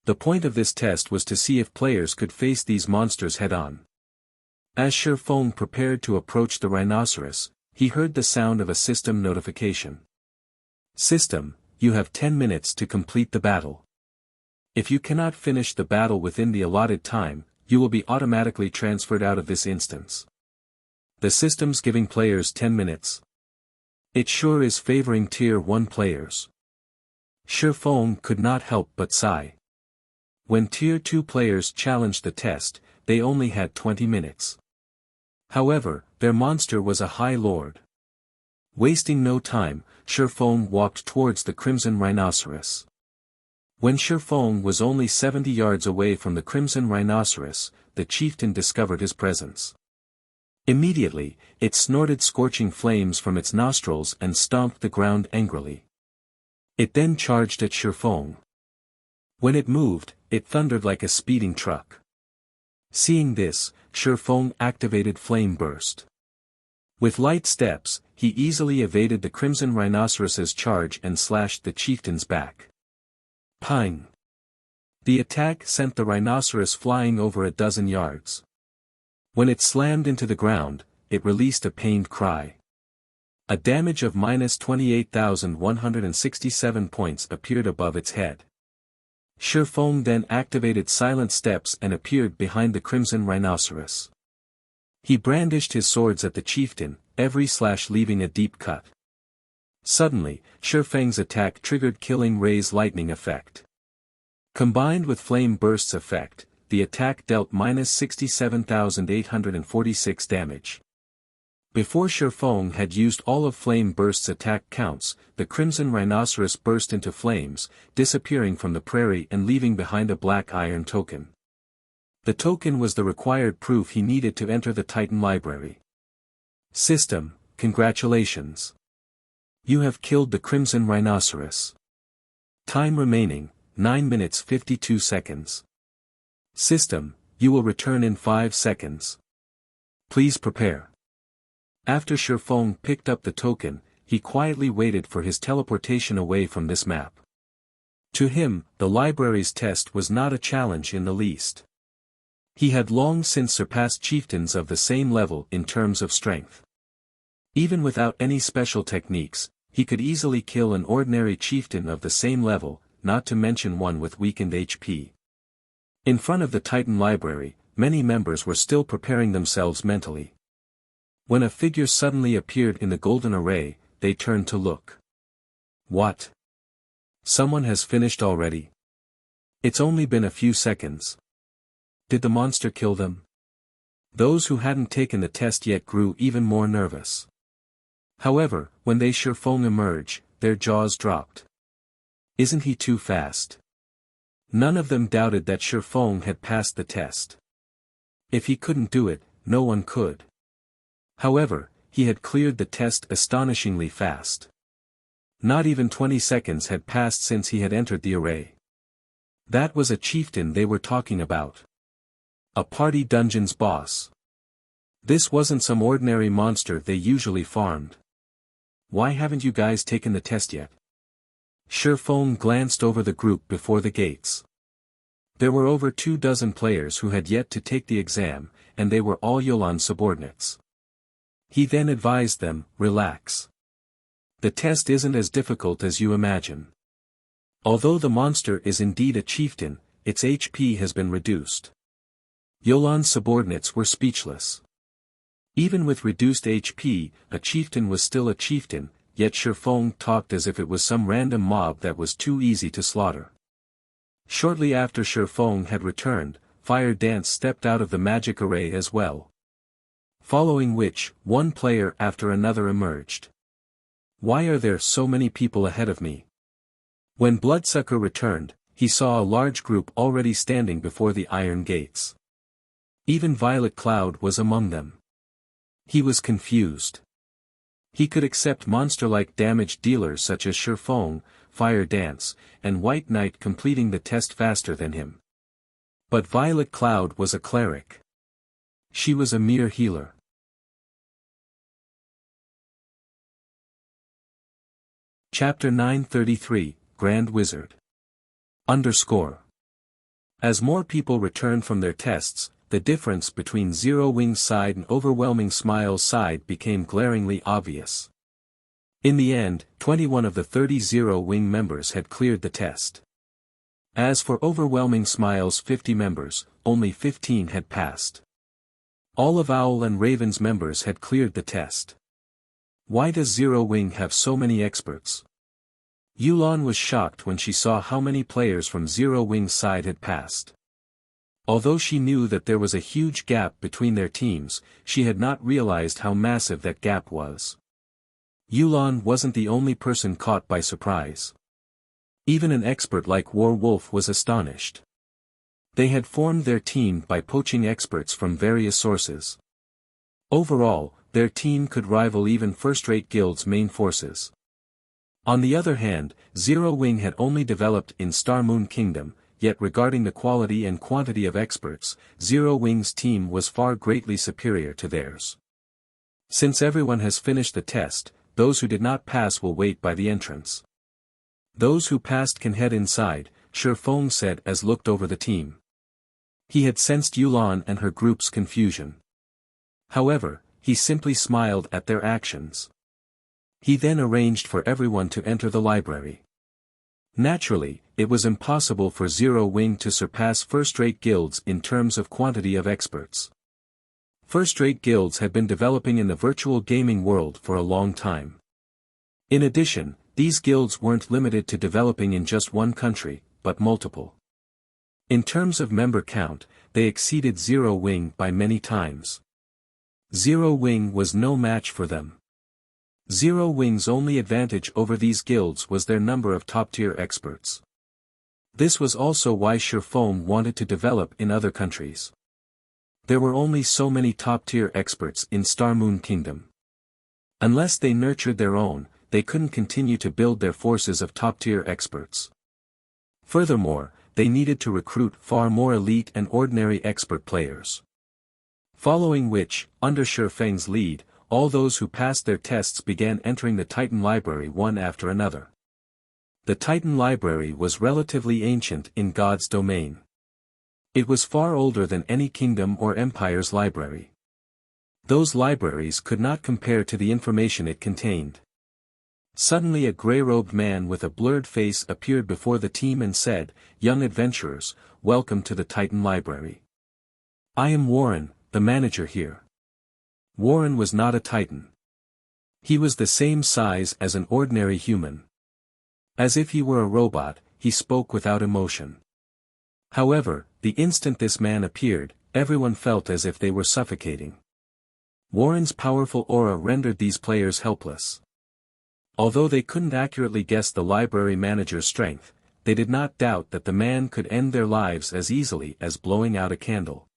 The point of this test was to see if players could face these monsters head-on. As Shifeng prepared to approach the rhinoceros, he heard the sound of a system notification. System, you have 10 minutes to complete the battle. If you cannot finish the battle within the allotted time, you will be automatically transferred out of this instance. The system's giving players 10 minutes. It sure is favoring Tier 1 players. Shifeng could not help but sigh. When Tier 2 players challenged the test, they only had 20 minutes. However, their monster was a High Lord. Wasting no time, Shifeng walked towards the Crimson Rhinoceros. When Shifeng was only 70 yards away from the Crimson Rhinoceros, the chieftain discovered his presence. Immediately, it snorted scorching flames from its nostrils and stomped the ground angrily. It then charged at Shifeng. When it moved, it thundered like a speeding truck. Seeing this, Shifeng activated Flame Burst. With light steps, he easily evaded the Crimson Rhinoceros's charge and slashed the chieftain's back. Pang! The attack sent the rhinoceros flying over a dozen yards. When it slammed into the ground, it released a pained cry. A damage of -28,167 points appeared above its head. Shifeng then activated Silent Steps and appeared behind the Crimson Rhinoceros. He brandished his swords at the chieftain, every slash leaving a deep cut. Suddenly, Shifeng's attack triggered Killing Ray's lightning effect. Combined with Flame Burst's effect, the attack dealt -67,846 damage. Before Shifeng had used all of Flame Burst's attack counts, the Crimson Rhinoceros burst into flames, disappearing from the prairie and leaving behind a black iron token. The token was the required proof he needed to enter the Titan Library. System, congratulations. You have killed the Crimson Rhinoceros. Time remaining, 9 minutes 52 seconds. System, you will return in 5 seconds. Please prepare. After Shifeng picked up the token, he quietly waited for his teleportation away from this map. To him, the library's test was not a challenge in the least. He had long since surpassed chieftains of the same level in terms of strength. Even without any special techniques, he could easily kill an ordinary chieftain of the same level, not to mention one with weakened HP. In front of the Titan Library, many members were still preparing themselves mentally. When a figure suddenly appeared in the golden array, they turned to look. What? Someone has finished already? It's only been a few seconds. Did the monster kill them? Those who hadn't taken the test yet grew even more nervous. However, when they saw Shifeng emerge, their jaws dropped. Isn't he too fast? None of them doubted that Shifeng had passed the test. If he couldn't do it, no one could. However, he had cleared the test astonishingly fast. Not even 20 seconds had passed since he had entered the array. That was a chieftain they were talking about. A party dungeon's boss. This wasn't some ordinary monster they usually farmed. Why haven't you guys taken the test yet? Shifeng glanced over the group before the gates. There were over 24 players who had yet to take the exam, and they were all Yolan's subordinates. He then advised them, relax. The test isn't as difficult as you imagine. Although the monster is indeed a chieftain, its HP has been reduced. Yolan's subordinates were speechless. Even with reduced HP, a chieftain was still a chieftain, yet Shifeng talked as if it was some random mob that was too easy to slaughter. Shortly after Shifeng had returned, Fire Dance stepped out of the magic array as well. Following which, one player after another emerged. Why are there so many people ahead of me? When Bloodsucker returned, he saw a large group already standing before the iron gates. Even Violet Cloud was among them. He was confused. He could accept monster-like damage dealers such as Shifeng, Fire Dance, and White Knight completing the test faster than him. But Violet Cloud was a cleric. She was a mere healer. Chapter 933, Grand Wizard. As more people returned from their tests, the difference between Zero Wing's side and Overwhelming Smile's side became glaringly obvious. In the end, 21 of the 30 Zero Wing members had cleared the test. As for Overwhelming Smile's 50 members, only 15 had passed. All of Owl and Raven's members had cleared the test. Why does Zero Wing have so many experts? Yulan was shocked when she saw how many players from Zero Wing's side had passed. Although she knew that there was a huge gap between their teams, she had not realized how massive that gap was. Yulan wasn't the only person caught by surprise. Even an expert like War Wolf was astonished. They had formed their team by poaching experts from various sources. Overall, their team could rival even first-rate guilds' main forces. On the other hand, Zero Wing had only developed in Star Moon Kingdom, yet regarding the quality and quantity of experts, Zero Wing's team was far greatly superior to theirs. Since everyone has finished the test, those who did not pass will wait by the entrance. Those who passed can head inside, Shifeng said as looked over the team. He had sensed Yulan and her group's confusion. However, he simply smiled at their actions. He then arranged for everyone to enter the library. Naturally, it was impossible for Zero Wing to surpass first-rate guilds in terms of quantity of experts. First-rate guilds had been developing in the virtual gaming world for a long time. In addition, these guilds weren't limited to developing in just one country, but multiple. In terms of member count, they exceeded Zero Wing by many times. Zero Wing was no match for them. Zero Wing's only advantage over these guilds was their number of top-tier experts. This was also why Shifeng wanted to develop in other countries. There were only so many top-tier experts in Star Moon Kingdom. Unless they nurtured their own, they couldn't continue to build their forces of top-tier experts. Furthermore, they needed to recruit far more elite and ordinary expert players. Following which, under Shifeng's lead, all those who passed their tests began entering the Titan Library one after another. The Titan Library was relatively ancient in God's domain. It was far older than any kingdom or empire's library. Those libraries could not compare to the information it contained. Suddenly a grey-robed man with a blurred face appeared before the team and said, "Young adventurers, welcome to the Titan Library. I am Warren, the manager here." Warren was not a Titan. He was the same size as an ordinary human. As if he were a robot, he spoke without emotion. However, the instant this man appeared, everyone felt as if they were suffocating. Warren's powerful aura rendered these players helpless. Although they couldn't accurately guess the library manager's strength, they did not doubt that the man could end their lives as easily as blowing out a candle.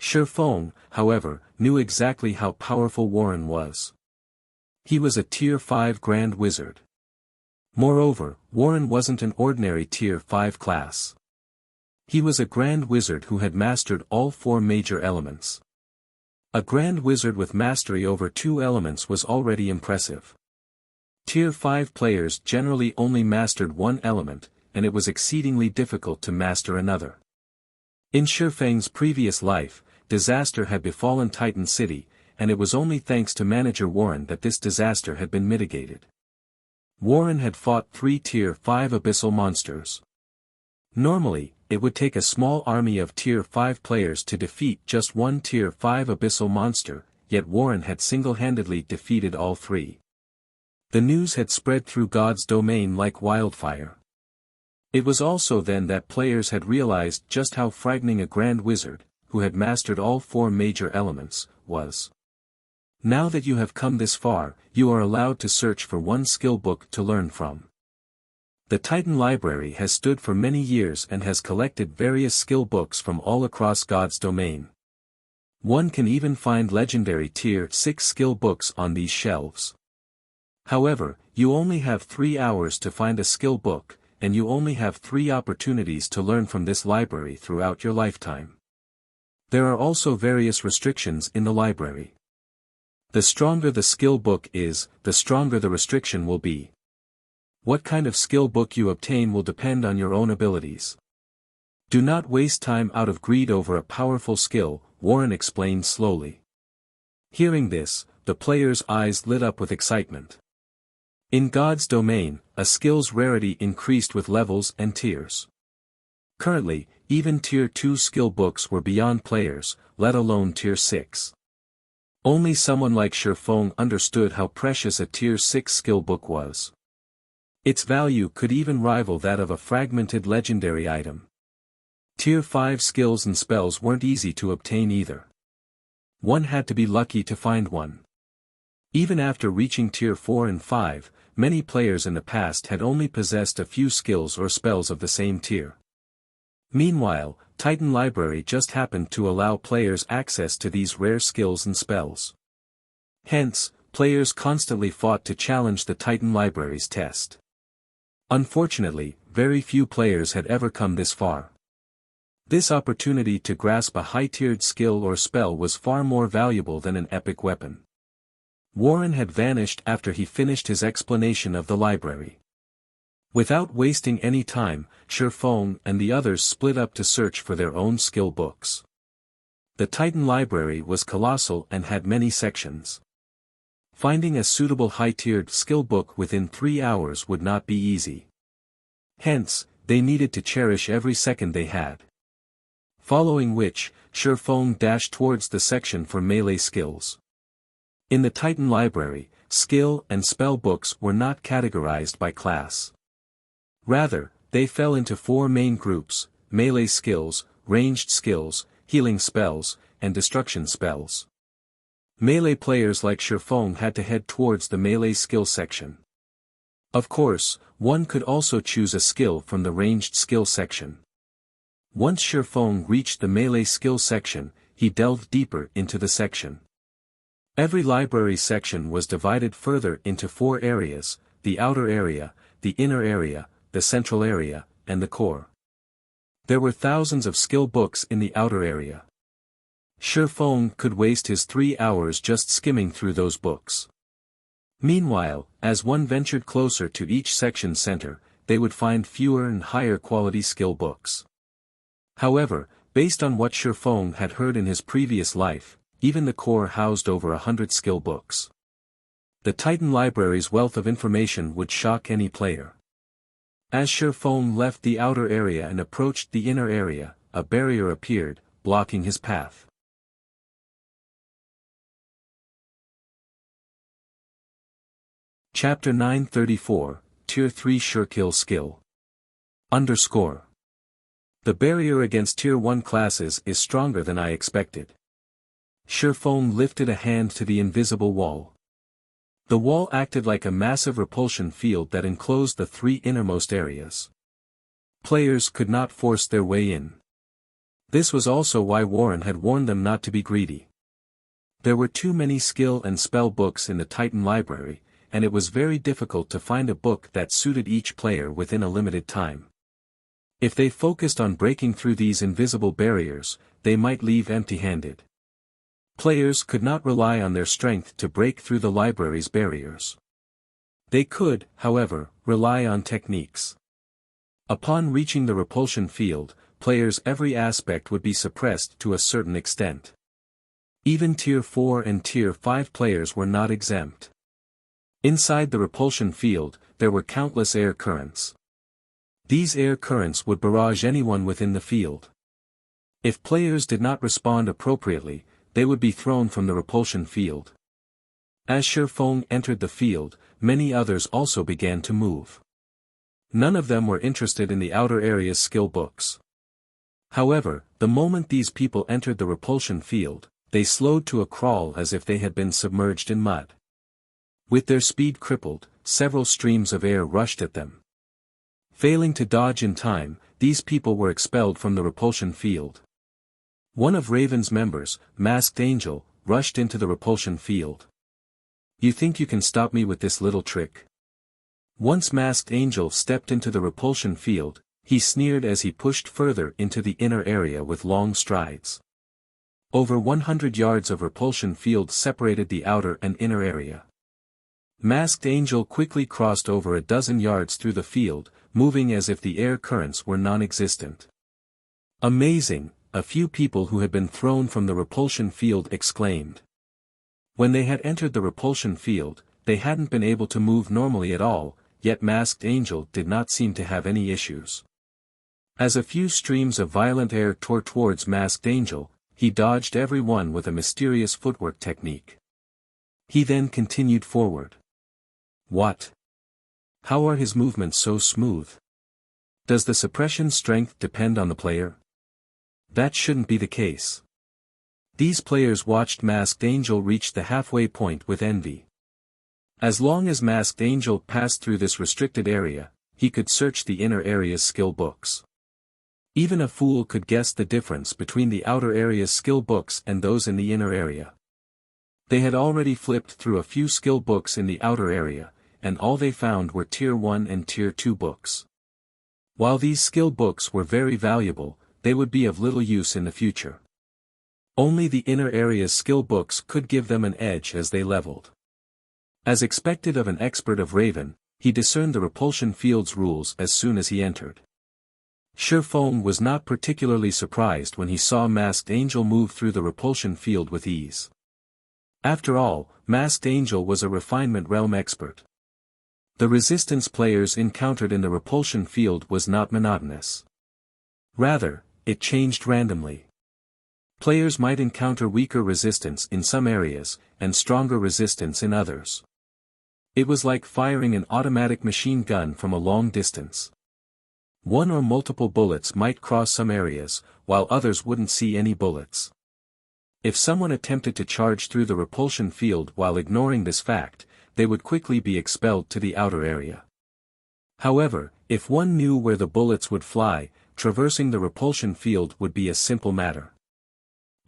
Shifeng, however, knew exactly how powerful Warren was. He was a Tier 5 Grand Wizard. Moreover, Warren wasn't an ordinary Tier 5 class. He was a Grand Wizard who had mastered all 4 major elements. A Grand Wizard with mastery over 2 elements was already impressive. Tier 5 players generally only mastered 1 element, and it was exceedingly difficult to master another. In Shifeng's previous life, disaster had befallen Titan City, and it was only thanks to manager Warren that this disaster had been mitigated. Warren had fought 3 Tier 5 abyssal monsters. Normally, it would take a small army of Tier 5 players to defeat just 1 Tier 5 abyssal monster, yet Warren had single-handedly defeated all 3. The news had spread through God's domain like wildfire. It was also then that players had realized just how frightening a Grand Wizard, who had mastered all 4 major elements, was. Now that you have come this far, you are allowed to search for one skill book to learn from. The Titan Library has stood for many years and has collected various skill books from all across God's domain. One can even find legendary Tier 6 skill books on these shelves. However, you only have 3 hours to find a skill book, and you only have 3 opportunities to learn from this library throughout your lifetime. There are also various restrictions in the library. The stronger the skill book is, the stronger the restriction will be. What kind of skill book you obtain will depend on your own abilities. Do not waste time out of greed over a powerful skill, Warren explained slowly. Hearing this, the player's eyes lit up with excitement. In God's domain, a skill's rarity increased with levels and tiers. Currently, even Tier 2 skill books were beyond players, let alone Tier 6. Only someone like Shifeng understood how precious a Tier 6 skill book was. Its value could even rival that of a fragmented legendary item. Tier 5 skills and spells weren't easy to obtain either. One had to be lucky to find one. Even after reaching Tier 4 and 5, many players in the past had only possessed a few skills or spells of the same tier. Meanwhile, Titan Library just happened to allow players access to these rare skills and spells. Hence, players constantly fought to challenge the Titan Library's test. Unfortunately, very few players had ever come this far. This opportunity to grasp a high-tiered skill or spell was far more valuable than an epic weapon. Warren had vanished after he finished his explanation of the library. Without wasting any time, Shifeng and the others split up to search for their own skill books. The Titan Library was colossal and had many sections. Finding a suitable high-tiered skill book within 3 hours would not be easy. Hence, they needed to cherish every second they had. Following which, Shifeng dashed towards the section for melee skills. In the Titan Library, skill and spell books were not categorized by class. Rather, they fell into 4 main groups: melee skills, ranged skills, healing spells, and destruction spells. Melee players like Shifeng had to head towards the melee skill section. Of course, one could also choose a skill from the ranged skill section. Once Shifeng reached the melee skill section, he delved deeper into the section. Every library section was divided further into 4 areas: the outer area, the inner area, the central area, and the core. There were thousands of skill books in the outer area. Shifeng could waste his 3 hours just skimming through those books. Meanwhile, as one ventured closer to each section center, they would find fewer and higher quality skill books. However, based on what Shifeng had heard in his previous life, even the core housed over 100 skill books. The Titan Library's wealth of information would shock any player. As Shifeng left the outer area and approached the inner area, a barrier appeared, blocking his path. Chapter 934, Tier 3 Surekill Skill. The barrier against Tier 1 classes is stronger than I expected. Shifeng lifted a hand to the invisible wall. The wall acted like a massive repulsion field that enclosed the 3 innermost areas. Players could not force their way in. This was also why Warren had warned them not to be greedy. There were too many skill and spell books in the Titan Library, and it was very difficult to find a book that suited each player within a limited time. If they focused on breaking through these invisible barriers, they might leave empty-handed. Players could not rely on their strength to break through the library's barriers. They could, however, rely on techniques. Upon reaching the repulsion field, players' every aspect would be suppressed to a certain extent. Even Tier 4 and Tier 5 players were not exempt. Inside the repulsion field, there were countless air currents. These air currents would barrage anyone within the field. If players did not respond appropriately, they would be thrown from the repulsion field. As Shifeng entered the field, many others also began to move. None of them were interested in the outer area's skill books. However, the moment these people entered the repulsion field, they slowed to a crawl as if they had been submerged in mud. With their speed crippled, several streams of air rushed at them. Failing to dodge in time, these people were expelled from the repulsion field. One of Raven's members, Masked Angel, rushed into the repulsion field. "You think you can stop me with this little trick?" Once Masked Angel stepped into the repulsion field, he sneered as he pushed further into the inner area with long strides. Over 100 yards of repulsion field separated the outer and inner area. Masked Angel quickly crossed over a dozen yards through the field, moving as if the air currents were non-existent. "Amazing," a few people who had been thrown from the repulsion field exclaimed. When they had entered the repulsion field, they hadn't been able to move normally at all, yet Masked Angel did not seem to have any issues. As a few streams of violent air tore towards Masked Angel, he dodged every one with a mysterious footwork technique. He then continued forward. What? How are his movements so smooth? Does the suppression strength depend on the player? That shouldn't be the case. These players watched Masked Angel reach the halfway point with envy. As long as Masked Angel passed through this restricted area, he could search the inner area's skill books. Even a fool could guess the difference between the outer area's skill books and those in the inner area. They had already flipped through a few skill books in the outer area, and all they found were Tier 1 and Tier 2 books. While these skill books were very valuable, they would be of little use in the future. Only the inner area's skill books could give them an edge as they leveled. As expected of an expert of Raven, he discerned the repulsion field's rules as soon as he entered. Shifeng was not particularly surprised when he saw Masked Angel move through the repulsion field with ease. After all, Masked Angel was a refinement realm expert. The resistance players encountered in the repulsion field was not monotonous. Rather, it changed randomly. Players might encounter weaker resistance in some areas, and stronger resistance in others. It was like firing an automatic machine gun from a long distance. One or multiple bullets might cross some areas, while others wouldn't see any bullets. If someone attempted to charge through the repulsion field while ignoring this fact, they would quickly be expelled to the outer area. However, if one knew where the bullets would fly, traversing the repulsion field would be a simple matter.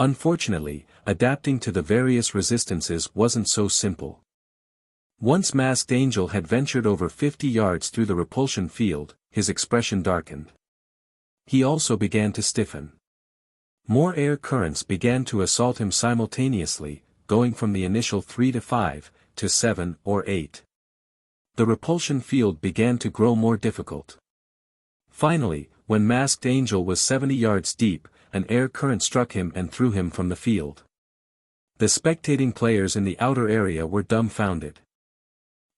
Unfortunately, adapting to the various resistances wasn't so simple. Once Masked Angel had ventured over 50 yards through the repulsion field, his expression darkened. He also began to stiffen. More air currents began to assault him simultaneously, going from the initial 3 to 5, to 7 or 8. The repulsion field began to grow more difficult. Finally, when Masked Angel was 70 yards deep, an air current struck him and threw him from the field. The spectating players in the outer area were dumbfounded.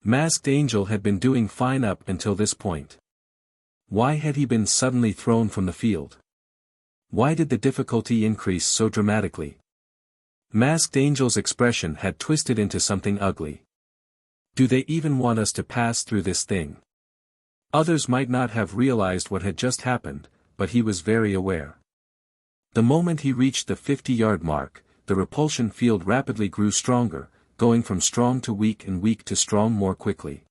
Masked Angel had been doing fine up until this point. Why had he been suddenly thrown from the field? Why did the difficulty increase so dramatically? Masked Angel's expression had twisted into something ugly. Do they even want us to pass through this thing? Others might not have realized what had just happened, but he was very aware. The moment he reached the 50-yard mark, the repulsion field rapidly grew stronger, going from strong to weak and weak to strong more quickly.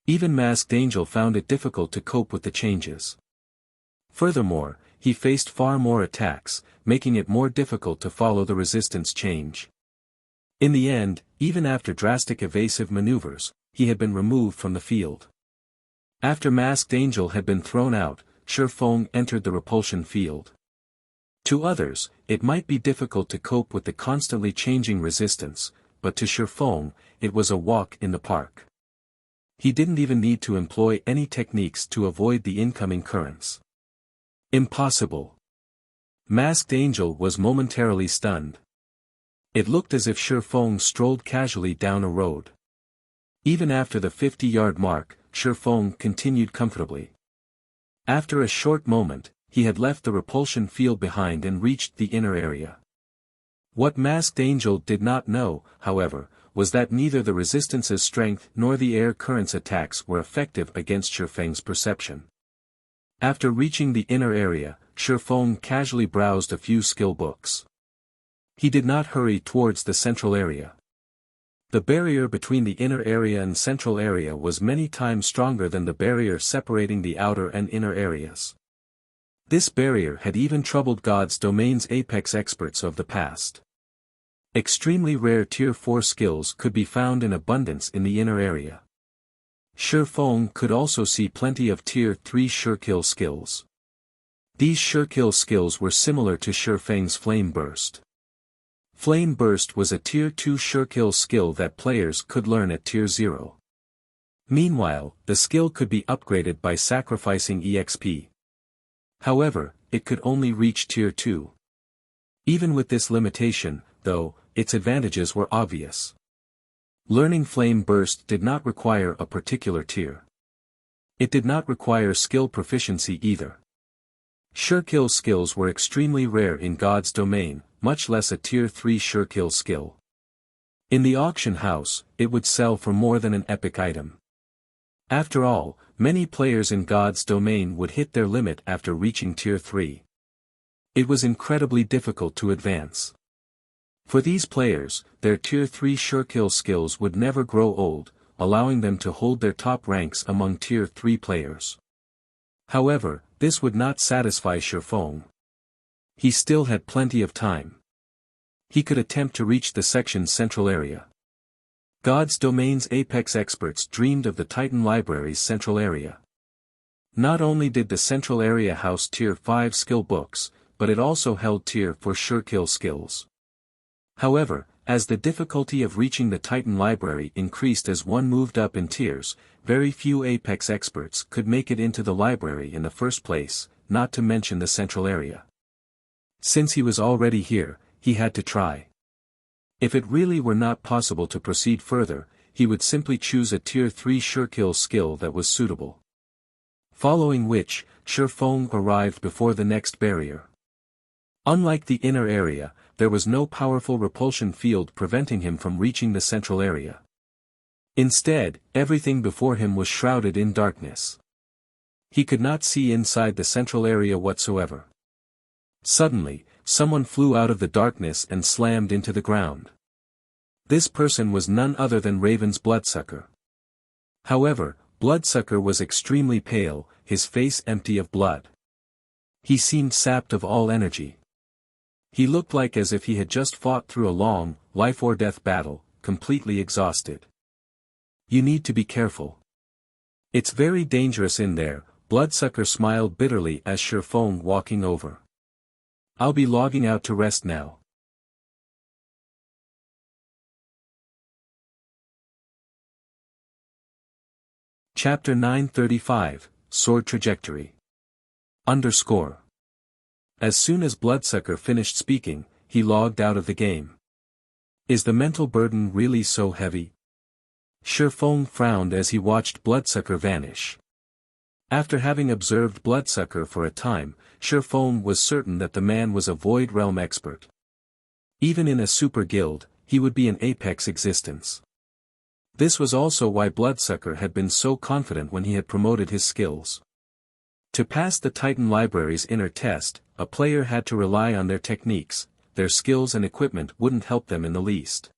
Even Masked Angel found it difficult to cope with the changes. Furthermore, he faced far more attacks, making it more difficult to follow the resistance change. In the end, even after drastic evasive maneuvers, he had been removed from the field. After Masked Angel had been thrown out, Shifeng entered the repulsion field. To others, it might be difficult to cope with the constantly changing resistance, but to Shifeng, it was a walk in the park. He didn't even need to employ any techniques to avoid the incoming currents. Impossible. Masked Angel was momentarily stunned. It looked as if Shifeng strolled casually down a road. Even after the 50-yard mark, Shifeng continued comfortably. After a short moment, he had left the repulsion field behind and reached the inner area. What Masked Angel did not know, however, was that neither the resistance's strength nor the air current's attacks were effective against Shifeng's perception. After reaching the inner area, Shifeng casually browsed a few skill books. He did not hurry towards the central area. The barrier between the inner area and central area was many times stronger than the barrier separating the outer and inner areas. This barrier had even troubled God's domain's apex experts of the past. Extremely rare Tier 4 skills could be found in abundance in the inner area. Shi Feng could also see plenty of Tier 3 Surekill skills. These Surekill skills were similar to Shi Feng's Flame Burst. Flame Burst was a Tier 2 Surekill skill that players could learn at Tier 0. Meanwhile, the skill could be upgraded by sacrificing EXP. However, it could only reach Tier 2. Even with this limitation, though, its advantages were obvious. Learning Flame Burst did not require a particular tier. It did not require skill proficiency either. Surekill skills were extremely rare in God's domain, much less a Tier 3 Surekill skill. In the auction house, it would sell for more than an epic item. After all, many players in God's domain would hit their limit after reaching Tier 3. It was incredibly difficult to advance. For these players, their Tier 3 Surekill skills would never grow old, allowing them to hold their top ranks among Tier 3 players. However, this would not satisfy Shi Feng. He still had plenty of time. He could attempt to reach the section's central area. God's domain's apex experts dreamed of the Titan Library's central area. Not only did the central area house Tier 5 skill books, but it also held Tier 4 Surekill skills. However, as the difficulty of reaching the Titan Library increased as one moved up in tiers, very few apex experts could make it into the library in the first place, not to mention the central area. Since he was already here, he had to try. If it really were not possible to proceed further, he would simply choose a Tier 3 Surekill skill that was suitable. Following which, Shi Feng arrived before the next barrier. Unlike the inner area, there was no powerful repulsion field preventing him from reaching the central area. Instead, everything before him was shrouded in darkness. He could not see inside the central area whatsoever. Suddenly, someone flew out of the darkness and slammed into the ground. This person was none other than Raven's Bloodsucker. However, Bloodsucker was extremely pale, his face empty of blood. He seemed sapped of all energy. He looked like as if he had just fought through a long, life-or-death battle, completely exhausted. You need to be careful. It's very dangerous in there, Bloodsucker smiled bitterly as Shi Feng walking over. I'll be logging out to rest now. Chapter 935, Sword Trajectory. As soon as Bloodsucker finished speaking, he logged out of the game. Is the mental burden really so heavy? Shi Feng frowned as he watched Bloodsucker vanish. After having observed Bloodsucker for a time, Shi Feng was certain that the man was a Void Realm expert. Even in a super guild, he would be an apex existence. This was also why Bloodsucker had been so confident when he had promoted his skills. To pass the Titan Library's inner test, a player had to rely on their techniques, their skills and equipment wouldn't help them in the least.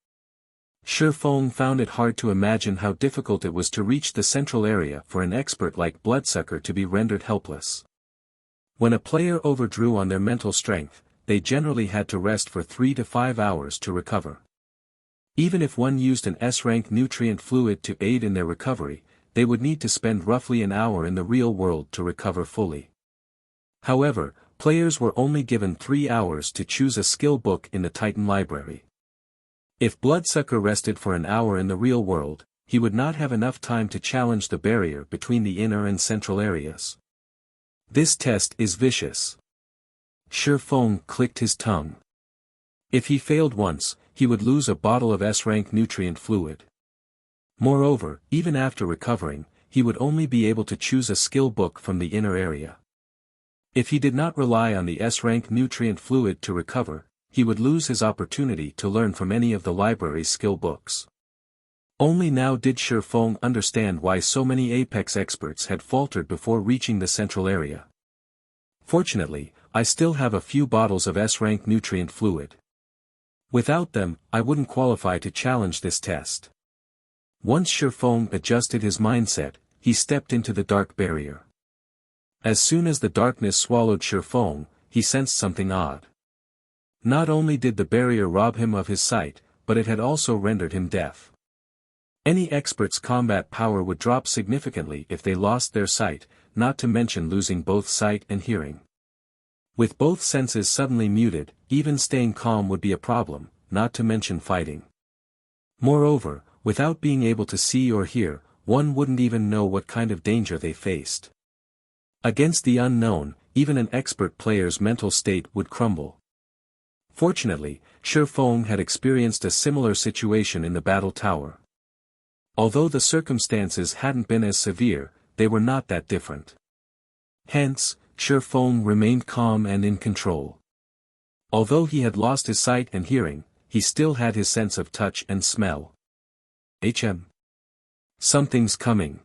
Shi Feng found it hard to imagine how difficult it was to reach the central area for an expert like Bloodsucker to be rendered helpless. When a player overdrew on their mental strength, they generally had to rest for 3 to 5 hours to recover. Even if one used an S-rank nutrient fluid to aid in their recovery, they would need to spend roughly an hour in the real world to recover fully. However, players were only given 3 hours to choose a skill book in the Titan Library. If Bloodsucker rested for an hour in the real world, he would not have enough time to challenge the barrier between the inner and central areas. This test is vicious. Shi Feng clicked his tongue. If he failed once, he would lose a bottle of S-rank nutrient fluid. Moreover, even after recovering, he would only be able to choose a skill book from the inner area. If he did not rely on the S-rank nutrient fluid to recover, he would lose his opportunity to learn from any of the library's skill books. Only now did Shi Feng understand why so many apex experts had faltered before reaching the central area. Fortunately, I still have a few bottles of S-rank nutrient fluid. Without them, I wouldn't qualify to challenge this test. Once Shifeng adjusted his mindset, he stepped into the dark barrier. As soon as the darkness swallowed Shifeng, he sensed something odd. Not only did the barrier rob him of his sight, but it had also rendered him deaf. Any expert's combat power would drop significantly if they lost their sight, not to mention losing both sight and hearing. With both senses suddenly muted, even staying calm would be a problem, not to mention fighting. Moreover, without being able to see or hear, one wouldn't even know what kind of danger they faced. Against the unknown, even an expert player's mental state would crumble. Fortunately, Shifeng had experienced a similar situation in the battle tower. Although the circumstances hadn't been as severe, they were not that different. Hence, Shifeng remained calm and in control. Although he had lost his sight and hearing, he still had his sense of touch and smell. Something's coming.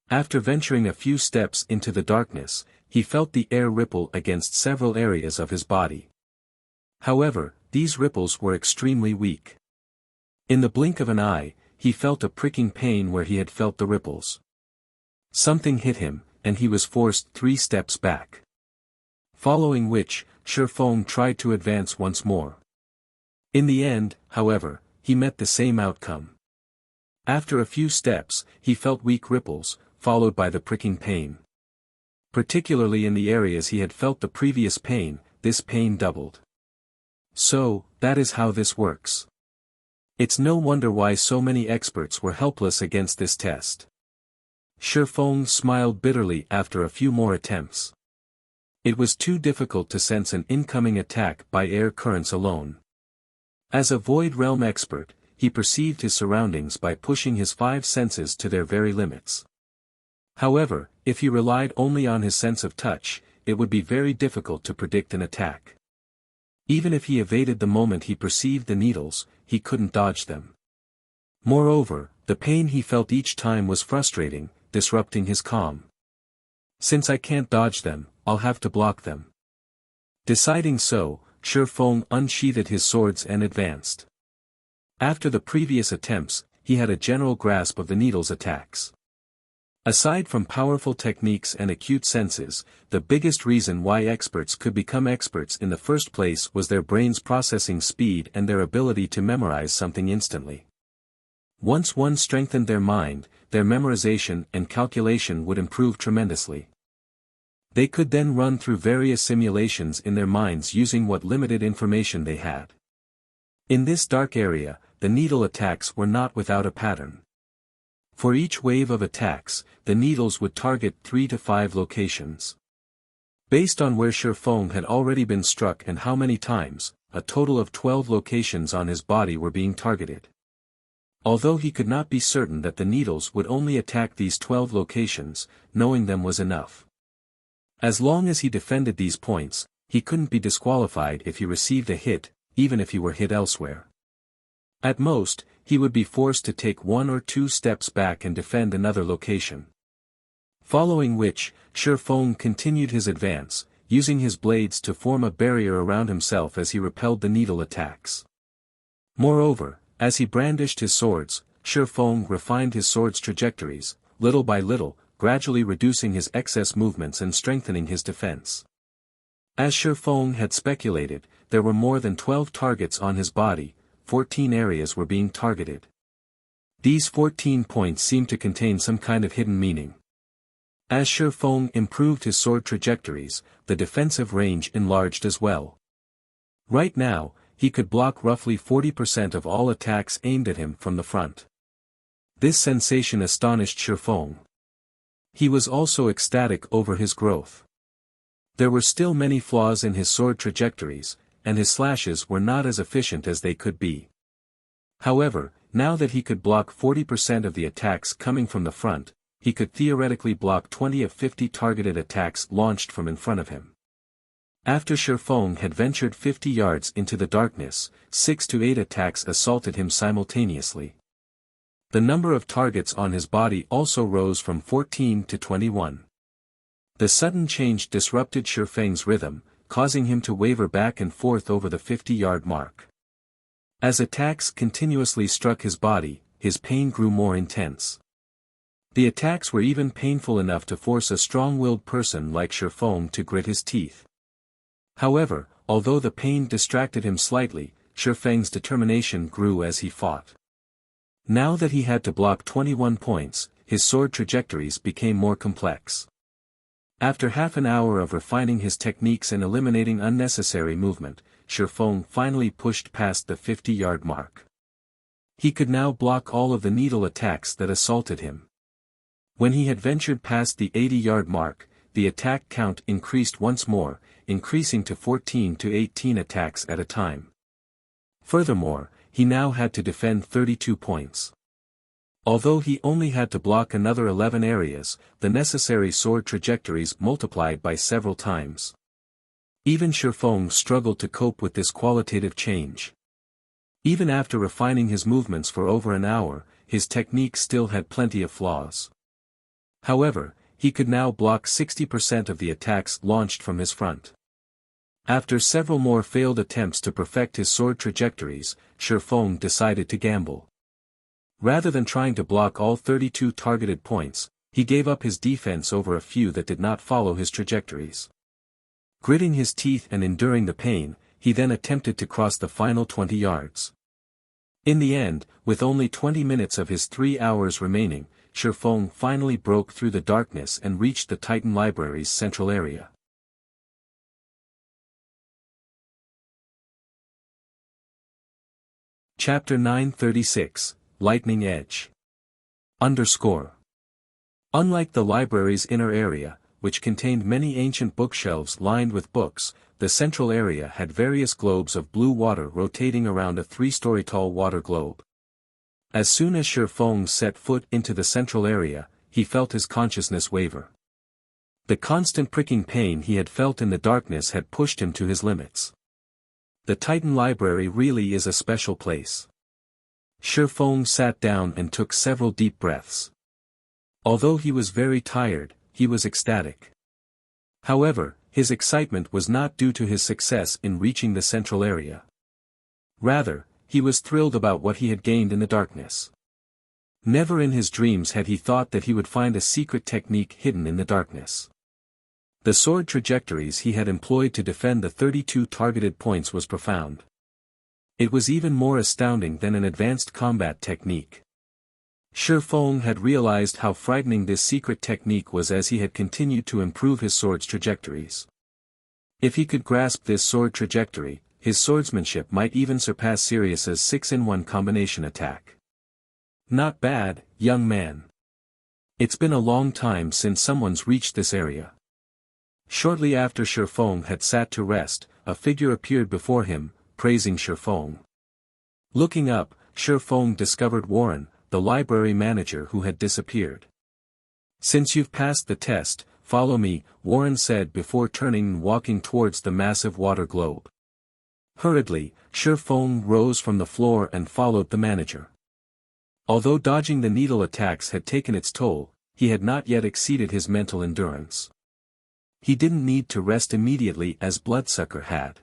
After venturing a few steps into the darkness, he felt the air ripple against several areas of his body. However, these ripples were extremely weak. In the blink of an eye, he felt a pricking pain where he had felt the ripples. Something hit him, and he was forced 3 steps back. Following which, Shifeng tried to advance once more. In the end, however, he met the same outcome. After a few steps, he felt weak ripples, followed by the pricking pain. Particularly in the areas he had felt the previous pain, this pain doubled. So, that is how this works. It's no wonder why so many experts were helpless against this test. Shifeng smiled bitterly after a few more attempts. It was too difficult to sense an incoming attack by air currents alone. As a Void Realm expert, he perceived his surroundings by pushing his 5 senses to their very limits. However, if he relied only on his sense of touch, it would be very difficult to predict an attack. Even if he evaded the moment he perceived the needles, he couldn't dodge them. Moreover, the pain he felt each time was frustrating, disrupting his calm. Since I can't dodge them, I'll have to block them. Deciding so, Shifeng unsheathed his swords and advanced. After the previous attempts, he had a general grasp of the needle's attacks. Aside from powerful techniques and acute senses, the biggest reason why experts could become experts in the first place was their brain's processing speed and their ability to memorize something instantly. Once one strengthened their mind, their memorization and calculation would improve tremendously. They could then run through various simulations in their minds using what limited information they had. In this dark area, the needle attacks were not without a pattern. For each wave of attacks, the needles would target 3 to 5 locations. Based on where Shifeng had already been struck and how many times, a total of 12 locations on his body were being targeted. Although he could not be certain that the needles would only attack these 12 locations, knowing them was enough. As long as he defended these points, he couldn't be disqualified if he received a hit, even if he were hit elsewhere. At most, he would be forced to take 1 or 2 steps back and defend another location. Following which, Shifeng continued his advance, using his blades to form a barrier around himself as he repelled the needle attacks. Moreover, as he brandished his swords, Shifeng refined his sword's trajectories, little by little, gradually reducing his excess movements and strengthening his defense. As Shifeng had speculated, there were more than 12 targets on his body, 14 areas were being targeted. These 14 points seemed to contain some kind of hidden meaning. As Shifeng improved his sword trajectories, the defensive range enlarged as well. Right now, he could block roughly 40% of all attacks aimed at him from the front. This sensation astonished Shifeng. He was also ecstatic over his growth. There were still many flaws in his sword trajectories, and his slashes were not as efficient as they could be. However, now that he could block 40% of the attacks coming from the front, he could theoretically block 20 of 50 targeted attacks launched from in front of him. After Shifeng had ventured 50 yards into the darkness, 6 to 8 attacks assaulted him simultaneously. The number of targets on his body also rose from 14 to 21. The sudden change disrupted Shifeng's rhythm, causing him to waver back and forth over the 50-yard mark. As attacks continuously struck his body, his pain grew more intense. The attacks were even painful enough to force a strong-willed person like Shifeng to grit his teeth. However, although the pain distracted him slightly, Shifeng's determination grew as he fought. Now that he had to block 21 points, his sword trajectories became more complex. After half an hour of refining his techniques and eliminating unnecessary movement, Shifeng finally pushed past the 50-yard mark. He could now block all of the needle attacks that assaulted him. When he had ventured past the 80-yard mark, the attack count increased once more, increasing to 14 to 18 attacks at a time. Furthermore, he now had to defend 32 points. Although he only had to block another 11 areas, the necessary sword trajectories multiplied by several times. Even Shifeng struggled to cope with this qualitative change. Even after refining his movements for over an hour, his technique still had plenty of flaws. However, he could now block 60% of the attacks launched from his front. After several more failed attempts to perfect his sword trajectories, Shifeng decided to gamble. Rather than trying to block all 32 targeted points, he gave up his defense over a few that did not follow his trajectories. Gritting his teeth and enduring the pain, he then attempted to cross the final 20 yards. In the end, with only 20 minutes of his 3 hours remaining, Shifeng finally broke through the darkness and reached the Titan Library's central area. Chapter 936, Lightning Edge. Unlike the library's inner area, which contained many ancient bookshelves lined with books, the central area had various globes of blue water rotating around a 3-story tall water globe. As soon as Shifeng set foot into the central area, he felt his consciousness waver. The constant pricking pain he had felt in the darkness had pushed him to his limits. The Titan Library really is a special place. Shifeng sat down and took several deep breaths. Although he was very tired, he was ecstatic. However, his excitement was not due to his success in reaching the central area. Rather, he was thrilled about what he had gained in the darkness. Never in his dreams had he thought that he would find a secret technique hidden in the darkness. The sword trajectories he had employed to defend the 32 targeted points was profound. It was even more astounding than an advanced combat technique. Shifeng had realized how frightening this secret technique was as he had continued to improve his sword's trajectories. If he could grasp this sword trajectory, his swordsmanship might even surpass Sirius's 6-in-1 combination attack. Not bad, young man. It's been a long time since someone's reached this area. Shortly after Shifeng had sat to rest, a figure appeared before him, praising Shifeng. Looking up, Shifeng discovered Warren, the library manager who had disappeared. "Since you've passed the test, follow me," Warren said before turning and walking towards the massive water globe. Hurriedly, Shifeng rose from the floor and followed the manager. Although dodging the needle attacks had taken its toll, he had not yet exceeded his mental endurance. He didn't need to rest immediately as Bloodsucker had.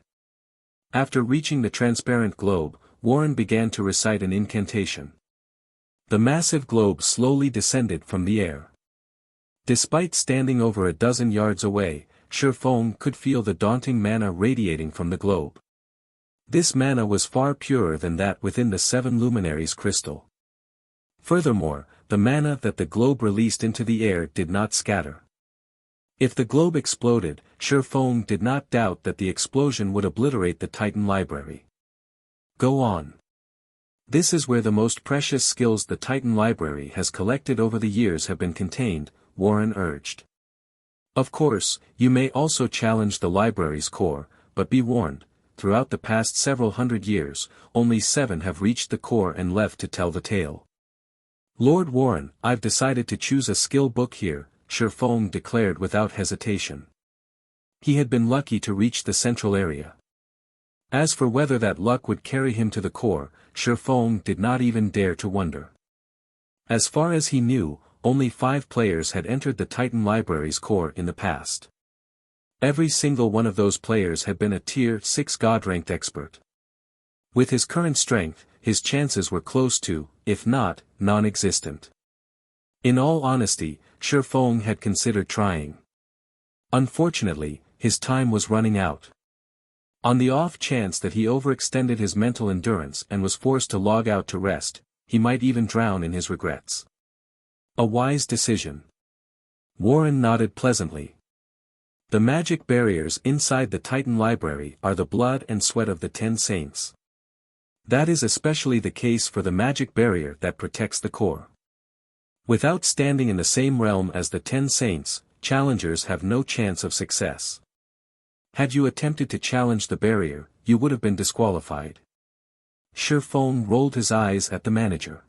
After reaching the transparent globe, Warren began to recite an incantation. The massive globe slowly descended from the air. Despite standing over a dozen yards away, Shifeng could feel the daunting mana radiating from the globe. This mana was far purer than that within the 7 luminaries crystal. Furthermore, the mana that the globe released into the air did not scatter. If the globe exploded, Shifeng did not doubt that the explosion would obliterate the Titan Library. Go on. This is where the most precious skills the Titan Library has collected over the years have been contained, Warren urged. Of course, you may also challenge the library's core, but be warned, throughout the past several hundred years, only 7 have reached the core and left to tell the tale. Lord Warren, I've decided to choose a skill book here, Shifeng declared without hesitation. He had been lucky to reach the central area. As for whether that luck would carry him to the core, Shifeng did not even dare to wonder. As far as he knew, only 5 players had entered the Titan Library's core in the past. Every single one of those players had been a Tier 6 God-ranked expert. With his current strength, his chances were close to, if not, non-existent. In all honesty, Shi Feng had considered trying. Unfortunately, his time was running out. On the off chance that he overextended his mental endurance and was forced to log out to rest, he might even drown in his regrets. A wise decision. Warren nodded pleasantly. The magic barriers inside the Titan Library are the blood and sweat of the 10 saints. That is especially the case for the magic barrier that protects the core. Without standing in the same realm as the 10 saints, challengers have no chance of success. Had you attempted to challenge the barrier, you would have been disqualified. Shi Feng rolled his eyes at the manager.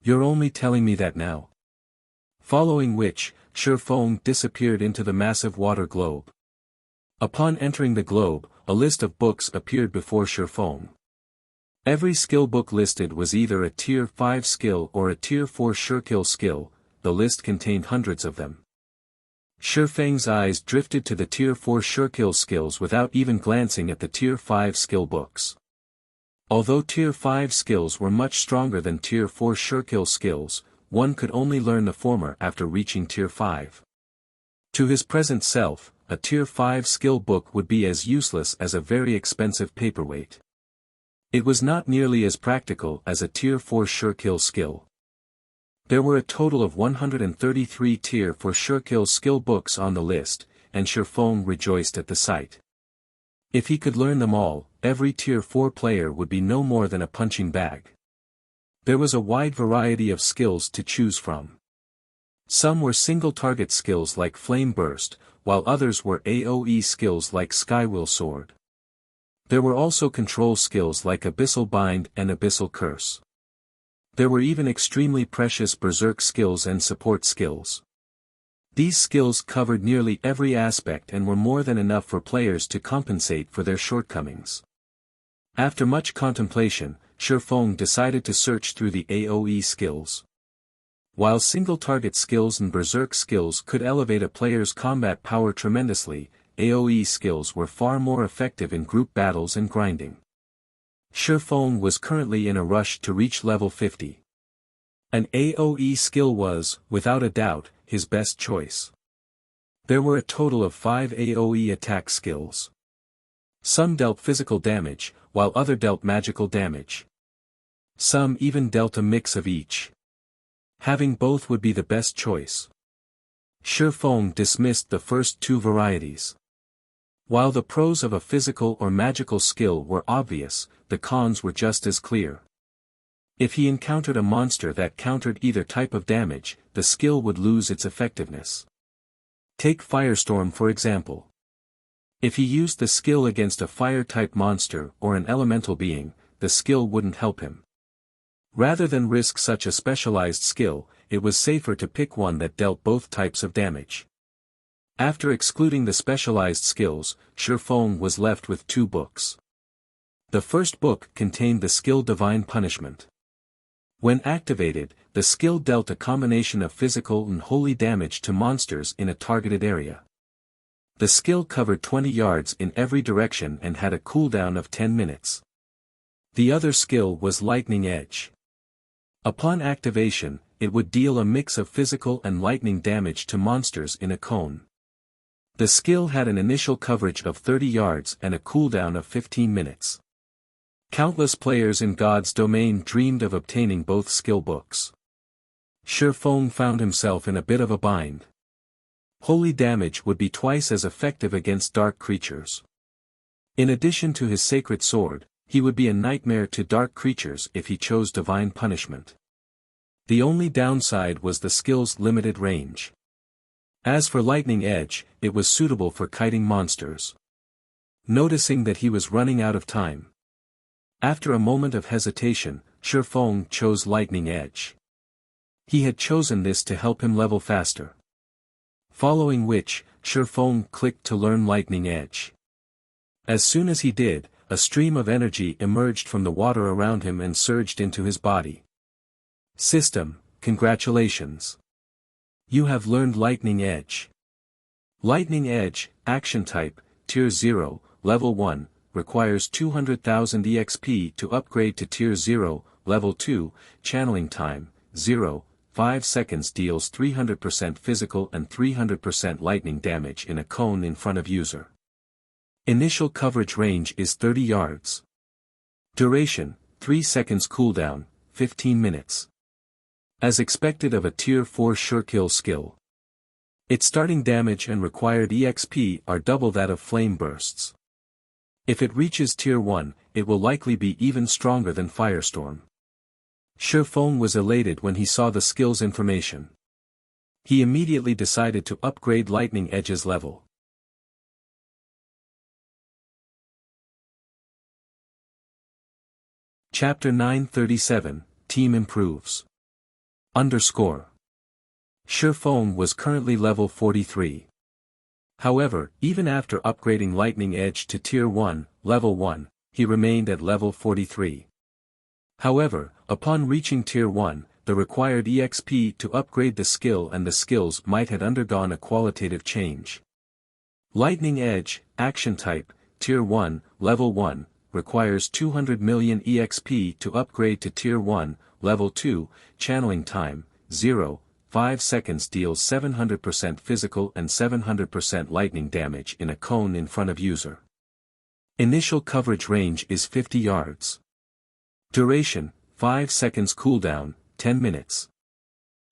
You're only telling me that now. Following which, Shi Feng disappeared into the massive water globe. Upon entering the globe, a list of books appeared before Shi Feng. Every skill book listed was either a Tier 5 skill or a Tier 4 Shurkill skill. The list contained hundreds of them. Shi Feng's eyes drifted to the Tier 4 Shurkill skills without even glancing at the Tier 5 skill books. Although Tier 5 skills were much stronger than Tier 4 Shurkill skills, one could only learn the former after reaching Tier 5. To his present self, a Tier 5 skill book would be as useless as a very expensive paperweight. It was not nearly as practical as a Tier 4 Shurkill skill. There were a total of 133 Tier 4 Shurkill skill books on the list, and Shi Feng rejoiced at the sight. If he could learn them all, every Tier 4 player would be no more than a punching bag. There was a wide variety of skills to choose from. Some were single-target skills like Flame Burst, while others were AoE skills like Skywheel Sword. There were also control skills like Abyssal Bind and Abyssal Curse. There were even extremely precious Berserk skills and support skills. These skills covered nearly every aspect and were more than enough for players to compensate for their shortcomings. After much contemplation, Shi Feng decided to search through the AoE skills. While single-target skills and Berserk skills could elevate a player's combat power tremendously, AoE skills were far more effective in group battles and grinding. Shi Feng was currently in a rush to reach level 50. An AoE skill was, without a doubt, his best choice. There were a total of 5 AoE attack skills. Some dealt physical damage, while others dealt magical damage. Some even dealt a mix of each. Having both would be the best choice. Shi Feng dismissed the first two varieties. While the pros of a physical or magical skill were obvious, the cons were just as clear. If he encountered a monster that countered either type of damage, the skill would lose its effectiveness. Take Firestorm for example. If he used the skill against a fire-type monster or an elemental being, the skill wouldn't help him. Rather than risk such a specialized skill, it was safer to pick one that dealt both types of damage. After excluding the specialized skills, Shi Feng was left with 2 books. The first book contained the skill Divine Punishment. When activated, the skill dealt a combination of physical and holy damage to monsters in a targeted area. The skill covered 20 yards in every direction and had a cooldown of 10 minutes. The other skill was Lightning Edge. Upon activation, it would deal a mix of physical and lightning damage to monsters in a cone. The skill had an initial coverage of 30 yards and a cooldown of 15 minutes. Countless players in God's domain dreamed of obtaining both skill books. Shi Feng found himself in a bit of a bind. Holy damage would be twice as effective against dark creatures. In addition to his sacred sword, he would be a nightmare to dark creatures if he chose Divine Punishment. The only downside was the skill's limited range. As for Lightning Edge, it was suitable for kiting monsters. Noticing that he was running out of time, after a moment of hesitation, Shi Feng chose Lightning Edge. He had chosen this to help him level faster. Following which, Shi Feng clicked to learn Lightning Edge. As soon as he did, a stream of energy emerged from the water around him and surged into his body. System, congratulations. You have learned Lightning Edge. Lightning Edge, Action Type, Tier 0, Level 1, requires 200,000 EXP to upgrade to Tier 0, Level 2, channeling time, 0, 5 seconds deals 300% physical and 300% lightning damage in a cone in front of user. Initial coverage range is 30 yards. Duration, 3 seconds cooldown, 15 minutes. As expected of a Tier 4 Surekill skill. Its starting damage and required EXP are double that of Flame Bursts. If it reaches Tier 1, it will likely be even stronger than Firestorm. Shifeng was elated when he saw the skill's information. He immediately decided to upgrade Lightning Edge's level. Chapter 937, Team Improves. Shifeng was currently level 43. However, even after upgrading Lightning Edge to Tier 1, Level 1, he remained at level 43. However, upon reaching Tier 1, the required EXP to upgrade the skill and the skills might have undergone a qualitative change. Lightning Edge, Action Type, Tier 1, Level 1, requires 200 million EXP to upgrade to Tier 1, Level 2, channeling time, 0, 5 seconds deals 700% physical and 700% lightning damage in a cone in front of user. Initial coverage range is 50 yards. Duration, 5 seconds cooldown, 10 minutes.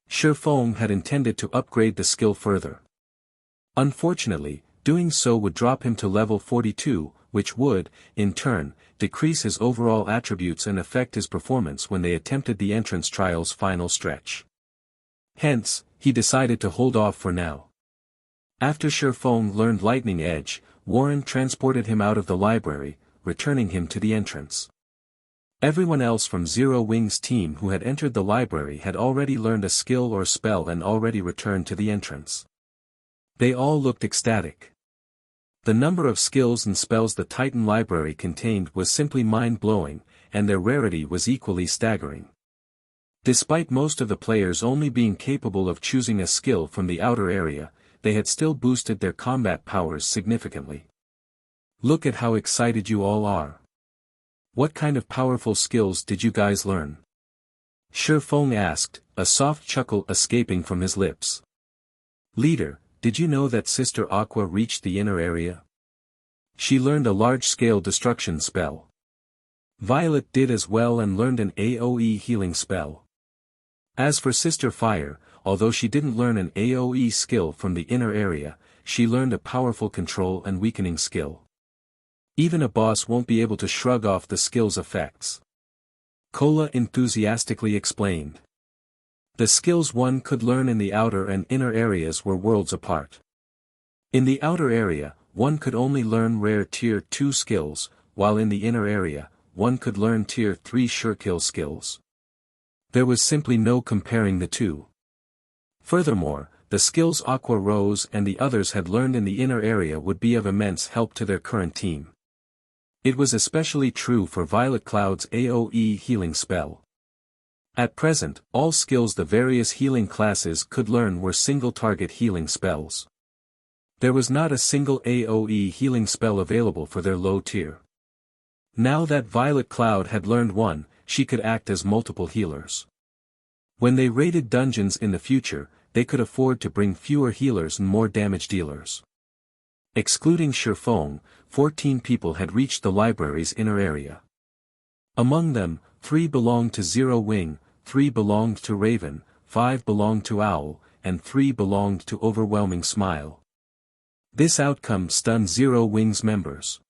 Shifeng had intended to upgrade the skill further. Unfortunately, doing so would drop him to level 42, which would, in turn, decrease his overall attributes and affect his performance when they attempted the entrance trial's final stretch. Hence, he decided to hold off for now. After Shifeng learned Lightning Edge, Warren transported him out of the library, returning him to the entrance. Everyone else from Zero Wing's team who had entered the library had already learned a skill or spell and already returned to the entrance. They all looked ecstatic. The number of skills and spells the Titan library contained was simply mind-blowing, and their rarity was equally staggering. Despite most of the players only being capable of choosing a skill from the outer area, they had still boosted their combat powers significantly. Look at how excited you all are. What kind of powerful skills did you guys learn? Shifeng asked, a soft chuckle escaping from his lips. Leader, did you know that Sister Aqua reached the inner area? She learned a large-scale destruction spell. Violet did as well and learned an AoE healing spell. As for Sister Fire, although she didn't learn an AoE skill from the inner area, she learned a powerful control and weakening skill. Even a boss won't be able to shrug off the skill's effects. Kola enthusiastically explained. The skills one could learn in the outer and inner areas were worlds apart. In the outer area, one could only learn rare Tier 2 skills, while in the inner area, one could learn Tier 3 Surekill skills. There was simply no comparing the two. Furthermore, the skills Aqua Rose and the others had learned in the inner area would be of immense help to their current team. It was especially true for Violet Cloud's AoE healing spell. At present, all skills the various healing classes could learn were single-target healing spells. There was not a single AoE healing spell available for their low tier. Now that Violet Cloud had learned one, she could act as multiple healers. When they raided dungeons in the future, they could afford to bring fewer healers and more damage dealers. Excluding Shifeng, 14 people had reached the library's inner area. Among them, 3 belonged to Zero Wing, 3 belonged to Raven, 5 belonged to Owl, and 3 belonged to Overwhelming Smile. This outcome stunned Zero Wing's members.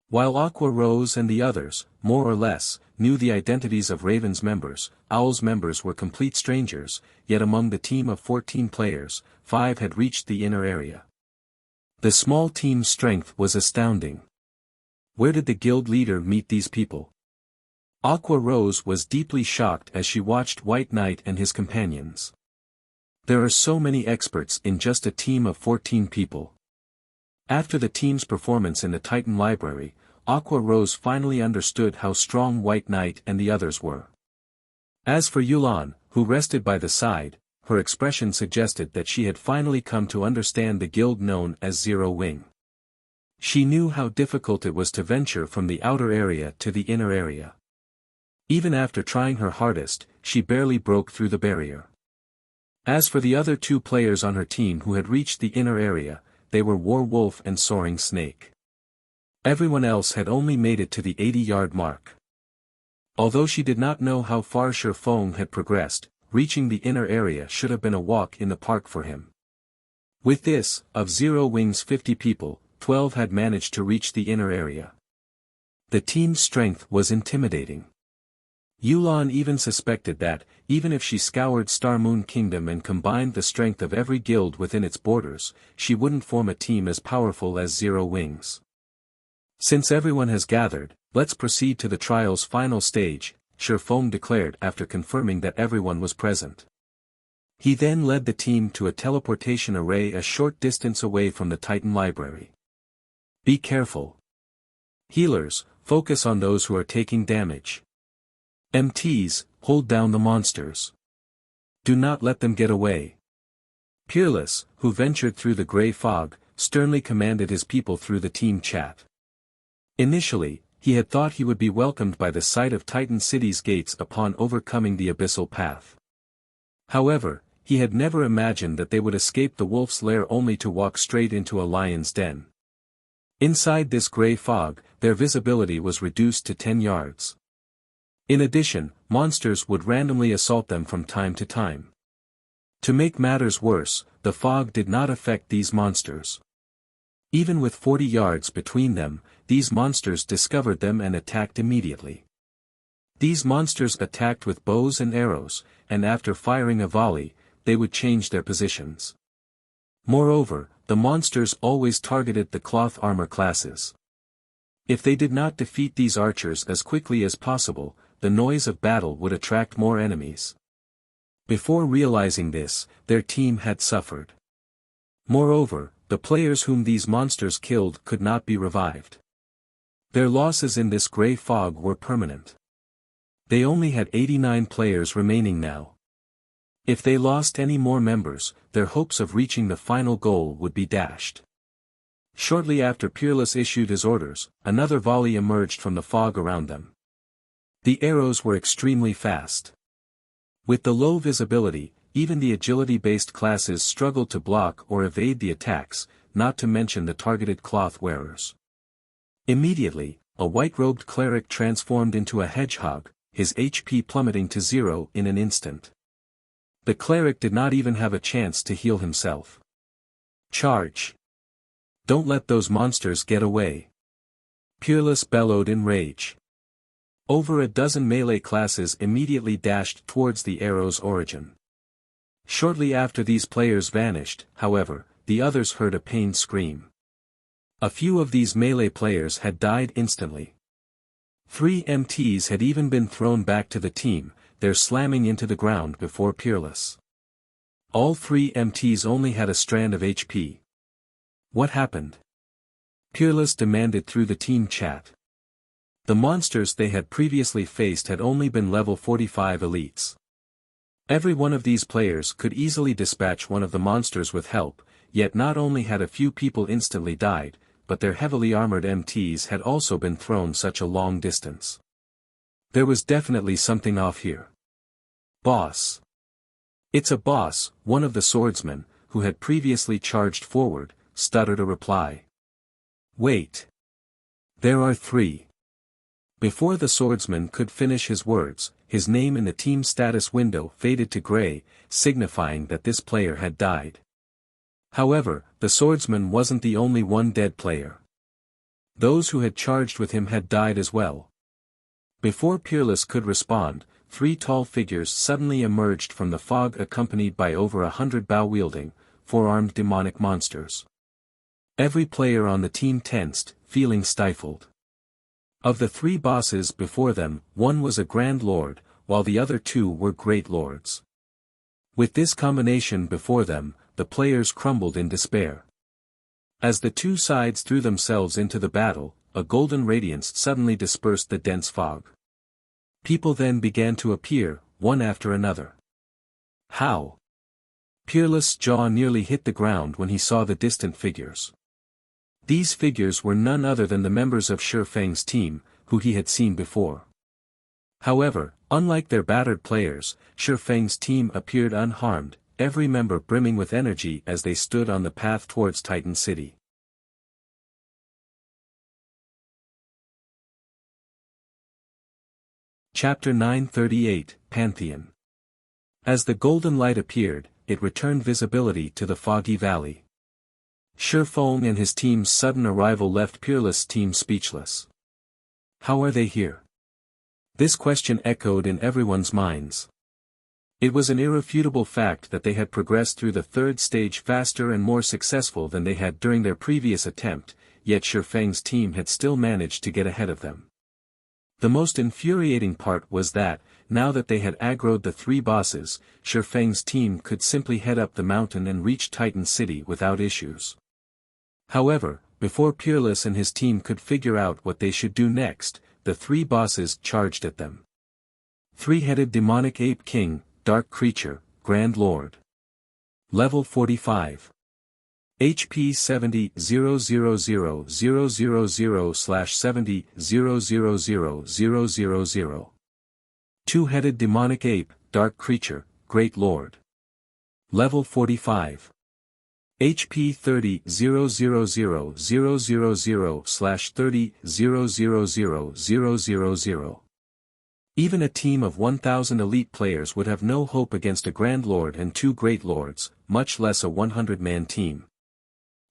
While Aqua Rose and the others, more or less, knew the identities of Raven's members, Owl's members were complete strangers, yet among the team of 14 players, 5 had reached the inner area. The small team's strength was astounding. Where did the guild leader meet these people? Aqua Rose was deeply shocked as she watched White Knight and his companions. There are so many experts in just a team of 14 people. After the team's performance in the Titan Library, Aqua Rose finally understood how strong White Knight and the others were. As for Yulan, who rested by the side, her expression suggested that she had finally come to understand the guild known as Zero Wing. She knew how difficult it was to venture from the outer area to the inner area. Even after trying her hardest, she barely broke through the barrier. As for the other two players on her team who had reached the inner area, they were Werewolf and Soaring Snake. Everyone else had only made it to the 80-yard mark. Although she did not know how far Feng had progressed, reaching the inner area should have been a walk in the park for him. With this, of Zero Wing's 50 people, 12 had managed to reach the inner area. The team's strength was intimidating. Yulan even suspected that, even if she scoured Star Moon Kingdom and combined the strength of every guild within its borders, she wouldn't form a team as powerful as Zero Wings. Since everyone has gathered, let's proceed to the trial's final stage, Feng declared after confirming that everyone was present. He then led the team to a teleportation array a short distance away from the Titan Library. Be careful. Healers, focus on those who are taking damage. MTs, hold down the monsters. Do not let them get away. Peerless, who ventured through the grey fog, sternly commanded his people through the team chat. Initially, he had thought he would be welcomed by the sight of Titan City's gates upon overcoming the abyssal path. However, he had never imagined that they would escape the wolf's lair only to walk straight into a lion's den. Inside this grey fog, their visibility was reduced to 10 yards. In addition, monsters would randomly assault them from time to time. To make matters worse, the fog did not affect these monsters. Even with 40 yards between them, these monsters discovered them and attacked immediately. These monsters attacked with bows and arrows, and after firing a volley, they would change their positions. Moreover, the monsters always targeted the cloth armor classes. If they did not defeat these archers as quickly as possible, the noise of battle would attract more enemies. Before realizing this, their team had suffered. Moreover, the players whom these monsters killed could not be revived. Their losses in this grey fog were permanent. They only had 89 players remaining now. If they lost any more members, their hopes of reaching the final goal would be dashed. Shortly after Peerless issued his orders, another volley emerged from the fog around them. The arrows were extremely fast. With the low visibility, even the agility-based classes struggled to block or evade the attacks, not to mention the targeted cloth wearers. Immediately, a white-robed cleric transformed into a hedgehog, his HP plummeting to 0 in an instant. The cleric did not even have a chance to heal himself. Charge! Don't let those monsters get away. Peerless bellowed in rage. Over a dozen melee classes immediately dashed towards the arrow's origin. Shortly after these players vanished, however, the others heard a pained scream. A few of these melee players had died instantly. 3 MTs had even been thrown back to the team, their slamming into the ground before Peerless. All 3 MTs only had a strand of HP. What happened? Peerless demanded through the team chat. The monsters they had previously faced had only been level 45 elites. Every one of these players could easily dispatch one of the monsters with help, yet not only had a few people instantly died, but their heavily armored MTs had also been thrown such a long distance. There was definitely something off here. Boss. It's a boss, one of the swordsmen, who had previously charged forward, stuttered a reply. Wait. There are 3. Before the swordsman could finish his words, his name in the team status window faded to gray, signifying that this player had died. However, the swordsman wasn't the only one dead player. Those who had charged with him had died as well. Before Peerless could respond, 3 tall figures suddenly emerged from the fog accompanied by over 100 bow-wielding, 4-armed demonic monsters. Every player on the team tensed, feeling stifled. Of the 3 bosses before them, one was a Grand Lord, while the other 2 were Great Lords. With this combination before them, the players crumbled in despair. As the 2 sides threw themselves into the battle, a golden radiance suddenly dispersed the dense fog. People then began to appear, one after another. How? Peerless' jaw nearly hit the ground when he saw the distant figures. These figures were none other than the members of Shi Feng's team, who he had seen before. However, unlike their battered players, Shi Feng's team appeared unharmed, every member brimming with energy as they stood on the path towards Titan City. Chapter 938, Pantheon. As the golden light appeared, it returned visibility to the foggy valley. Shi Feng and his team's sudden arrival left Peerless' team speechless. How are they here? This question echoed in everyone's minds. It was an irrefutable fact that they had progressed through the third stage faster and more successful than they had during their previous attempt, yet Shi Feng's team had still managed to get ahead of them. The most infuriating part was that, now that they had aggroed the three bosses, Shi Feng's team could simply head up the mountain and reach Titan City without issues. However, before Peerless and his team could figure out what they should do next, the three bosses charged at them. Three-headed demonic ape king, dark creature, grand lord. Level 45. HP 70-000-000/70-000-000. Two-headed demonic ape, dark creature, great lord. Level 45. HP 30-000-000/30-000-000. Even a team of 1,000 elite players would have no hope against a Grand Lord and two Great Lords, much less a 100-man team.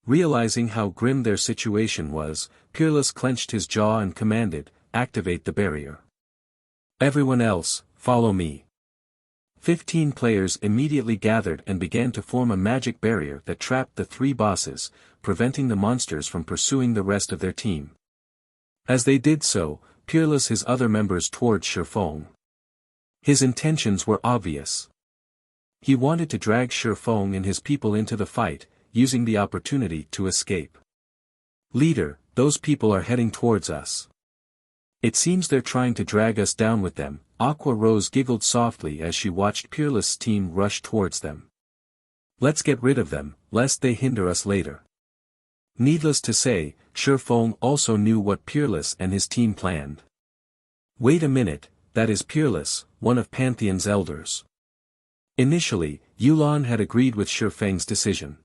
Realizing how grim their situation was, Peerless clenched his jaw and commanded, "Activate the barrier. Everyone else, follow me." 15 players immediately gathered and began to form a magic barrier that trapped the three bosses, preventing the monsters from pursuing the rest of their team. As they did so, Peerless his other members towards Shi Feng. His intentions were obvious. He wanted to drag Shi Feng and his people into the fight, using the opportunity to escape. "Leader, those people are heading towards us. It seems they're trying to drag us down with them." Aqua Rose giggled softly as she watched Peerless' team rush towards them. "Let's get rid of them, lest they hinder us later." Needless to say, Shi Feng also knew what Peerless and his team planned. "Wait a minute, that is Peerless, one of Pantheon's elders." Initially, Yulan had agreed with Shi Feng's decision.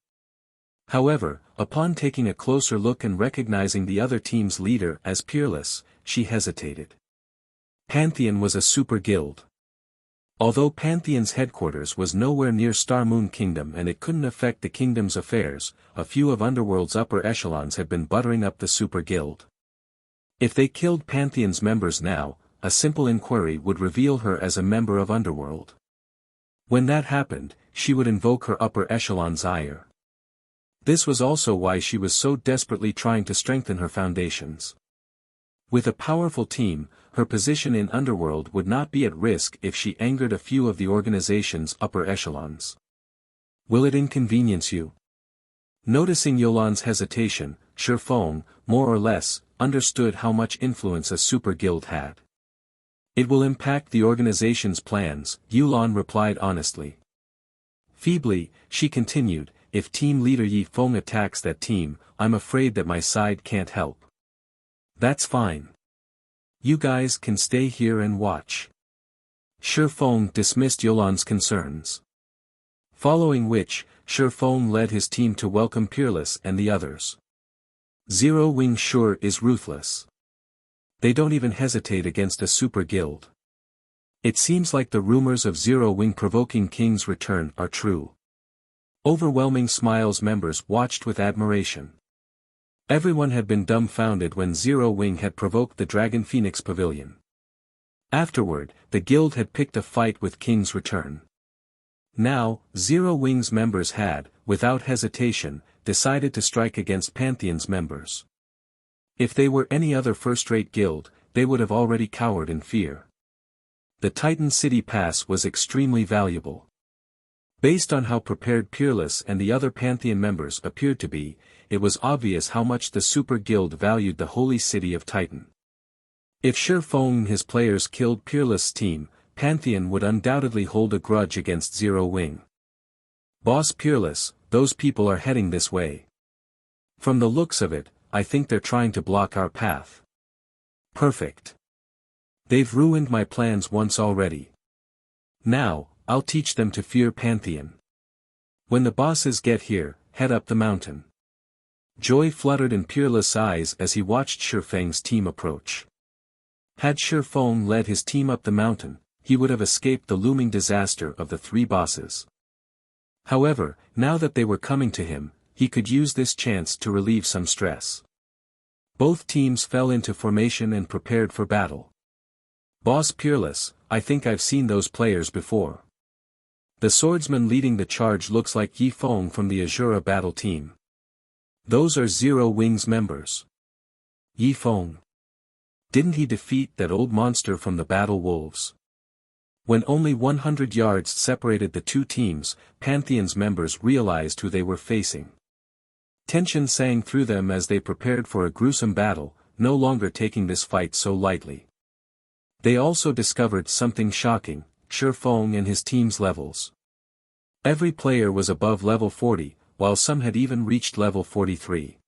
However, upon taking a closer look and recognizing the other team's leader as Peerless, she hesitated. Pantheon was a super guild. Although Pantheon's headquarters was nowhere near Star Moon Kingdom and it couldn't affect the kingdom's affairs, a few of Underworld's upper echelons had been buttering up the super guild. If they killed Pantheon's members now, a simple inquiry would reveal her as a member of Underworld. When that happened, she would invoke her upper echelon's ire. This was also why she was so desperately trying to strengthen her foundations. With a powerful team, her position in Underworld would not be at risk if she angered a few of the organization's upper echelons. "Will it inconvenience you?" Noticing Yolan's hesitation, Shi Feng, more or less, understood how much influence a super guild had. "It will impact the organization's plans," Yulan replied honestly. Feebly, she continued, "If team leader Yi Feng attacks that team, I'm afraid that my side can't help." "That's fine. You guys can stay here and watch." Shi Feng dismissed Yolan's concerns. Following which, Shi Feng led his team to welcome Peerless and the others. Zero Wing sure is ruthless. They don't even hesitate against a super guild. It seems like the rumors of Zero Wing provoking King's return are true. Overwhelming smiles members watched with admiration. Everyone had been dumbfounded when Zero Wing had provoked the Dragon Phoenix Pavilion. Afterward, the guild had picked a fight with King's return. Now, Zero Wing's members had, without hesitation, decided to strike against Pantheon's members. If they were any other first-rate guild, they would have already cowered in fear. The Titan City Pass was extremely valuable. Based on how prepared Peerless and the other Pantheon members appeared to be, it was obvious how much the Super Guild valued the holy city of Titan. If Shi Feng and his players killed Peerless' team, Pantheon would undoubtedly hold a grudge against Zero Wing. "Boss Peerless, those people are heading this way." From the looks of it, I think they're trying to block our path. Perfect. They've ruined my plans once already. Now, I'll teach them to fear Pantheon. When the bosses get here, head up the mountain. Joy fluttered in Peerless' eyes as he watched Shifeng's team approach. Had Shifeng led his team up the mountain, he would have escaped the looming disaster of the three bosses. However, now that they were coming to him, he could use this chance to relieve some stress. Both teams fell into formation and prepared for battle. Boss Peerless, I think I've seen those players before. The swordsman leading the charge looks like Yifeng from the Azura battle team. Those are Zero Wings members. Yifeng. Didn't he defeat that old monster from the Battle Wolves? When only 100 yards separated the two teams, Pantheon's members realized who they were facing. Tension sang through them as they prepared for a gruesome battle, no longer taking this fight so lightly. They also discovered something shocking: Shifeng and his team's levels. Every player was above level 40, while some had even reached level 43.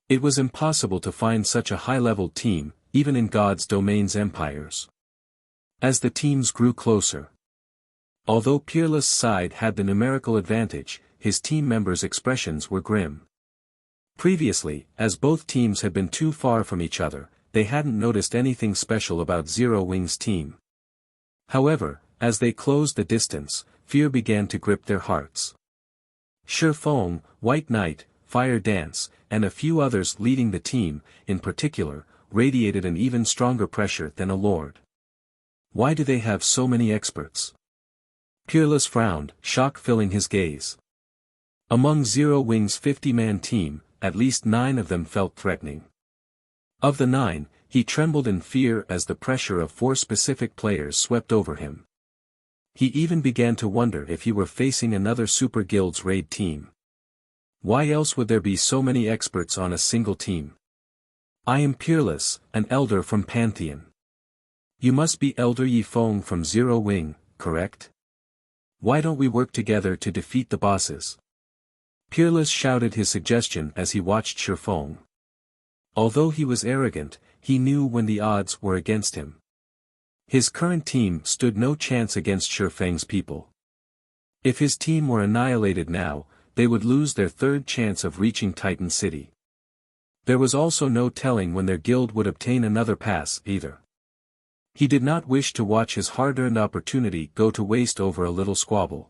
It was impossible to find such a high-leveled team, even in God's Domain's empires. As the teams grew closer. Although Peerless' side had the numerical advantage, his team members' expressions were grim. Previously, as both teams had been too far from each other, they hadn't noticed anything special about Zero Wings' team. However, as they closed the distance, fear began to grip their hearts. Shifeng, White Knight, Fire Dance, and a few others leading the team, in particular, radiated an even stronger pressure than a lord. Why do they have so many experts? Peerless frowned, shock filling his gaze. Among Zero Wings' 50-man team, at least 9 of them felt threatening. Of the 9, he trembled in fear as the pressure of 4 specific players swept over him. He even began to wonder if he were facing another Super Guild's raid team. Why else would there be so many experts on a single team? I am Peerless, an elder from Pantheon. You must be Elder Yifeng from Zero Wing, correct? Why don't we work together to defeat the bosses? Peerless shouted his suggestion as he watched Shifeng. Although he was arrogant, he knew when the odds were against him. His current team stood no chance against Shifeng's people. If his team were annihilated now, they would lose their third chance of reaching Titan City. There was also no telling when their guild would obtain another pass, either. He did not wish to watch his hard-earned opportunity go to waste over a little squabble.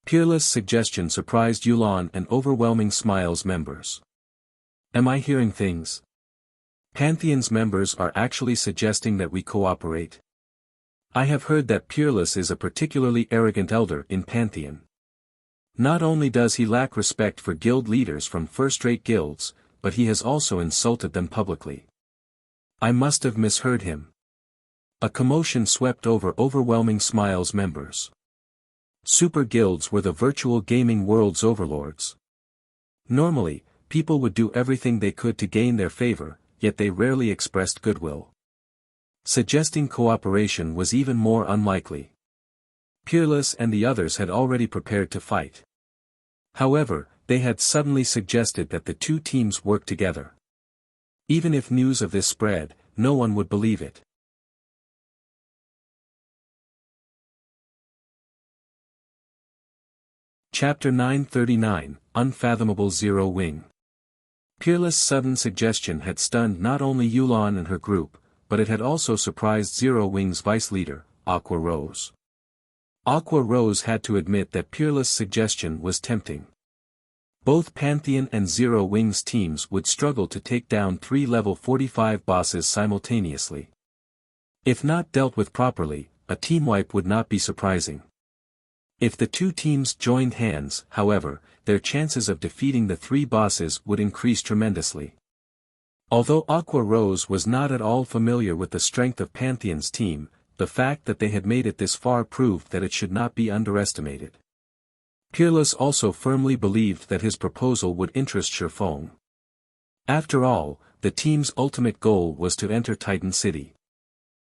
Peerless' suggestion surprised Yulan and Overwhelming Smile's members. Am I hearing things? Pantheon's members are actually suggesting that we cooperate. I have heard that Peerless is a particularly arrogant elder in Pantheon. Not only does he lack respect for guild leaders from first-rate guilds, but he has also insulted them publicly. I must have misheard him. A commotion swept over Overwhelming Smile's members. Super guilds were the virtual gaming world's overlords. Normally, people would do everything they could to gain their favor, yet they rarely expressed goodwill. Suggesting cooperation was even more unlikely. Peerless and the others had already prepared to fight. However, they had suddenly suggested that the two teams work together. Even if news of this spread, no one would believe it. Chapter 939, Unfathomable Zero Wing. Peerless' sudden suggestion had stunned not only Yulan and her group, but it had also surprised Zero Wing's vice leader, Aqua Rose. Aqua Rose had to admit that Peerless' suggestion was tempting. Both Pantheon and Zero Wing's teams would struggle to take down 3 level 45 bosses simultaneously. If not dealt with properly, a team wipe would not be surprising. If the two teams joined hands, however, their chances of defeating the 3 bosses would increase tremendously. Although Aqua Rose was not at all familiar with the strength of Pantheon's team, the fact that they had made it this far proved that it should not be underestimated. Peerless also firmly believed that his proposal would interest Shifeng. After all, the team's ultimate goal was to enter Titan City.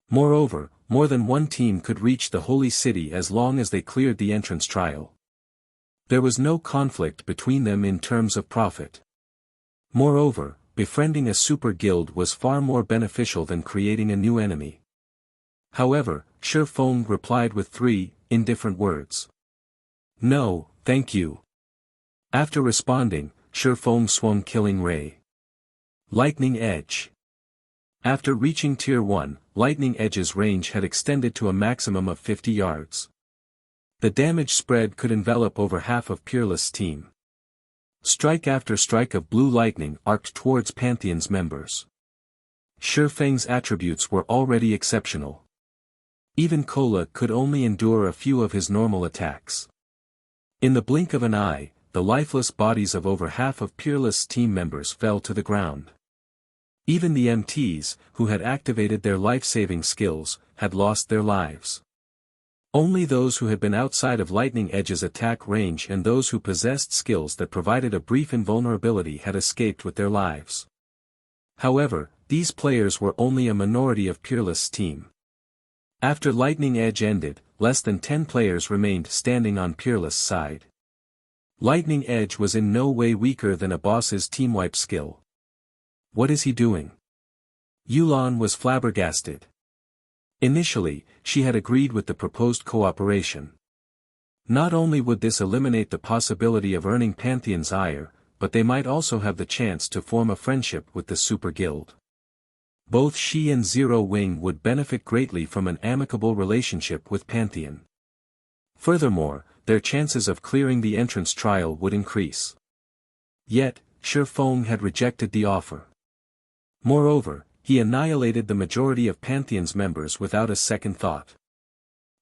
Moreover, more than one team could reach the Holy City as long as they cleared the entrance trial. There was no conflict between them in terms of profit. Moreover, befriending a super guild was far more beneficial than creating a new enemy. However, Shi Feng replied with 3 indifferent words. No, thank you. After responding, Shi Feng swung Killing Ray. Lightning Edge. After reaching Tier 1, Lightning Edge's range had extended to a maximum of 50 yards. The damage spread could envelop over half of Peerless' team. Strike after strike of blue lightning arced towards Pantheon's members. Shi Feng's attributes were already exceptional. Even Kola could only endure a few of his normal attacks. In the blink of an eye, the lifeless bodies of over half of Peerless' team members fell to the ground. Even the MTs, who had activated their life-saving skills, had lost their lives. Only those who had been outside of Lightning Edge's attack range and those who possessed skills that provided a brief invulnerability had escaped with their lives. However, these players were only a minority of Peerless' team. After Lightning Edge ended, less than 10 players remained standing on Peerless' side. Lightning Edge was in no way weaker than a boss's team wipe skill. What is he doing? Yulan was flabbergasted. Initially, she had agreed with the proposed cooperation. Not only would this eliminate the possibility of earning Pantheon's ire, but they might also have the chance to form a friendship with the Super Guild. Both she and Zero Wing would benefit greatly from an amicable relationship with Pantheon. Furthermore, their chances of clearing the entrance trial would increase. Yet, Shi Feng had rejected the offer. Moreover, he annihilated the majority of Pantheon's members without a second thought.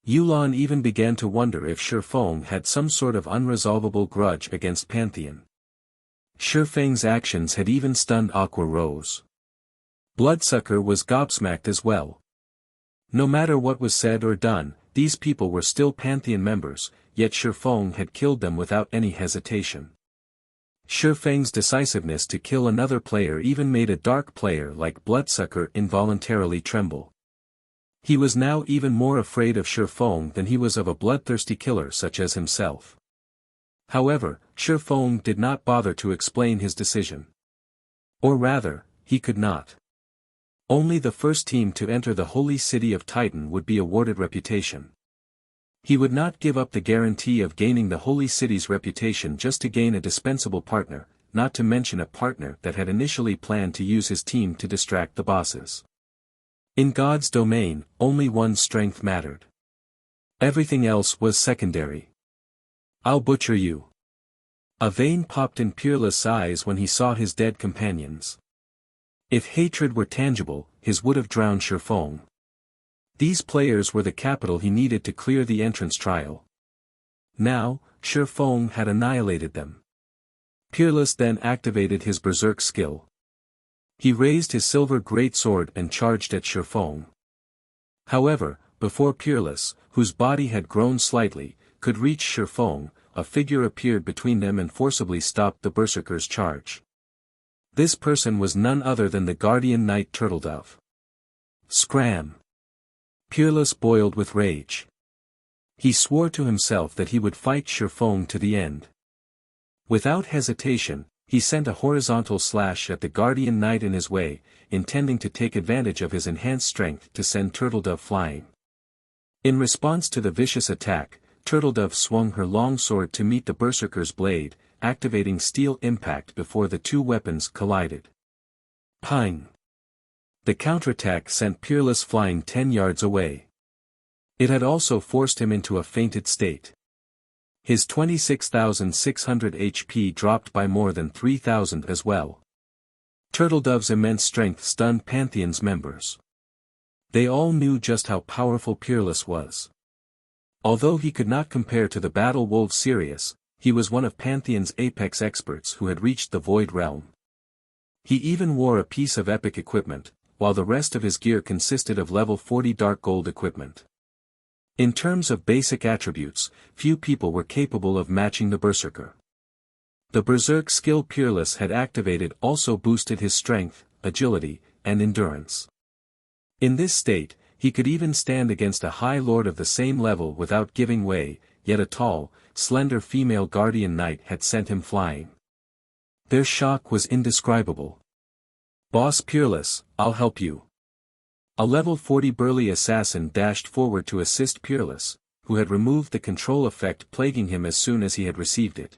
Yulan even began to wonder if Shi Feng had some sort of unresolvable grudge against Pantheon. Shi Feng's actions had even stunned Aqua Rose. Bloodsucker was gobsmacked as well. No matter what was said or done, these people were still Pantheon members, yet Shi Feng had killed them without any hesitation. Shi Feng's decisiveness to kill another player even made a dark player like Bloodsucker involuntarily tremble. He was now even more afraid of Shi Feng than he was of a bloodthirsty killer such as himself. However, Shi Feng did not bother to explain his decision. Or rather, he could not. Only the first team to enter the holy city of Titan would be awarded reputation. He would not give up the guarantee of gaining the holy city's reputation just to gain a dispensable partner, not to mention a partner that had initially planned to use his team to distract the bosses. In God's domain, only one's strength mattered. Everything else was secondary. I'll butcher you. A vein popped in Peerless' eyes when he saw his dead companions. If hatred were tangible, his would have drowned Shi Feng. These players were the capital he needed to clear the entrance trial. Now, Shi Feng had annihilated them. Peerless then activated his berserk skill. He raised his silver greatsword and charged at Shi Feng. However, before Peerless, whose body had grown slightly, could reach Shi Feng, a figure appeared between them and forcibly stopped the berserker's charge. This person was none other than the Guardian Knight Turtledove. Scram! Peerless boiled with rage. He swore to himself that he would fight Shi Feng to the end. Without hesitation, he sent a horizontal slash at the Guardian Knight in his way, intending to take advantage of his enhanced strength to send Turtledove flying. In response to the vicious attack, Turtledove swung her long sword to meet the berserker's blade, activating steel impact before the two weapons collided. Ping! The counterattack sent Peerless flying 10 yards away. It had also forced him into a fainted state. His 26,600 HP dropped by more than 3,000 as well. Turtledove's immense strength stunned Pantheon's members. They all knew just how powerful Peerless was. Although he could not compare to the battle-wolf Sirius, he was one of Pantheon's apex experts who had reached the Void Realm. He even wore a piece of epic equipment, while the rest of his gear consisted of level 40 dark gold equipment. In terms of basic attributes, few people were capable of matching the berserker. The berserk skill Peerless had activated also boosted his strength, agility, and endurance. In this state, he could even stand against a high lord of the same level without giving way, yet a tall, slender female guardian knight had sent him flying. Their shock was indescribable. Boss Peerless, I'll help you. A level 40 burly assassin dashed forward to assist Peerless, who had removed the control effect plaguing him as soon as he had received it.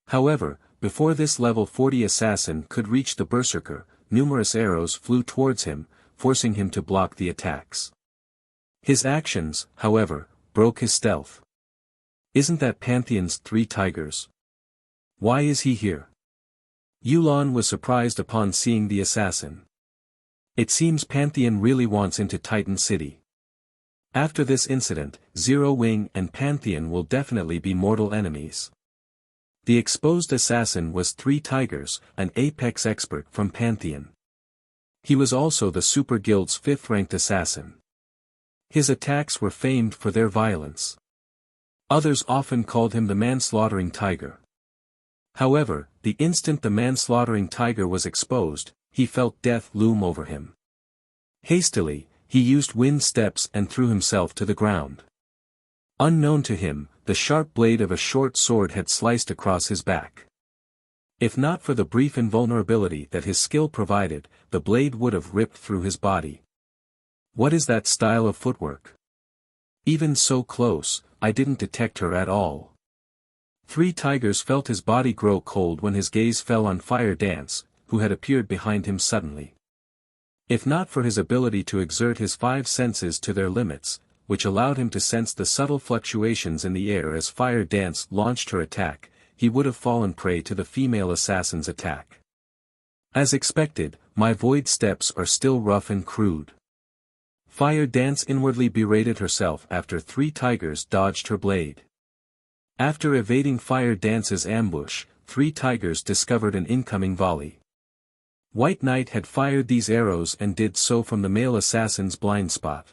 However, before this level 40 assassin could reach the berserker, numerous arrows flew towards him, forcing him to block the attacks. His actions, however, broke his stealth. Isn't that Pantheon's 3 tigers? Why is he here? Yulan was surprised upon seeing the assassin. It seems Pantheon really wants into Titan City. After this incident, Zero Wing and Pantheon will definitely be mortal enemies. The exposed assassin was 3 tigers, an apex expert from Pantheon. He was also the Super Guild's 5th-ranked assassin. His attacks were famed for their violence. Others often called him the manslaughtering tiger. However, the instant the manslaughtering tiger was exposed, he felt death loom over him. Hastily, he used wind steps and threw himself to the ground. Unknown to him, the sharp blade of a short sword had sliced across his back. If not for the brief invulnerability that his skill provided, the blade would have ripped through his body. What is that style of footwork? Even so close, I didn't detect her at all. 3 tigers felt his body grow cold when his gaze fell on Fire Dance, who had appeared behind him suddenly. If not for his ability to exert his 5 senses to their limits, which allowed him to sense the subtle fluctuations in the air as Fire Dance launched her attack, he would have fallen prey to the female assassin's attack. As expected, my void steps are still rough and crude. Fire Dance inwardly berated herself after 3 tigers dodged her blade. After evading Fire Dance's ambush, 3 tigers discovered an incoming volley. White Knight had fired these arrows and did so from the male assassin's blind spot.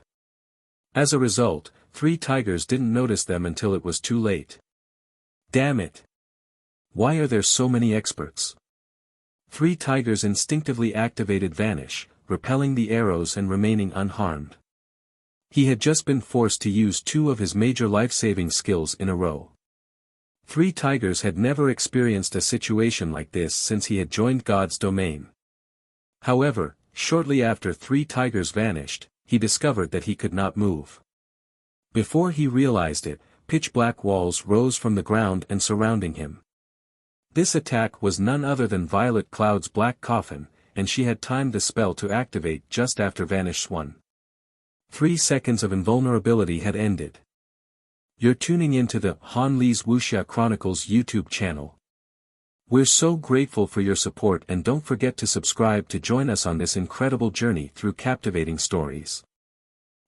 As a result, 3 tigers didn't notice them until it was too late. Damn it! Why are there so many experts? 3 tigers instinctively activated Vanish, repelling the arrows and remaining unharmed. He had just been forced to use 2 of his major life-saving skills in a row. 3 tigers had never experienced a situation like this since he had joined God's domain. However, shortly after 3 tigers vanished, he discovered that he could not move. Before he realized it, pitch-black walls rose from the ground and surrounding him. This attack was none other than Violet Cloud's black coffin, and she had timed the spell to activate just after Vanish 1. 3 seconds of invulnerability had ended. You're tuning into the Han Lee's Wuxia Chronicles YouTube channel. We're so grateful for your support, and don't forget to subscribe to join us on this incredible journey through captivating stories.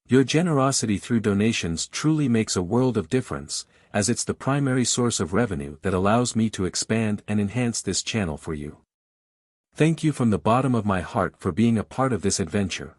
Your generosity through donations truly makes a world of difference, as it's the primary source of revenue that allows me to expand and enhance this channel for you. Thank you from the bottom of my heart for being a part of this adventure.